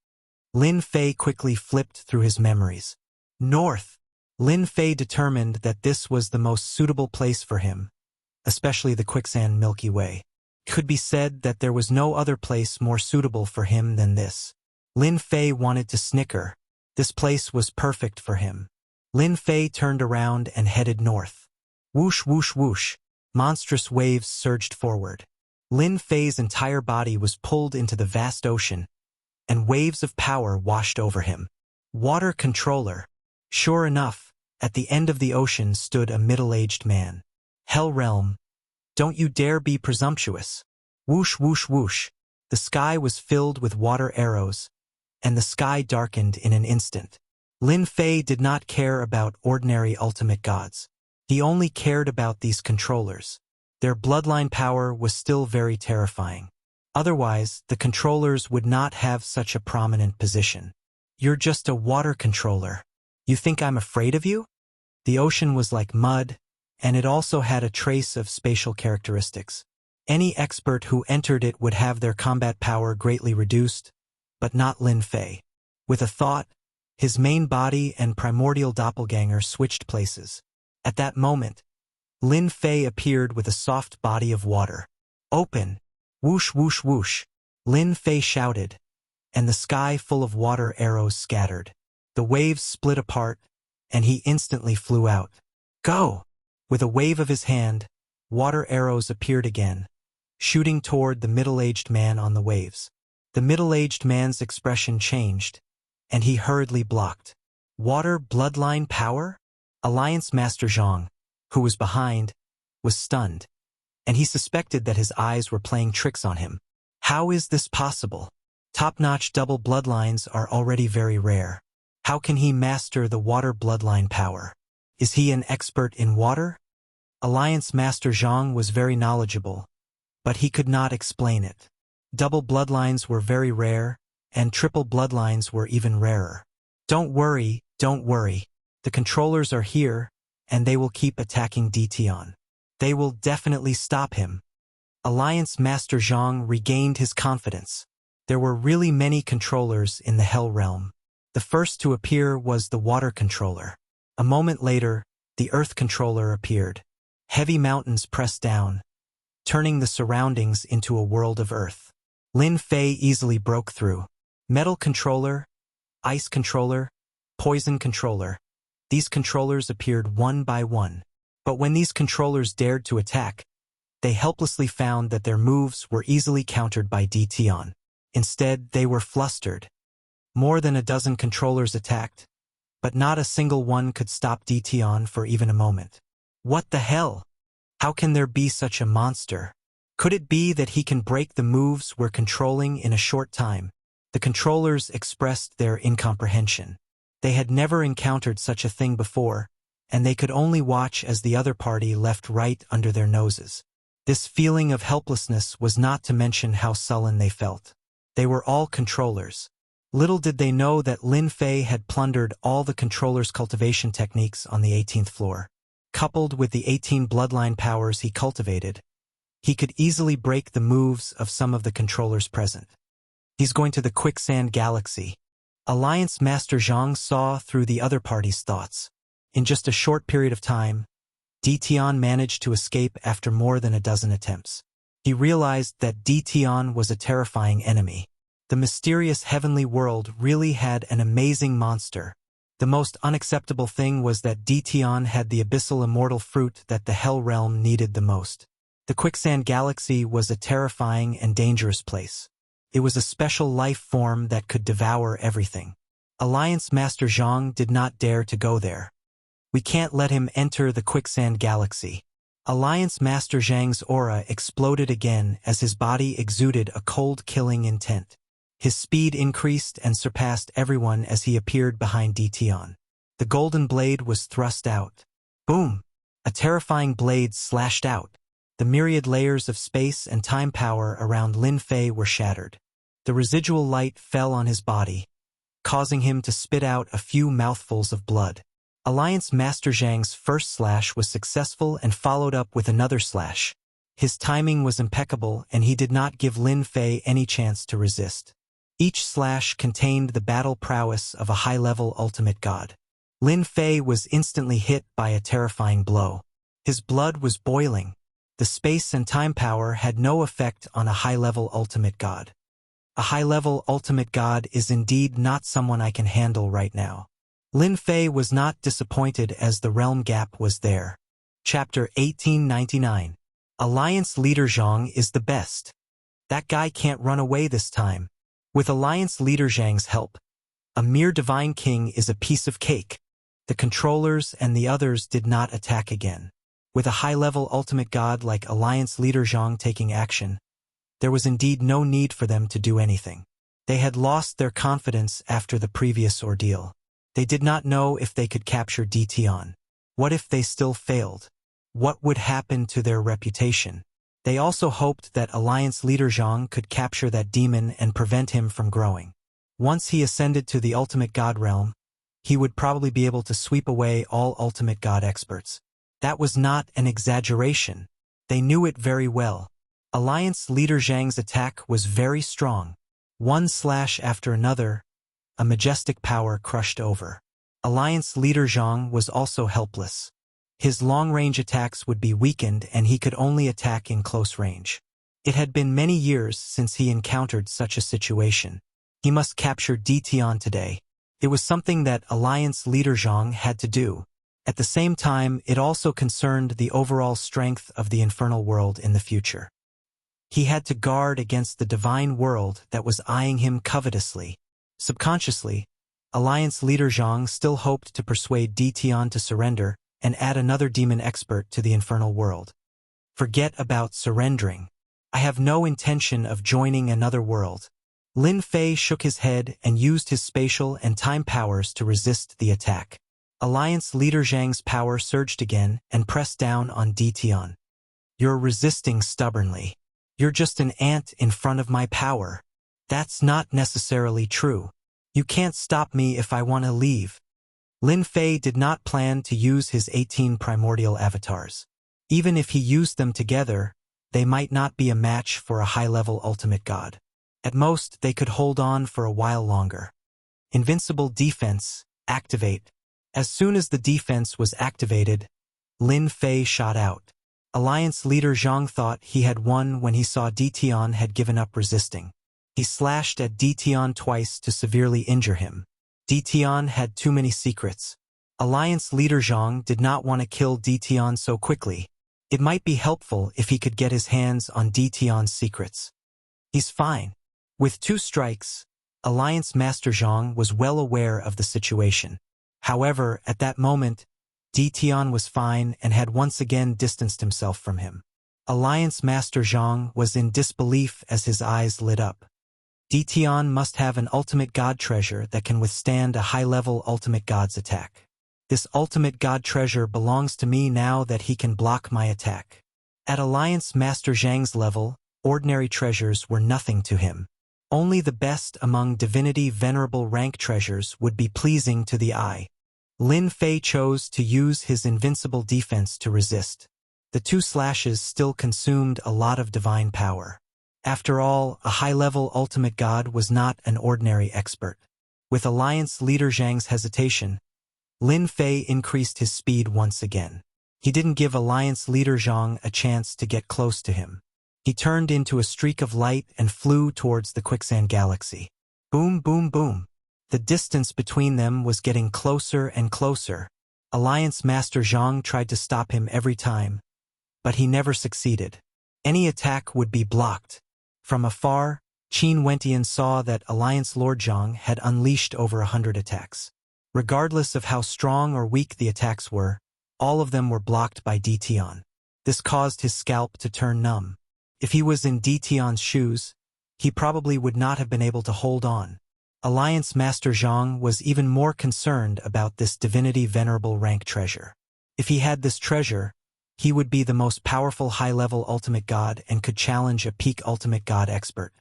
Lin Fei quickly flipped through his memories. North. Lin Fei determined that this was the most suitable place for him, especially the Quicksand Milky Way. It could be said that there was no other place more suitable for him than this. Lin Fei wanted to snicker. This place was perfect for him. Lin Fei turned around and headed north. Whoosh, whoosh, whoosh. Monstrous waves surged forward. Lin Fei's entire body was pulled into the vast ocean, and waves of power washed over him. Water controller. Sure enough, at the end of the ocean stood a middle-aged man. Hell realm. Don't you dare be presumptuous. Whoosh, whoosh, whoosh. The sky was filled with water arrows, and the sky darkened in an instant. Lin Fei did not care about ordinary ultimate gods. He only cared about these controllers. Their bloodline power was still very terrifying. Otherwise, the controllers would not have such a prominent position. You're just a water controller. You think I'm afraid of you? The ocean was like mud, and it also had a trace of spatial characteristics. Any expert who entered it would have their combat power greatly reduced, but not Lin Fei. With a thought, his main body and primordial doppelganger switched places. At that moment, Lin Fei appeared with a soft body of water. Open! Whoosh, whoosh, whoosh! Lin Fei shouted, and the sky full of water arrows scattered. The waves split apart, and he instantly flew out. Go! With a wave of his hand, water arrows appeared again, shooting toward the middle-aged man on the waves. The middle-aged man's expression changed, and he hurriedly blocked. Water bloodline power? Alliance Master Zhang, who was behind, was stunned, and he suspected that his eyes were playing tricks on him. How is this possible? Top-notch double bloodlines are already very rare. How can he master the water bloodline power? Is he an expert in water? Alliance Master Zhang was very knowledgeable, but he could not explain it. Double bloodlines were very rare, and triple bloodlines were even rarer. Don't worry, don't worry. The controllers are here, and they will keep attacking Dtion. They will definitely stop him. Alliance Master Zhang regained his confidence. There were really many controllers in the Hell Realm. The first to appear was the Water Controller. A moment later, the Earth Controller appeared. Heavy mountains pressed down, turning the surroundings into a world of earth. Lin Fei easily broke through. Metal Controller, Ice Controller, Poison Controller. These controllers appeared one by one. But when these controllers dared to attack, they helplessly found that their moves were easily countered by Dtion. Instead, they were flustered. More than a dozen controllers attacked, but not a single one could stop Dtion for even a moment. What the hell? How can there be such a monster? Could it be that he can break the moves we're controlling in a short time? The controllers expressed their incomprehension. They had never encountered such a thing before, and they could only watch as the other party left right under their noses. This feeling of helplessness was not to mention how sullen they felt. They were all controllers. Little did they know that Lin Fei had plundered all the controllers' cultivation techniques on the 18th floor. Coupled with the 18 bloodline powers he cultivated, he could easily break the moves of some of the controllers present. He's going to the Quicksand Galaxy. Alliance Master Zhang saw through the other party's thoughts. In just a short period of time, Dtion managed to escape after more than a dozen attempts. He realized that Dtion was a terrifying enemy. The mysterious heavenly world really had an amazing monster. The most unacceptable thing was that Dtion had the abyssal immortal fruit that the Hell Realm needed the most. The Quicksand Galaxy was a terrifying and dangerous place. It was a special life form that could devour everything. Alliance Master Zhang did not dare to go there. We can't let him enter the Quicksand Galaxy. Alliance Master Zhang's aura exploded again as his body exuded a cold killing intent. His speed increased and surpassed everyone as he appeared behind Dtion. The golden blade was thrust out. Boom! A terrifying blade slashed out. The myriad layers of space and time power around Lin Fei were shattered. The residual light fell on his body, causing him to spit out a few mouthfuls of blood. Alliance Master Zhang's first slash was successful and followed up with another slash. His timing was impeccable and he did not give Lin Fei any chance to resist. Each slash contained the battle prowess of a high-level ultimate god. Lin Fei was instantly hit by a terrifying blow. His blood was boiling. The space and time power had no effect on a high-level ultimate god. A high-level ultimate god is indeed not someone I can handle right now. Lin Fei was not disappointed as the realm gap was there. Chapter 1899. Alliance Leader Zhang is the best. That guy can't run away this time. With Alliance Leader Zhang's help, a mere divine king is a piece of cake. The controllers and the others did not attack again. With a high-level ultimate god like Alliance Leader Zhang taking action, there was indeed no need for them to do anything. They had lost their confidence after the previous ordeal. They did not know if they could capture Dtion. What if they still failed? What would happen to their reputation? They also hoped that Alliance Leader Zhang could capture that demon and prevent him from growing. Once he ascended to the ultimate god realm, he would probably be able to sweep away all ultimate god experts. That was not an exaggeration. They knew it very well. Alliance Leader Zhang's attack was very strong. One slash after another, a majestic power crushed over. Alliance Leader Zhang was also helpless. His long-range attacks would be weakened and he could only attack in close range. It had been many years since he encountered such a situation. He must capture Dtion today. It was something that Alliance Leader Zhang had to do. At the same time, it also concerned the overall strength of the infernal world in the future. He had to guard against the divine world that was eyeing him covetously. Subconsciously, Alliance Leader Zhang still hoped to persuade Dtion to surrender and add another demon expert to the infernal world. Forget about surrendering. I have no intention of joining another world. Lin Fei shook his head and used his spatial and time powers to resist the attack. Alliance Leader Zhang's power surged again and pressed down on Dtion. You're resisting stubbornly. You're just an ant in front of my power. That's not necessarily true. You can't stop me if I want to leave. Lin Fei did not plan to use his 18 primordial avatars. Even if he used them together, they might not be a match for a high-level ultimate god. At most, they could hold on for a while longer. Invincible defense, activate. As soon as the defense was activated, Lin Fei shot out. Alliance Leader Zhang thought he had won when he saw Dtion had given up resisting. He slashed at Dtion twice to severely injure him. Dtion had too many secrets. Alliance Leader Zhang did not want to kill Dtion so quickly. It might be helpful if he could get his hands on Dtion's secrets. He's fine. With 2 strikes, Alliance Master Zhang was well aware of the situation. However, at that moment, Dtion was fine and had once again distanced himself from him. Alliance Master Zhang was in disbelief as his eyes lit up. Dtion must have an ultimate god treasure that can withstand a high-level ultimate god's attack. This ultimate god treasure belongs to me now that he can block my attack. At Alliance Master Zhang's level, ordinary treasures were nothing to him. Only the best among divinity venerable rank treasures would be pleasing to the eye. Lin Fei chose to use his invincible defense to resist. The 2 slashes still consumed a lot of divine power. After all, a high-level ultimate god was not an ordinary expert. With Alliance Leader Zhang's hesitation, Lin Fei increased his speed once again. He didn't give Alliance Leader Zhang a chance to get close to him. He turned into a streak of light and flew towards the quicksand galaxy. Boom, boom, boom. The distance between them was getting closer and closer. Alliance Master Zhang tried to stop him every time, but he never succeeded. Any attack would be blocked. From afar, Qin Wentian saw that Alliance Lord Zhang had unleashed over 100 attacks. Regardless of how strong or weak the attacks were, all of them were blocked by Ditian. This caused his scalp to turn numb. If he was in Ditian's shoes, he probably would not have been able to hold on. Alliance Master Zhang was even more concerned about this divinity venerable rank treasure. If he had this treasure, he would be the most powerful high-level ultimate god and could challenge a peak ultimate god expert.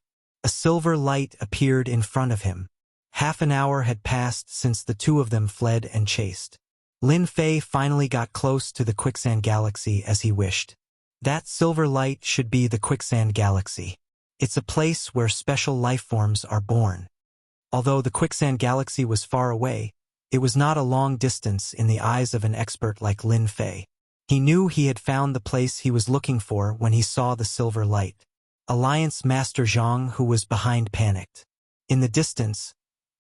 A silver light appeared in front of him. Half an hour had passed since the two of them fled and chased. Lin Fei finally got close to the quicksand galaxy as he wished. That silver light should be the quicksand galaxy. It's a place where special life forms are born. Although the quicksand galaxy was far away, it was not a long distance in the eyes of an expert like Lin Fei. He knew he had found the place he was looking for when he saw the silver light. Alliance Master Zhang, who was behind, panicked. In the distance,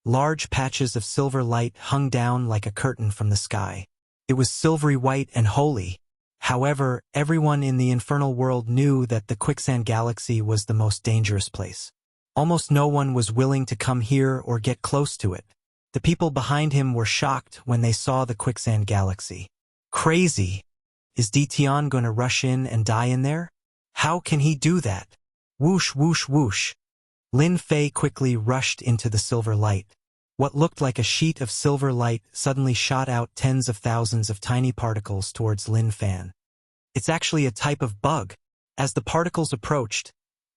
large patches of silver light hung down like a curtain from the sky. It was silvery white and holy. However, everyone in the infernal world knew that the quicksand galaxy was the most dangerous place. Almost no one was willing to come here or get close to it. The people behind him were shocked when they saw the quicksand galaxy. Crazy! Is Ditian going to rush in and die in there? How can he do that? Whoosh, whoosh, whoosh. Lin Fei quickly rushed into the silver light. What looked like a sheet of silver light suddenly shot out tens of thousands of tiny particles towards Lin Fan. It's actually a type of bug. As the particles approached,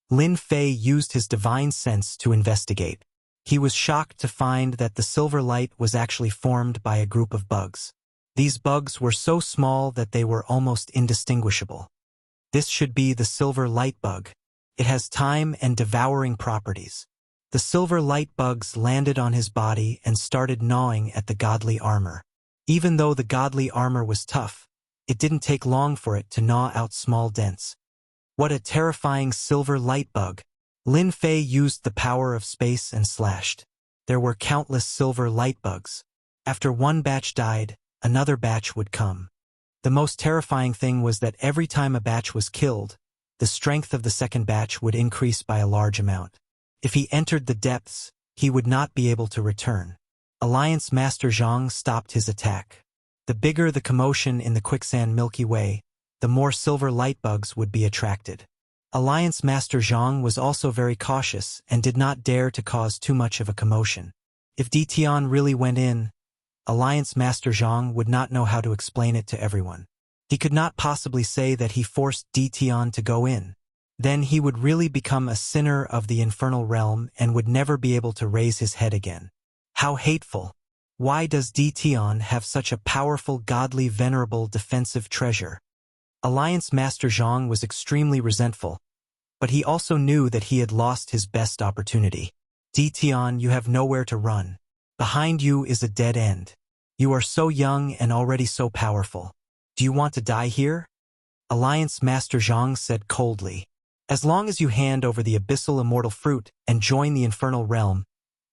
Lin Fei used his divine sense to investigate. He was shocked to find that the silver light was actually formed by a group of bugs. These bugs were so small that they were almost indistinguishable. This should be the silver light bug. It has time and devouring properties. The silver light bugs landed on his body and started gnawing at the godly armor. Even though the godly armor was tough, it didn't take long for it to gnaw out small dents. What a terrifying silver light bug! Lin Fei used the power of space and slashed. There were countless silver light bugs. After one batch died, another batch would come. The most terrifying thing was that every time a batch was killed, the strength of the second batch would increase by a large amount. If he entered the depths, he would not be able to return. Alliance Master Zhang stopped his attack. The bigger the commotion in the quicksand Milky Way, the more silver light bugs would be attracted. Alliance Master Zhang was also very cautious and did not dare to cause too much of a commotion. If Ditian really went in, Alliance Master Zhang would not know how to explain it to everyone. He could not possibly say that he forced Ditian to go in. Then he would really become a sinner of the infernal realm and would never be able to raise his head again. How hateful! Why does Ditian have such a powerful, godly, venerable, defensive treasure? Alliance Master Zhang was extremely resentful, but he also knew that he had lost his best opportunity. Ditian, you have nowhere to run. Behind you is a dead end. You are so young and already so powerful. Do you want to die here? Alliance Master Zhang said coldly. As long as you hand over the abyssal immortal fruit and join the infernal realm,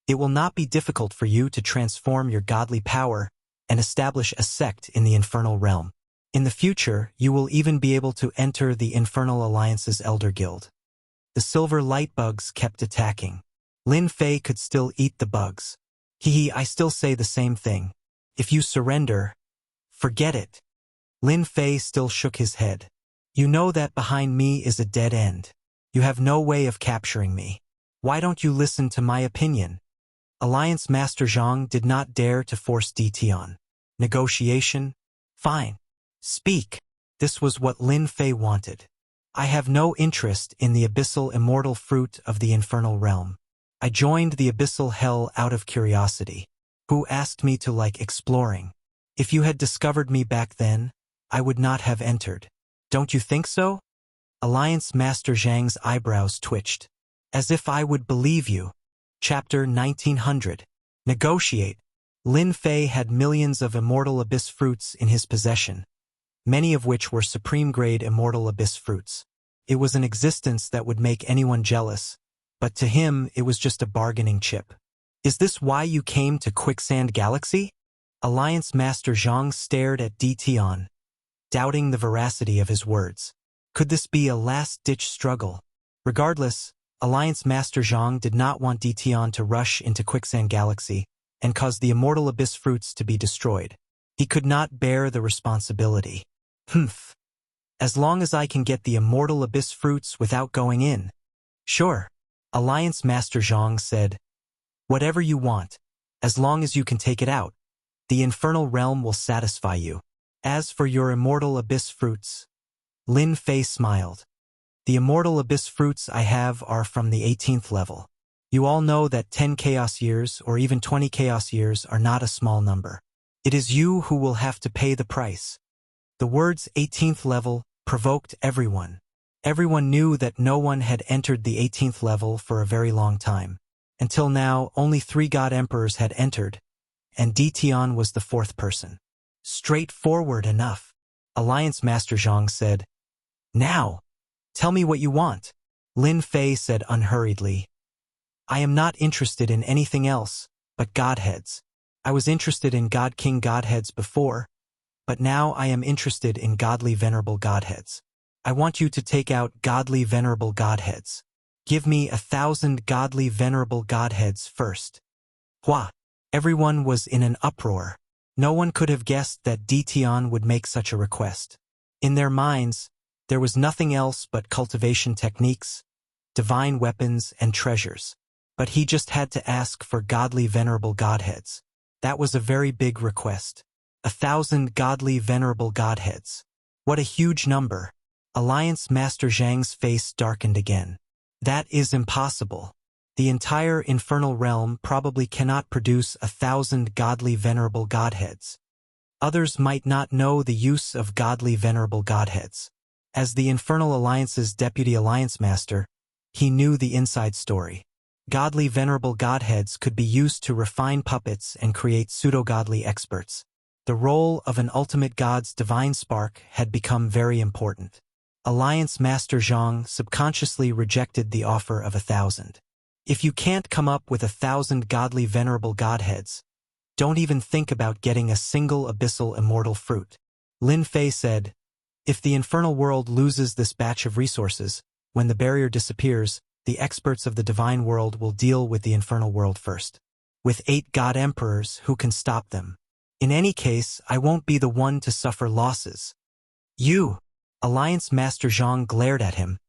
it will not be difficult for you to transform your godly power and establish a sect in the infernal realm. In the future, you will even be able to enter the Infernal Alliance's Elder Guild. The silver light bugs kept attacking. Lin Fei could still eat the bugs. I still say the same thing. If you surrender, forget it. Lin Fei still shook his head. You know that behind me is a dead end. You have no way of capturing me. Why don't you listen to my opinion? Alliance Master Zhang did not dare to force Ditian. Negotiation? Fine. Speak. This was what Lin Fei wanted. I have no interest in the abyssal immortal fruit of the infernal realm. I joined the abyssal hell out of curiosity. Who asked me to like exploring? If you had discovered me back then, I would not have entered. Don't you think so? Alliance Master Zhang's eyebrows twitched. As if I would believe you. Chapter 1900. Negotiate. Lin Fei had millions of immortal abyss fruits in his possession, many of which were supreme-grade immortal abyss fruits. It was an existence that would make anyone jealous, but to him it was just a bargaining chip. Is this why you came to Quicksand Galaxy? Alliance Master Zhang stared at Tian, doubting the veracity of his words. Could this be a last-ditch struggle? Regardless, Alliance Master Zhang did not want Tian to rush into Quicksand Galaxy and cause the immortal abyss fruits to be destroyed. He could not bear the responsibility. Humph. As long as I can get the immortal abyss fruits without going in. Sure. Alliance Master Zhang said. Whatever you want, as long as you can take it out. The infernal realm will satisfy you. As for your immortal abyss fruits. Lin Fei smiled. The immortal abyss fruits I have are from the 18th level. You all know that 10 chaos years or even 20 chaos years are not a small number. It is you who will have to pay the price. The words 18th level provoked everyone. Everyone knew that no one had entered the 18th level for a very long time. Until now, only 3 God Emperors had entered, and Tian was the 4th person. Straightforward enough. Alliance Master Zhang said. Now, tell me what you want. Lin Fei said unhurriedly. I am not interested in anything else but Godheads. I was interested in God King Godheads before, but now I am interested in godly venerable Godheads. I want you to take out godly venerable Godheads. Give me 1,000 godly venerable Godheads first. Hua! Everyone was in an uproar. No one could have guessed that Tian would make such a request. In their minds, there was nothing else but cultivation techniques, divine weapons, and treasures. But he just had to ask for godly venerable Godheads. That was a very big request. 1,000 godly venerable Godheads. What a huge number. Alliance Master Zhang's face darkened again. That is impossible. The entire infernal realm probably cannot produce 1,000 godly venerable Godheads. Others might not know the use of godly venerable Godheads. As the Infernal Alliance's Deputy Alliance Master, he knew the inside story. Godly venerable Godheads could be used to refine puppets and create pseudo-godly experts. The role of an ultimate God's divine spark had become very important. Alliance Master Zhang subconsciously rejected the offer of 1,000. If you can't come up with 1,000 godly venerable Godheads, don't even think about getting a single abyssal immortal fruit. Lin Fei said, if the infernal world loses this batch of resources, when the barrier disappears, the experts of the divine world will deal with the infernal world first. With 8 God Emperors, who can stop them? In any case, I won't be the one to suffer losses. You! Alliance Master Zhang glared at him,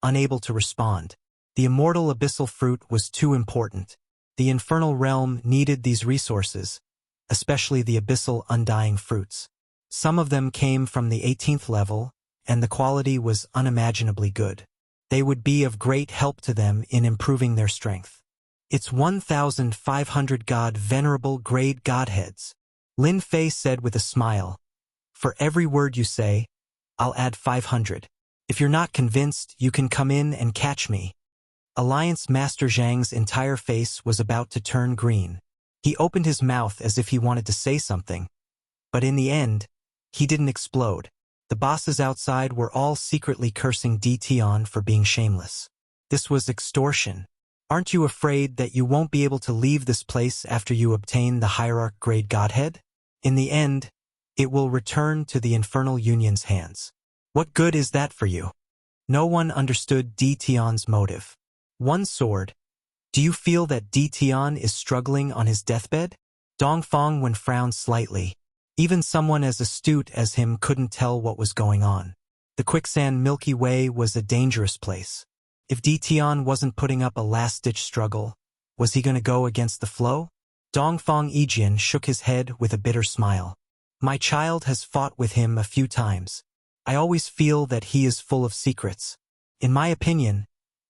unable to respond. The immortal abyssal fruit was too important. The infernal realm needed these resources, especially the abyssal undying fruits. Some of them came from the 18th level, and the quality was unimaginably good. They would be of great help to them in improving their strength. It's 1,500 God venerable grade Godheads. Lin Fei said with a smile. For every word you say, I'll add 500. If you're not convinced, you can come in and catch me. Alliance Master Zhang's entire face was about to turn green. He opened his mouth as if he wanted to say something, but in the end, he didn't explode. The bosses outside were all secretly cursing Tian for being shameless. This was extortion. Aren't you afraid that you won't be able to leave this place after you obtain the Hierarch grade Godhead? In the end, it will return to the Infernal Union's hands. What good is that for you? No one understood Tian's motive. One sword. Do you feel that Tian is struggling on his deathbed? Dongfang Wen frowned slightly. Even someone as astute as him couldn't tell what was going on. The quicksand Milky Way was a dangerous place. If Tian wasn't putting up a last-ditch struggle, was he going to go against the flow? Dongfang Yijian shook his head with a bitter smile. My child has fought with him a few times. I always feel that he is full of secrets. In my opinion,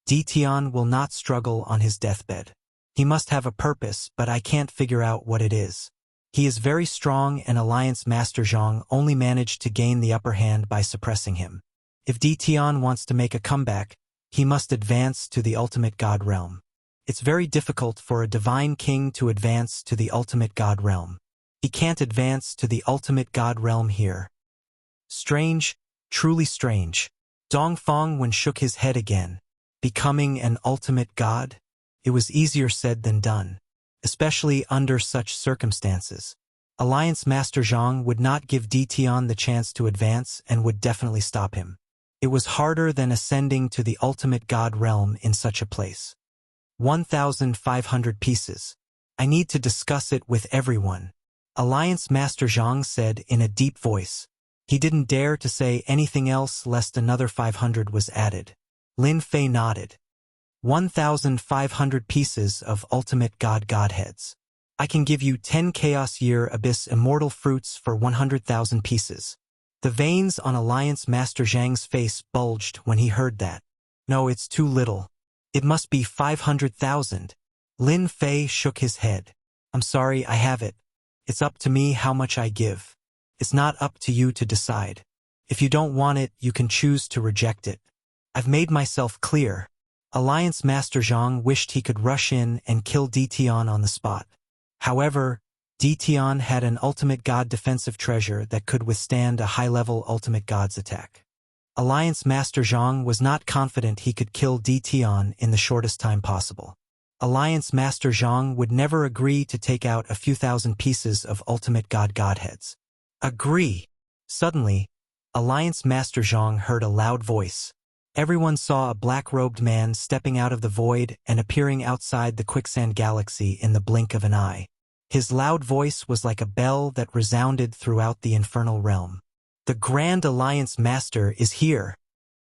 Tian will not struggle on his deathbed. He must have a purpose, but I can't figure out what it is. He is very strong, and Alliance Master Zhang only managed to gain the upper hand by suppressing him. If Tian wants to make a comeback, he must advance to the ultimate God realm. It's very difficult for a divine king to advance to the ultimate God realm. He can't advance to the ultimate God realm here. Strange, truly strange. Dongfeng shook his head again. Becoming an ultimate god? It was easier said than done, especially under such circumstances. Alliance Master Zhang would not give Ditian the chance to advance and would definitely stop him. It was harder than ascending to the ultimate god realm in such a place. 1,500 pieces. I need to discuss it with everyone. Alliance Master Zhang said in a deep voice. He didn't dare to say anything else lest another 500 was added. Lin Fei nodded. 1,500 pieces of ultimate godheads. I can give you 10 Chaos Year Abyss Immortal Fruits for 100,000 pieces. The veins on Alliance Master Zhang's face bulged when he heard that. No, it's too little. It must be 500,000. Lin Fei shook his head. I'm sorry, I have it. It's up to me how much I give. It's not up to you to decide. If you don't want it, you can choose to reject it. I've made myself clear. Alliance Master Zhang wished he could rush in and kill Ditian on the spot. However, Ditian had an ultimate god defensive treasure that could withstand a high-level ultimate god's attack. Alliance Master Zhang was not confident he could kill Ditian in the shortest time possible. Alliance Master Zhang would never agree to take out a few thousand pieces of ultimate godheads. Agree. Suddenly, Alliance Master Zhang heard a loud voice. Everyone saw a black-robed man stepping out of the void and appearing outside the quicksand galaxy in the blink of an eye. His loud voice was like a bell that resounded throughout the infernal realm. The Grand Alliance Master is here.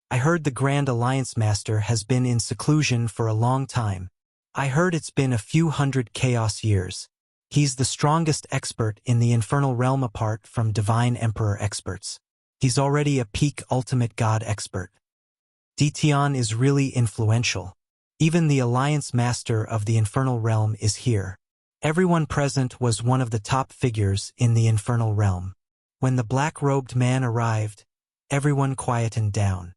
I heard the Grand Alliance Master has been in seclusion for a long time. I heard it's been a few hundred chaos years. He's the strongest expert in the infernal realm apart from Divine Emperor experts. He's already a peak ultimate god expert. Ditian is really influential. Even the Alliance Master of the infernal realm is here. Everyone present was one of the top figures in the infernal realm. When the black-robed man arrived, everyone quietened down.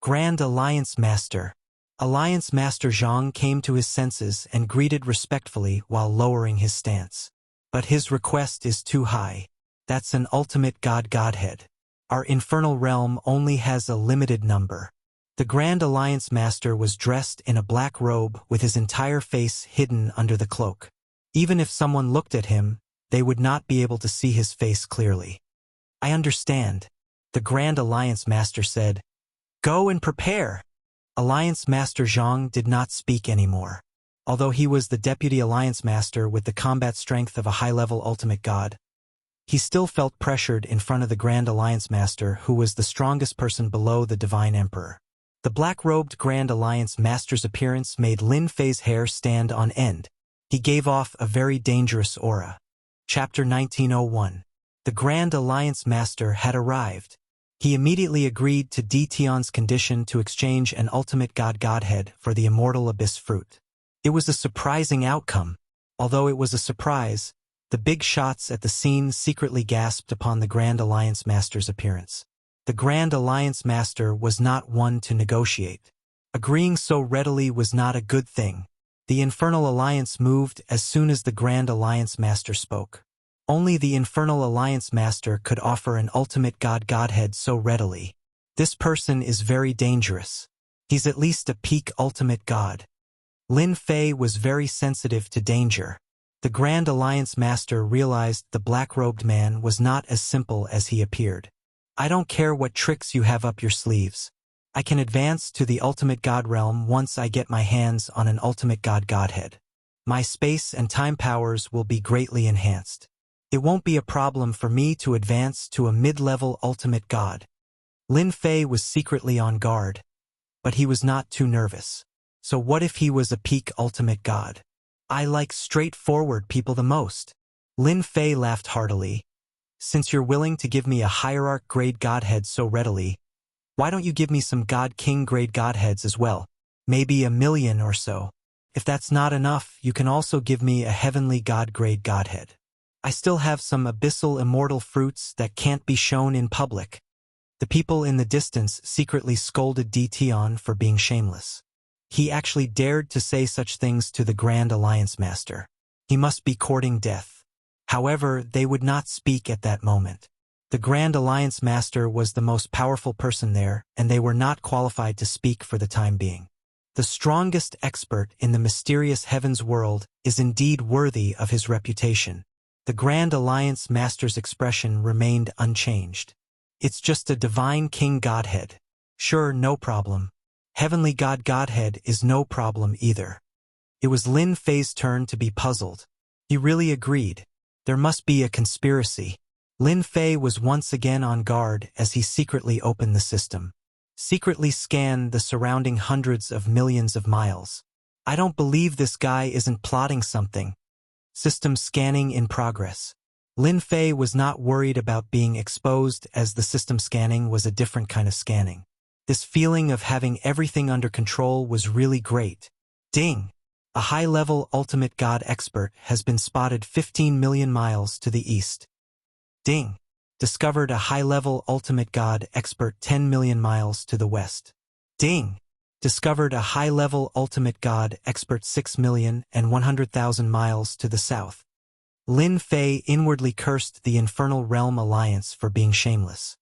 Grand Alliance Master. Alliance Master Zhang came to his senses and greeted respectfully while lowering his stance. But his request is too high. That's an ultimate godhead. Our infernal realm only has a limited number. The Grand Alliance Master was dressed in a black robe with his entire face hidden under the cloak. Even if someone looked at him, they would not be able to see his face clearly. I understand, the Grand Alliance Master said. Go and prepare. Alliance Master Zhang did not speak anymore. Although he was the Deputy Alliance Master with the combat strength of a high-level ultimate god, he still felt pressured in front of the Grand Alliance Master, who was the strongest person below the Divine Emperor. The black-robed Grand Alliance Master's appearance made Lin Fei's hair stand on end. He gave off a very dangerous aura. Chapter 1901. The Grand Alliance Master had arrived. He immediately agreed to Ditian's condition to exchange an ultimate godhead for the immortal abyss fruit. It was a surprising outcome. Although it was a surprise, the big shots at the scene secretly gasped upon the Grand Alliance Master's appearance. The Grand Alliance Master was not one to negotiate. Agreeing so readily was not a good thing. The Infernal Alliance moved as soon as the Grand Alliance Master spoke. Only the Infernal Alliance Master could offer an ultimate godhead so readily. This person is very dangerous. He's at least a peak ultimate god. Lin Fei was very sensitive to danger. The Grand Alliance Master realized the black-robed man was not as simple as he appeared. I don't care what tricks you have up your sleeves. I can advance to the ultimate god realm once I get my hands on an ultimate godhead. My space and time powers will be greatly enhanced. It won't be a problem for me to advance to a mid-level ultimate god. Lin Fei was secretly on guard, but he was not too nervous. So what if he was a peak ultimate god? I like straightforward people the most. Lin Fei laughed heartily. Since you're willing to give me a hierarch grade godhead so readily, why don't you give me some God King grade godheads as well? Maybe 1,000,000 or so. If that's not enough, you can also give me a heavenly god grade godhead. I still have some abyssal immortal fruits that can't be shown in public. The people in the distance secretly scolded Ditian for being shameless. He actually dared to say such things to the Grand Alliance Master. He must be courting death. However, they would not speak at that moment. The Grand Alliance Master was the most powerful person there, and they were not qualified to speak for the time being. The strongest expert in the mysterious heavens world is indeed worthy of his reputation. The Grand Alliance Master's expression remained unchanged. It's just a divine king godhead. Sure, no problem. Heavenly God Godhead is no problem either. It was Lin Fei's turn to be puzzled. He really agreed. There must be a conspiracy. Lin Fei was once again on guard as he secretly opened the system. Secretly scanned the surrounding hundreds of millions of miles. I don't believe this guy isn't plotting something. System scanning in progress. Lin Fei was not worried about being exposed as the system scanning was a different kind of scanning. This feeling of having everything under control was really great. Ding! A high-level ultimate god expert has been spotted 15 million miles to the east. Ding! Discovered a high-level ultimate god expert 10 million miles to the west. Ding! Discovered a high-level ultimate god expert 6,100,000 miles to the south. Lin Fei inwardly cursed the Infernal Realm Alliance for being shameless.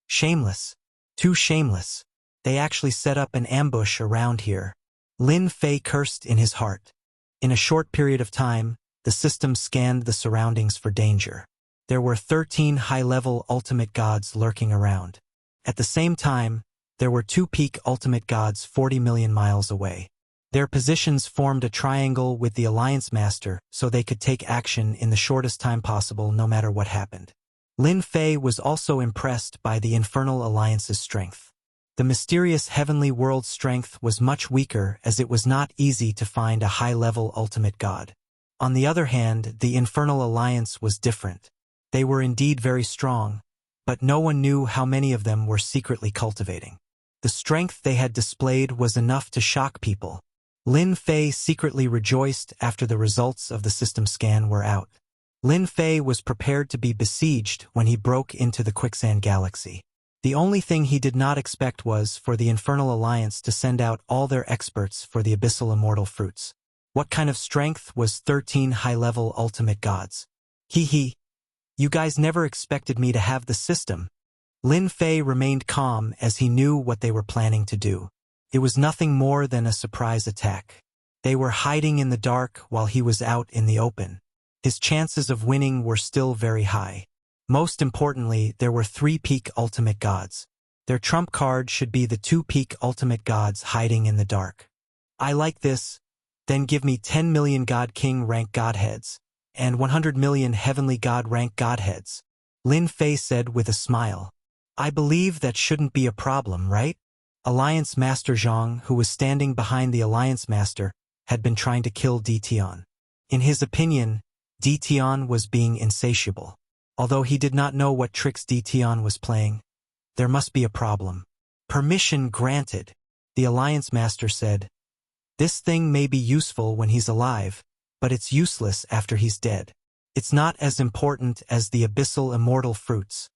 Shameless. Too shameless. They actually set up an ambush around here. Lin Fei cursed in his heart. In a short period of time, the system scanned the surroundings for danger. There were 13 high-level ultimate gods lurking around. At the same time, there were 2 peak ultimate gods 40 million miles away. Their positions formed a triangle with the Alliance Master so they could take action in the shortest time possible no matter what happened. Lin Fei was also impressed by the Infernal Alliance's strength. The mysterious heavenly world's strength was much weaker as it was not easy to find a high-level ultimate god. On the other hand, the Infernal Alliance was different. They were indeed very strong, but no one knew how many of them were secretly cultivating. The strength they had displayed was enough to shock people. Lin Fei secretly rejoiced after the results of the system scan were out. Lin Fei was prepared to be besieged when he broke into the Quicksand Galaxy. The only thing he did not expect was for the Infernal Alliance to send out all their experts for the Abyssal Immortal Fruits. What kind of strength was 13 high-level ultimate gods? Hee. You guys never expected me to have the system. Lin Fei remained calm as he knew what they were planning to do. It was nothing more than a surprise attack. They were hiding in the dark while he was out in the open. His chances of winning were still very high. Most importantly, there were 3 peak ultimate gods. Their trump card should be the 2 peak ultimate gods hiding in the dark. I like this. Then give me 10 million God King rank godheads, and 100 million Heavenly God rank godheads. Lin Fei said with a smile. I believe that shouldn't be a problem, right? Alliance Master Zhang, who was standing behind the Alliance Master, had been trying to kill Di Tian. In his opinion, Di Tian was being insatiable. Although he did not know what tricks Di Tian was playing, there must be a problem. Permission granted, the Alliance Master said. This thing may be useful when he's alive, but it's useless after he's dead. It's not as important as the Abyssal Immortal Fruits.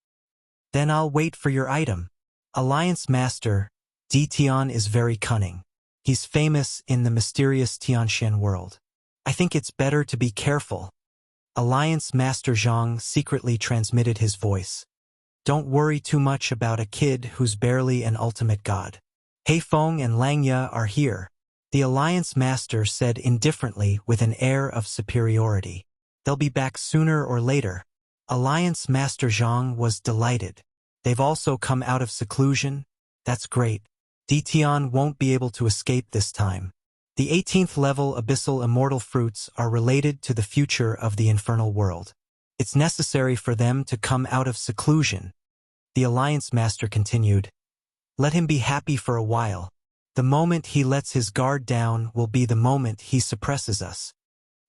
Then I'll wait for your item. Alliance Master, Di Tian is very cunning. He's famous in the mysterious Tianxian world. I think it's better to be careful. Alliance Master Zhang secretly transmitted his voice. Don't worry too much about a kid who's barely an ultimate god. Heifeng and Langya are here. The Alliance Master said indifferently with an air of superiority. They'll be back sooner or later. Alliance Master Zhang was delighted. They've also come out of seclusion. That's great. Di Tian won't be able to escape this time. The 18th level Abyssal Immortal Fruits are related to the future of the infernal world. It's necessary for them to come out of seclusion. The Alliance Master continued. Let him be happy for a while. The moment he lets his guard down will be the moment he suppresses us.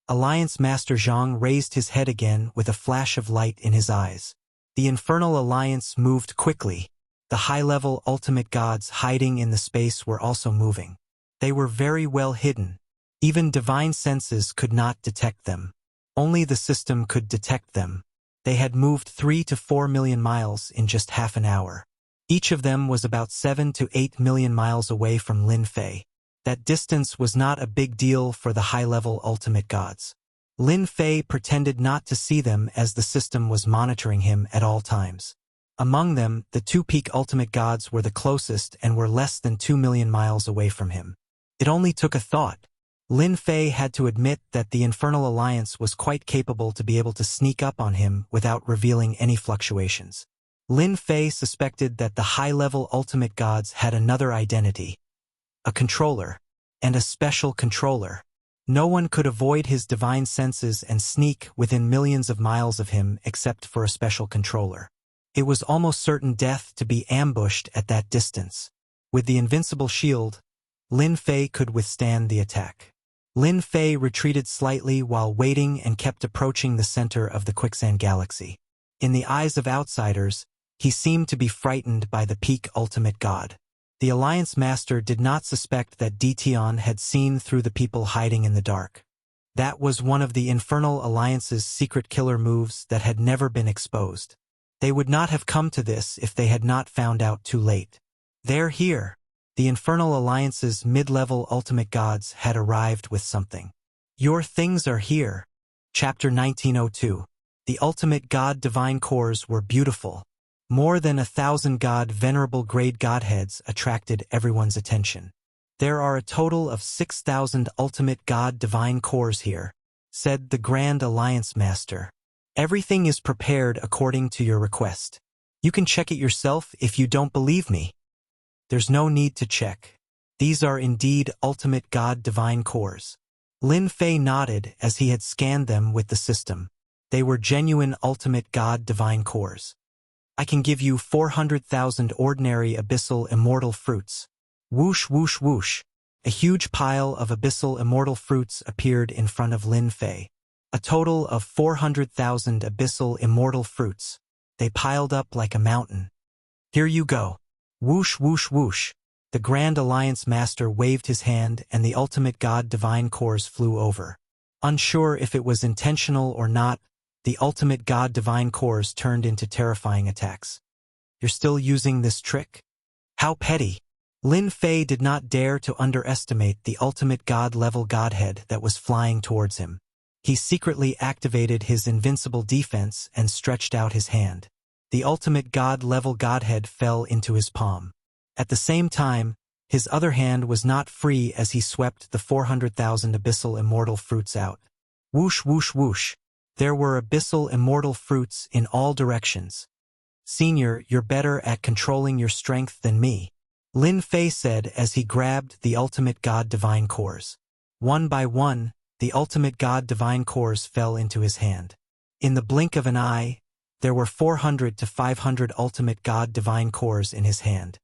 Alliance Master Zhang raised his head again with a flash of light in his eyes. The Infernal Alliance moved quickly. The high-level ultimate gods hiding in the space were also moving. They were very well hidden. Even divine senses could not detect them. Only the system could detect them. They had moved 3 to 4 million miles in just half an hour. Each of them was about 7 to 8 million miles away from Lin Fei. That distance was not a big deal for the high-level ultimate gods. Lin Fei pretended not to see them as the system was monitoring him at all times. Among them, the two peak ultimate gods were the closest and were less than 2 million miles away from him. It only took a thought. Lin Fei had to admit that the Infernal Alliance was quite capable to be able to sneak up on him without revealing any fluctuations. Lin Fei suspected that the high-level ultimate gods had another identity. A controller. And a special controller. No one could avoid his divine senses and sneak within millions of miles of him except for a special controller. It was almost certain death to be ambushed at that distance. With the invincible shield, Lin Fei could withstand the attack. Lin Fei retreated slightly while waiting and kept approaching the center of the quicksand galaxy. In the eyes of outsiders, he seemed to be frightened by the peak ultimate god. The Alliance Master did not suspect that Dition had seen through the people hiding in the dark. That was one of the Infernal Alliance's secret killer moves that had never been exposed. They would not have come to this if they had not found out too late. They're here. The Infernal Alliance's mid-level ultimate gods had arrived with something. Your things are here. Chapter 1902. The ultimate god divine cores were beautiful. More than 1,000 god venerable grade godheads attracted everyone's attention. There are a total of 6,000 ultimate god divine cores here, said the Grand Alliance Master. Everything is prepared according to your request. You can check it yourself if you don't believe me. There's no need to check. These are indeed ultimate god divine cores. Lin Fei nodded as he had scanned them with the system. They were genuine ultimate god divine cores. I can give you 400,000 ordinary abyssal immortal fruits. Whoosh whoosh whoosh. A huge pile of abyssal immortal fruits appeared in front of Lin Fei. A total of 400,000 abyssal immortal fruits. They piled up like a mountain. Here you go. Whoosh whoosh whoosh. The Grand Alliance Master waved his hand and the ultimate god divine cores flew over. Unsure if it was intentional or not, the ultimate god divine cores turned into terrifying attacks. You're still using this trick? How petty. Lin Fei did not dare to underestimate the ultimate god-level godhead that was flying towards him. He secretly activated his invincible defense and stretched out his hand. The ultimate god-level godhead fell into his palm. At the same time, his other hand was not free as he swept the 400,000 abyssal immortal fruits out. Whoosh whoosh whoosh. There were abyssal immortal fruits in all directions. Senior, you're better at controlling your strength than me, Lin Fei said as he grabbed the ultimate god divine cores. One by one, the ultimate god divine cores fell into his hand. In the blink of an eye, there were 400 to 500 ultimate god divine cores in his hand.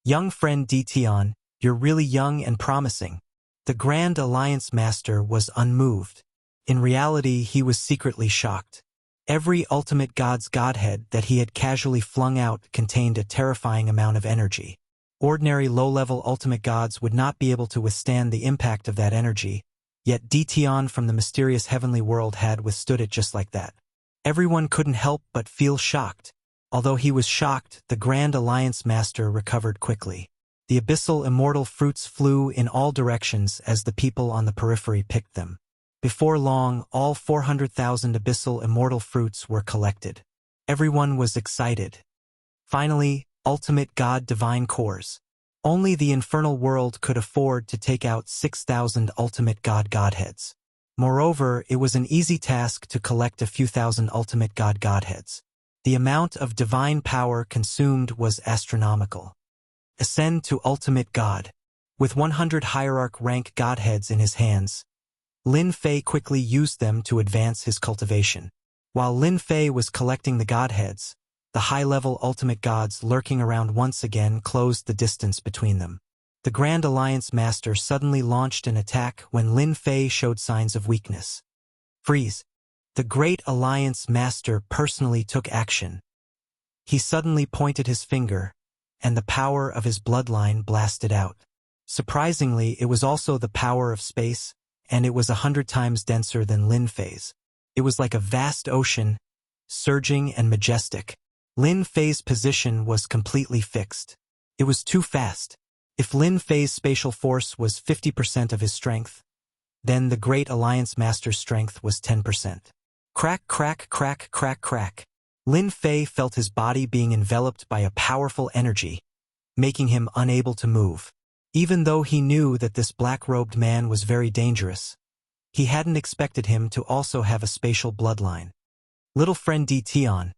Young friend Dition, you're really young and promising. The Grand Alliance Master was unmoved. In reality, he was secretly shocked. Every ultimate god's godhead that he had casually flung out contained a terrifying amount of energy. Ordinary low-level ultimate gods would not be able to withstand the impact of that energy, yet Dition from the mysterious heavenly world had withstood it just like that. Everyone couldn't help but feel shocked. Although he was shocked, the Grand Alliance Master recovered quickly. The abyssal immortal fruits flew in all directions as the people on the periphery picked them. Before long, all 400,000 abyssal immortal fruits were collected. Everyone was excited. Finally, ultimate god divine cores. Only the infernal world could afford to take out 6,000 ultimate god godheads. Moreover, it was an easy task to collect a few thousand ultimate god godheads. The amount of divine power consumed was astronomical. Ascend to ultimate god. With 100 hierarch rank godheads in his hands, Lin Fei quickly used them to advance his cultivation. While Lin Fei was collecting the godheads, the high-level ultimate gods lurking around once again closed the distance between them. The Grand Alliance Master suddenly launched an attack when Lin Fei showed signs of weakness. Freeze! The Great Alliance Master personally took action. He suddenly pointed his finger, and the power of his bloodline blasted out. Surprisingly, it was also the power of space, and it was 100 times denser than Lin Fei's. It was like a vast ocean, surging and majestic. Lin Fei's position was completely fixed. It was too fast. If Lin Fei's spatial force was 50% of his strength, then the Great Alliance Master's strength was 10%. Crack, crack, crack, crack, crack. Lin Fei felt his body being enveloped by a powerful energy, making him unable to move. Even though he knew that this black-robed man was very dangerous, he hadn't expected him to also have a spatial bloodline. Little friend Tian,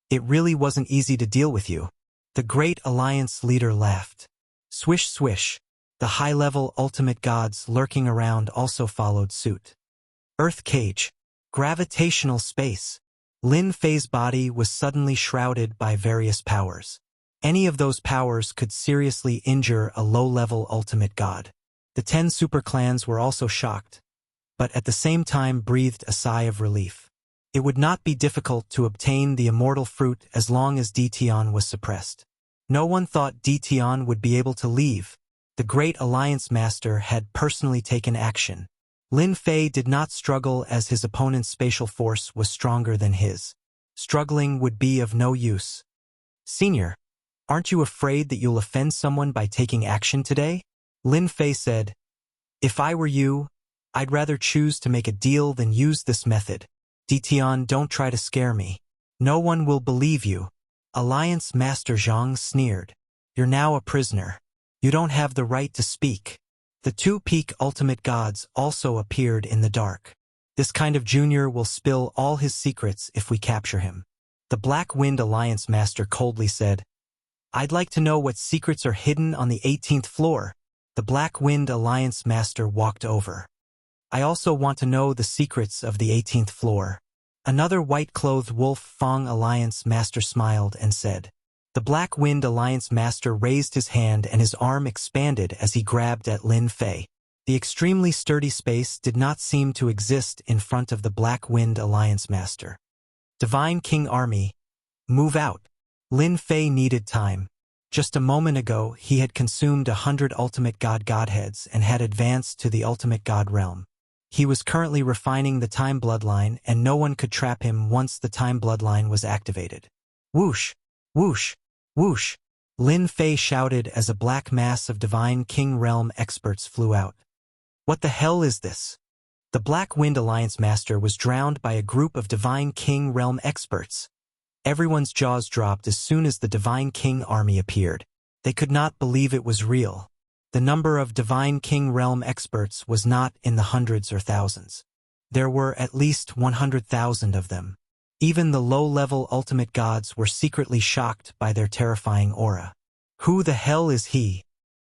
it really wasn't easy to deal with you. The Great Alliance leader laughed. Swish swish, the high-level ultimate gods lurking around also followed suit. Earth cage, gravitational space. Lin Fei's body was suddenly shrouded by various powers. Any of those powers could seriously injure a low-level ultimate god. The 10 super clans were also shocked, but at the same time breathed a sigh of relief. It would not be difficult to obtain the immortal fruit as long as Tian was suppressed. No one thought Tian would be able to leave. The Great Alliance Master had personally taken action. Lin Fei did not struggle as his opponent's spatial force was stronger than his. Struggling would be of no use. Senior, aren't you afraid that you'll offend someone by taking action today? Lin Fei said, If I were you, I'd rather choose to make a deal than use this method. Tian, don't try to scare me. No one will believe you. Alliance Master Zhang sneered. You're now a prisoner. You don't have the right to speak. The 2 peak ultimate gods also appeared in the dark. This kind of junior will spill all his secrets if we capture him. The Black Wind Alliance Master coldly said, I'd like to know what secrets are hidden on the 18th floor. The Black Wind Alliance Master walked over. I also want to know the secrets of the 18th floor. Another white-clothed Wolf Fang Alliance Master smiled and said. The Black Wind Alliance Master raised his hand and his arm expanded as he grabbed at Lin Fei. The extremely sturdy space did not seem to exist in front of the Black Wind Alliance Master. Divine King Army, move out. Lin Fei needed time. Just a moment ago, he had consumed 100 ultimate godheads and had advanced to the ultimate god realm. He was currently refining the time bloodline, and no one could trap him once the time bloodline was activated. Whoosh! Whoosh! Whoosh! Lin Fei shouted as a black mass of Divine King Realm experts flew out. What the hell is this? The Black Wind Alliance Master was drowned by a group of Divine King Realm experts. Everyone's jaws dropped as soon as the Divine King army appeared. They could not believe it was real. The number of Divine King Realm experts was not in the hundreds or thousands. There were at least 100,000 of them. Even the low-level ultimate gods were secretly shocked by their terrifying aura. Who the hell is he?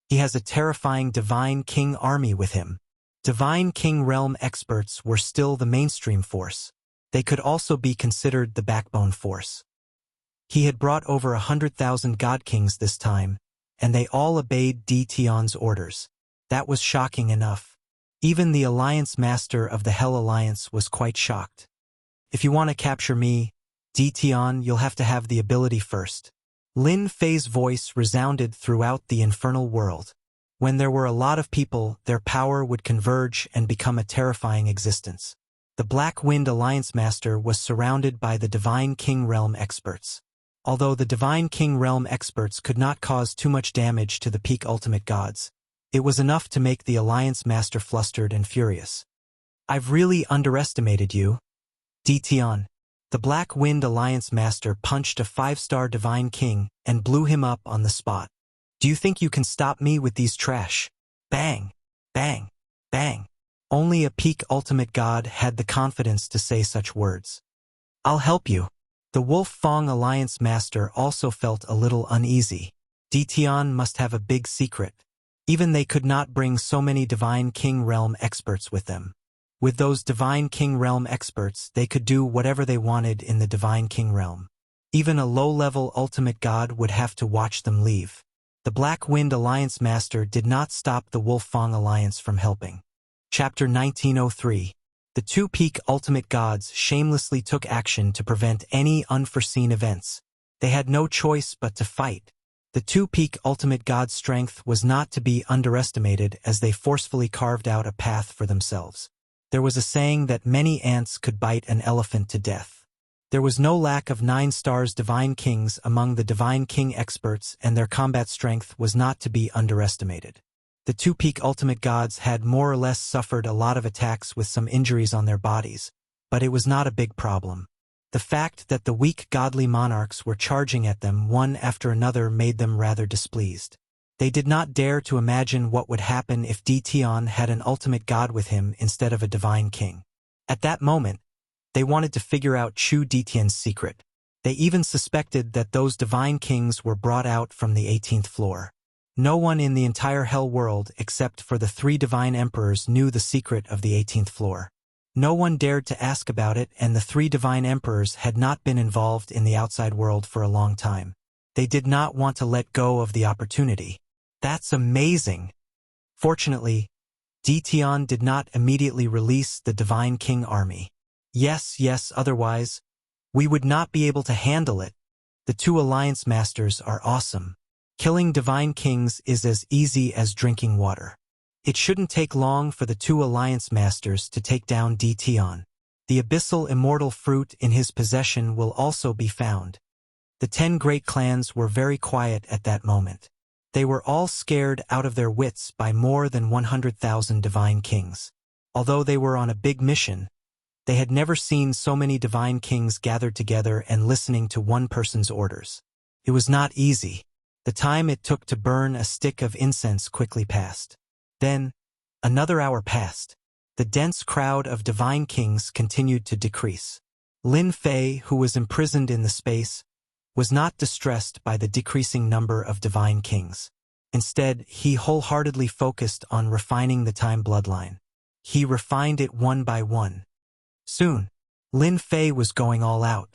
He has a terrifying Divine King army with him. Divine King Realm experts were still the mainstream force. They could also be considered the backbone force. He had brought over 100,000 god kings this time, and they all obeyed Tian's orders. That was shocking enough. Even the Alliance Master of the Hell Alliance was quite shocked. If you want to capture me, Tian, you'll have to have the ability first. Lin Fei's voice resounded throughout the infernal world. When there were a lot of people, their power would converge and become a terrifying existence. The Black Wind Alliance Master was surrounded by the Divine King Realm experts. Although the Divine King Realm experts could not cause too much damage to the peak ultimate gods, it was enough to make the Alliance Master flustered and furious. I've really underestimated you. Tian. The Black Wind Alliance Master punched a 5-star Divine King and blew him up on the spot. Do you think you can stop me with these trash? Bang! Bang! Bang! Only a peak ultimate god had the confidence to say such words. I'll help you. The Wolf Fang Alliance Master also felt a little uneasy. Tian must have a big secret. Even they could not bring so many Divine King Realm experts with them. With those Divine King Realm experts, they could do whatever they wanted in the Divine King Realm. Even a low-level ultimate god would have to watch them leave. The Black Wind Alliance Master did not stop the Wolf Fang Alliance from helping. Chapter 1903. The 2 peak ultimate gods shamelessly took action to prevent any unforeseen events. They had no choice but to fight. The 2 peak ultimate god's strength was not to be underestimated as they forcefully carved out a path for themselves. There was a saying that many ants could bite an elephant to death. There was no lack of 9 stars Divine Kings among the Divine King experts, and their combat strength was not to be underestimated. The 2 peak ultimate gods had more or less suffered a lot of attacks with some injuries on their bodies, but it was not a big problem. The fact that the weak godly monarchs were charging at them one after another made them rather displeased. They did not dare to imagine what would happen if Ditian had an ultimate god with him instead of a divine king. At that moment, they wanted to figure out Chu Ditian's secret. They even suspected that those divine kings were brought out from the 18th floor. No one in the entire hell world except for the 3 divine emperors knew the secret of the 18th floor. No one dared to ask about it, and the 3 divine emperors had not been involved in the outside world for a long time. They did not want to let go of the opportunity. That's amazing! Fortunately, Ditian did not immediately release the divine king army. Yes, otherwise, we would not be able to handle it. The 2 alliance masters are awesome. Killing divine kings is as easy as drinking water. It shouldn't take long for the 2 alliance masters to take down Ditian. The abyssal immortal fruit in his possession will also be found. The 10 great clans were very quiet at that moment. They were all scared out of their wits by more than 100,000 divine kings. Although they were on a big mission, they had never seen so many divine kings gathered together and listening to one person's orders. It was not easy. The time it took to burn a stick of incense quickly passed. Then, another hour passed. The dense crowd of divine kings continued to decrease. Lin Fei, who was imprisoned in the space, was not distressed by the decreasing number of divine kings. Instead, he wholeheartedly focused on refining the time bloodline. He refined it one by one. Soon, Lin Fei was going all out.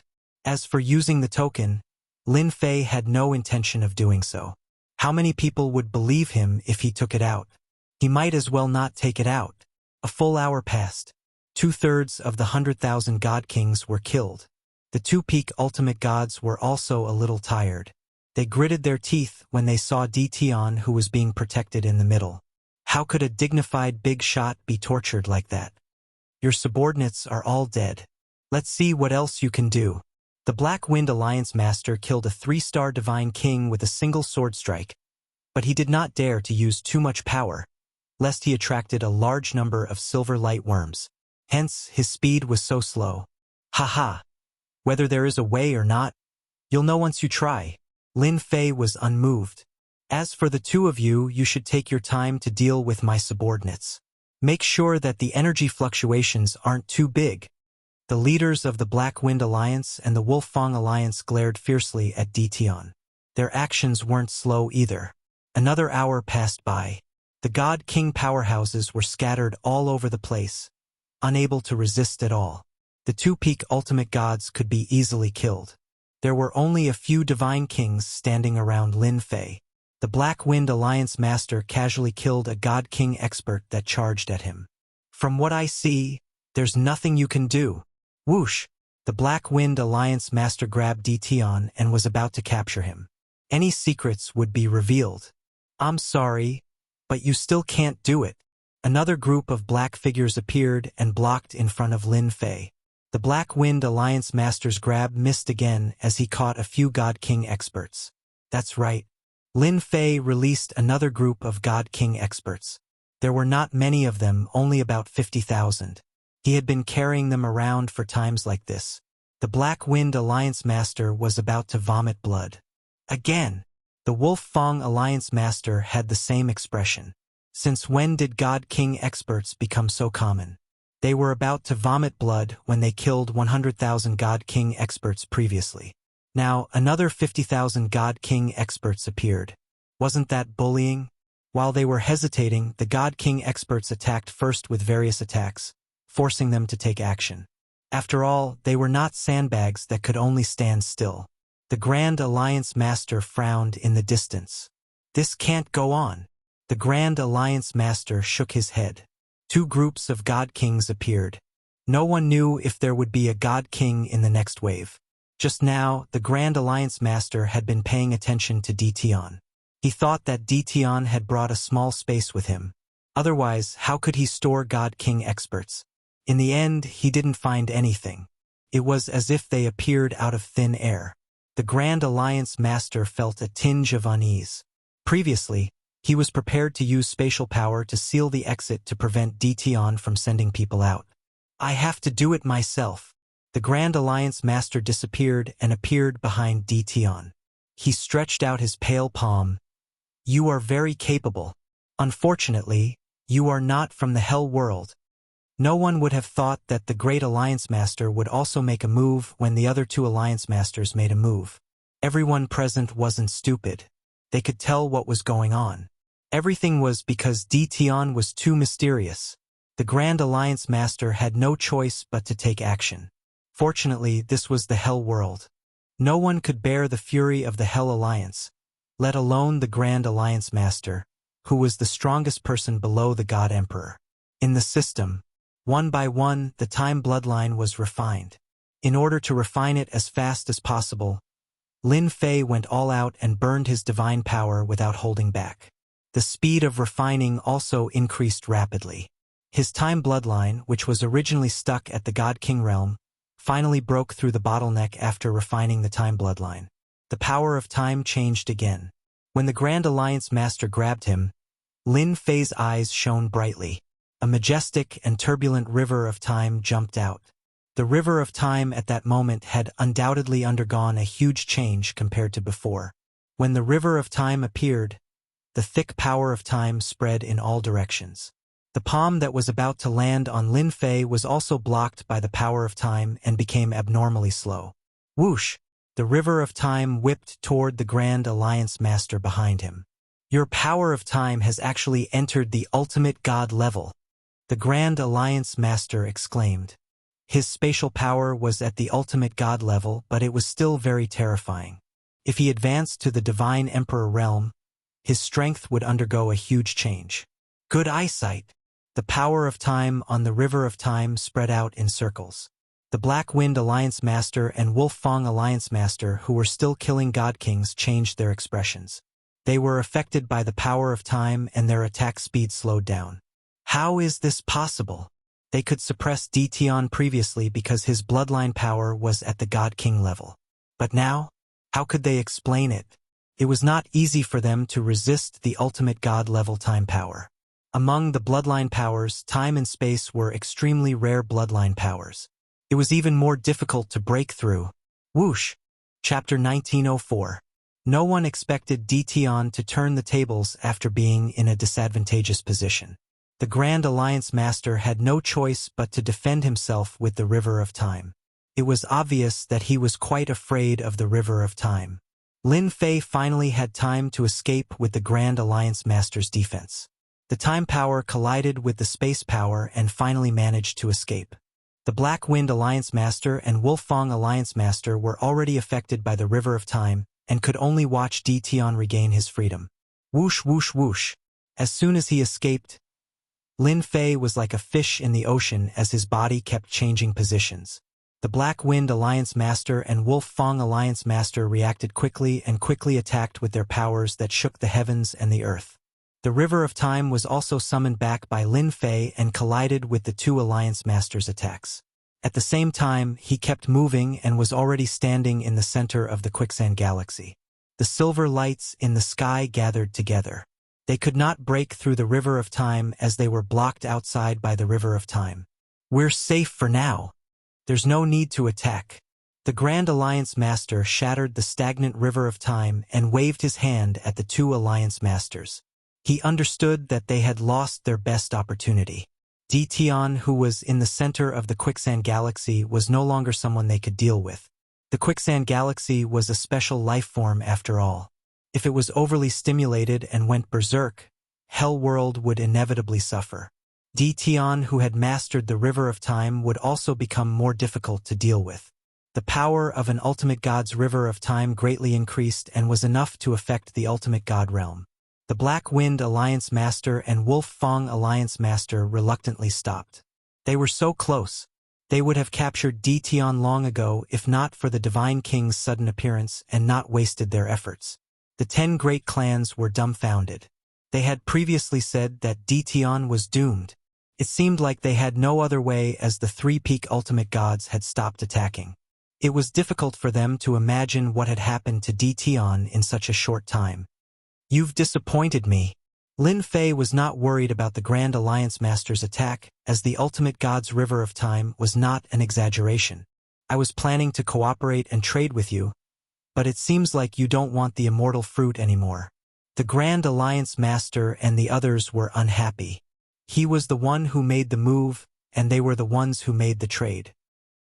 As for using the token, Lin Fei had no intention of doing so. How many people would believe him if he took it out? He might as well not take it out. A full hour passed. 2/3 of the 100,000 god kings were killed. The 2 peak ultimate gods were also a little tired. They gritted their teeth when they saw Ditian, who was being protected in the middle. How could a dignified big shot be tortured like that? Your subordinates are all dead. Let's see what else you can do. The Black Wind Alliance Master killed a 3-star divine king with a single sword strike, but he did not dare to use too much power, lest he attracted a large number of silver light worms. Hence, his speed was so slow. Haha! Whether there is a way or not, you'll know once you try. Lin Fei was unmoved. As for the 2 of you, you should take your time to deal with my subordinates. Make sure that the energy fluctuations aren't too big. The leaders of the Black Wind Alliance and the Wolf Fang Alliance glared fiercely at Ditian. Their actions weren't slow either. Another hour passed by. The God King powerhouses were scattered all over the place, unable to resist at all. The 2 peak ultimate gods could be easily killed. There were only a few divine kings standing around Lin Fei. The Black Wind Alliance Master casually killed a God King expert that charged at him. From what I see, there's nothing you can do. Whoosh! The Black Wind Alliance Master grabbed Ditian and was about to capture him. Any secrets would be revealed. I'm sorry, but you still can't do it. Another group of black figures appeared and blocked in front of Lin Fei. The Black Wind Alliance Master's grab missed again as he caught a few God King experts. That's right. Lin Fei released another group of God King experts. There were not many of them, only about 50,000. He had been carrying them around for times like this. The Black Wind Alliance Master was about to vomit blood. Again, the Wolf Fang Alliance Master had the same expression. Since when did God King experts become so common? They were about to vomit blood when they killed 100,000 God King experts previously. Now, another 50,000 God King experts appeared. Wasn't that bullying? While they were hesitating, the God King experts attacked first with various attacks, forcing them to take action. After all, they were not sandbags that could only stand still. The Grand Alliance Master frowned in the distance. This can't go on. The Grand Alliance Master shook his head. 2 groups of God Kings appeared. No one knew if there would be a God King in the next wave. Just now, the Grand Alliance Master had been paying attention to Ditian. He thought that Ditian had brought a small space with him. Otherwise, how could he store God King experts? In the end, he didn't find anything. It was as if they appeared out of thin air. The Grand Alliance Master felt a tinge of unease. Previously, he was prepared to use spatial power to seal the exit to prevent Ditian from sending people out. I have to do it myself. The Grand Alliance Master disappeared and appeared behind Di Tian. He stretched out his pale palm. "You are very capable. Unfortunately, you are not from the Hell world." No one would have thought that the Great Alliance Master would also make a move when the other two Alliance Masters made a move. Everyone present wasn't stupid. They could tell what was going on. Everything was because Di Tian was too mysterious. The Grand Alliance Master had no choice but to take action. Fortunately, this was the Hell world. No one could bear the fury of the Hell Alliance, let alone the Grand Alliance Master, who was the strongest person below the God Emperor. In the system, one by one, the time bloodline was refined. In order to refine it as fast as possible, Lin Fei went all out and burned his divine power without holding back. The speed of refining also increased rapidly. His time bloodline, which was originally stuck at the God King realm, finally broke through the bottleneck after refining the time bloodline. The power of time changed again. When the Grand Alliance Master grabbed him, Lin Fei's eyes shone brightly. A majestic and turbulent river of time jumped out. The river of time at that moment had undoubtedly undergone a huge change compared to before. When the river of time appeared, the thick power of time spread in all directions. The palm that was about to land on Lin Fei was also blocked by the power of time and became abnormally slow. Whoosh! The river of time whipped toward the Grand Alliance Master behind him. "Your power of time has actually entered the ultimate God level," the Grand Alliance Master exclaimed. His spatial power was at the ultimate God level, but it was still very terrifying. If he advanced to the Divine Emperor realm, his strength would undergo a huge change. Good eyesight. The power of time on the river of time spread out in circles. The Black Wind Alliance Master and Wolf Fang Alliance Master, who were still killing God Kings, changed their expressions. They were affected by the power of time and their attack speed slowed down. How is this possible? They could suppress Di Tian previously because his bloodline power was at the God King level. But now, how could they explain it? It was not easy for them to resist the ultimate God level time power. Among the bloodline powers, time and space were extremely rare bloodline powers. It was even more difficult to break through. Whoosh! Chapter 1904. No one expected Di Tian to turn the tables after being in a disadvantageous position. The Grand Alliance Master had no choice but to defend himself with the River of Time. It was obvious that he was quite afraid of the River of Time. Lin Fei finally had time to escape with the Grand Alliance Master's defense. The time power collided with the space power and finally managed to escape. The Black Wind Alliance Master and Wolf Fang Alliance Master were already affected by the River of Time and could only watch Di Tian regain his freedom. Whoosh whoosh whoosh. As soon as he escaped, Lin Fei was like a fish in the ocean as his body kept changing positions. The Black Wind Alliance Master and Wolf Fang Alliance Master reacted quickly and quickly attacked with their powers that shook the heavens and the earth. The River of Time was also summoned back by Lin Fei and collided with the two Alliance Masters' attacks. At the same time, he kept moving and was already standing in the center of the Quicksand Galaxy. The silver lights in the sky gathered together. They could not break through the River of Time as they were blocked outside by the River of Time. "We're safe for now. There's no need to attack." The Grand Alliance Master shattered the stagnant River of Time and waved his hand at the two Alliance Masters. He understood that they had lost their best opportunity. Di Tian, who was in the center of the Quicksand Galaxy, was no longer someone they could deal with. The Quicksand Galaxy was a special life form after all. If it was overly stimulated and went berserk, Hell World would inevitably suffer. Di Tian, who had mastered the River of Time, would also become more difficult to deal with. The power of an ultimate god's River of Time greatly increased and was enough to affect the ultimate god realm. The Black Wind Alliance Master and Wolf Fang Alliance Master reluctantly stopped. They were so close. They would have captured Di Tian long ago if not for the Divine King's sudden appearance and not wasted their efforts. The 10 great clans were dumbfounded. They had previously said that Di Tian was doomed. It seemed like they had no other way as the three peak ultimate gods had stopped attacking. It was difficult for them to imagine what had happened to Di Tian in such a short time. "You've disappointed me." Lin Fei was not worried about the Grand Alliance Master's attack, as the ultimate god's River of Time was not an exaggeration. I was planning to cooperate and trade with you, but it seems like you don't want the immortal fruit anymore. The Grand Alliance Master and the others were unhappy. He was the one who made the move, and they were the ones who made the trade.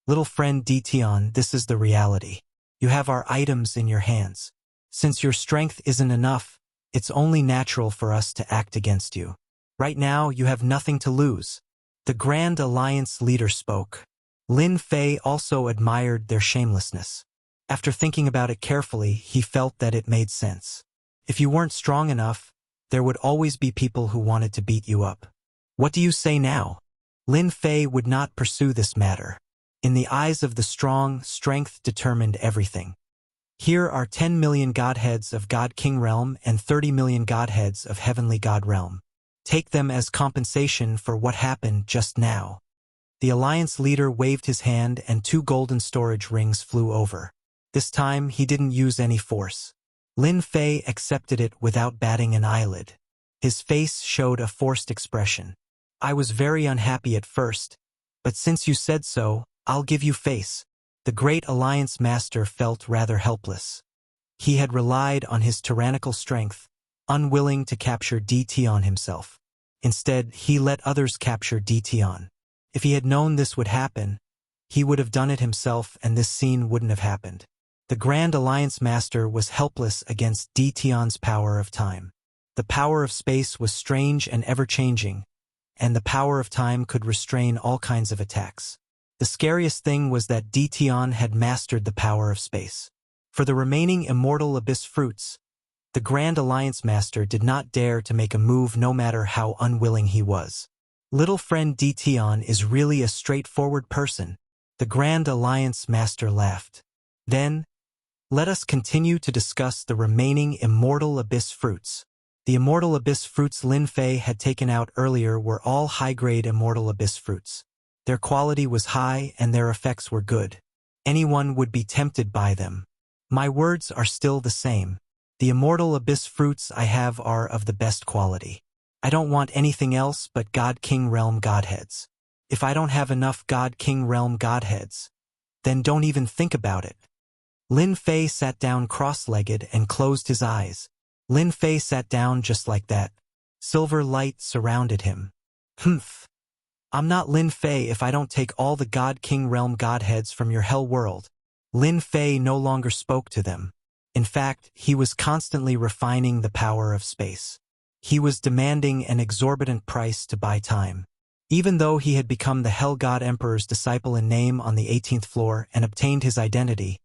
Little friend Dition, this is the reality. You have our items in your hands. Since your strength isn't enough, it's only natural for us to act against you. Right now, you have nothing to lose. The Grand Alliance leader spoke. Lin Fei also admired their shamelessness. After thinking about it carefully, he felt that it made sense. If you weren't strong enough, there would always be people who wanted to beat you up. What do you say now? Lin Fei would not pursue this matter. In the eyes of the strong, strength determined everything. Here are 10 million godheads of God King Realm and 30 million godheads of Heavenly God Realm. Take them as compensation for what happened just now. The alliance leader waved his hand and 2 golden storage rings flew over. This time he didn't use any force. Lin Fei accepted it without batting an eyelid. His face showed a forced expression. I was very unhappy at first, but since you said so, I'll give you face. The great alliance master felt rather helpless. He had relied on his tyrannical strength, unwilling to capture Dition himself. Instead, he let others capture Dition. If he had known this would happen, he would have done it himself and this scene wouldn't have happened. The Grand Alliance Master was helpless against Dition's power of time. The power of space was strange and ever-changing, and the power of time could restrain all kinds of attacks. The scariest thing was that Dition had mastered the power of space. For the remaining immortal abyss fruits, the Grand Alliance Master did not dare to make a move no matter how unwilling he was. Little friend Dition is really a straightforward person. The Grand Alliance Master laughed. Then, let us continue to discuss the remaining immortal abyss fruits. The immortal abyss fruits Lin Fei had taken out earlier were all high-grade immortal abyss fruits. Their quality was high and their effects were good. Anyone would be tempted by them. My words are still the same. The immortal abyss fruits I have are of the best quality. I don't want anything else but God King Realm Godheads. If I don't have enough God King Realm Godheads, then don't even think about it. Lin Fei sat down cross-legged and closed his eyes. Lin Fei sat down just like that. Silver light surrounded him. Humph. I'm not Lin Fei if I don't take all the God King Realm Godheads from your hell world. Lin Fei no longer spoke to them. In fact, he was constantly refining the power of space. He was demanding an exorbitant price to buy time. Even though he had become the Hell God Emperor's disciple in name on the 18th floor and obtained his identity,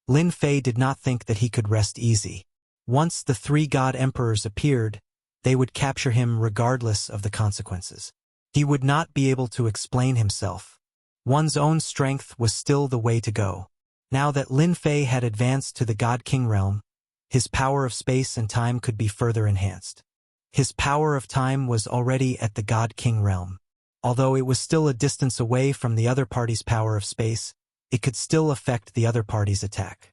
Lin Fei did not think that he could rest easy. Once the 3 God Emperors appeared, they would capture him regardless of the consequences. He would not be able to explain himself. One's own strength was still the way to go. Now that Lin Fei had advanced to the God King realm, his power of space and time could be further enhanced. His power of time was already at the God King realm. Although it was still a distance away from the other party's power of space, it could still affect the other party's attack.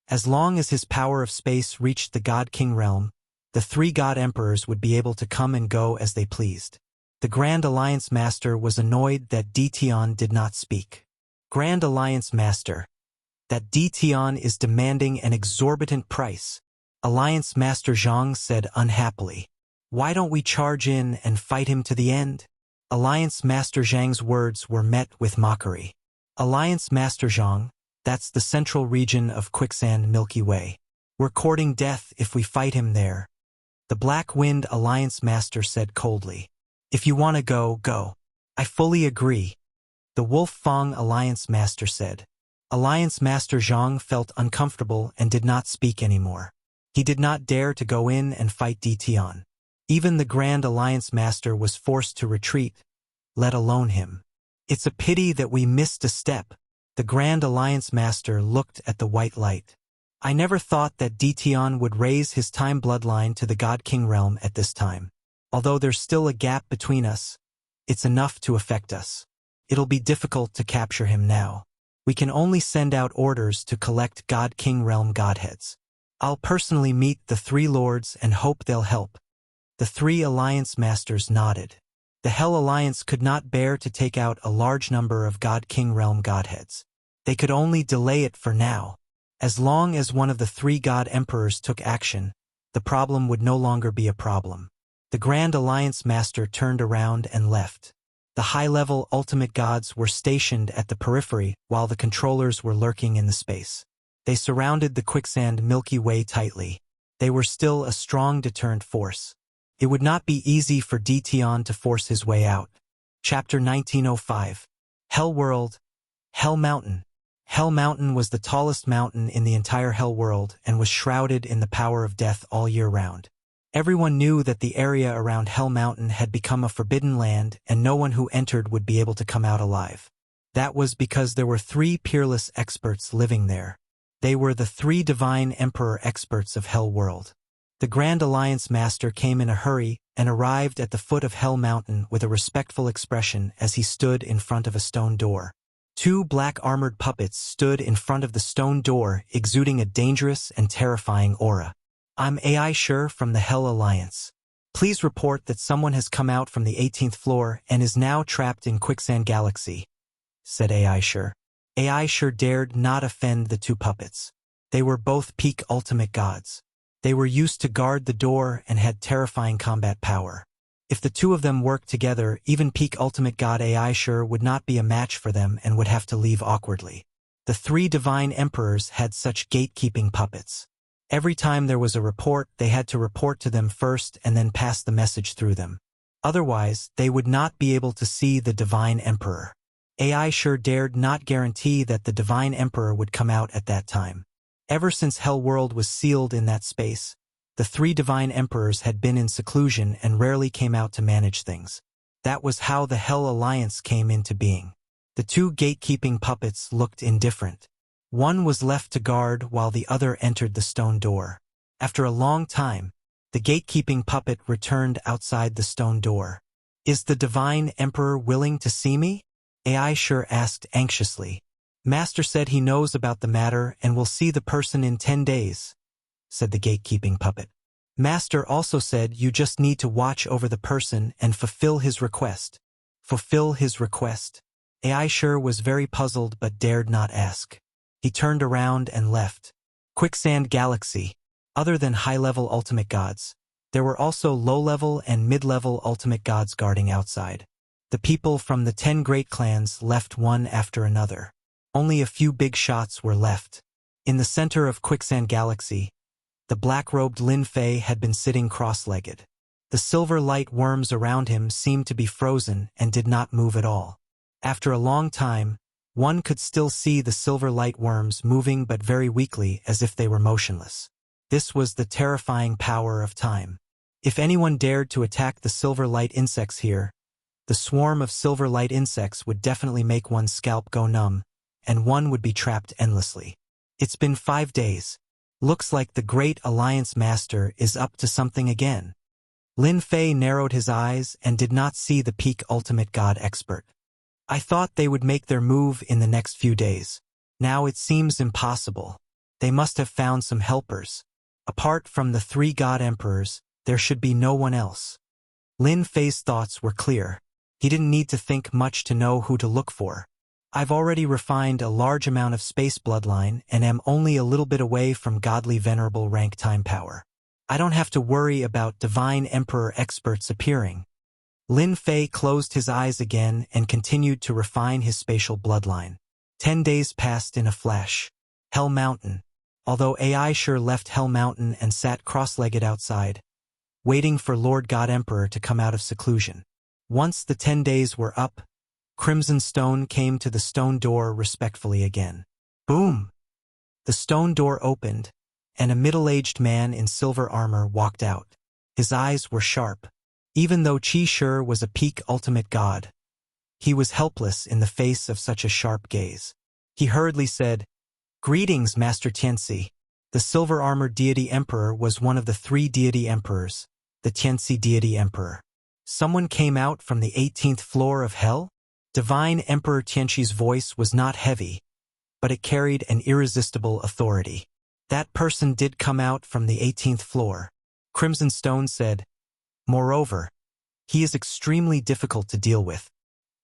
As long as his power of space reached the God King realm, the 3 God Emperors would be able to come and go as they pleased. The Grand Alliance Master was annoyed that Dition did not speak. Grand Alliance Master, that Dition is demanding an exorbitant price. Alliance Master Zhang said unhappily. Why don't we charge in and fight him to the end? Alliance Master Zhang's words were met with mockery. Alliance Master Zhang, that's the central region of Quicksand Milky Way. We're courting death if we fight him there. The Black Wind Alliance Master said coldly. If you want to go, go. I fully agree. The Wolf Fang Alliance Master said. Alliance Master Zhang felt uncomfortable and did not speak anymore. He did not dare to go in and fight Dition. Even the Grand Alliance Master was forced to retreat, let alone him. It's a pity that we missed a step. The Grand Alliance Master looked at the white light. I never thought that Dition would raise his time bloodline to the God King realm at this time. Although there's still a gap between us, it's enough to affect us. It'll be difficult to capture him now. We can only send out orders to collect God King realm godheads. I'll personally meet the 3 lords and hope they'll help. The 3 Alliance Masters nodded. The Hell Alliance could not bear to take out a large number of God King realm godheads. They could only delay it for now. As long as one of the three god emperors took action, the problem would no longer be a problem. The Grand Alliance Master turned around and left. The high-level ultimate gods were stationed at the periphery while the controllers were lurking in the space. They surrounded the quicksand Milky Way tightly. They were still a strong deterrent force. It would not be easy for Tion to force his way out. Chapter 1905. Hell World. Hell Mountain. Hell Mountain was the tallest mountain in the entire Hell World and was shrouded in the power of death all year round. Everyone knew that the area around Hell Mountain had become a forbidden land and no one who entered would be able to come out alive. That was because there were three peerless experts living there. They were the three divine emperor experts of Hell World. The Grand Alliance Master came in a hurry and arrived at the foot of Hell Mountain with a respectful expression as he stood in front of a stone door. Two black armored puppets stood in front of the stone door, exuding a dangerous and terrifying aura. "I'm AI Sure from the Hell Alliance. Please report that someone has come out from the 18th floor and is now trapped in Quicksand Galaxy," said AI Sure. AI Sure dared not offend the two puppets. They were both peak ultimate gods. They were used to guard the door and had terrifying combat power. If the two of them worked together, even peak ultimate god AI Sure would not be a match for them and would have to leave awkwardly. The three divine emperors had such gatekeeping puppets. Every time there was a report, they had to report to them first and then pass the message through them. Otherwise, they would not be able to see the divine emperor. AI Sure dared not guarantee that the divine emperor would come out at that time. Ever since Hell World was sealed in that space, the three divine emperors had been in seclusion and rarely came out to manage things. That was how the Hell Alliance came into being. The two gatekeeping puppets looked indifferent. One was left to guard while the other entered the stone door. After a long time, the gatekeeping puppet returned outside the stone door. "Is the divine emperor willing to see me?" AI Sure asked anxiously. "Master said he knows about the matter and will see the person in 10 days, said the gatekeeping puppet. "Master also said you just need to watch over the person and fulfill his request." Fulfill his request? AI Sure was very puzzled but dared not ask. He turned around and left. Quicksand Galaxy. Other than high-level ultimate gods, there were also low-level and mid-level ultimate gods guarding outside. The people from the 10 great clans left one after another. Only a few big shots were left. In the center of Quicksand Galaxy, the black-robed Lin Fei had been sitting cross-legged. The silver light worms around him seemed to be frozen and did not move at all. After a long time, one could still see the silver light worms moving but very weakly as if they were motionless. This was the terrifying power of time. If anyone dared to attack the silver light insects here, the swarm of silver light insects would definitely make one's scalp go numb, and one would be trapped endlessly. It's been 5 days. Looks like the Great Alliance Master is up to something again. Lin Fei narrowed his eyes and did not see the peak ultimate god expert. I thought they would make their move in the next few days. Now it seems impossible. They must have found some helpers. Apart from the 3 god emperors, there should be no one else. Lin Fei's thoughts were clear. He didn't need to think much to know who to look for. I've already refined a large amount of space bloodline and am only a little bit away from godly venerable rank time power. I don't have to worry about divine emperor experts appearing. Lin Fei closed his eyes again and continued to refine his spatial bloodline. 10 days passed in a flash. Hell Mountain. Although AI Sure left Hell Mountain and sat cross-legged outside, waiting for Lord God Emperor to come out of seclusion. Once the 10 days were up, Crimson Stone came to the stone door respectfully again. Boom! The stone door opened, and a middle-aged man in silver armor walked out. His eyes were sharp. Even though Qi Shi was a peak ultimate god, he was helpless in the face of such a sharp gaze. He hurriedly said, "Greetings, Master Tianxi." The silver-armored deity emperor was one of the 3 deity emperors, the Tianxi deity emperor. Someone came out from the 18th floor of hell? Divine Emperor Tianxi's voice was not heavy, but it carried an irresistible authority. That person did come out from the 18th floor. Crimson Stone said, "Moreover, he is extremely difficult to deal with.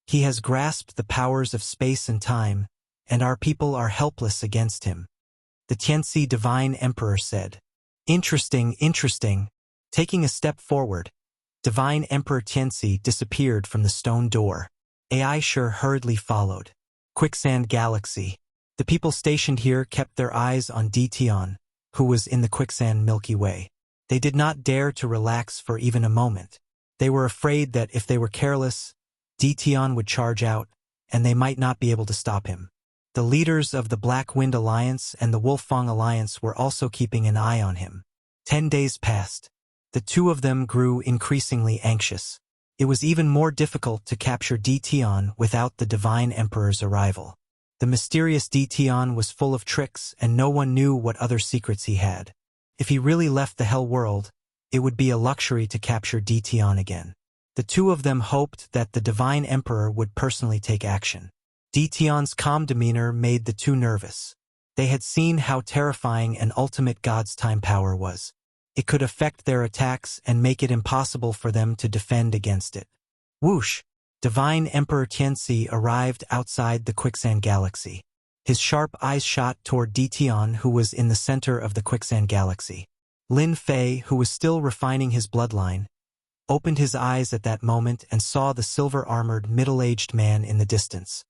He has grasped the powers of space and time, and our people are helpless against him. The Tianxi Divine Emperor said. Interesting, interesting. Taking a step forward, Divine Emperor Tianxi disappeared from the stone door. Aisha hurriedly followed. Quicksand Galaxy. The people stationed here kept their eyes on Tian, who was in the quicksand Milky Way. They did not dare to relax for even a moment. They were afraid that if they were careless, Tian would charge out, and they might not be able to stop him. The leaders of the Black Wind Alliance and the Wolfang Alliance were also keeping an eye on him. 10 days passed. The two of them grew increasingly anxious. It was even more difficult to capture Tian without the Divine Emperor's arrival. The mysterious Tian was full of tricks, and no one knew what other secrets he had. If he really left the Hell World, it would be a luxury to capture Tian again. The two of them hoped that the Divine Emperor would personally take action. Tian's calm demeanor made the two nervous. They had seen how terrifying an ultimate god's time power was. It could affect their attacks and make it impossible for them to defend against it. Whoosh! Divine Emperor Tianxi arrived outside the Quicksand Galaxy. His sharp eyes shot toward Tian, who was in the center of the Quicksand Galaxy. Lin Fei, who was still refining his bloodline, opened his eyes at that moment and saw the silver-armored middle-aged man in the distance.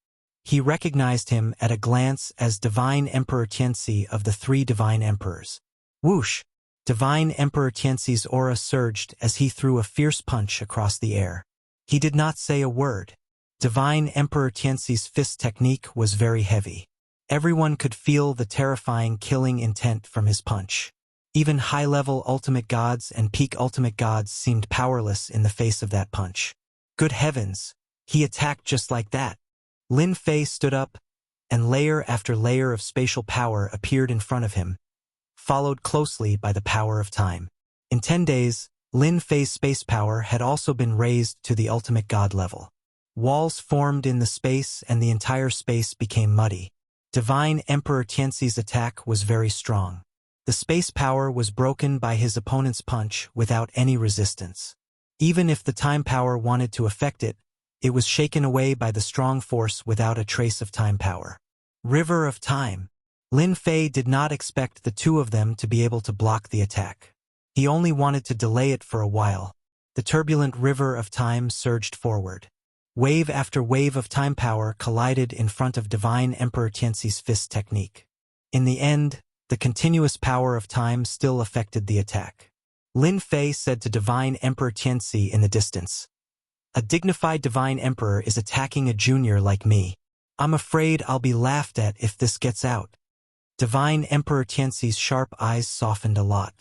He recognized him at a glance as Divine Emperor Tianxi of the three Divine Emperors. Whoosh! Divine Emperor Tianxi's aura surged as he threw a fierce punch across the air. He did not say a word. Divine Emperor Tianxi's fist technique was very heavy. Everyone could feel the terrifying killing intent from his punch. Even high-level ultimate gods and peak ultimate gods seemed powerless in the face of that punch. Good heavens, he attacked just like that. Lin Fei stood up, and layer after layer of spatial power appeared in front of him, followed closely by the power of time. In 10 days, Lin Fei's space power had also been raised to the ultimate god level. Walls formed in the space and the entire space became muddy. Divine Emperor Tianxi's attack was very strong. The space power was broken by his opponent's punch without any resistance. Even if the time power wanted to affect it, it was shaken away by the strong force without a trace of time power. River of Time. Lin Fei did not expect the two of them to be able to block the attack. He only wanted to delay it for a while. The turbulent river of time surged forward. Wave after wave of time power collided in front of Divine Emperor Tianxi's fist technique. In the end, the continuous power of time still affected the attack. Lin Fei said to Divine Emperor Tianxi in the distance, "A dignified Divine Emperor is attacking a junior like me. I'm afraid I'll be laughed at if this gets out." Divine Emperor Tianxi's sharp eyes softened a lot.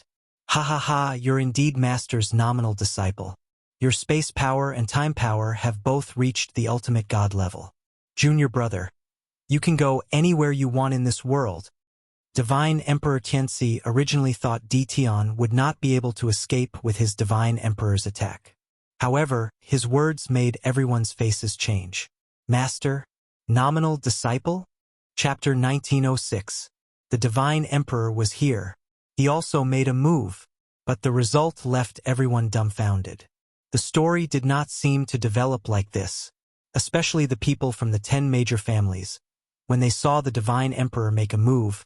"Ha ha ha, you're indeed Master's nominal disciple. Your space power and time power have both reached the ultimate god level. Junior brother, you can go anywhere you want in this world." Divine Emperor Tianxi originally thought Tian would not be able to escape with his Divine Emperor's attack. However, his words made everyone's faces change. Master? Nominal disciple? Chapter 1906. The Divine Emperor was here. He also made a move, but the result left everyone dumbfounded. The story did not seem to develop like this, especially the people from the 10 major families. When they saw the Divine Emperor make a move,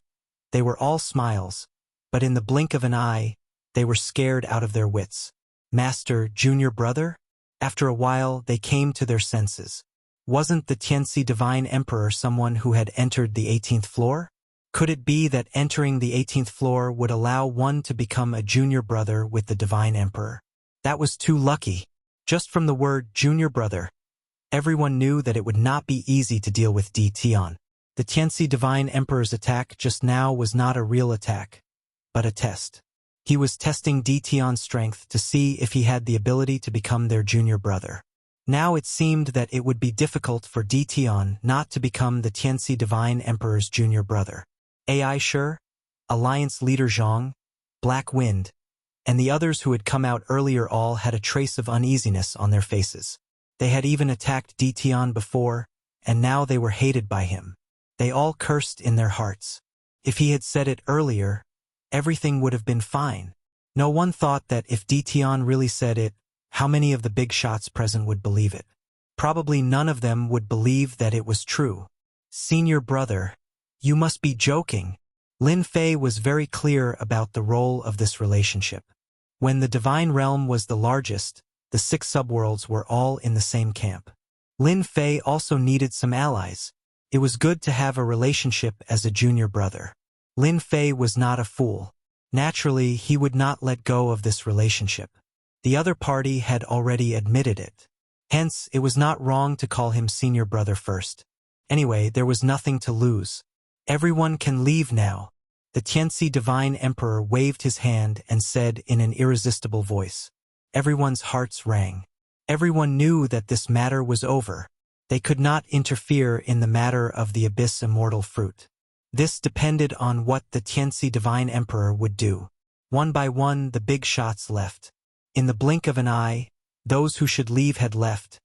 they were all smiles, but in the blink of an eye, they were scared out of their wits. Master, junior brother? After a while, they came to their senses. Wasn't the Tianxi Divine Emperor someone who had entered the 18th floor? Could it be that entering the 18th floor would allow one to become a junior brother with the Divine Emperor? That was too lucky. Just from the word junior brother, everyone knew that it would not be easy to deal with Tian. The Tianxi Divine Emperor's attack just now was not a real attack, but a test. He was testing Tian's strength to see if he had the ability to become their junior brother. Now it seemed that it would be difficult for Tian not to become the Tianxi Divine Emperor's junior brother. AI Sure, Alliance Leader Zhang, Black Wind, and the others who had come out earlier all had a trace of uneasiness on their faces. They had even attacked Tian before, and now they were hated by him. They all cursed in their hearts. If he had said it earlier, everything would have been fine. No one thought that if Tian really said it, how many of the big shots present would believe it? Probably none of them would believe that it was true. Senior brother. You must be joking. Lin Fei was very clear about the role of this relationship. When the divine realm was the largest, the 6 subworlds were all in the same camp. Lin Fei also needed some allies. It was good to have a relationship as a junior brother. Lin Fei was not a fool. Naturally, he would not let go of this relationship. The other party had already admitted it. Hence, it was not wrong to call him senior brother first. Anyway, there was nothing to lose. Everyone can leave now. The Tianxi Divine Emperor waved his hand and said in an irresistible voice. Everyone's hearts rang. Everyone knew that this matter was over. They could not interfere in the matter of the Abyss Immortal Fruit. This depended on what the Tianxi Divine Emperor would do. One by one, the big shots left. In the blink of an eye, those who should leave had left,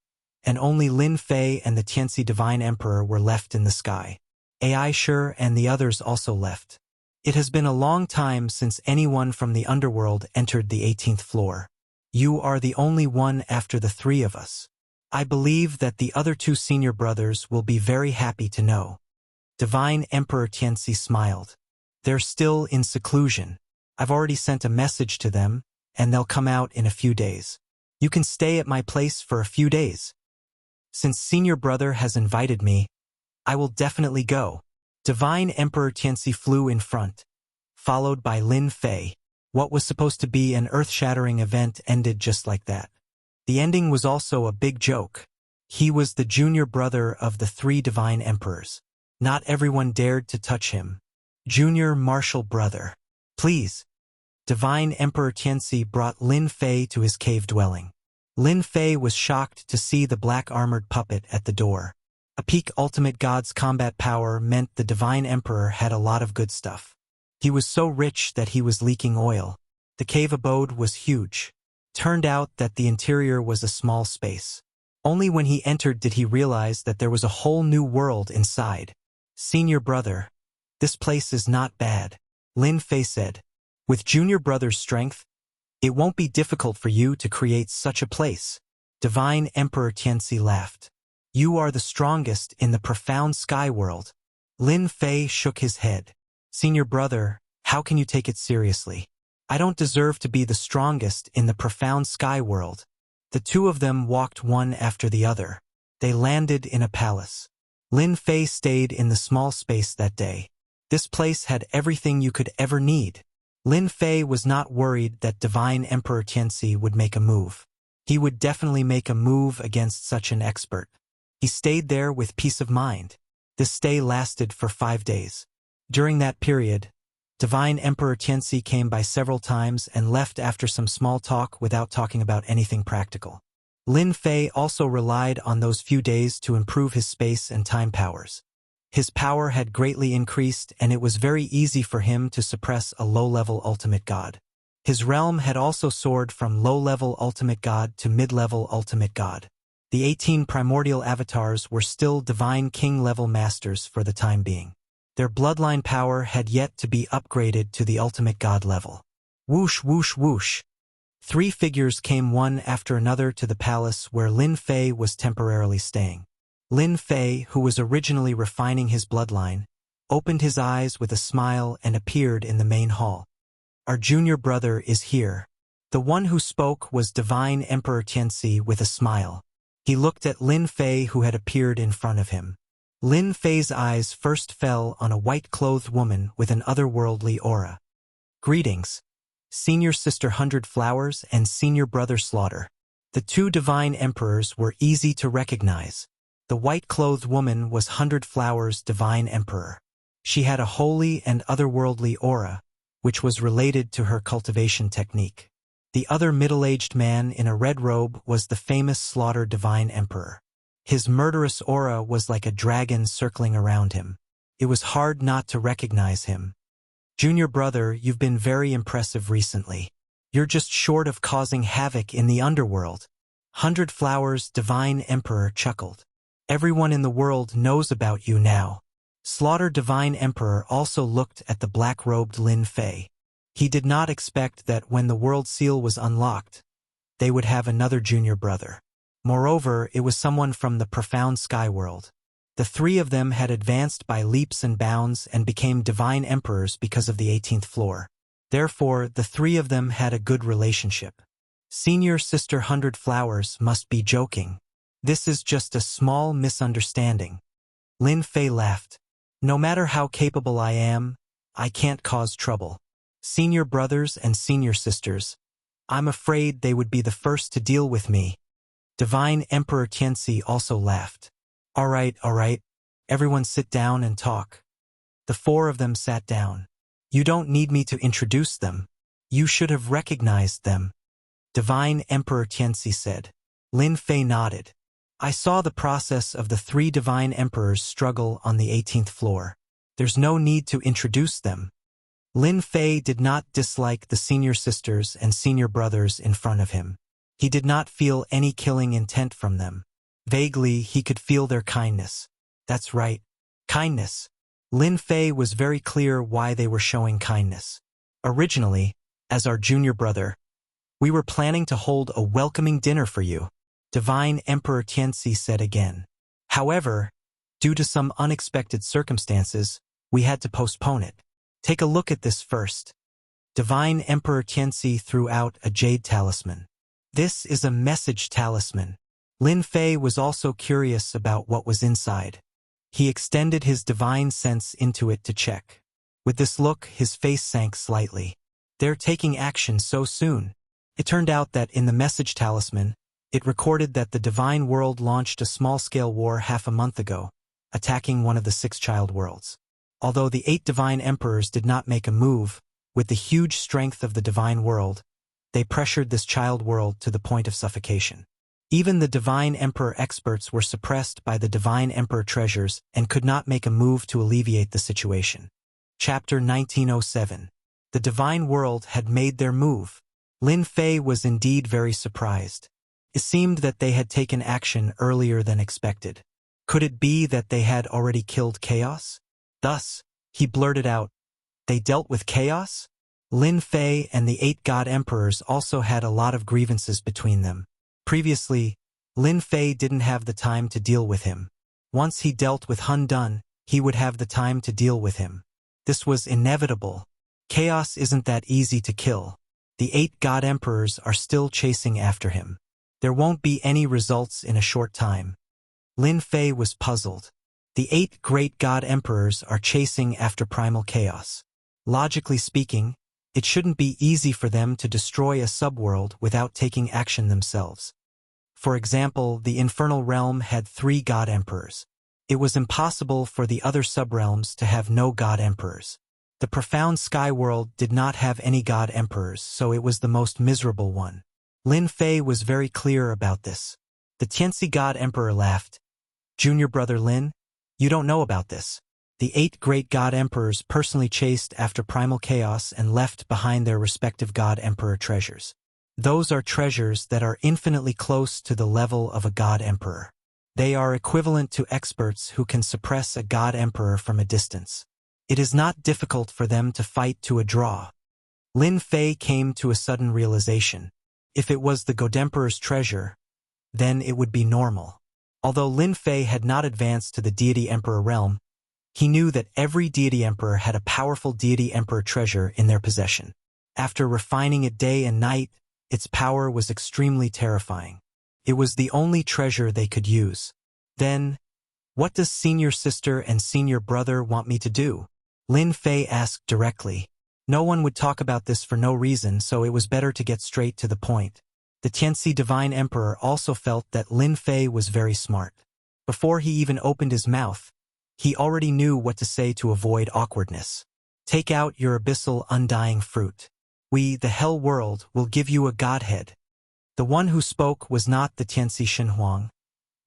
and only Lin Fei and the Tianxi Divine Emperor were left in the sky. Aisha and the others also left. It has been a long time since anyone from the underworld entered the 18th floor. You are the only one after the 3 of us. I believe that the other 2 senior brothers will be very happy to know. Divine Emperor Tianxi smiled. They're still in seclusion. I've already sent a message to them, and they'll come out in a few days. You can stay at my place for a few days. Since senior brother has invited me, I will definitely go. Divine Emperor Tianxi flew in front, followed by Lin Fei. What was supposed to be an earth-shattering event ended just like that. The ending was also a big joke. He was the junior brother of the 3 divine emperors. Not everyone dared to touch him. Junior martial brother. Please. Divine Emperor Tianxi brought Lin Fei to his cave dwelling. Lin Fei was shocked to see the black-armored puppet at the door. A peak ultimate god's combat power meant the divine emperor had a lot of good stuff. He was so rich that he was leaking oil. The cave abode was huge. Turned out that the interior was a small space. Only when he entered did he realize that there was a whole new world inside. Senior brother, this place is not bad, Lin Fei said. With junior brother's strength, it won't be difficult for you to create such a place. Divine Emperor Tianxi laughed. You are the strongest in the profound sky world. Lin Fei shook his head. Senior brother, how can you take it seriously? I don't deserve to be the strongest in the profound sky world. The 2 of them walked one after the other. They landed in a palace. Lin Fei stayed in the small space that day. This place had everything you could ever need. Lin Fei was not worried that Divine Emperor Tianxi would make a move. He would definitely make a move against such an expert. He stayed there with peace of mind. This stay lasted for 5 days. During that period, Divine Emperor Tianxi came by several times and left after some small talk without talking about anything practical. Lin Fei also relied on those few days to improve his space and time powers. His power had greatly increased and it was very easy for him to suppress a low-level ultimate god. His realm had also soared from low-level ultimate god to mid-level ultimate god. The 18 primordial avatars were still divine king-level masters for the time being. Their bloodline power had yet to be upgraded to the ultimate god level. Whoosh, whoosh, whoosh. 3 figures came one after another to the palace where Lin Fei was temporarily staying. Lin Fei, who was originally refining his bloodline, opened his eyes with a smile and appeared in the main hall. Our junior brother is here. The one who spoke was Divine Emperor Tianxi with a smile. He looked at Lin Fei who had appeared in front of him. Lin Fei's eyes first fell on a white-clothed woman with an otherworldly aura. Greetings, Senior Sister 100 Flowers and Senior Brother Slaughter. The 2 divine emperors were easy to recognize. The white-clothed woman was 100 Flowers' divine emperor. She had a holy and otherworldly aura, which was related to her cultivation technique. The other middle-aged man in a red robe was the famous Slaughter divine emperor. His murderous aura was like a dragon circling around him. It was hard not to recognize him. Junior brother, you've been very impressive recently. You're just short of causing havoc in the underworld. 100 Flowers' divine emperor chuckled. Everyone in the world knows about you now. Slaughter divine emperor also looked at the black-robed Lin Fei. He did not expect that when the world seal was unlocked, they would have another junior brother. Moreover, it was someone from the profound sky world. The three of them had advanced by leaps and bounds and became divine emperors because of the 18th floor. Therefore, the three of them had a good relationship. Senior Sister 100 Flowers must be joking. This is just a small misunderstanding. Lin Fei laughed. No matter how capable I am, I can't cause trouble. Senior brothers and senior sisters, I'm afraid they would be the first to deal with me. Divine Emperor Tianxi also laughed. All right, everyone sit down and talk. The four of them sat down. You don't need me to introduce them. You should have recognized them. Divine Emperor Tianxi said. Lin Fei nodded. I saw the process of the three divine emperors struggle on the 18th floor. There's no need to introduce them. Lin Fei did not dislike the senior sisters and senior brothers in front of him. He did not feel any killing intent from them. Vaguely, he could feel their kindness. That's right. Kindness. Lin Fei was very clear why they were showing kindness. Originally, as our junior brother, we were planning to hold a welcoming dinner for you, Divine Emperor Tianxi said again. However, due to some unexpected circumstances, we had to postpone it. Take a look at this first. Divine Emperor Tianxi threw out a jade talisman. This is a message talisman. Lin Fei was also curious about what was inside. He extended his divine sense into it to check. With this look, his face sank slightly. They're taking action so soon. It turned out that in the message talisman, it recorded that the divine world launched a small-scale war half a month ago, attacking one of the 6 child worlds. Although the 8 divine emperors did not make a move, with the huge strength of the divine world, they pressured this child world to the point of suffocation. Even the divine emperor experts were suppressed by the divine emperor treasures and could not make a move to alleviate the situation. Chapter 1907. The divine world had made their move. Lin Fei was indeed very surprised. It seemed that they had taken action earlier than expected. Could it be that they had already killed chaos? Thus, he blurted out, they dealt with chaos? Lin Fei and the 8 god emperors also had a lot of grievances between them. Previously, Lin Fei didn't have the time to deal with him. Once he dealt with Hun Dun, he would have the time to deal with him. This was inevitable. Chaos isn't that easy to kill. The 8 god emperors are still chasing after him. There won't be any results in a short time. Lin Fei was puzzled. The 8 great god emperors are chasing after primal chaos. Logically speaking, it shouldn't be easy for them to destroy a subworld without taking action themselves. For example, the infernal realm had 3 god emperors. It was impossible for the other subrealms to have no god emperors. The profound sky world did not have any god emperors, so it was the most miserable one. Lin Fei was very clear about this. The Tianxi god emperor laughed. Junior brother Lin, you don't know about this. The 8 great god emperors personally chased after primal chaos and left behind their respective god emperor treasures. Those are treasures that are infinitely close to the level of a god emperor. They are equivalent to experts who can suppress a god emperor from a distance. It is not difficult for them to fight to a draw. Lin Fei came to a sudden realization. If it was the god emperor's treasure, then it would be normal. Although Lin Fei had not advanced to the deity emperor realm, he knew that every deity emperor had a powerful deity emperor treasure in their possession. After refining it day and night, its power was extremely terrifying. It was the only treasure they could use. Then, what does senior sister and senior brother want me to do? Lin Fei asked directly. No one would talk about this for no reason, so it was better to get straight to the point. The Tianxi Divine Emperor also felt that Lin Fei was very smart. Before he even opened his mouth, he already knew what to say to avoid awkwardness. Take out your abyssal undying fruit. We, the Hell World, will give you a godhead. The one who spoke was not the Tianxi Shenhuang,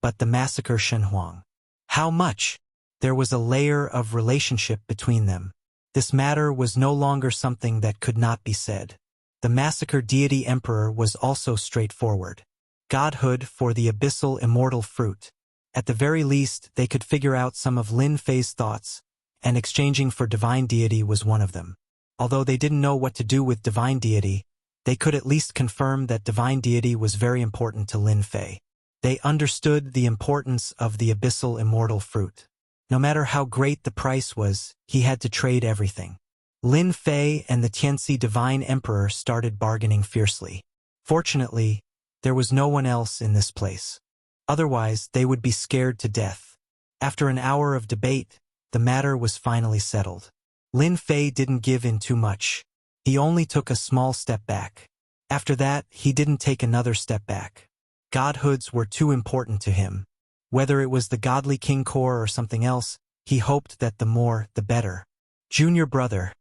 but the Massacre Shenhuang. How much? There was a layer of relationship between them. This matter was no longer something that could not be said. The Massacre Deity Emperor was also straightforward. Godhood for the abyssal immortal fruit. At the very least, they could figure out some of Lin Fei's thoughts, and exchanging for divine deity was one of them. Although they didn't know what to do with divine deity, they could at least confirm that divine deity was very important to Lin Fei. They understood the importance of the abyssal immortal fruit. No matter how great the price was, he had to trade everything. Lin Fei and the Tianxi Divine Emperor started bargaining fiercely. Fortunately, there was no one else in this place. Otherwise, they would be scared to death. After an hour of debate, the matter was finally settled. Lin Fei didn't give in too much. He only took a small step back. After that, he didn't take another step back. Godhoods were too important to him. Whether it was the godly king core or something else, he hoped that the more, the better. Junior brother,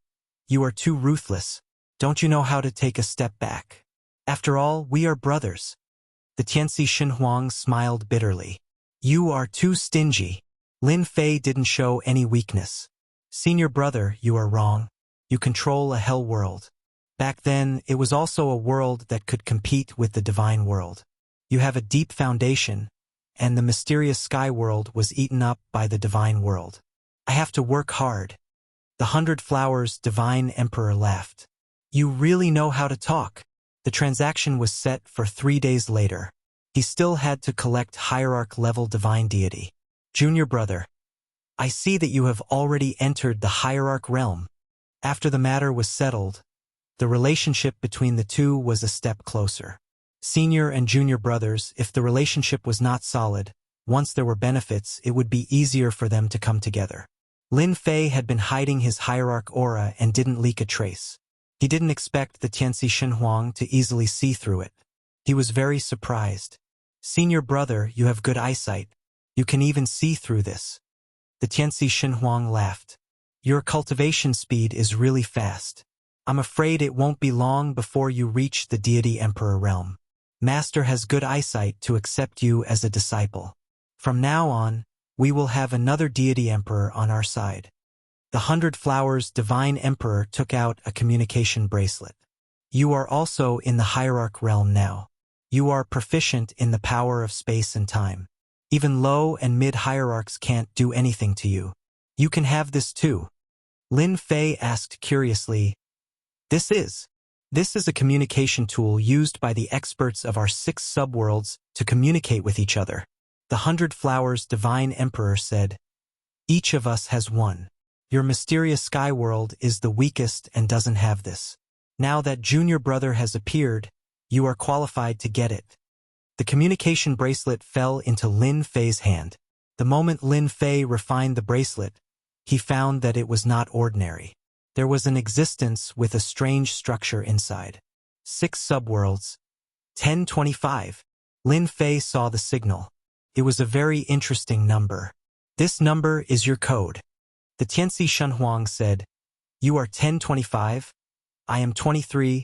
you are too ruthless. Don't you know how to take a step back? After all, we are brothers. The Tianxi Xinhuang smiled bitterly. You are too stingy. Lin Fei didn't show any weakness. Senior brother, you are wrong. You control a hell world. Back then, it was also a world that could compete with the divine world. You have a deep foundation, and the mysterious sky world was eaten up by the divine world. I have to work hard. The 100 Flowers Divine Emperor laughed. You really know how to talk. The transaction was set for 3 days later. He still had to collect hierarch-level divine deity. Junior brother, I see that you have already entered the hierarch realm. After the matter was settled, the relationship between the two was a step closer. Senior and junior brothers, if the relationship was not solid, once there were benefits, it would be easier for them to come together. Lin Fei had been hiding his hierarch aura and didn't leak a trace. He didn't expect the Tianxi Xinhuang to easily see through it. He was very surprised. Senior brother, you have good eyesight. You can even see through this. The Tianxi Xinhuang laughed. Your cultivation speed is really fast. I'm afraid it won't be long before you reach the deity emperor realm. Master has good eyesight to accept you as a disciple. From now on, we will have another deity emperor on our side. The 100 Flowers Divine Emperor took out a communication bracelet. You are also in the hierarch realm now. You are proficient in the power of space and time. Even low and mid hierarchs can't do anything to you. You can have this too. Lin Fei asked curiously, This is a communication tool used by the experts of our 6 subworlds to communicate with each other. The 100 Flowers Divine Emperor said, Each of us has one. Your mysterious sky world is the weakest and doesn't have this. Now that junior brother has appeared, you are qualified to get it. The communication bracelet fell into Lin Fei's hand. The moment Lin Fei refined the bracelet, he found that it was not ordinary. There was an existence with a strange structure inside. 6 subworlds. 1025. Lin Fei saw the signal. It was a very interesting number. This number is your code. The Tianxi Xinhuang said, You are 1025. I am 23.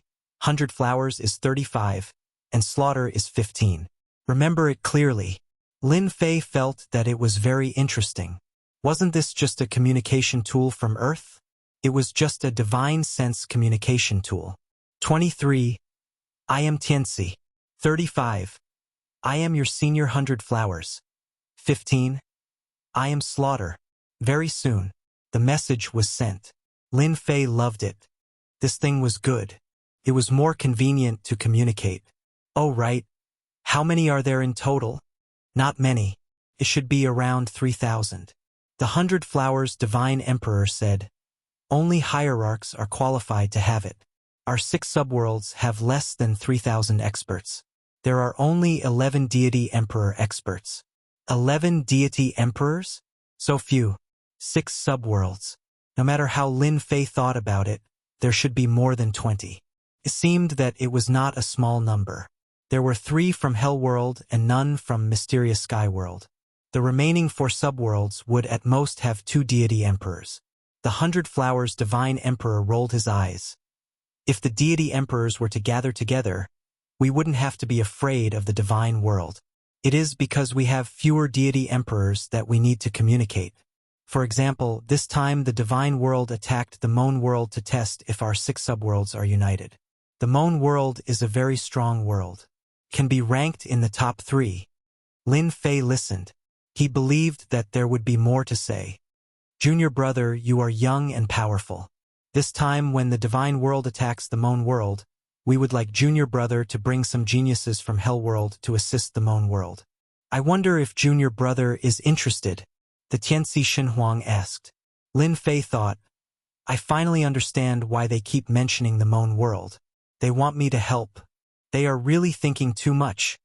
100 Flowers is 35. And slaughter is 15. Remember it clearly. Lin Fei felt that it was very interesting. Wasn't this just a communication tool from Earth? It was just a divine sense communication tool. 23. I am Tianxi. 35. I am your senior 100 Flowers. 15. I am Slaughter. Very soon, the message was sent. Lin Fei loved it. This thing was good. It was more convenient to communicate. Oh right. How many are there in total? Not many. It should be around 3,000. The 100 Flowers Divine Emperor said, Only hierarchs are qualified to have it. Our 6 subworlds have less than 3,000 experts. There are only 11 deity emperor experts. 11 deity emperors? So few. 6 subworlds. No matter how Lin Fei thought about it, there should be more than 20. It seemed that it was not a small number. There were 3 from Hell World and none from Mysterious Sky World. The remaining 4 subworlds would at most have 2 deity emperors. The 100 Flowers Divine Emperor rolled his eyes. If the deity emperors were to gather together, we wouldn't have to be afraid of the divine world. It is because we have fewer deity emperors that we need to communicate. For example, this time the divine world attacked the Moan world to test if our 6 subworlds are united. The Moan world is a very strong world. Can be ranked in the top 3. Lin Fei listened. He believed that there would be more to say. Junior brother, you are young and powerful. This time when the divine world attacks the Moan world, we would like junior brother to bring some geniuses from Hell world to assist the Moan world. I wonder if junior brother is interested, the Tianci Shenhuang asked. Lin Fei thought, I finally understand why they keep mentioning the Moan world. They want me to help. They are really thinking too much.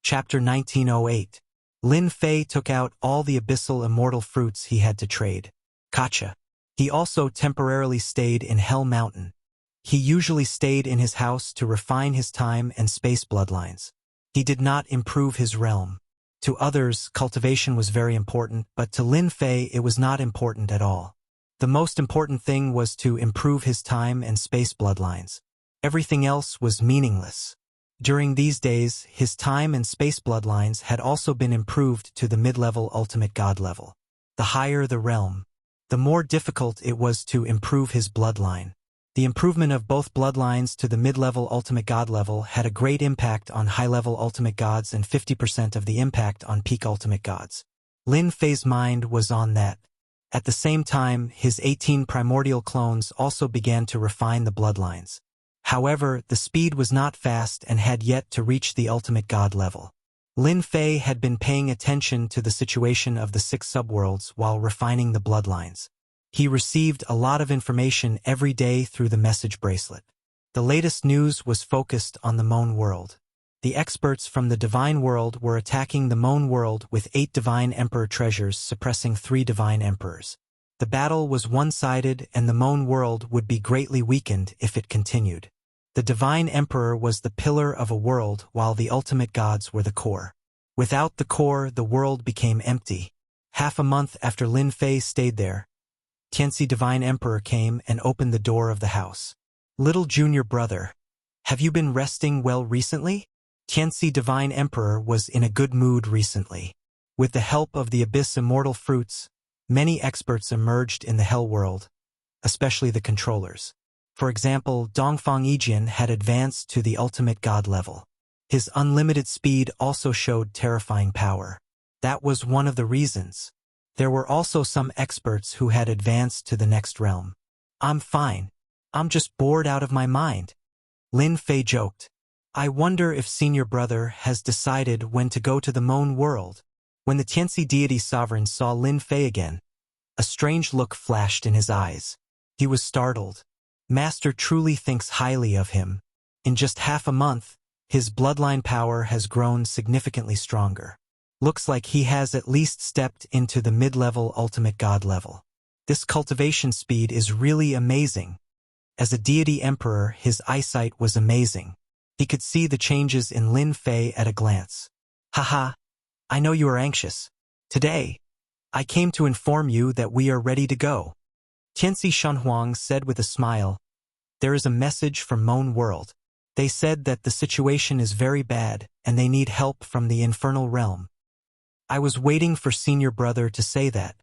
Chapter 1908. Lin Fei took out all the abyssal immortal fruits he had to trade. Gotcha. He also temporarily stayed in Hell Mountain. He usually stayed in his house to refine his time and space bloodlines. He did not improve his realm. To others, cultivation was very important, but to Lin Fei it was not important at all. The most important thing was to improve his time and space bloodlines. Everything else was meaningless. During these days, his time and space bloodlines had also been improved to the mid-level ultimate god level. The higher the realm, the more difficult it was to improve his bloodline. The improvement of both bloodlines to the mid-level ultimate god level had a great impact on high-level ultimate gods and 50% of the impact on peak ultimate gods. Lin Fei's mind was on that. At the same time, his 18 primordial clones also began to refine the bloodlines. However, the speed was not fast and had yet to reach the ultimate god level. Lin Fei had been paying attention to the situation of the 6 subworlds while refining the bloodlines. He received a lot of information every day through the message bracelet. The latest news was focused on the Moan world. The experts from the Divine World were attacking the Moan world with 8 Divine Emperor treasures suppressing 3 Divine Emperors. The battle was one-sided and the Moan world would be greatly weakened if it continued. The Divine Emperor was the pillar of a world while the ultimate gods were the core. Without the core, the world became empty. Half a month after Lin Fei stayed there, Tianci Divine Emperor came and opened the door of the house. Little junior brother, have you been resting well recently? Tianci Divine Emperor was in a good mood recently. With the help of the Abyss Immortal Fruits, many experts emerged in the Hell world, especially the controllers. For example, Dongfang Yijian had advanced to the ultimate god level. His unlimited speed also showed terrifying power. That was one of the reasons. There were also some experts who had advanced to the next realm. I'm fine. I'm just bored out of my mind. Lin Fei joked. I wonder if senior brother has decided when to go to the Moan world. When the Tianci deity sovereign saw Lin Fei again, a strange look flashed in his eyes. He was startled. Master truly thinks highly of him. In just half a month, his bloodline power has grown significantly stronger. Looks like he has at least stepped into the mid-level ultimate god level. This cultivation speed is really amazing. As a deity emperor, his eyesight was amazing. He could see the changes in Lin Fei at a glance. Haha, I know you are anxious. Today, I came to inform you that we are ready to go. Tianci Shenhuang said with a smile, there is a message from Moan world. They said that the situation is very bad and they need help from the infernal realm. I was waiting for senior brother to say that.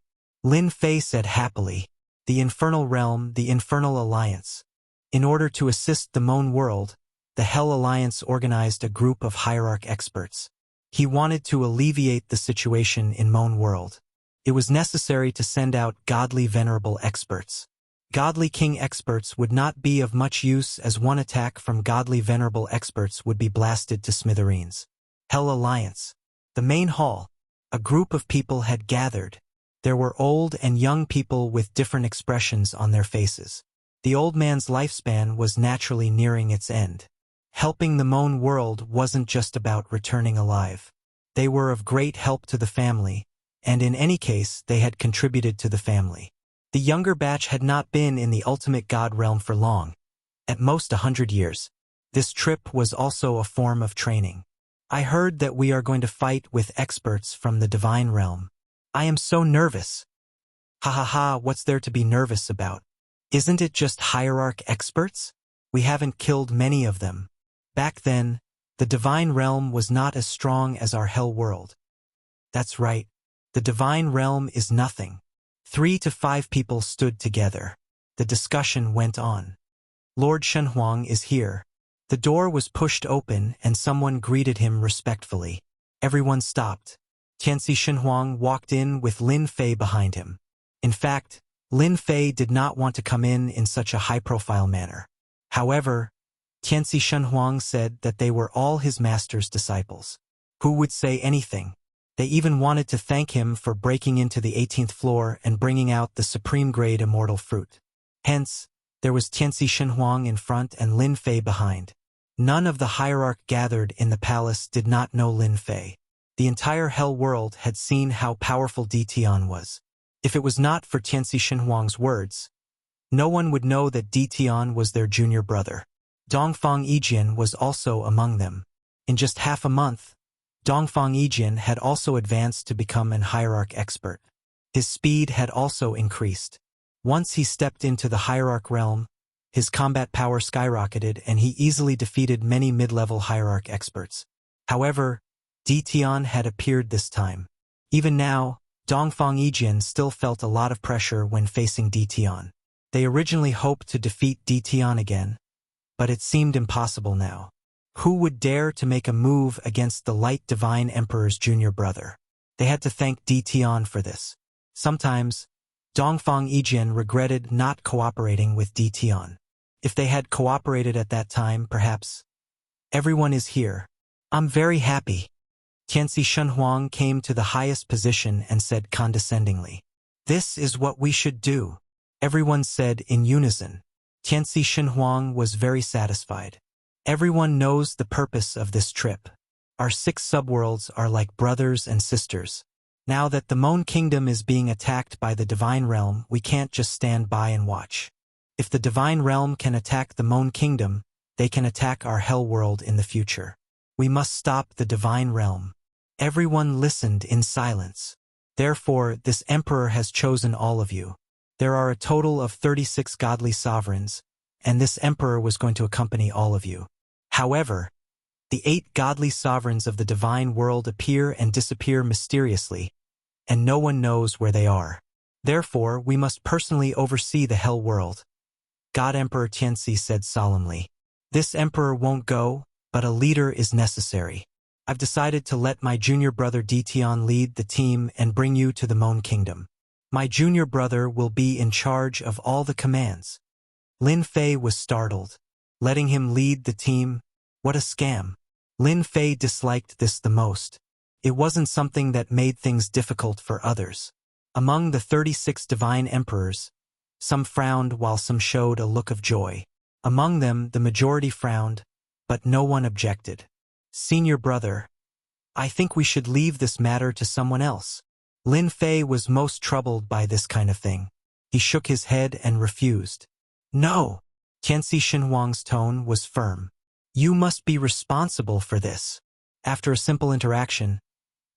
Lin Fei said happily, the infernal realm, the infernal alliance. In order to assist the Moan world, the Hell Alliance organized a group of hierarch experts. He wanted to alleviate the situation in Moan world. It was necessary to send out godly venerable experts. Godly king experts would not be of much use as one attack from godly venerable experts would be blasted to smithereens. Hell Alliance. The main hall. A group of people had gathered. There were old and young people with different expressions on their faces. The old man's lifespan was naturally nearing its end. Helping the Moan world wasn't just about returning alive. They were of great help to the family, and in any case they had contributed to the family. The younger batch had not been in the ultimate god realm for long, at most 100 years. This trip was also a form of training. I heard that we are going to fight with experts from the divine realm. I am so nervous. Ha ha ha, what's there to be nervous about? Isn't it just hierarch experts? We haven't killed many of them. Back then, the divine realm was not as strong as our hell world. That's right. The divine realm is nothing. 3 to 5 people stood together. The discussion went on. Lord Shenhuang is here. The door was pushed open and someone greeted him respectfully. Everyone stopped. Tianci Shenhuang walked in with Lin Fei behind him. In fact, Lin Fei did not want to come in such a high-profile manner. However, Tianci Shenhuang said that they were all his master's disciples. Who would say anything? They even wanted to thank him for breaking into the 18th floor and bringing out the supreme-grade immortal fruit. Hence, there was Tianxi Shenhuang in front and Lin Fei behind. None of the hierarch gathered in the palace did not know Lin Fei. The entire hell world had seen how powerful Di Tian was. If it was not for Tianxi Shenhuang's words, no one would know that Di Tian was their junior brother. Dongfang Yijian was also among them. In just half a month, Dongfang Yijian had also advanced to become an hierarch expert. His speed had also increased. Once he stepped into the hierarch realm, his combat power skyrocketed and he easily defeated many mid-level hierarch experts. However, Di Tian had appeared this time. Even now, Dongfang Yijian still felt a lot of pressure when facing Di Tian. They originally hoped to defeat Di Tian again, but it seemed impossible now. Who would dare to make a move against the Light Divine Emperor's junior brother? They had to thank Di Tian for this. Sometimes, Dongfang Yijian regretted not cooperating with Di Tian. If they had cooperated at that time, perhaps. Everyone is here. I'm very happy. Tianxi Shenhuang came to the highest position and said condescendingly, "This is what we should do." Everyone said in unison. Tianxi Shenhuang was very satisfied. Everyone knows the purpose of this trip. Our 6 subworlds are like brothers and sisters. Now that the Moan Kingdom is being attacked by the Divine Realm, we can't just stand by and watch. If the Divine Realm can attack the Moan Kingdom, they can attack our Hell World in the future. We must stop the Divine Realm. Everyone listened in silence. Therefore, this Emperor has chosen all of you. There are a total of 36 godly sovereigns, and this Emperor was going to accompany all of you. However, the 8 godly sovereigns of the divine world appear and disappear mysteriously, and no one knows where they are. Therefore, we must personally oversee the Hell World. God Emperor Tianxi said solemnly. This Emperor won't go, but a leader is necessary. I've decided to let my junior brother Di Tian lead the team and bring you to the Moan Kingdom. My junior brother will be in charge of all the commands. Lin Fei was startled. Letting him lead the team? What a scam. Lin Fei disliked this the most. It wasn't something that made things difficult for others. Among the 36 divine emperors, some frowned while some showed a look of joy. Among them, the majority frowned, but no one objected. Senior brother, I think we should leave this matter to someone else. Lin Fei was most troubled by this kind of thing. He shook his head and refused. No! Tianxi Shenhuang's tone was firm. You must be responsible for this. After a simple interaction,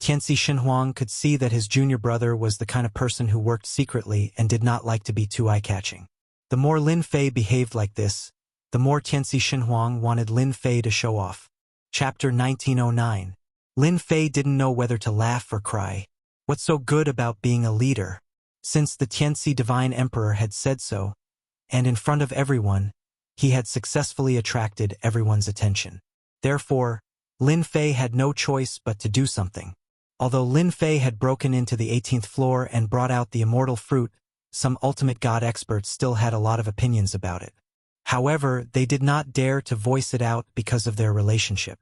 Tianxi Shenhuang could see that his junior brother was the kind of person who worked secretly and did not like to be too eye-catching. The more Lin Fei behaved like this, the more Tianxi Shenhuang wanted Lin Fei to show off. Chapter 1909. Lin Fei didn't know whether to laugh or cry. What's so good about being a leader? Since the Tianxi Divine Emperor had said so, and in front of everyone, he had successfully attracted everyone's attention. Therefore, Lin Fei had no choice but to do something. Although Lin Fei had broken into the 18th floor and brought out the immortal fruit, some ultimate god experts still had a lot of opinions about it. However, they did not dare to voice it out because of their relationship.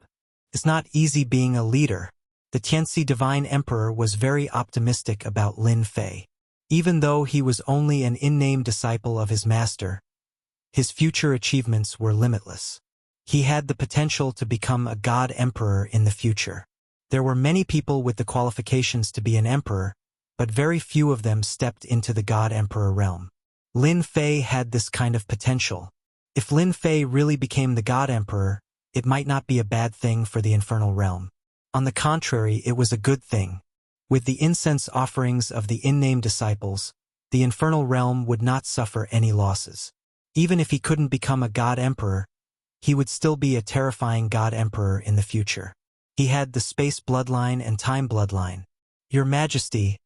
It's not easy being a leader. The Tianxi Divine Emperor was very optimistic about Lin Fei. Even though he was only an in-name disciple of his master, his future achievements were limitless. He had the potential to become a god emperor in the future. There were many people with the qualifications to be an emperor, but very few of them stepped into the god emperor realm. Lin Fei had this kind of potential. If Lin Fei really became the god emperor, it might not be a bad thing for the infernal realm. On the contrary, it was a good thing. With the incense offerings of the in-name disciples, the infernal realm would not suffer any losses. Even if he couldn't become a god emperor, he would still be a terrifying god emperor in the future. He had the space bloodline and time bloodline. Your Majesty,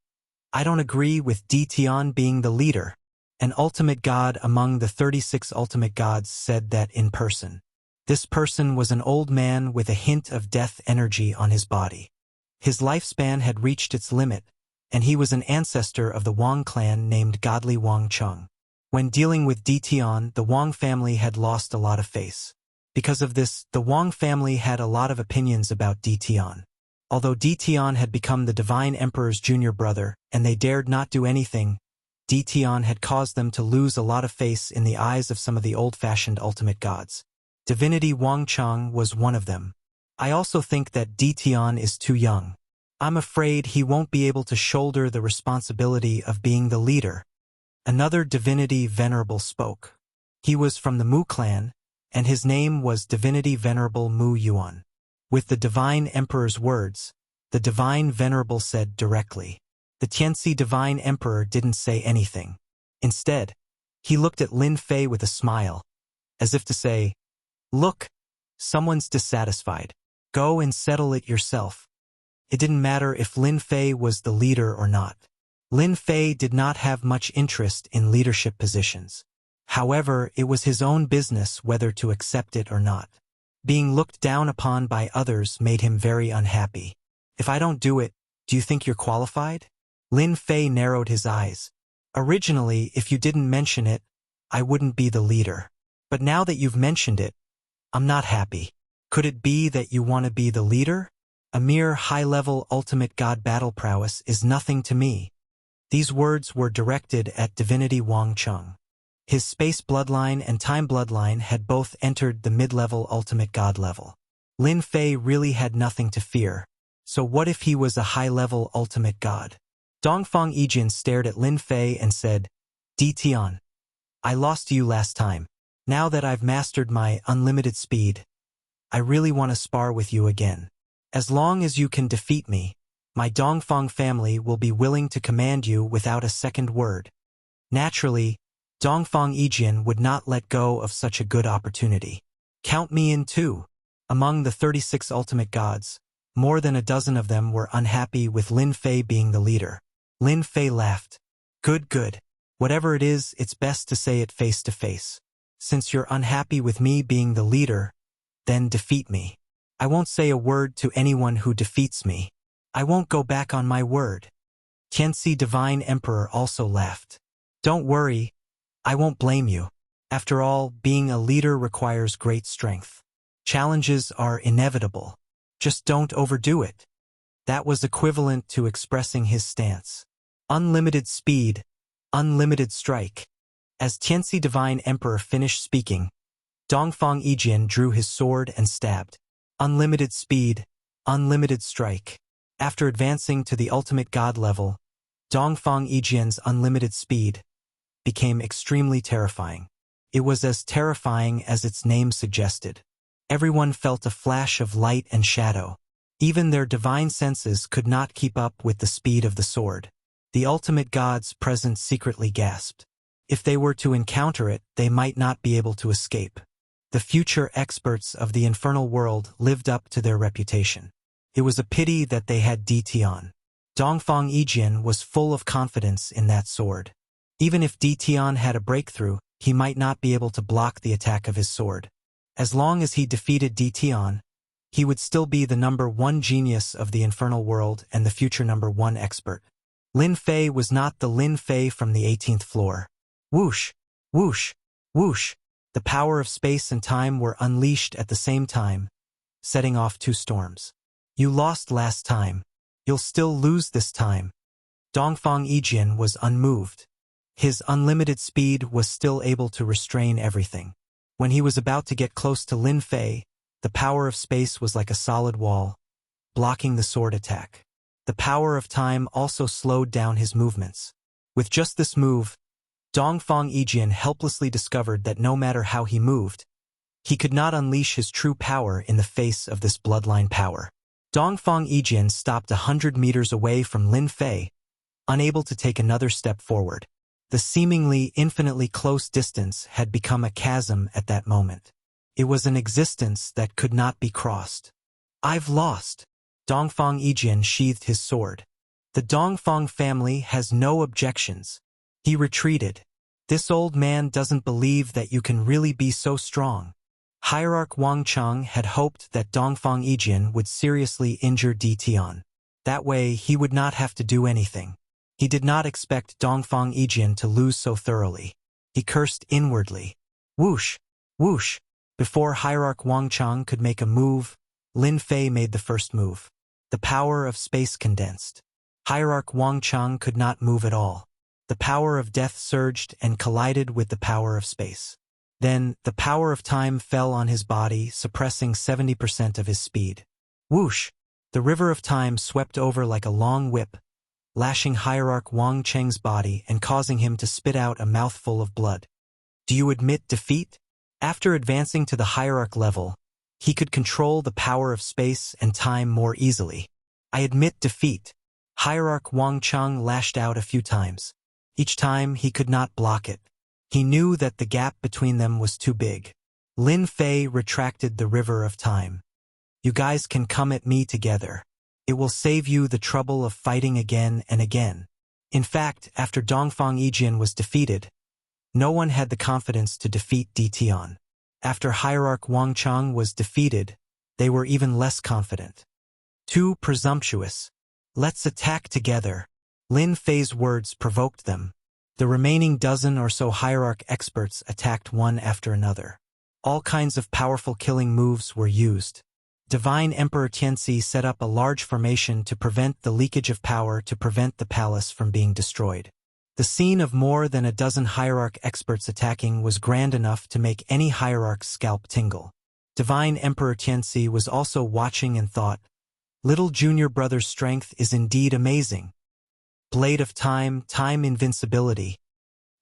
I don't agree with Di Tian being the leader. An ultimate god among the 36 ultimate gods said that in person. This person was an old man with a hint of death energy on his body. His lifespan had reached its limit, and he was an ancestor of the Wang clan named Godly Wang Cheng. When dealing with Di Tian, the Wang family had lost a lot of face. Because of this, the Wang family had a lot of opinions about Di Tian. Although Ditian had become the Divine Emperor's junior brother, and they dared not do anything, Ditian had caused them to lose a lot of face in the eyes of some of the old-fashioned ultimate gods. Divinity Wangchang was one of them. I also think that Ditian is too young. I'm afraid he won't be able to shoulder the responsibility of being the leader. Another divinity venerable spoke. He was from the Mu clan, and his name was Divinity Venerable Mu Yuan. With the Divine Emperor's words, the Divine Venerable said directly. The Tianxi Divine Emperor didn't say anything. Instead, he looked at Lin Fei with a smile, as if to say, "Look, someone's dissatisfied. Go and settle it yourself." It didn't matter if Lin Fei was the leader or not. Lin Fei did not have much interest in leadership positions. However, it was his own business whether to accept it or not. Being looked down upon by others made him very unhappy. "If I don't do it, do you think you're qualified?" Lin Fei narrowed his eyes. "Originally, if you didn't mention it, I wouldn't be the leader. But now that you've mentioned it, I'm not happy. Could it be that you want to be the leader? A mere high-level ultimate god battle prowess is nothing to me." These words were directed at Divinity Wangchang. His space bloodline and time bloodline had both entered the mid-level ultimate god level. Lin Fei really had nothing to fear. So what if he was a high-level ultimate god? Dongfang Yijin stared at Lin Fei and said, "Ditian, I lost to you last time. Now that I've mastered my unlimited speed, I really want to spar with you again. As long as you can defeat me, my Dongfang family will be willing to command you without a second word." Naturally, Dongfang Yijin would not let go of such a good opportunity. "Count me in too." Among the 36 ultimate gods, more than a dozen of them were unhappy with Lin Fei being the leader. Lin Fei laughed. Good. Whatever it is, it's best to say it face to face. Since you're unhappy with me being the leader, then defeat me. I won't say a word to anyone who defeats me. I won't go back on my word." Tianxi Divine Emperor also laughed. "Don't worry, I won't blame you. After all, being a leader requires great strength. Challenges are inevitable. Just don't overdo it." That was equivalent to expressing his stance. Unlimited speed, unlimited strike. As Tianxi Divine Emperor finished speaking, Dongfang Yijin drew his sword and stabbed. Unlimited speed, unlimited strike. After advancing to the ultimate god level, Dongfang Yijin's unlimited speed became extremely terrifying. It was as terrifying as its name suggested. Everyone felt a flash of light and shadow. Even their divine senses could not keep up with the speed of the sword. The ultimate gods present secretly gasped. If they were to encounter it, they might not be able to escape. The future experts of the infernal world lived up to their reputation. It was a pity that they had Ditian. Dongfang Yijin was full of confidence in that sword. Even if Ditian had a breakthrough, he might not be able to block the attack of his sword. As long as he defeated Ditian, he would still be the #1 genius of the infernal world and the future #1 expert. Lin Fei was not the Lin Fei from the 18th floor. Whoosh, whoosh, whoosh. The power of space and time were unleashed at the same time, setting off 2 storms. "You lost last time. You'll still lose this time." Dongfang Yijin was unmoved. His unlimited speed was still able to restrain everything. When he was about to get close to Lin Fei, the power of space was like a solid wall, blocking the sword attack. The power of time also slowed down his movements. With just this move, Dongfang Yijin helplessly discovered that no matter how he moved, he could not unleash his true power in the face of this bloodline power. Dongfang Yijin stopped 100 meters away from Lin Fei, unable to take another step forward. The seemingly infinitely close distance had become a chasm at that moment. It was an existence that could not be crossed. "I've lost." Dongfang Yijin sheathed his sword. "The Dongfang family has no objections." He retreated. "This old man doesn't believe that you can really be so strong." Hierarch Wangchang had hoped that Dongfang Yijin would seriously injure Ditian. That way, he would not have to do anything. He did not expect Dongfang Yijin to lose so thoroughly. He cursed inwardly. Whoosh, whoosh. Before Hierarch Wangchang could make a move, Lin Fei made the first move. The power of space condensed. Hierarch Wang Chang could not move at all. The power of death surged and collided with the power of space. Then, the power of time fell on his body, suppressing 70% of his speed. Whoosh! The river of time swept over like a long whip, lashing Hierarch Wang Cheng's body and causing him to spit out a mouthful of blood. Do you admit defeat? After advancing to the Hierarch level, he could control the power of space and time more easily. I admit defeat. Hierarch Wang Cheng lashed out a few times. Each time he could not block it. He knew that the gap between them was too big. Lin Fei retracted the river of time. You guys can come at me together. It will save you the trouble of fighting again and again. In fact, after Dongfang Yijian was defeated, no one had the confidence to defeat Di Tian. After Hierarch Wang Cheng was defeated, they were even less confident. Too presumptuous. Let's attack together. Lin Fei's words provoked them. The remaining dozen or so Hierarch experts attacked one after another. All kinds of powerful killing moves were used. Divine Emperor Tianxi set up a large formation to prevent the leakage of power to prevent the palace from being destroyed. The scene of more than a dozen Hierarch experts attacking was grand enough to make any Hierarch's scalp tingle. Divine Emperor Tianxi was also watching and thought, little junior brother's strength is indeed amazing. Blade of Time, Time Invincibility.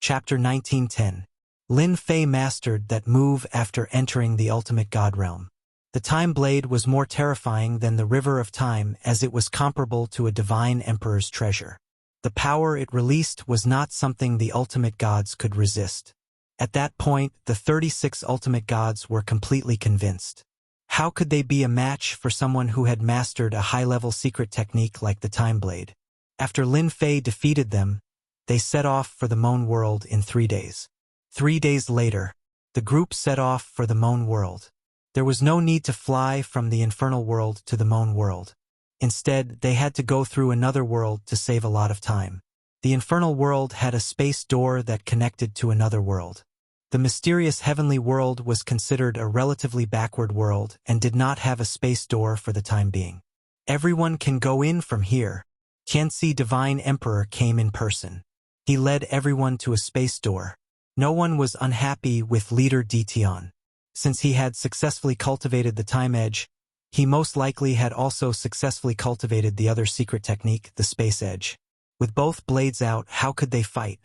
Chapter 1910. Lin Fei mastered that move after entering the ultimate god realm. The Time Blade was more terrifying than the River of Time as it was comparable to a divine emperor's treasure. The power it released was not something the ultimate gods could resist. At that point, the 36 ultimate gods were completely convinced. How could they be a match for someone who had mastered a high-level secret technique like the Time Blade? After Lin Fei defeated them, they set off for the Moan World in 3 days. 3 days later, the group set off for the Moan World. There was no need to fly from the Infernal World to the Moan World. Instead, they had to go through another world to save a lot of time. The Infernal World had a space door that connected to another world. The mysterious Heavenly World was considered a relatively backward world and did not have a space door for the time being. Everyone can go in from here. Tianxi Divine Emperor came in person. He led everyone to a space door. No one was unhappy with leader Di Tian. Since he had successfully cultivated the time edge, he most likely had also successfully cultivated the other secret technique, the space edge. With both blades out, how could they fight?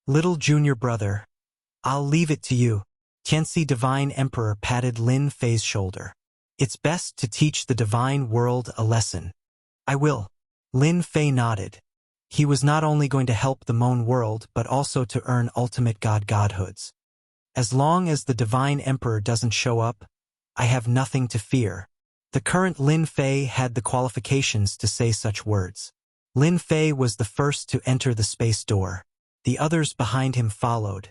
Little junior brother, I'll leave it to you. Tianxi Divine Emperor patted Lin Fei's shoulder. It's best to teach the divine world a lesson. I will. Lin Fei nodded. He was not only going to help the Moan World but also to earn ultimate godhoods. As long as the Divine Emperor doesn't show up, I have nothing to fear. The current Lin Fei had the qualifications to say such words. Lin Fei was the first to enter the space door. The others behind him followed.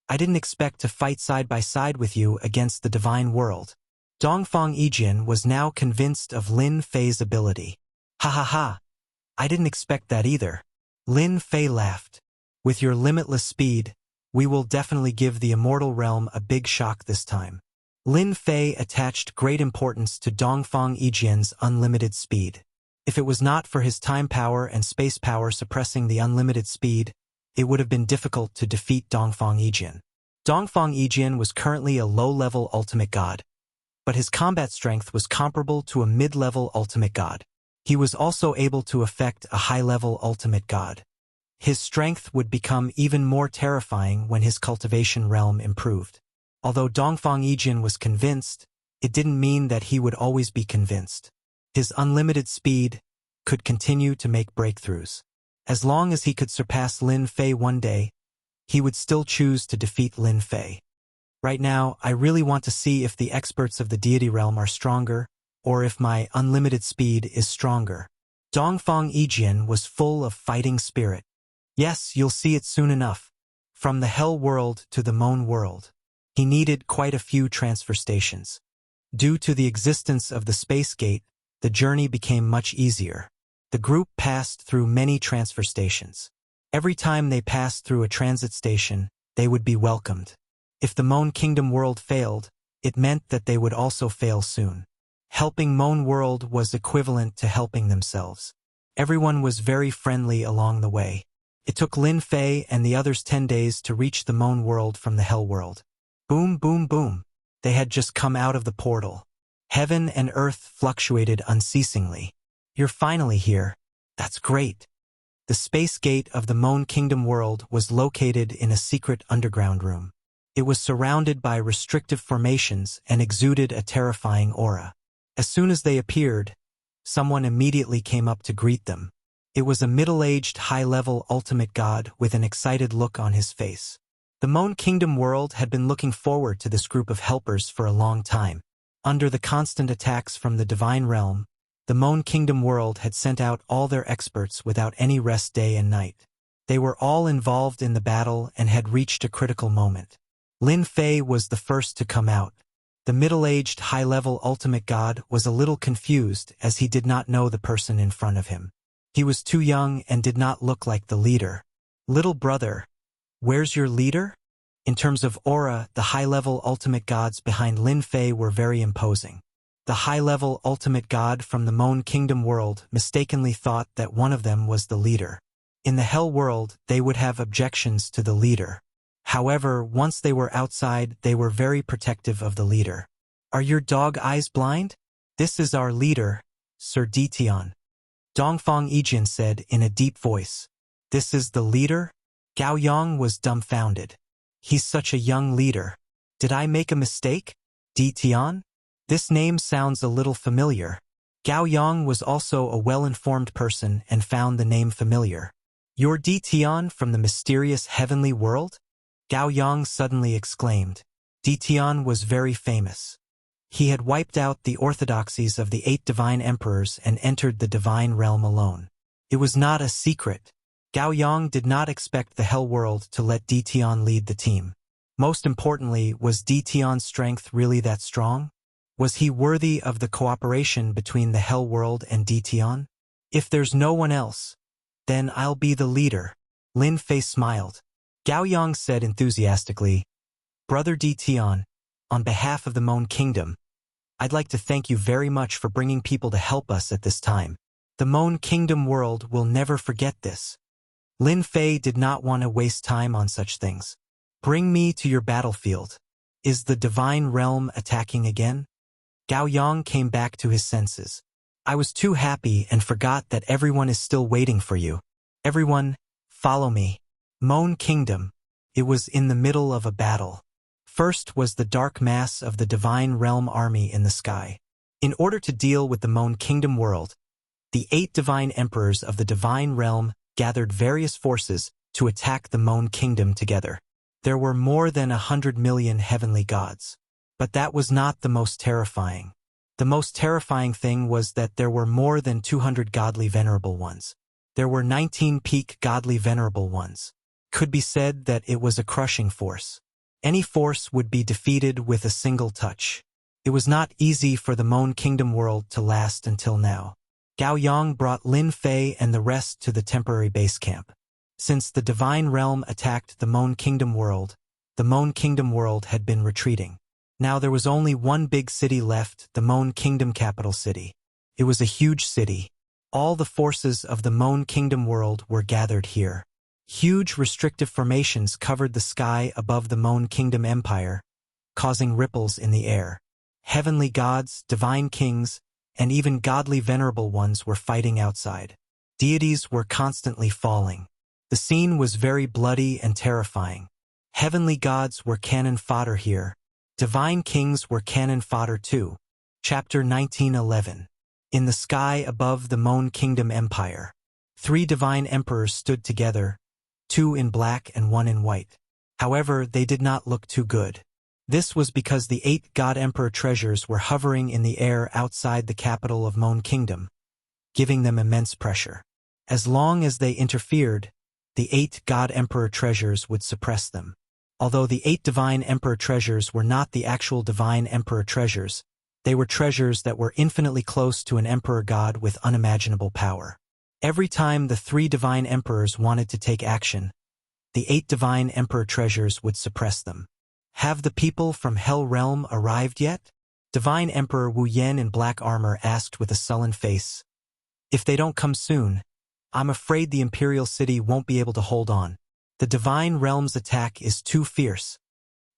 I didn't expect to fight side by side with you against the divine world. Dongfang Yijian was now convinced of Lin Fei's ability. Ha ha ha. I didn't expect that either. Lin Fei laughed. With your limitless speed, we will definitely give the immortal realm a big shock this time. Lin Fei attached great importance to Dongfang Yijian's unlimited speed. If it was not for his time power and space power suppressing the unlimited speed, it would have been difficult to defeat Dongfang Yijian. Dongfang Yijian was currently a low-level ultimate god, but his combat strength was comparable to a mid-level ultimate god. He was also able to affect a high-level ultimate god. His strength would become even more terrifying when his cultivation realm improved. Although Dongfang Yijian was convinced, it didn't mean that he would always be convinced. His unlimited speed could continue to make breakthroughs. As long as he could surpass Lin Fei one day, he would still choose to defeat Lin Fei. Right now, I really want to see if the experts of the deity realm are stronger, or if my unlimited speed is stronger. Dongfang Yijian was full of fighting spirit. Yes, you'll see it soon enough. From the Hell World to the Moan World. He needed quite a few transfer stations. Due to the existence of the space gate, the journey became much easier. The group passed through many transfer stations. Every time they passed through a transit station, they would be welcomed. If the Moan Kingdom world failed, it meant that they would also fail soon. Helping Moon World was equivalent to helping themselves. Everyone was very friendly along the way. It took Lin Fei and the others 10 days to reach the Moon World from the Hell World. Boom, boom, boom. They had just come out of the portal. Heaven and earth fluctuated unceasingly. You're finally here. That's great. The space gate of the Moon Kingdom world was located in a secret underground room. It was surrounded by restrictive formations and exuded a terrifying aura. As soon as they appeared, someone immediately came up to greet them. It was a middle-aged, high-level ultimate god with an excited look on his face. The Moon Kingdom world had been looking forward to this group of helpers for a long time. Under the constant attacks from the Divine Realm, the Moon Kingdom world had sent out all their experts without any rest day and night. They were all involved in the battle and had reached a critical moment. Lin Fei was the first to come out. The middle-aged, high-level ultimate god was a little confused as he did not know the person in front of him. He was too young and did not look like the leader. Little brother, where's your leader? In terms of aura, the high-level ultimate gods behind Lin Fei were very imposing. The high-level ultimate god from the Moon Kingdom world mistakenly thought that one of them was the leader. In the Hell world, they would have objections to the leader. However, once they were outside, they were very protective of the leader. Are your dog eyes blind? This is our leader, Sir Ditian. Dongfang Yijin said in a deep voice. This is the leader? Gao Yang was dumbfounded. He's such a young leader. Did I make a mistake? Ditian? This name sounds a little familiar. Gao Yang was also a well-informed person and found the name familiar. You're Ditian from the mysterious heavenly world? Gao Yang suddenly exclaimed. Ditian was very famous. He had wiped out the orthodoxies of the 8 divine emperors and entered the divine realm alone. It was not a secret. Gao Yang did not expect the Hell world to let Ditian lead the team. Most importantly, was Ditian's strength really that strong? Was he worthy of the cooperation between the Hell world and Ditian? If there's no one else, then I'll be the leader. Lin Fei smiled. Gao Yang said enthusiastically, Brother Ditian, on behalf of the Moon Kingdom, I'd like to thank you very much for bringing people to help us at this time. The Moon Kingdom world will never forget this. Lin Fei did not want to waste time on such things. Bring me to your battlefield. Is the divine realm attacking again? Gao Yang came back to his senses. I was too happy and forgot that everyone is still waiting for you. Everyone, follow me. Moon Kingdom. It was in the middle of a battle. First was the dark mass of the Divine Realm army in the sky. In order to deal with the Moon Kingdom world, the 8 divine emperors of the Divine Realm gathered various forces to attack the Moon Kingdom together. There were more than 100 million heavenly gods. But that was not the most terrifying. The most terrifying thing was that there were more than 200 godly venerable ones. There were 19 peak godly venerable ones. Could be said that it was a crushing force. Any force would be defeated with a single touch. It was not easy for the Moon Kingdom world to last until now. Gao Yang brought Lin Fei and the rest to the temporary base camp. Since the Divine Realm attacked the Moon Kingdom world had been retreating. Now there was only one big city left, the Moon Kingdom capital city. It was a huge city. All the forces of the Moon Kingdom world were gathered here. Huge restrictive formations covered the sky above the Moon Kingdom Empire, causing ripples in the air. Heavenly gods, divine kings, and even godly venerable ones were fighting outside. Deities were constantly falling. The scene was very bloody and terrifying. Heavenly gods were cannon fodder here. Divine kings were cannon fodder too. Chapter 1911. In the sky above the Moon Kingdom Empire, 3 divine emperors stood together, 2 in black and 1 in white. However, they did not look too good. This was because the 8 God Emperor treasures were hovering in the air outside the capital of Moon Kingdom, giving them immense pressure. As long as they interfered, the 8 God Emperor treasures would suppress them. Although the 8 Divine Emperor treasures were not the actual Divine Emperor treasures, they were treasures that were infinitely close to an Emperor God with unimaginable power. Every time the 3 Divine Emperors wanted to take action, the 8 Divine Emperor treasures would suppress them. Have the people from Hell Realm arrived yet? Divine Emperor Wu Yan in black armor asked with a sullen face. If they don't come soon, I'm afraid the Imperial City won't be able to hold on. The Divine Realm's attack is too fierce.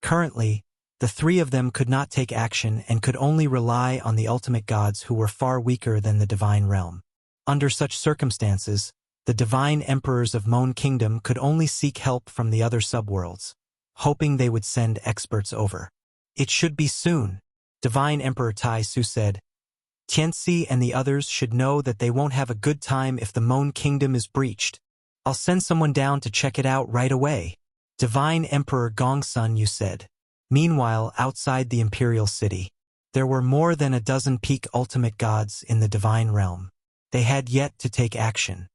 Currently, the three of them could not take action and could only rely on the ultimate gods who were far weaker than the Divine Realm. Under such circumstances, the Divine Emperors of Moan Kingdom could only seek help from the other subworlds, hoping they would send experts over. It should be soon, Divine Emperor Tai Su said. Tianxi and the others should know that they won't have a good time if the Moan Kingdom is breached. I'll send someone down to check it out right away. Divine Emperor Gongsun Yu said. Meanwhile, outside the Imperial City, there were more than a dozen peak ultimate gods in the Divine Realm. They had yet to take action.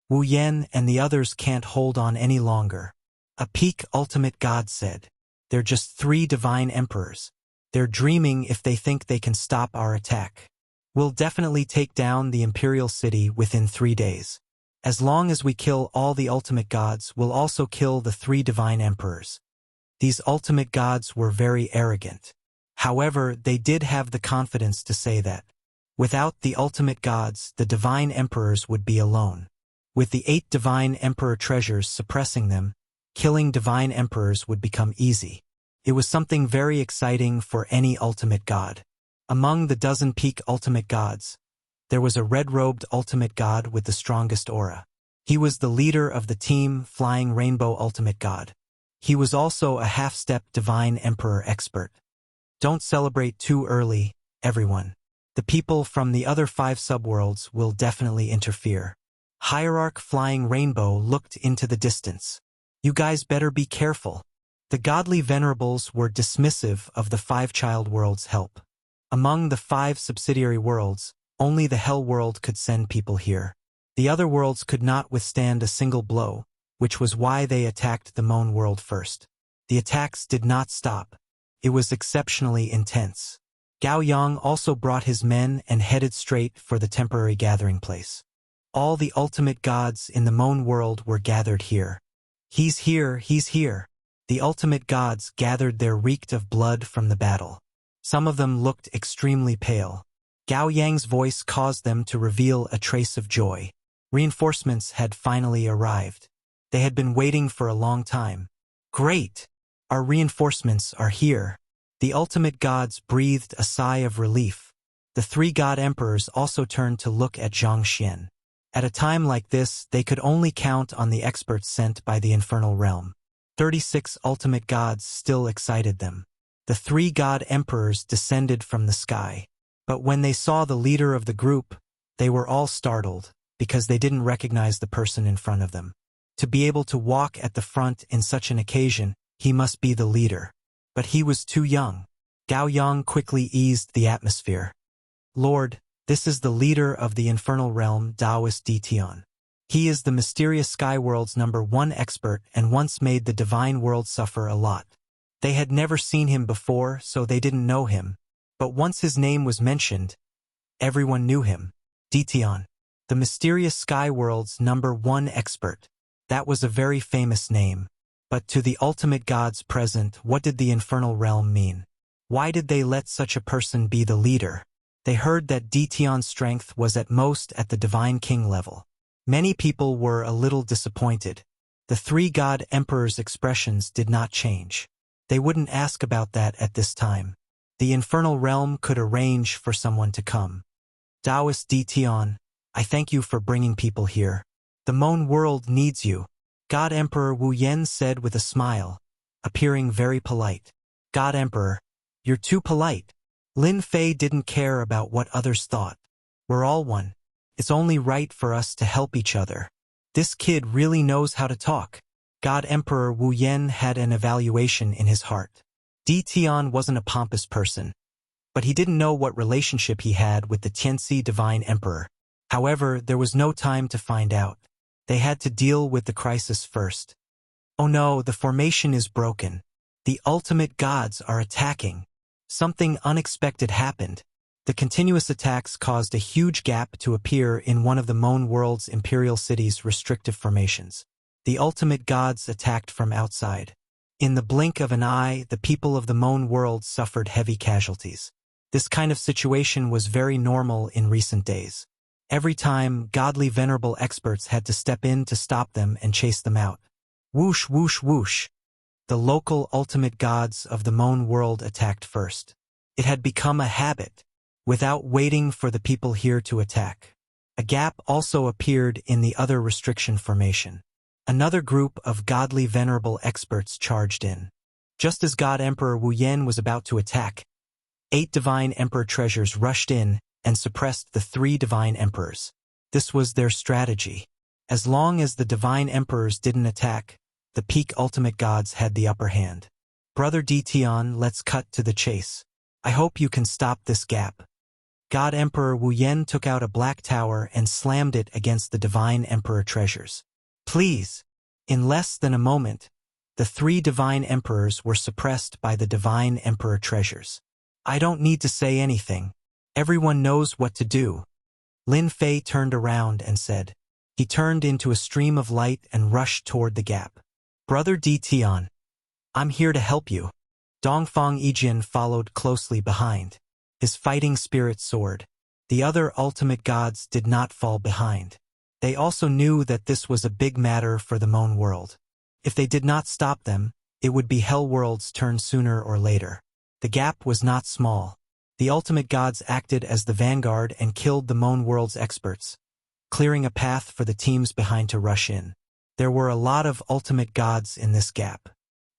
Wu Yan and the others can't hold on any longer. A peak ultimate god said. They're just 3 divine emperors. They're dreaming if they think they can stop our attack. We'll definitely take down the Imperial City within 3 days. As long as we kill all the ultimate gods, we'll also kill the 3 divine emperors. These ultimate gods were very arrogant. However, they did have the confidence to say that, without the ultimate gods, the divine emperors would be alone. With the 8 divine emperor treasures suppressing them, killing divine emperors would become easy. It was something very exciting for any ultimate god. Among the dozen peak ultimate gods, there was a red-robed ultimate god with the strongest aura. He was the leader of the team Flying Rainbow Ultimate God. He was also a half-step divine emperor expert. Don't celebrate too early, everyone. The people from the other 5 subworlds will definitely interfere. Hierarch Flying Rainbow looked into the distance. You guys better be careful. The godly venerables were dismissive of the 5 child worlds' help. Among the 5 subsidiary worlds, only the Hell world could send people here. The other worlds could not withstand a single blow, which was why they attacked the Moan world first. The attacks did not stop. It was exceptionally intense. Gao Yang also brought his men and headed straight for the temporary gathering place. All the ultimate gods in the Moan world were gathered here. He's here, he's here. The ultimate gods gathered there reeked of blood from the battle. Some of them looked extremely pale. Gao Yang's voice caused them to reveal a trace of joy. Reinforcements had finally arrived. They had been waiting for a long time. Great! Our reinforcements are here. The ultimate gods breathed a sigh of relief. The 3 god emperors also turned to look at Zhang Xian. At a time like this, they could only count on the experts sent by the infernal realm. 36 ultimate gods still excited them. The 3 god emperors descended from the sky. But when they saw the leader of the group, they were all startled, because they didn't recognize the person in front of them. To be able to walk at the front in such an occasion, he must be the leader. But he was too young. Gao Yang quickly eased the atmosphere. Lord, this is the leader of the infernal realm, Taoist Ditian. He is the mysterious sky world's #1 expert and once made the divine world suffer a lot. They had never seen him before, so they didn't know him. But once his name was mentioned, everyone knew him. Ditian, the mysterious sky world's #1 expert. That was a very famous name. But to the ultimate gods present, what did the infernal realm mean? Why did they let such a person be the leader? They heard that Ditian's strength was at most at the divine king level. Many people were a little disappointed. The 3 god emperors' expressions did not change. They wouldn't ask about that at this time. The infernal realm could arrange for someone to come. Taoist Ditian, I thank you for bringing people here. The Moan world needs you. God Emperor Wu Yan said with a smile, appearing very polite. God Emperor, you're too polite. Lin Fei didn't care about what others thought. We're all one. It's only right for us to help each other. This kid really knows how to talk. God Emperor Wu Yan had an evaluation in his heart. Ditian wasn't a pompous person, but he didn't know what relationship he had with the Tianxi Divine Emperor. However, there was no time to find out. They had to deal with the crisis first. Oh no, the formation is broken. The ultimate gods are attacking. Something unexpected happened. The continuous attacks caused a huge gap to appear in one of the Moan world's imperial cities' restrictive formations. The ultimate gods attacked from outside. In the blink of an eye, the people of the Moan world suffered heavy casualties. This kind of situation was very normal in recent days. Every time, godly venerable experts had to step in to stop them and chase them out. Whoosh, whoosh, whoosh. The local ultimate gods of the Moan world attacked first. It had become a habit, without waiting for the people here to attack. A gap also appeared in the other restriction formation. Another group of godly venerable experts charged in. Just as God Emperor Wu Yan was about to attack, 8 divine emperor treasures rushed in and suppressed the 3 divine emperors. This was their strategy. As long as the divine emperors didn't attack, the peak ultimate gods had the upper hand. Brother Dition, let's cut to the chase. I hope you can stop this gap. God Emperor Wu Yan took out a black tower and slammed it against the divine emperor treasures. Please. In less than a moment, the 3 divine emperors were suppressed by the divine emperor treasures. I don't need to say anything. Everyone knows what to do. Lin Fei turned around and said. He turned into a stream of light and rushed toward the gap. Brother Dition, I'm here to help you. Dongfang Yijian followed closely behind. His fighting spirit soared. The other ultimate gods did not fall behind. They also knew that this was a big matter for the Moan world. If they did not stop them, it would be Hell World's turn sooner or later. The gap was not small. The ultimate gods acted as the vanguard and killed the Moan world's experts, clearing a path for the teams behind to rush in. There were a lot of ultimate gods in this gap.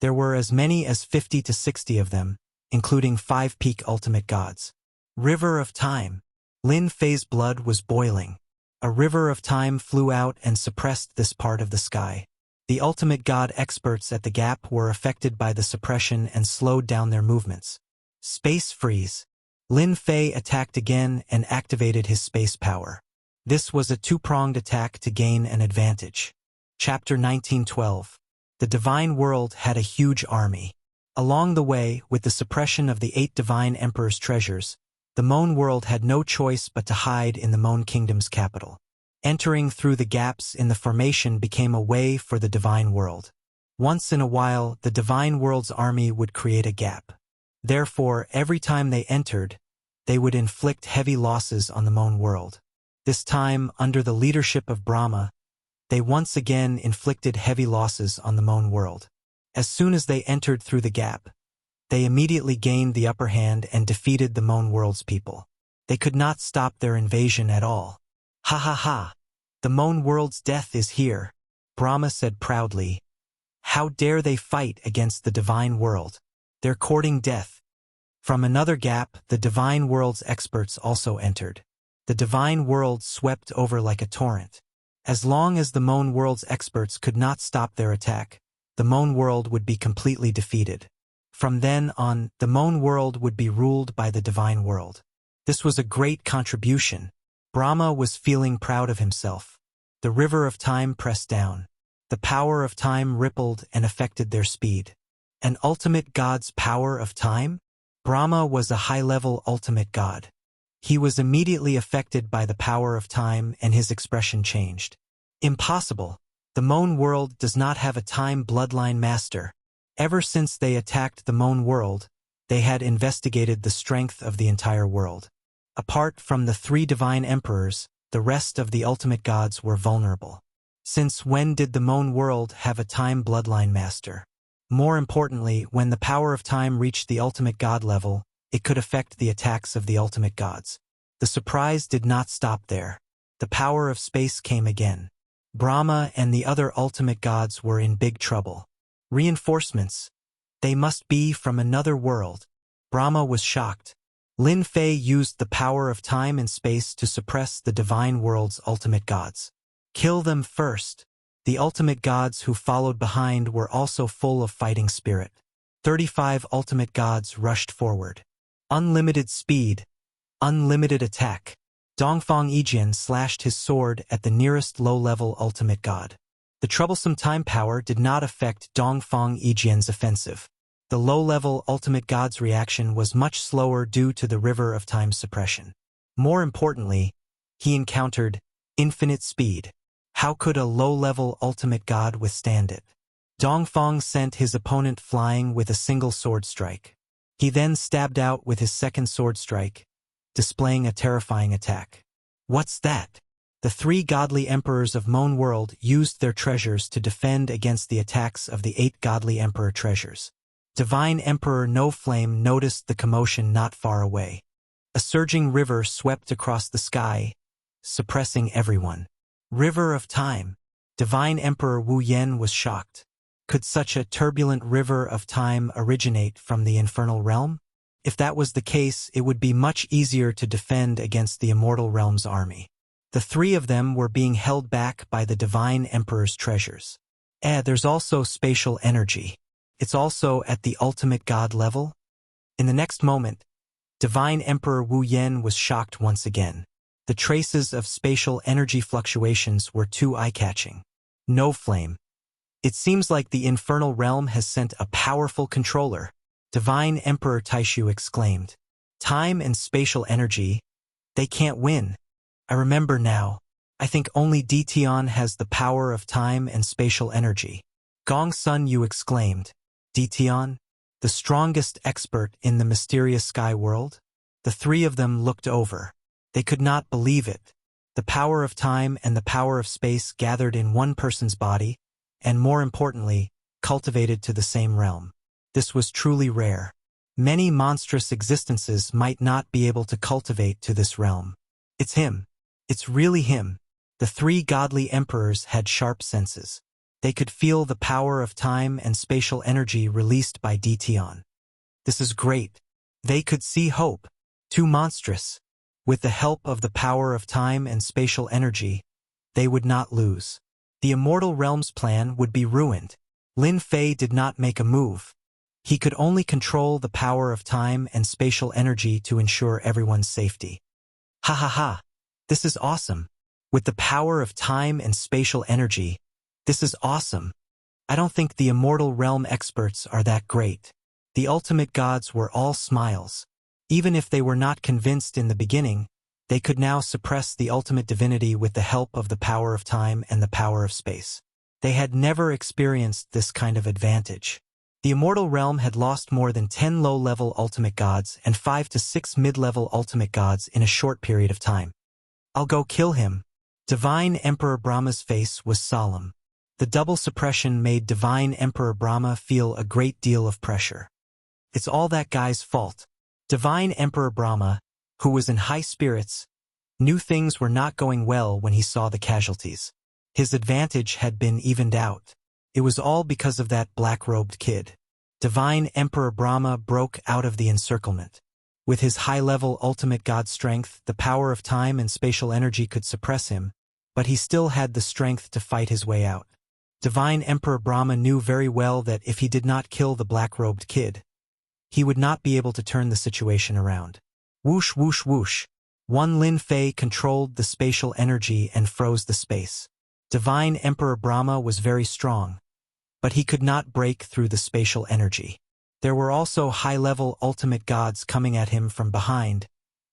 There were as many as 50 to 60 of them, including 5 peak ultimate gods. River of Time. Lin Fei's blood was boiling. A river of time flew out and suppressed this part of the sky. The ultimate god experts at the gap were affected by the suppression and slowed down their movements. Space freeze. Lin Fei attacked again and activated his space power. This was a 2-pronged attack to gain an advantage. Chapter 1912. The Divine World had a huge army. Along the way, with the suppression of the 8 Divine Emperor's treasures, the Moan world had no choice but to hide in the Moan Kingdom's capital. Entering through the gaps in the formation became a way for the Divine World. Once in a while, the Divine World's army would create a gap. Therefore, every time they entered, they would inflict heavy losses on the Moan world. This time, under the leadership of Brahma, they once again inflicted heavy losses on the Moan world. As soon as they entered through the gap, they immediately gained the upper hand and defeated the Moan world's people. They could not stop their invasion at all. Ha ha ha! The Moan world's death is here, Brahma said proudly. How dare they fight against the Divine World? They're courting death. From another gap, the Divine World's experts also entered. The Divine World swept over like a torrent. As long as the Moan world's experts could not stop their attack, the Moan world would be completely defeated. From then on, the Moan world would be ruled by the Divine World. This was a great contribution. Brahma was feeling proud of himself. The river of time pressed down. The power of time rippled and affected their speed. An ultimate god's power of time? Brahma was a high-level ultimate god. He was immediately affected by the power of time and his expression changed. Impossible. The Moan world does not have a time bloodline master. Ever since they attacked the Moan world, they had investigated the strength of the entire world. Apart from the 3 divine emperors, the rest of the ultimate gods were vulnerable. Since when did the Moan world have a time bloodline master? More importantly, when the power of time reached the ultimate god level, it could affect the attacks of the ultimate gods. The surprise did not stop there. The power of space came again. Brahma and the other ultimate gods were in big trouble. Reinforcements. They must be from another world. Brahma was shocked. Lin Fei used the power of time and space to suppress the Divine World's ultimate gods. Kill them first. The ultimate gods who followed behind were also full of fighting spirit. 35 ultimate gods rushed forward. Unlimited speed. Unlimited attack. Dongfang Yijian slashed his sword at the nearest low-level ultimate god. The troublesome time power did not affect Dongfang Yijian's offensive. The low-level ultimate god's reaction was much slower due to the river of time suppression. More importantly, he encountered infinite speed. How could a low-level ultimate god withstand it? Dongfang sent his opponent flying with a single sword strike. He then stabbed out with his second sword strike, displaying a terrifying attack. What's that? The three godly emperors of Moan World used their treasures to defend against the attacks of the 8 godly emperor treasures. Divine Emperor No Flame noticed the commotion not far away. A surging river swept across the sky, suppressing everyone. River of Time. Divine Emperor Wu Yen was shocked. Could such a turbulent river of time originate from the infernal realm? If that was the case, it would be much easier to defend against the immortal realm's army. The 3 of them were being held back by the Divine Emperor's treasures. There's also spatial energy. It's also at the ultimate god level? In the next moment, Divine Emperor Wu Yen was shocked once again. The traces of spatial energy fluctuations were too eye-catching. No Flame. It seems like the infernal realm has sent a powerful controller, Divine Emperor Taishu exclaimed. Time and spatial energy, they can't win. I remember now. I think only Dition has the power of time and spatial energy. Gong Sun Yu exclaimed. Dition? The strongest expert in the mysterious sky world? The 3 of them looked over. They could not believe it. The power of time and the power of space gathered in one person's body, and more importantly, cultivated to the same realm. This was truly rare. Many monstrous existences might not be able to cultivate to this realm. It's him. It's really him. The 3 godly emperors had sharp senses. They could feel the power of time and spatial energy released by Dition. This is great. They could see hope. Too monstrous. With the help of the power of time and spatial energy, they would not lose. The immortal realm's plan would be ruined. Lin Fei did not make a move. He could only control the power of time and spatial energy to ensure everyone's safety. Ha ha ha. This is awesome. With the power of time and spatial energy, this is awesome. I don't think the immortal realm experts are that great. The ultimate gods were all smiles. Even if they were not convinced in the beginning, they could now suppress the ultimate divinity with the help of the power of time and the power of space. They had never experienced this kind of advantage. The immortal realm had lost more than 10 low-level ultimate gods and 5 to 6 mid-level ultimate gods in a short period of time. I'll go kill him. Divine Emperor Brahma's face was solemn. The double suppression made Divine Emperor Brahma feel a great deal of pressure. It's all that guy's fault. Divine Emperor Brahma, who was in high spirits, knew things were not going well when he saw the casualties. His advantage had been evened out. It was all because of that black-robed kid. Divine Emperor Brahma broke out of the encirclement. With his high-level ultimate god strength, the power of time and spatial energy could suppress him, but he still had the strength to fight his way out. Divine Emperor Brahma knew very well that if he did not kill the black-robed kid, he would not be able to turn the situation around. Whoosh whoosh whoosh. One Lin Fei controlled the spatial energy and froze the space. Divine Emperor Brahma was very strong, but he could not break through the spatial energy. There were also high-level ultimate gods coming at him from behind,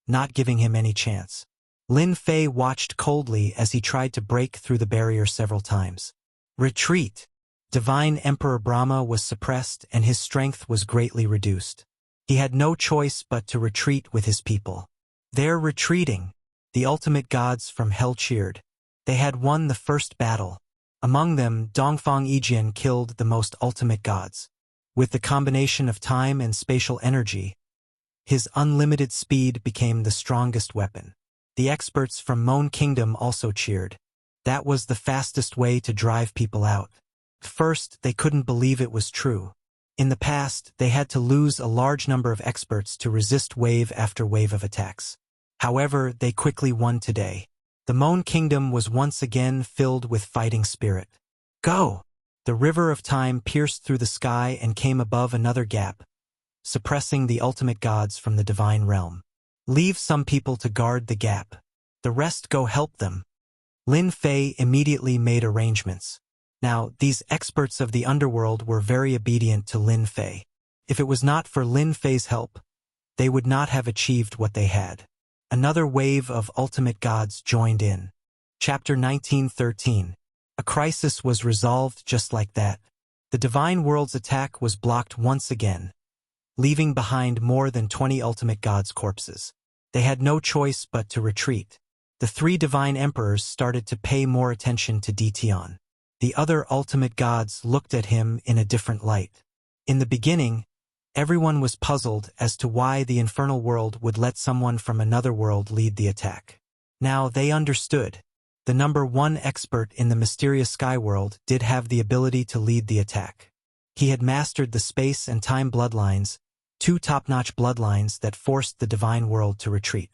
not giving him any chance. Lin Fei watched coldly as he tried to break through the barrier several times. Retreat! Divine Emperor Brahma was suppressed and his strength was greatly reduced. He had no choice but to retreat with his people. They're retreating. The ultimate gods from hell cheered. They had won the first battle. Among them, Dongfang Yijian killed the most ultimate gods. With the combination of time and spatial energy, his unlimited speed became the strongest weapon. The experts from Moan Kingdom also cheered. That was the fastest way to drive people out. First, they couldn't believe it was true. In the past, they had to lose a large number of experts to resist wave after wave of attacks. However, they quickly won today. The Moan Kingdom was once again filled with fighting spirit. Go! The river of time pierced through the sky and came above another gap, suppressing the ultimate gods from the divine realm. Leave some people to guard the gap. The rest go help them. Lin Fei immediately made arrangements. Now, these experts of the underworld were very obedient to Lin Fei. If it was not for Lin Fei's help, they would not have achieved what they had. Another wave of ultimate gods joined in. Chapter 1913. A crisis was resolved just like that. The divine world's attack was blocked once again. leaving behind more than 20 ultimate gods' corpses. They had no choice but to retreat. The three divine emperors started to pay more attention to Dtion. The other ultimate gods looked at him in a different light. In the beginning, everyone was puzzled as to why the infernal world would let someone from another world lead the attack. Now they understood. The number one expert in the mysterious sky world did have the ability to lead the attack. He had mastered the space and time bloodlines, two top-notch bloodlines that forced the divine world to retreat.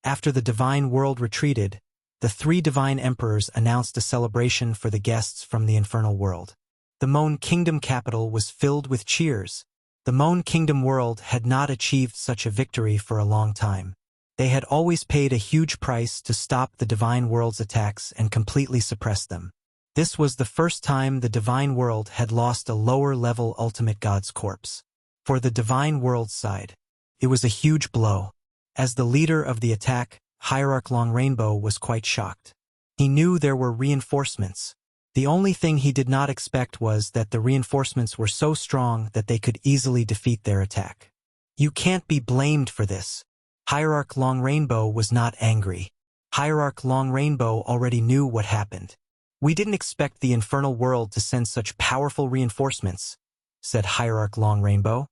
After the divine world retreated, the three divine emperors announced a celebration for the guests from the infernal world. The Moan Kingdom capital was filled with cheers. The Moan Kingdom world had not achieved such a victory for a long time. They had always paid a huge price to stop the divine world's attacks and completely suppress them. This was the first time the divine world had lost a lower-level ultimate god's corpse. For the divine world's side, it was a huge blow. As the leader of the attack, Hierarch Long Rainbow was quite shocked. He knew there were reinforcements. The only thing he did not expect was that the reinforcements were so strong that they could easily defeat their attack. You can't be blamed for this. Hierarch Long Rainbow was not angry. Hierarch Long Rainbow already knew what happened. We didn't expect the infernal world to send such powerful reinforcements, said Hierarch Long Rainbow.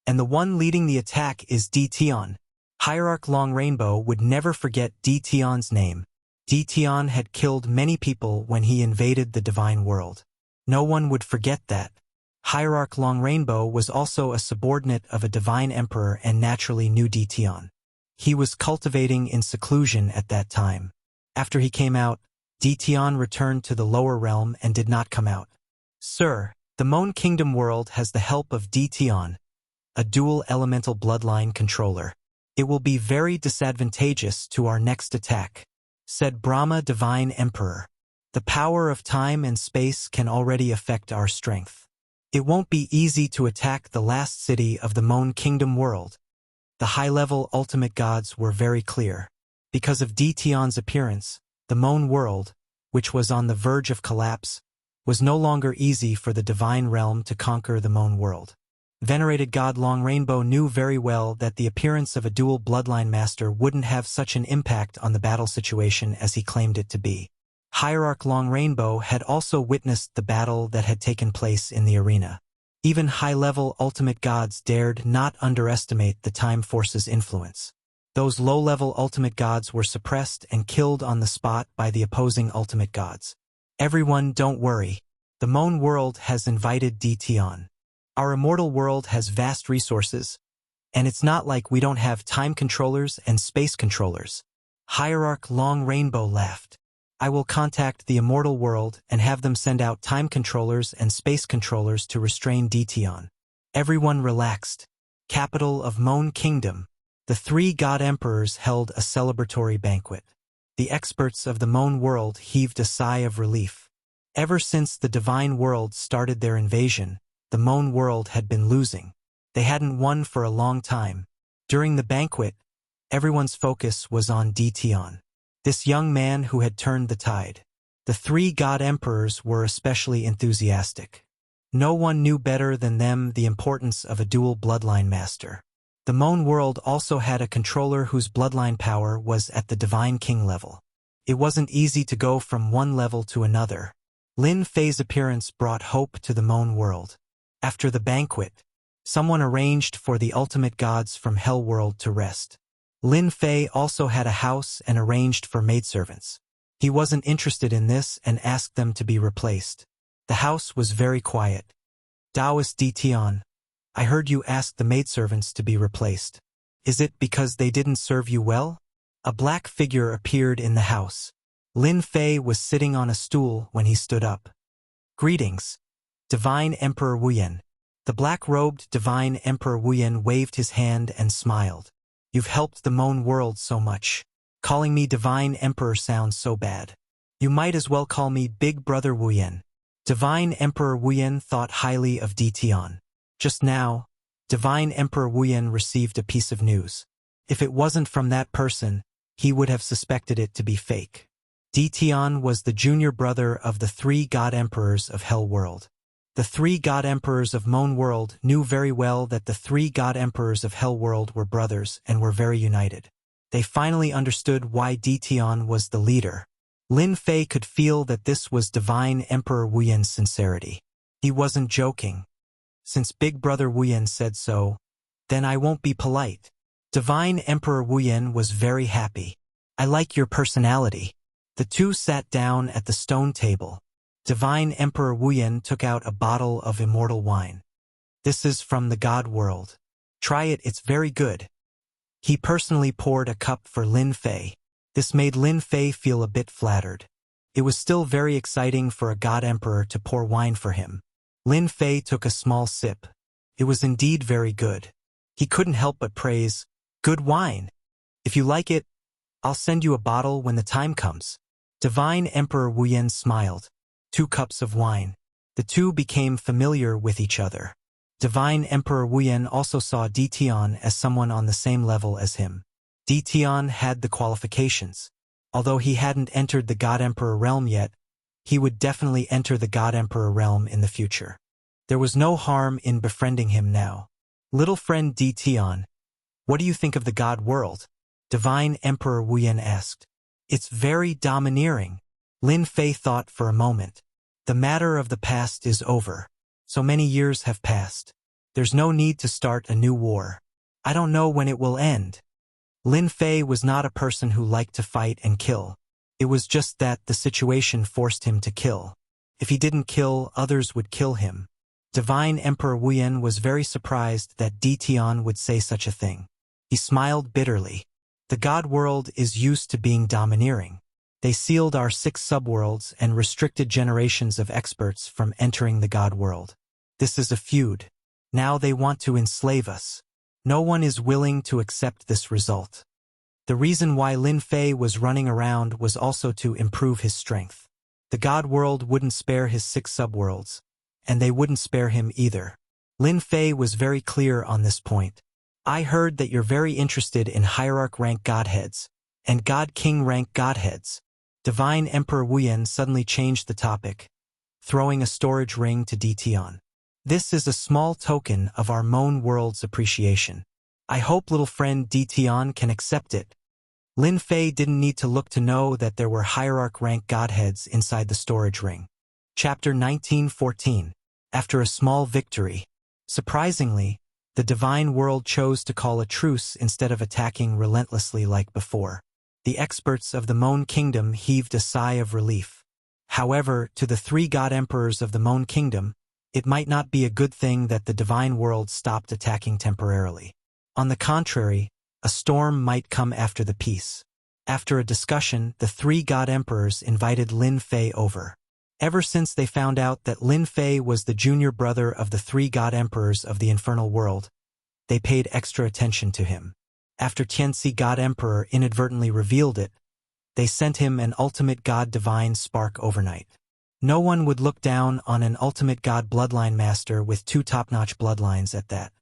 And the one leading the attack is Dtion. Hierarch Long Rainbow would never forget Dtion's name. Dtion had killed many people when he invaded the divine world. No one would forget that. Hierarch Long Rainbow was also a subordinate of a divine emperor and naturally knew Dtion. He was cultivating in seclusion at that time. After he came out, Dtion returned to the lower realm and did not come out. Sir, the Moan Kingdom world has the help of Dtion, a dual elemental bloodline controller. It will be very disadvantageous to our next attack, said Brahma Divine Emperor. The power of time and space can already affect our strength. It won't be easy to attack the last city of the Moan Kingdom world. The high-level ultimate gods were very clear. Because of Dtion's appearance, the Moan world, which was on the verge of collapse, was no longer easy for the divine realm to conquer the Moan world. Venerated God Long Rainbow knew very well that the appearance of a dual bloodline master wouldn't have such an impact on the battle situation as he claimed it to be. Hierarch Long Rainbow had also witnessed the battle that had taken place in the arena. Even high-level ultimate gods dared not underestimate the Time Force's influence. Those low-level ultimate gods were suppressed and killed on the spot by the opposing ultimate gods. Everyone, don't worry. The Moan world has invited Dtion. Our immortal world has vast resources, and it's not like we don't have time controllers and space controllers. Hierarch Long Rainbow laughed. I will contact the immortal world and have them send out time controllers and space controllers to restrain Dtion. Everyone relaxed. Capital of Moan Kingdom. The three god emperors held a celebratory banquet. The experts of the Moan world heaved a sigh of relief. Ever since the divine world started their invasion, the Moan world had been losing. They hadn't won for a long time. During the banquet, everyone's focus was on Dtion, this young man who had turned the tide. The three god emperors were especially enthusiastic. No one knew better than them the importance of a dual bloodline master. The Moan world also had a controller whose bloodline power was at the Divine King level. It wasn't easy to go from one level to another. Lin Fei's appearance brought hope to the Moan world. After the banquet, someone arranged for the ultimate gods from Hell World to rest. Lin Fei also had a house and arranged for maidservants. He wasn't interested in this and asked them to be replaced. The house was very quiet. Taoist Dtion, I heard you ask the maidservants to be replaced. Is it because they didn't serve you well? A black figure appeared in the house. Lin Fei was sitting on a stool when he stood up. Greetings, Divine Emperor Wuyan. The black-robed Divine Emperor Wuyan waved his hand and smiled. You've helped the Moan world so much. Calling me Divine Emperor sounds so bad. You might as well call me Big Brother Wuyan. Divine Emperor Wuyan thought highly of Dtion. Just now, Divine Emperor Wuyan received a piece of news. If it wasn't from that person, he would have suspected it to be fake. Dtion was the junior brother of the three god emperors of Hell World. The three god emperors of Moon World knew very well that the three god emperors of Hell World were brothers and were very united. They finally understood why Dition was the leader. Lin Fei could feel that this was Divine Emperor Wuyan's sincerity. He wasn't joking. Since Big Brother Wuyan said so, then I won't be polite. Divine Emperor Wuyan was very happy. I like your personality. The two sat down at the stone table. Divine Emperor Wuyan took out a bottle of immortal wine. This is from the God world. Try it, it's very good. He personally poured a cup for Lin Fei. This made Lin Fei feel a bit flattered. It was still very exciting for a god emperor to pour wine for him. Lin Fei took a small sip. It was indeed very good. He couldn't help but praise, "Good wine. If you like it, I'll send you a bottle when the time comes." Divine Emperor Wuyan smiled. 2 cups of wine. The two became familiar with each other. Divine Emperor Wuyan also saw Dition as someone on the same level as him. Dition had the qualifications. Although he hadn't entered the God Emperor realm yet, he would definitely enter the God Emperor realm in the future. There was no harm in befriending him now. Little friend Dition, what do you think of the God world? Divine Emperor Wuyan asked. It's very domineering. Lin Fei thought for a moment. The matter of the past is over. So many years have passed. There's no need to start a new war. I don't know when it will end. Lin Fei was not a person who liked to fight and kill. It was just that the situation forced him to kill. If he didn't kill, others would kill him. Divine Emperor Wuyan was very surprised that Dition would say such a thing. He smiled bitterly. The God world is used to being domineering. They sealed our 6 subworlds and restricted generations of experts from entering the God world. This is a feud. Now they want to enslave us. No one is willing to accept this result. The reason why Lin Fei was running around was also to improve his strength. The God world wouldn't spare his 6 subworlds, and they wouldn't spare him either. Lin Fei was very clear on this point. I heard that you're very interested in Hierarch rank godheads and God King rank godheads. Divine Emperor Wuyan suddenly changed the topic, throwing a storage ring to Dition. This is a small token of our Moon world's appreciation. I hope little friend Dition can accept it. Lin Fei didn't need to look to know that there were Hierarch rank godheads inside the storage ring. Chapter 1914. After a small victory. Surprisingly, the divine world chose to call a truce instead of attacking relentlessly like before. The experts of the Moon Kingdom heaved a sigh of relief. However, to the 3 god emperors of the Moon Kingdom, it might not be a good thing that the divine world stopped attacking temporarily. On the contrary, a storm might come after the peace. After a discussion, the 3 god emperors invited Lin Fei over. Ever since they found out that Lin Fei was the junior brother of the 3 god emperors of the infernal world, they paid extra attention to him. After Tianxi God Emperor inadvertently revealed it, they sent him an ultimate god divine spark overnight. No one would look down on an ultimate god bloodline master with 2 top-notch bloodlines at that.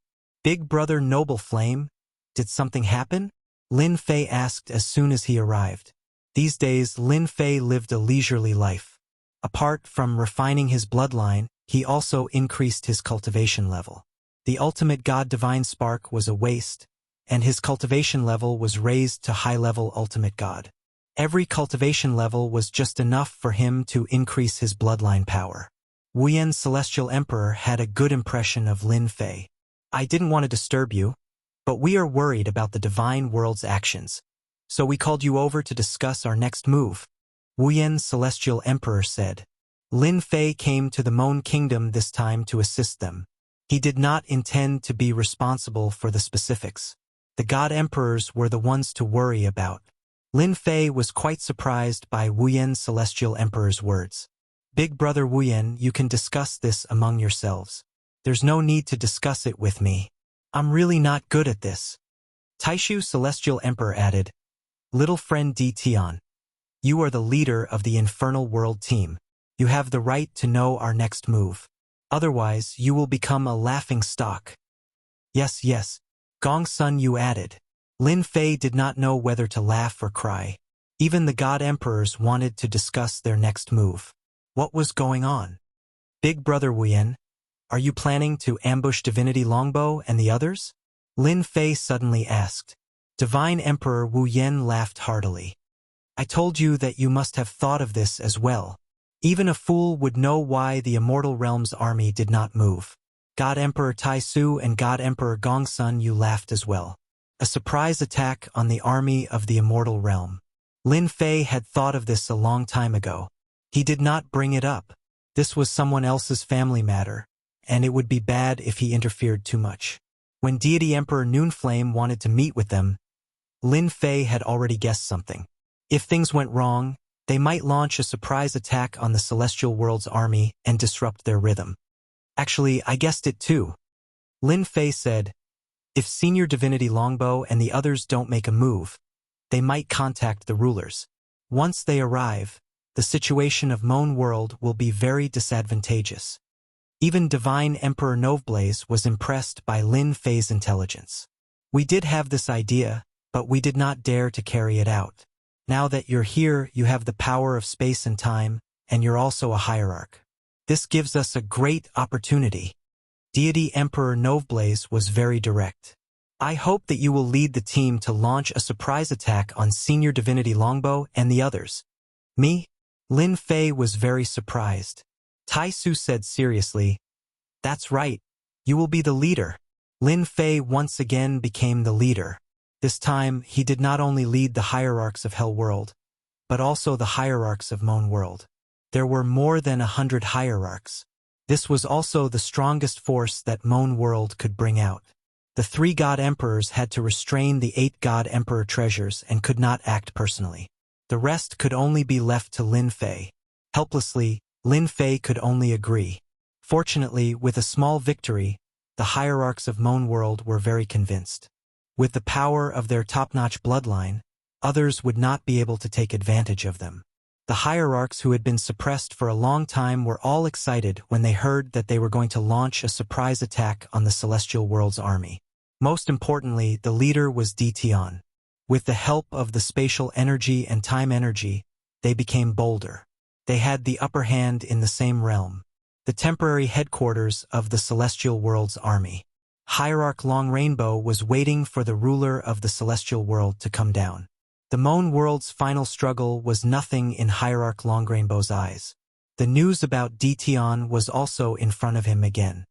Big brother Noble Flame, did something happen? Lin Fei asked as soon as he arrived. These days, Lin Fei lived a leisurely life. Apart from refining his bloodline, he also increased his cultivation level. The ultimate god divine spark was a waste, and his cultivation level was raised to high-level ultimate god. Every cultivation level was just enough for him to increase his bloodline power. Wuyan's Celestial Emperor had a good impression of Lin Fei. I didn't want to disturb you, but we are worried about the divine world's actions, so we called you over to discuss our next move. Wuyan's Celestial Emperor said. Lin Fei came to the Moon Kingdom this time to assist them. He did not intend to be responsible for the specifics. The God Emperors were the ones to worry about. Lin Fei was quite surprised by Wuyan's Celestial Emperor's words. Big brother Wuyan, you can discuss this among yourselves. There's no need to discuss it with me. I'm really not good at this. Taishu Celestial Emperor added, Little friend Dition, you are the leader of the Infernal World team. You have the right to know our next move. Otherwise, you will become a laughing stock. Yes. Gong Sun Yu added. Lin Fei did not know whether to laugh or cry. Even the God Emperors wanted to discuss their next move. What was going on? Big brother Wuyan, Are you planning to ambush Divinity Longbow and the others? Lin Fei suddenly asked. Divine Emperor Wu Yen laughed heartily. I told you that you must have thought of this as well. Even a fool would know why the Immortal Realm's army did not move. God Emperor Tai Su and God Emperor Gongsun, you laughed as well. A surprise attack on the army of the Immortal Realm. Lin Fei had thought of this a long time ago. He did not bring it up. This was someone else's family matter, and it would be bad if he interfered too much. When Deity Emperor Noonflame wanted to meet with them, Lin Fei had already guessed something. If things went wrong, they might launch a surprise attack on the Celestial World's army and disrupt their rhythm. Actually, I guessed it too. Lin Fei said, if Senior Divinity Longbow and the others don't make a move, they might contact the rulers. Once they arrive, the situation of Moan World will be very disadvantageous. Even Divine Emperor Noveblaze was impressed by Lin Fei's intelligence. We did have this idea, but we did not dare to carry it out. Now that you're here, you have the power of space and time, and you're also a hierarch. This gives us a great opportunity. Deity Emperor Noveblaze was very direct. I hope that you will lead the team to launch a surprise attack on Senior Divinity Longbow and the others. Me? Lin Fei was very surprised. Tai Su said seriously, that's right. You will be the leader. Lin Fei once again became the leader. This time, he did not only lead the hierarchs of Hell World, but also the hierarchs of Moan World. There were more than 100 hierarchs. This was also the strongest force that Moan World could bring out. The 3 God Emperors had to restrain the 8 God Emperor treasures and could not act personally. The rest could only be left to Lin Fei. Helplessly, Lin Fei could only agree. Fortunately, with a small victory, the hierarchs of Moan World were very convinced. With the power of their top-notch bloodline, others would not be able to take advantage of them. The hierarchs who had been suppressed for a long time were all excited when they heard that they were going to launch a surprise attack on the Celestial World's army. Most importantly, the leader was Ditian. With the help of the spatial energy and time energy, they became bolder. They had the upper hand in the same realm, the temporary headquarters of the Celestial World's army. Hierarch Long Rainbow was waiting for the ruler of the Celestial World to come down. The Moan World's final struggle was nothing in Hierarch Long Rainbow's eyes. The news about Ditian was also in front of him again.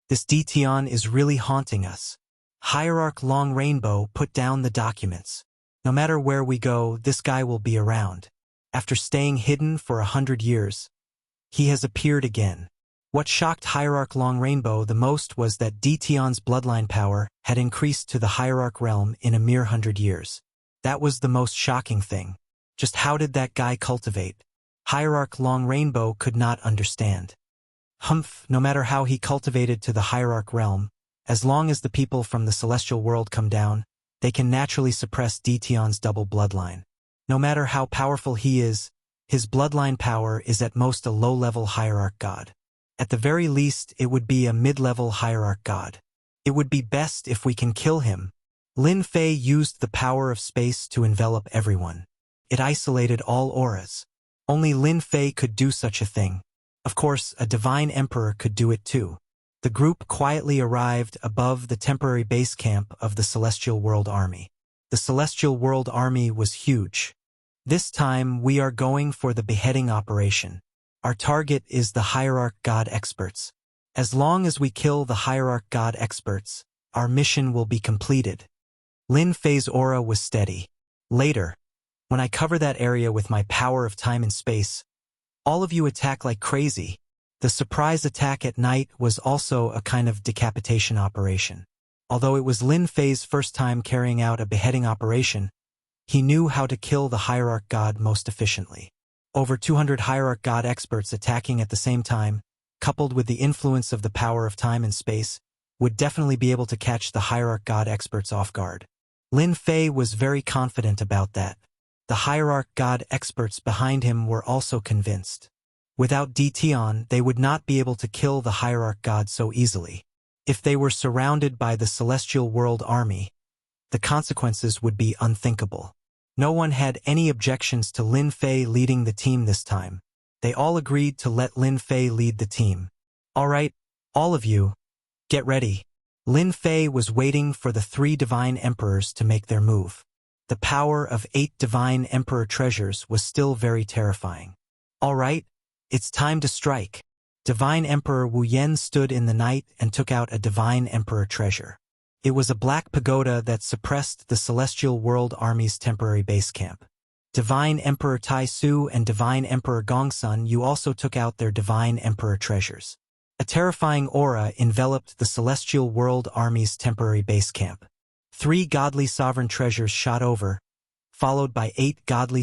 This Ditian is really haunting us. Hierarch Long Rainbow put down the documents. No matter where we go, this guy will be around. After staying hidden for 100 years, he has appeared again. What shocked Hierarch Long Rainbow the most was that Ditian's bloodline power had increased to the Hierarch realm in a mere 100 years. That was the most shocking thing. Just how did that guy cultivate? Hierarch Long Rainbow could not understand. No matter how he cultivated to the Hierarch realm, as long as the people from the Celestial World come down, they can naturally suppress Ditian's double bloodline. No matter how powerful he is, his bloodline power is at most a low-level hierarch god. At the very least, it would be a mid-level hierarch god. It would be best if we can kill him. Lin Fei used the power of space to envelop everyone. It isolated all auras. Only Lin Fei could do such a thing. Of course, a divine emperor could do it too. The group quietly arrived above the temporary base camp of the Celestial World Army. The Celestial World Army was huge. This time, we are going for the beheading operation. Our target is the Hierarch God experts. As long as we kill the Hierarch God experts, our mission will be completed. Lin Fei's aura was steady. Later, when I cover that area with my power of time and space, all of you attack like crazy. The surprise attack at night was also a kind of decapitation operation. Although it was Lin Fei's first time carrying out a beheading operation, he knew how to kill the Hierarch God most efficiently. Over 200 Hierarch God experts attacking at the same time, coupled with the influence of the power of time and space, would definitely be able to catch the Hierarch God experts off guard. Lin Fei was very confident about that. The Hierarch God experts behind him were also convinced. Without Ditian, they would not be able to kill the Hierarch God so easily. If they were surrounded by the Celestial World Army, the consequences would be unthinkable. No one had any objections to Lin Fei leading the team this time. They all agreed to let Lin Fei lead the team. All right, All of you, get ready. Lin Fei was waiting for the 3 divine emperors to make their move. The power of 8 divine emperor treasures was still very terrifying. All right, it's time to strike. Divine Emperor Wu Yen stood in the night and took out a divine emperor treasure. It was a black pagoda that suppressed the Celestial World Army's temporary base camp. Divine Emperor Tai Su and Divine Emperor Gongsun Yu also took out their divine emperor treasures. A terrifying aura enveloped the Celestial World Army's temporary base camp. 3 godly sovereign treasures shot over, followed by 8 godly